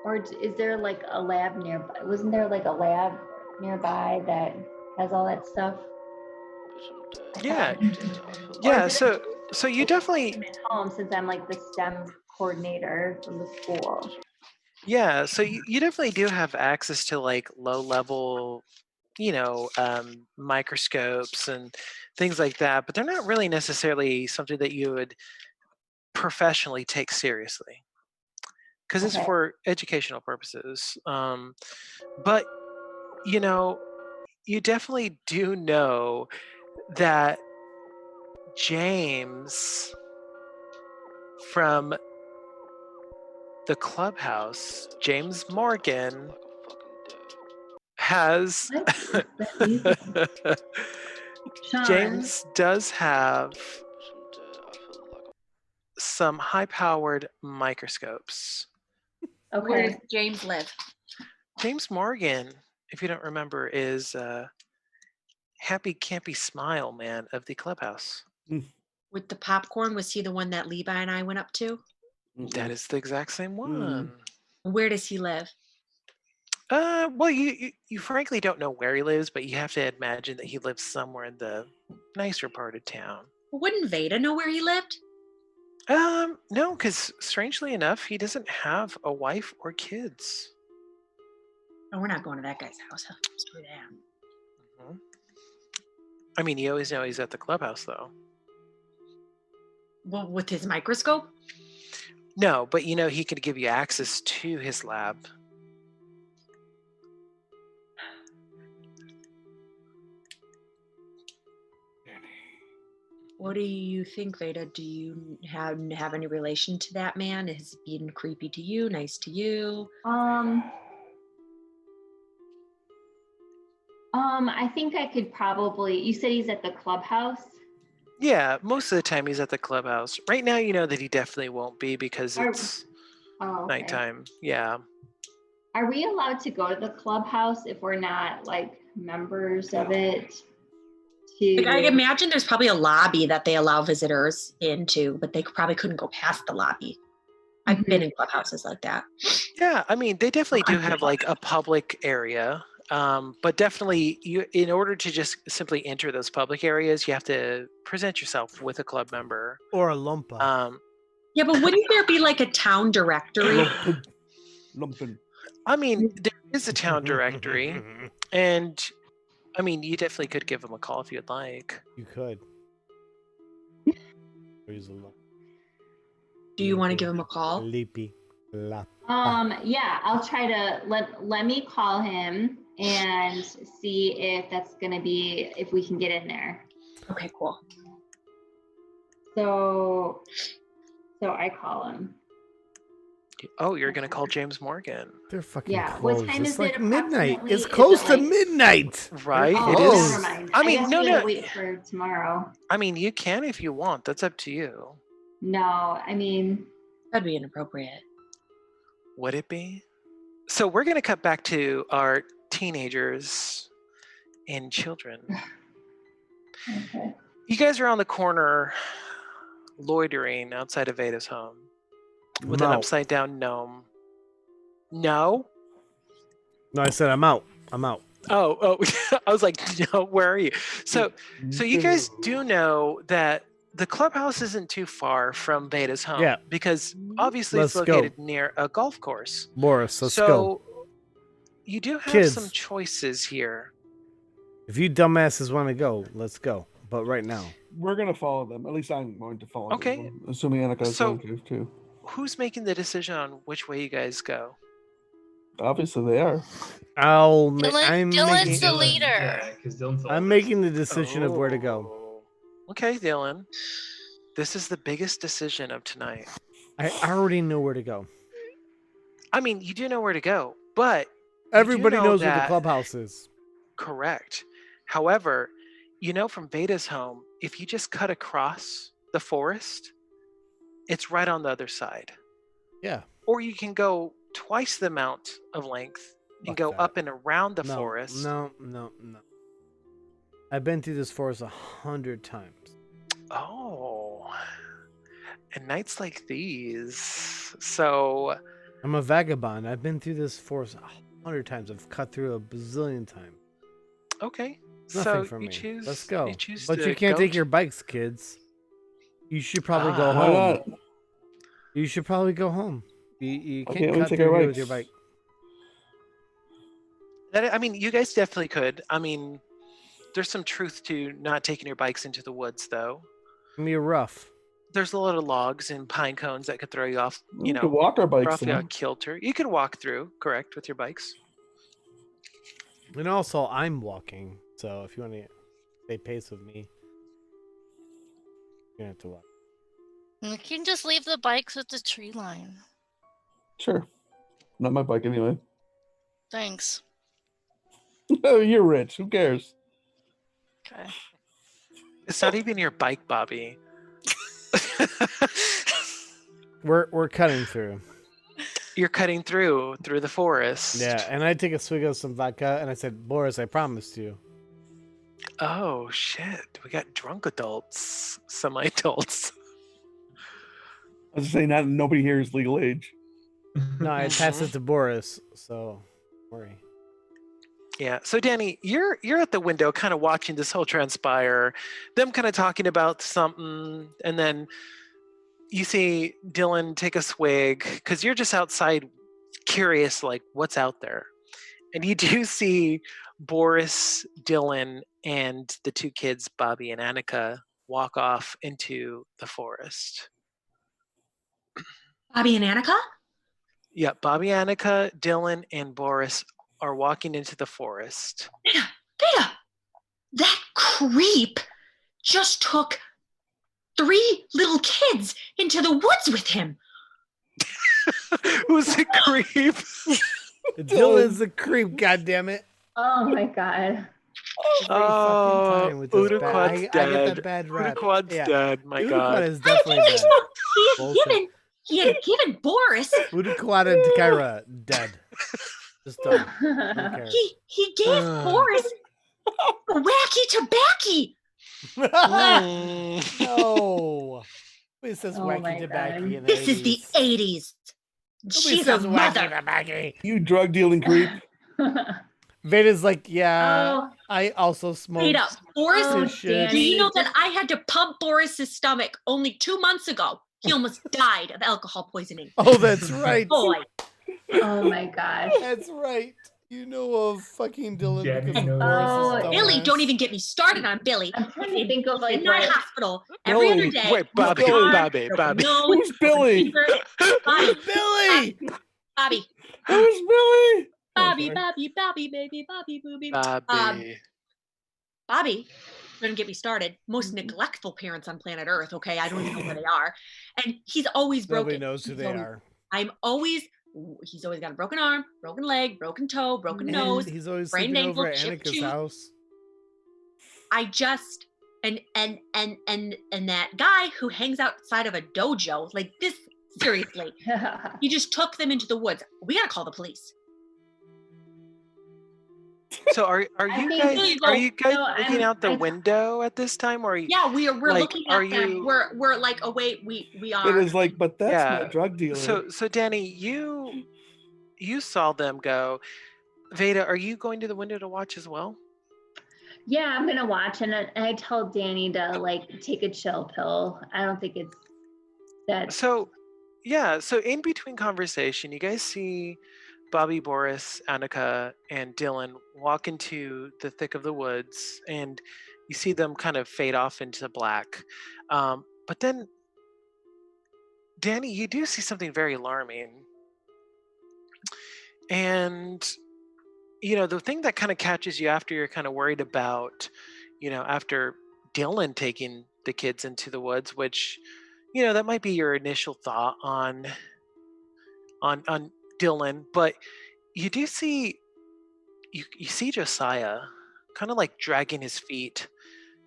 [SPEAKER 4] or is there like a lab nearby? Wasn't there like a lab nearby that has all that stuff?
[SPEAKER 1] Yeah. Yeah. So you definitely
[SPEAKER 4] at home, since I'm like the STEM coordinator from the school.
[SPEAKER 1] Yeah, so you definitely do have access to like low level, microscopes and things like that, but they're not really necessarily something that you would professionally take seriously because it's for educational purposes. But you definitely do know that James from the clubhouse, James Morgan, has James does have some high-powered microscopes.
[SPEAKER 3] Okay. Where does James live?
[SPEAKER 1] James Morgan, if you don't remember, is happy campy smile man of the clubhouse.
[SPEAKER 3] With the popcorn, was he the one that Levi and I went up to?
[SPEAKER 1] That is the exact same one.
[SPEAKER 3] Where does he live?
[SPEAKER 1] Well, you frankly don't know where he lives, but you have to imagine that he lives somewhere in the nicer part of town.
[SPEAKER 3] Wouldn't Veda know where he lived?
[SPEAKER 1] No, because strangely enough, he doesn't have a wife or kids.
[SPEAKER 3] Oh, we're not going to that guy's house. Screw that.
[SPEAKER 1] Mhm. I mean, you always know he's at the clubhouse, though.
[SPEAKER 3] Well, with his microscope?
[SPEAKER 1] No, but you know he could give you access to his lab.
[SPEAKER 3] What do you think, Veda? Do you have any relation to that man? Has he been creepy to you? Nice to you?
[SPEAKER 4] I think I could probably. You said he's at the clubhouse.
[SPEAKER 1] Yeah, most of the time he's at the clubhouse. Right now, you know that he definitely won't be because it's
[SPEAKER 4] Oh, okay.
[SPEAKER 1] nighttime. Yeah.
[SPEAKER 4] Are we allowed to go to the clubhouse if we're not like members of it?
[SPEAKER 3] Like, I imagine there's probably a lobby that they allow visitors into, but they probably couldn't go past the lobby. I've been in clubhouses like that.
[SPEAKER 1] Yeah, I mean, they definitely do have like a public area. But definitely, in order to just simply enter those public areas, you have to present yourself with a club member
[SPEAKER 2] or a lumpa.
[SPEAKER 3] Yeah, but wouldn't there be like a town directory?
[SPEAKER 5] Lumpin.
[SPEAKER 1] I mean, there is a town directory, and I mean, you definitely could give them a call if you'd like.
[SPEAKER 2] You could.
[SPEAKER 3] Do you want to give him a call?
[SPEAKER 2] Leapy.
[SPEAKER 4] Yeah, I'll try to let me call him and see if that's gonna be if we can get in there.
[SPEAKER 3] Okay, cool.
[SPEAKER 4] So I call him.
[SPEAKER 1] Oh, you're gonna call James Morgan?
[SPEAKER 2] They're fucking
[SPEAKER 4] Yeah.
[SPEAKER 2] closed.
[SPEAKER 4] What time
[SPEAKER 2] it's
[SPEAKER 4] is
[SPEAKER 2] like
[SPEAKER 4] it?
[SPEAKER 2] midnight.
[SPEAKER 4] Approximately?
[SPEAKER 2] It's
[SPEAKER 4] Is
[SPEAKER 2] close
[SPEAKER 4] it
[SPEAKER 2] to
[SPEAKER 4] like-
[SPEAKER 2] midnight.
[SPEAKER 1] Right?
[SPEAKER 4] Oh,
[SPEAKER 1] It
[SPEAKER 2] closed.
[SPEAKER 1] is.
[SPEAKER 4] Never mind.
[SPEAKER 1] I mean,
[SPEAKER 4] guess
[SPEAKER 1] no,
[SPEAKER 4] we gotta
[SPEAKER 1] no.
[SPEAKER 4] wait for tomorrow.
[SPEAKER 1] I mean, you can if you want. That's up to you.
[SPEAKER 4] No, I mean
[SPEAKER 3] That'd be inappropriate.
[SPEAKER 1] Would it be? So we're gonna cut back to our teenagers and children.
[SPEAKER 4] okay.
[SPEAKER 1] You guys are on the corner, loitering outside of Veda's home with an
[SPEAKER 2] No.
[SPEAKER 1] upside down gnome. No?
[SPEAKER 2] No, I said I'm out. I'm out.
[SPEAKER 1] Oh, I was like, no, where are you? So you guys do know that the clubhouse isn't too far from Veda's home.
[SPEAKER 2] Yeah.
[SPEAKER 1] Because obviously it's
[SPEAKER 2] Let's go.
[SPEAKER 1] located near a golf course.
[SPEAKER 2] Boris, let's
[SPEAKER 1] so
[SPEAKER 2] go.
[SPEAKER 1] You do have
[SPEAKER 2] Kids.
[SPEAKER 1] some choices here.
[SPEAKER 2] If you dumbasses want to go, let's go. But right now.
[SPEAKER 5] We're gonna follow them. At least I'm going to follow
[SPEAKER 1] Okay.
[SPEAKER 5] them. Assuming Annika is
[SPEAKER 1] So-
[SPEAKER 5] going to too.
[SPEAKER 1] Who's making the decision on which way you guys go?
[SPEAKER 5] Obviously they are.
[SPEAKER 2] I'm
[SPEAKER 7] Dylan's
[SPEAKER 2] making,
[SPEAKER 7] the leader.
[SPEAKER 6] Yeah, because Dylan's the
[SPEAKER 2] I'm
[SPEAKER 6] oldest.
[SPEAKER 2] making the decision of where to go.
[SPEAKER 1] Oh. Okay, Dylan. This is the biggest decision of tonight.
[SPEAKER 2] I already know where to go.
[SPEAKER 1] I mean, you do know where to go, but
[SPEAKER 2] Everybody
[SPEAKER 1] know
[SPEAKER 2] knows where the
[SPEAKER 1] that-
[SPEAKER 2] clubhouse is.
[SPEAKER 1] correct. However, you know from Veda's home, if you just cut across the forest, it's right on the other side.
[SPEAKER 2] Yeah.
[SPEAKER 1] Or you can go twice the amount of length and
[SPEAKER 2] Fuck
[SPEAKER 1] go
[SPEAKER 2] that.
[SPEAKER 1] up and around the
[SPEAKER 2] No,
[SPEAKER 1] forest.
[SPEAKER 2] No. I've been through this forest 100 times.
[SPEAKER 1] Oh. And nights like these. So
[SPEAKER 2] I'm a vagabond. I've been through this forest 100 times. I've cut through a bazillion times.
[SPEAKER 1] okay.
[SPEAKER 2] Nothing
[SPEAKER 1] so
[SPEAKER 2] for
[SPEAKER 1] you
[SPEAKER 2] me.
[SPEAKER 1] choose.
[SPEAKER 2] Let's go.
[SPEAKER 1] You choose
[SPEAKER 2] But
[SPEAKER 1] to
[SPEAKER 2] you can't
[SPEAKER 1] go
[SPEAKER 2] take
[SPEAKER 1] to-
[SPEAKER 2] your bikes, kids. You should probably go
[SPEAKER 1] Ah.
[SPEAKER 5] Why
[SPEAKER 2] home.
[SPEAKER 5] not?
[SPEAKER 2] You should probably go home. You
[SPEAKER 5] Why
[SPEAKER 2] can't
[SPEAKER 5] can't we
[SPEAKER 2] cut
[SPEAKER 5] take
[SPEAKER 2] through
[SPEAKER 5] our
[SPEAKER 2] here with your
[SPEAKER 5] bikes?
[SPEAKER 2] bike.
[SPEAKER 1] I mean, you guys definitely could. I mean, there's some truth to not taking your bikes into the woods, though.
[SPEAKER 2] You're rough.
[SPEAKER 1] There's a lot of logs and pine cones that could throw you off.
[SPEAKER 5] We could walk our
[SPEAKER 1] Throw
[SPEAKER 5] bikes.
[SPEAKER 1] off you
[SPEAKER 5] Then.
[SPEAKER 1] out kilter. You could walk through, correct, with your bikes.
[SPEAKER 2] And also, I'm walking. So if you want to stay pace with me, you're going to have to walk.
[SPEAKER 7] You can just leave the bikes with the tree line.
[SPEAKER 5] Sure. Not my bike anyway.
[SPEAKER 7] Thanks.
[SPEAKER 5] Oh, you're rich. Who cares?
[SPEAKER 7] Okay.
[SPEAKER 1] It's not even your bike, Bobby.
[SPEAKER 2] We're cutting through.
[SPEAKER 1] You're cutting through the forest.
[SPEAKER 2] Yeah, and I take a swig of some vodka, and I said, Boris, I promised you.
[SPEAKER 1] Oh shit! We got drunk adults, semi-adults.
[SPEAKER 5] I was just saying, nobody here is legal age.
[SPEAKER 2] No, I passed it to Boris, so don't worry.
[SPEAKER 1] Yeah. So Danny, you're at the window kind of watching this whole transpire, them kind of talking about something, and then you see Dylan take a swig because you're just outside curious like what's out there. And you do see Boris, Dylan, and the two kids, Bobby and Annika, walk off into the forest.
[SPEAKER 3] Bobby and Annika?
[SPEAKER 1] Yeah, Bobby, Annika, Dylan, and Boris are walking into the forest.
[SPEAKER 3] Veda, that creep just took 3 little kids into the woods with him.
[SPEAKER 1] Who's the creep?
[SPEAKER 2] Dylan's a creep, goddammit.
[SPEAKER 4] Oh my god.
[SPEAKER 1] Oh,
[SPEAKER 2] With this
[SPEAKER 1] Uduquad's
[SPEAKER 2] I get
[SPEAKER 1] dead.
[SPEAKER 2] that bad rap.
[SPEAKER 1] Uduquad's dead, my
[SPEAKER 2] Uduquad
[SPEAKER 1] god.
[SPEAKER 2] is definitely dead.
[SPEAKER 3] He had given Boris.
[SPEAKER 2] Uduquad and Takaira dead. Just done. Don't care.
[SPEAKER 3] He gave Boris a wacky tobacco.
[SPEAKER 2] No. It says
[SPEAKER 4] Oh my
[SPEAKER 2] wacky tobacco
[SPEAKER 4] God.
[SPEAKER 2] in the
[SPEAKER 3] This is the
[SPEAKER 2] 80s.
[SPEAKER 3] 80s.
[SPEAKER 2] Nobody
[SPEAKER 3] She's
[SPEAKER 2] says
[SPEAKER 3] a
[SPEAKER 2] wacky
[SPEAKER 3] mother.
[SPEAKER 2] tobacco.
[SPEAKER 5] You drug dealing creep.
[SPEAKER 2] Veda's like, yeah,
[SPEAKER 4] Oh.
[SPEAKER 2] I also smoke.
[SPEAKER 3] Veda, Boris,
[SPEAKER 4] Oh,
[SPEAKER 2] shit.
[SPEAKER 3] do you know
[SPEAKER 4] Danny.
[SPEAKER 3] that I had to pump Boris's stomach only 2 months ago? He almost died of alcohol poisoning.
[SPEAKER 2] Oh, that's right.
[SPEAKER 3] Boy.
[SPEAKER 4] Oh my gosh.
[SPEAKER 2] That's right. You know of fucking Dylan
[SPEAKER 6] Yeah,
[SPEAKER 2] because
[SPEAKER 6] no.
[SPEAKER 2] of Boris's
[SPEAKER 4] Oh,
[SPEAKER 2] dumbass.
[SPEAKER 3] Billy, don't even get me started on Billy.
[SPEAKER 4] I'm trying to think of like
[SPEAKER 3] In that
[SPEAKER 4] what.
[SPEAKER 3] hospital every
[SPEAKER 5] Billy.
[SPEAKER 3] other day.
[SPEAKER 1] Wait, Bobby,
[SPEAKER 3] broken arm,
[SPEAKER 1] Bobby,
[SPEAKER 3] broken
[SPEAKER 1] Bobby.
[SPEAKER 3] nose,
[SPEAKER 5] Who's Billy?
[SPEAKER 3] Bobby,
[SPEAKER 2] Billy!
[SPEAKER 3] Bobby,
[SPEAKER 5] Who's Billy?
[SPEAKER 3] Bobby,
[SPEAKER 5] sorry.
[SPEAKER 3] Bobby, Bobby, baby, Bobby, booby.
[SPEAKER 1] Bobby.
[SPEAKER 3] Bobby, don't get me started. Most neglectful parents on planet Earth. Okay, I don't even know where they are, and he's always broken.
[SPEAKER 2] Nobody knows who
[SPEAKER 3] He's
[SPEAKER 2] they
[SPEAKER 3] always-
[SPEAKER 2] are.
[SPEAKER 3] He's always got a broken arm, broken leg, broken toe, broken nose.
[SPEAKER 2] He's always
[SPEAKER 3] sprained
[SPEAKER 2] sleeping over
[SPEAKER 3] ankle,
[SPEAKER 2] at
[SPEAKER 3] chipped
[SPEAKER 2] Annika's
[SPEAKER 3] tooth.
[SPEAKER 2] house.
[SPEAKER 3] I just and that guy who hangs outside of a dojo, like this, seriously, he just took them into the woods. We gotta call the police.
[SPEAKER 1] So are
[SPEAKER 4] I
[SPEAKER 1] you
[SPEAKER 4] think-
[SPEAKER 1] guys
[SPEAKER 4] No,
[SPEAKER 1] looking out the
[SPEAKER 4] I-
[SPEAKER 1] window at this time, or are you,
[SPEAKER 3] Yeah, we're
[SPEAKER 1] Like,
[SPEAKER 3] looking
[SPEAKER 1] are
[SPEAKER 3] at them.
[SPEAKER 1] you-
[SPEAKER 3] We're like, oh wait, we
[SPEAKER 5] It
[SPEAKER 3] are.
[SPEAKER 5] is like, but that's
[SPEAKER 1] Yeah.
[SPEAKER 5] not drug dealer.
[SPEAKER 1] so Danny, you saw them go. Veda, are you going to the window to watch as well?
[SPEAKER 4] Yeah, I'm gonna watch, and I tell Danny to like take a chill pill. I don't think it's that.
[SPEAKER 1] So in between conversation, you guys see Bobby, Boris, Annika, and Dylan walk into the thick of the woods, and you see them kind of fade off into black. But then, Danny, you do see something very alarming. And, the thing that kind of catches you after you're kind of worried about, after Dylan taking the kids into the woods, which, that might be your initial thought on Dylan, but you do see you see Josiah kind of like dragging his feet,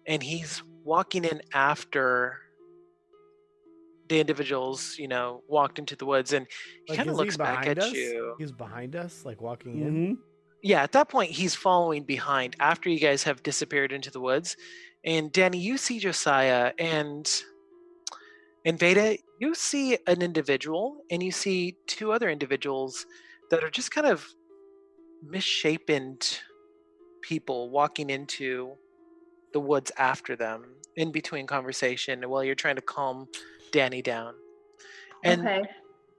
[SPEAKER 1] and he's walking in after the individuals walked into the woods, and he
[SPEAKER 2] Like,
[SPEAKER 1] kind of
[SPEAKER 2] is he
[SPEAKER 1] looks back
[SPEAKER 2] behind
[SPEAKER 1] at
[SPEAKER 2] us?
[SPEAKER 1] you.
[SPEAKER 2] He's behind us, like walking in.
[SPEAKER 5] Mhm.
[SPEAKER 1] Yeah, at that point he's following behind after you guys have disappeared into the woods. And Danny, you see Josiah, and Veda, you see an individual, and you see 2 other individuals that are just kind of misshapen people walking into the woods after them in between conversation while you're trying to calm Danny down. And
[SPEAKER 4] Okay.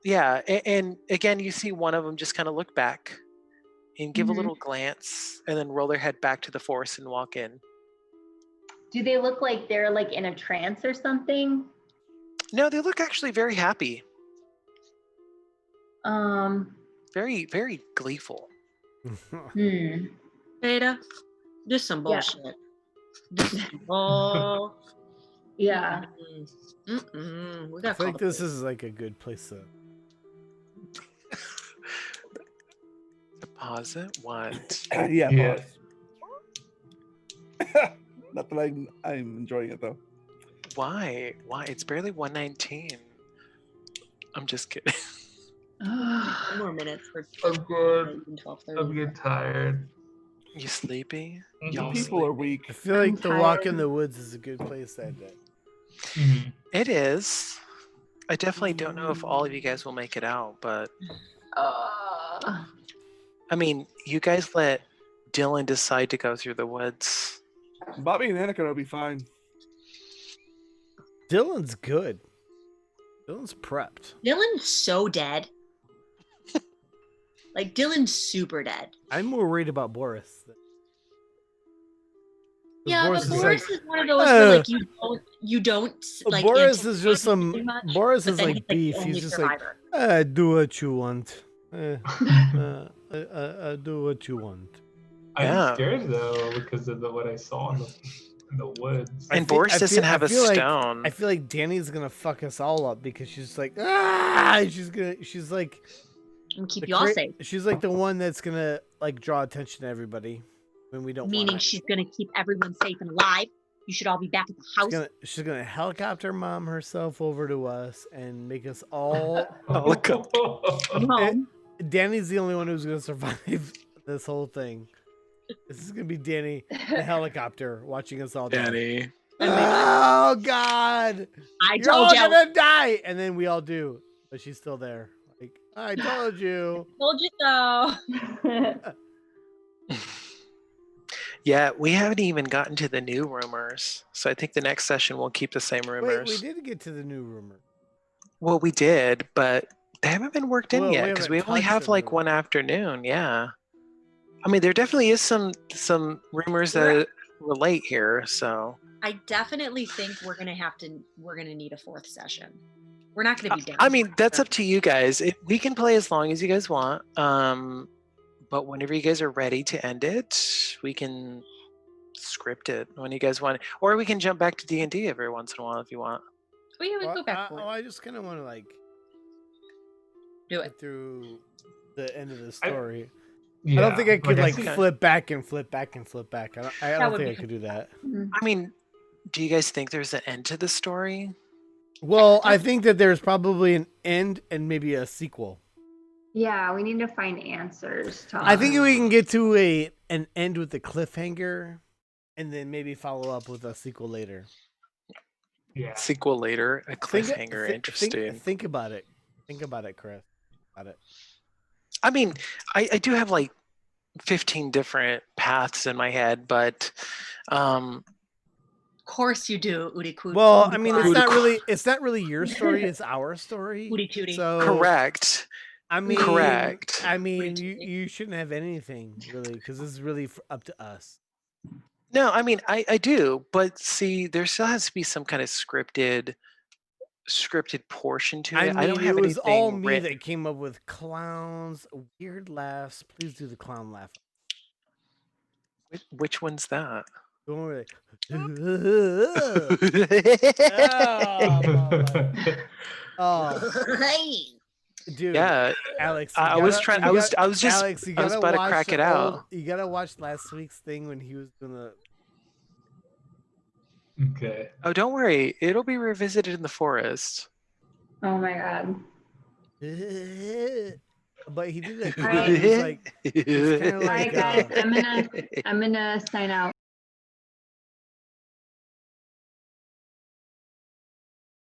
[SPEAKER 1] yeah, and again, you see one of them just kind of look back and give a
[SPEAKER 4] Mhm.
[SPEAKER 1] little glance and then roll their head back to the forest and walk in.
[SPEAKER 4] Do they look like they're like in a trance or something?
[SPEAKER 1] No, they look actually very happy, very, very gleeful.
[SPEAKER 4] Hmm.
[SPEAKER 3] Veda, this is some
[SPEAKER 4] Yeah.
[SPEAKER 3] bullshit. This is bull.
[SPEAKER 4] Yeah.
[SPEAKER 3] We
[SPEAKER 2] I
[SPEAKER 3] gotta call
[SPEAKER 2] think
[SPEAKER 3] the
[SPEAKER 2] this
[SPEAKER 3] police.
[SPEAKER 2] is like a good place to.
[SPEAKER 1] Deposit what?
[SPEAKER 5] Yeah.
[SPEAKER 6] Yeah.
[SPEAKER 5] Pause. Not that I'm enjoying it though.
[SPEAKER 1] Why? It's barely 119. I'm just kidding.
[SPEAKER 3] 10 more minutes for
[SPEAKER 6] I'm good.
[SPEAKER 3] 12:30.
[SPEAKER 6] I'm getting tired.
[SPEAKER 1] You sleepy?
[SPEAKER 6] Mhm.
[SPEAKER 1] Y'all
[SPEAKER 5] People are
[SPEAKER 1] sleepy?
[SPEAKER 5] weak.
[SPEAKER 2] I feel like
[SPEAKER 4] I'm
[SPEAKER 2] the walk in
[SPEAKER 4] tired.
[SPEAKER 2] the woods is a good place that day.
[SPEAKER 6] Mhm.
[SPEAKER 1] It is. I definitely don't know if all of you guys will make it out, but I mean, you guys let Dylan decide to go through the woods.
[SPEAKER 5] Bobby and Annika will be fine.
[SPEAKER 2] Dylan's good. Dylan's prepped.
[SPEAKER 3] Dylan's so dead. Like Dylan's super dead.
[SPEAKER 2] I'm more worried about Boris.
[SPEAKER 3] Yeah,
[SPEAKER 2] Boris
[SPEAKER 3] but
[SPEAKER 2] is
[SPEAKER 3] Boris
[SPEAKER 2] like,
[SPEAKER 3] is one of those where like you don't like.
[SPEAKER 2] Boris is just
[SPEAKER 3] anticipate
[SPEAKER 2] some.
[SPEAKER 3] much,
[SPEAKER 2] Boris
[SPEAKER 3] but
[SPEAKER 2] is
[SPEAKER 3] then
[SPEAKER 2] like
[SPEAKER 3] he's,
[SPEAKER 2] beef.
[SPEAKER 3] the only
[SPEAKER 2] He's just
[SPEAKER 3] survivor.
[SPEAKER 2] like, do what you want. Do what you want.
[SPEAKER 1] Yeah.
[SPEAKER 6] I'm scared though because of what I saw in the woods.
[SPEAKER 1] And Boris doesn't have a stone.
[SPEAKER 2] I feel like Danny's gonna fuck us all up because she's like, she's like,
[SPEAKER 3] I'm gonna keep you all safe.
[SPEAKER 2] She's like the one that's gonna like draw attention to everybody when we don't.
[SPEAKER 3] Meaning
[SPEAKER 2] want it.
[SPEAKER 3] she's gonna keep everyone safe and alive. You should all be back at the house.
[SPEAKER 2] She's gonna helicopter mom herself over to us and make us all.
[SPEAKER 3] Come home.
[SPEAKER 2] Danny's the only one who's gonna survive this whole thing. This is gonna be Danny, the helicopter, watching us all die.
[SPEAKER 1] Danny.
[SPEAKER 2] Oh God!
[SPEAKER 3] I
[SPEAKER 2] You're
[SPEAKER 3] told
[SPEAKER 2] all
[SPEAKER 3] you.
[SPEAKER 2] gonna die, and then we all do, but she's still there. Like I told you.
[SPEAKER 3] Told you so.
[SPEAKER 1] Yeah, we haven't even gotten to the new rumors. So I think the next session we'll keep the same
[SPEAKER 2] Wait,
[SPEAKER 1] rumors.
[SPEAKER 2] we did get to the new rumor.
[SPEAKER 1] Well, we did, but they haven't been worked in
[SPEAKER 2] Well,
[SPEAKER 1] yet
[SPEAKER 2] we
[SPEAKER 1] because
[SPEAKER 2] haven't
[SPEAKER 1] we only
[SPEAKER 2] touched
[SPEAKER 1] have
[SPEAKER 2] them
[SPEAKER 1] like
[SPEAKER 2] really.
[SPEAKER 1] one afternoon. Yeah. I mean, there definitely is some rumors that relate here. So
[SPEAKER 3] I definitely think we're gonna need a fourth session. We're not gonna be done.
[SPEAKER 1] I mean, that's up to you guys. We can play as long as you guys want. But whenever you guys are ready to end it, we can script it when you guys want, or we can jump back to D&D every once in a while if you want.
[SPEAKER 3] We would go back for it.
[SPEAKER 2] I just kind of want to like
[SPEAKER 3] Do it
[SPEAKER 2] get through the end of the story.
[SPEAKER 6] Yeah,
[SPEAKER 2] I don't think I could like
[SPEAKER 1] think-
[SPEAKER 2] flip back and flip back and flip back. I don't
[SPEAKER 3] would
[SPEAKER 2] think
[SPEAKER 3] be
[SPEAKER 2] I could do that.
[SPEAKER 1] I mean, do you guys think there's an end to the story?
[SPEAKER 2] Well, I think that there's probably an end and maybe a sequel.
[SPEAKER 4] Yeah, we need to find answers.
[SPEAKER 2] I think we can get to an end with the cliffhanger, and then maybe follow up with a sequel later.
[SPEAKER 6] Yeah.
[SPEAKER 1] Sequel later, a cliffhanger. Interesting.
[SPEAKER 2] Think about it. Think about it, Chris. About it.
[SPEAKER 1] I mean, I do have like 15 different paths in my head, but
[SPEAKER 3] Of course you do, Udi Cootie.
[SPEAKER 2] Well, I mean, it's not really your story. It's our story.
[SPEAKER 3] Udi Cootie.
[SPEAKER 2] So
[SPEAKER 1] correct.
[SPEAKER 2] I mean,
[SPEAKER 1] Correct.
[SPEAKER 2] I mean, you shouldn't have anything really because this is really up to us.
[SPEAKER 1] No, I mean, I do, but see, there still has to be some kind of scripted portion to it. I don't have
[SPEAKER 2] it was
[SPEAKER 1] anything
[SPEAKER 2] all me
[SPEAKER 1] written.
[SPEAKER 2] that came up with clowns, weird laughs. Please do the clown laugh.
[SPEAKER 1] Which one's that?
[SPEAKER 2] Don't worry. Oh,
[SPEAKER 3] Hey.
[SPEAKER 2] dude.
[SPEAKER 1] Yeah,
[SPEAKER 2] Alex.
[SPEAKER 1] I was trying. I was just.
[SPEAKER 2] Alex, you
[SPEAKER 1] I was
[SPEAKER 2] gotta
[SPEAKER 1] about to
[SPEAKER 2] watch
[SPEAKER 1] crack it
[SPEAKER 2] the
[SPEAKER 1] out.
[SPEAKER 2] old- You gotta watch last week's thing when he was doing the.
[SPEAKER 6] Okay.
[SPEAKER 1] Oh, don't worry. It'll be revisited in the forest.
[SPEAKER 4] Oh my god.
[SPEAKER 2] But he did it.
[SPEAKER 4] Alright.
[SPEAKER 2] It was like, it's kinda
[SPEAKER 4] All right,
[SPEAKER 2] like,
[SPEAKER 4] guys. I'm gonna sign out.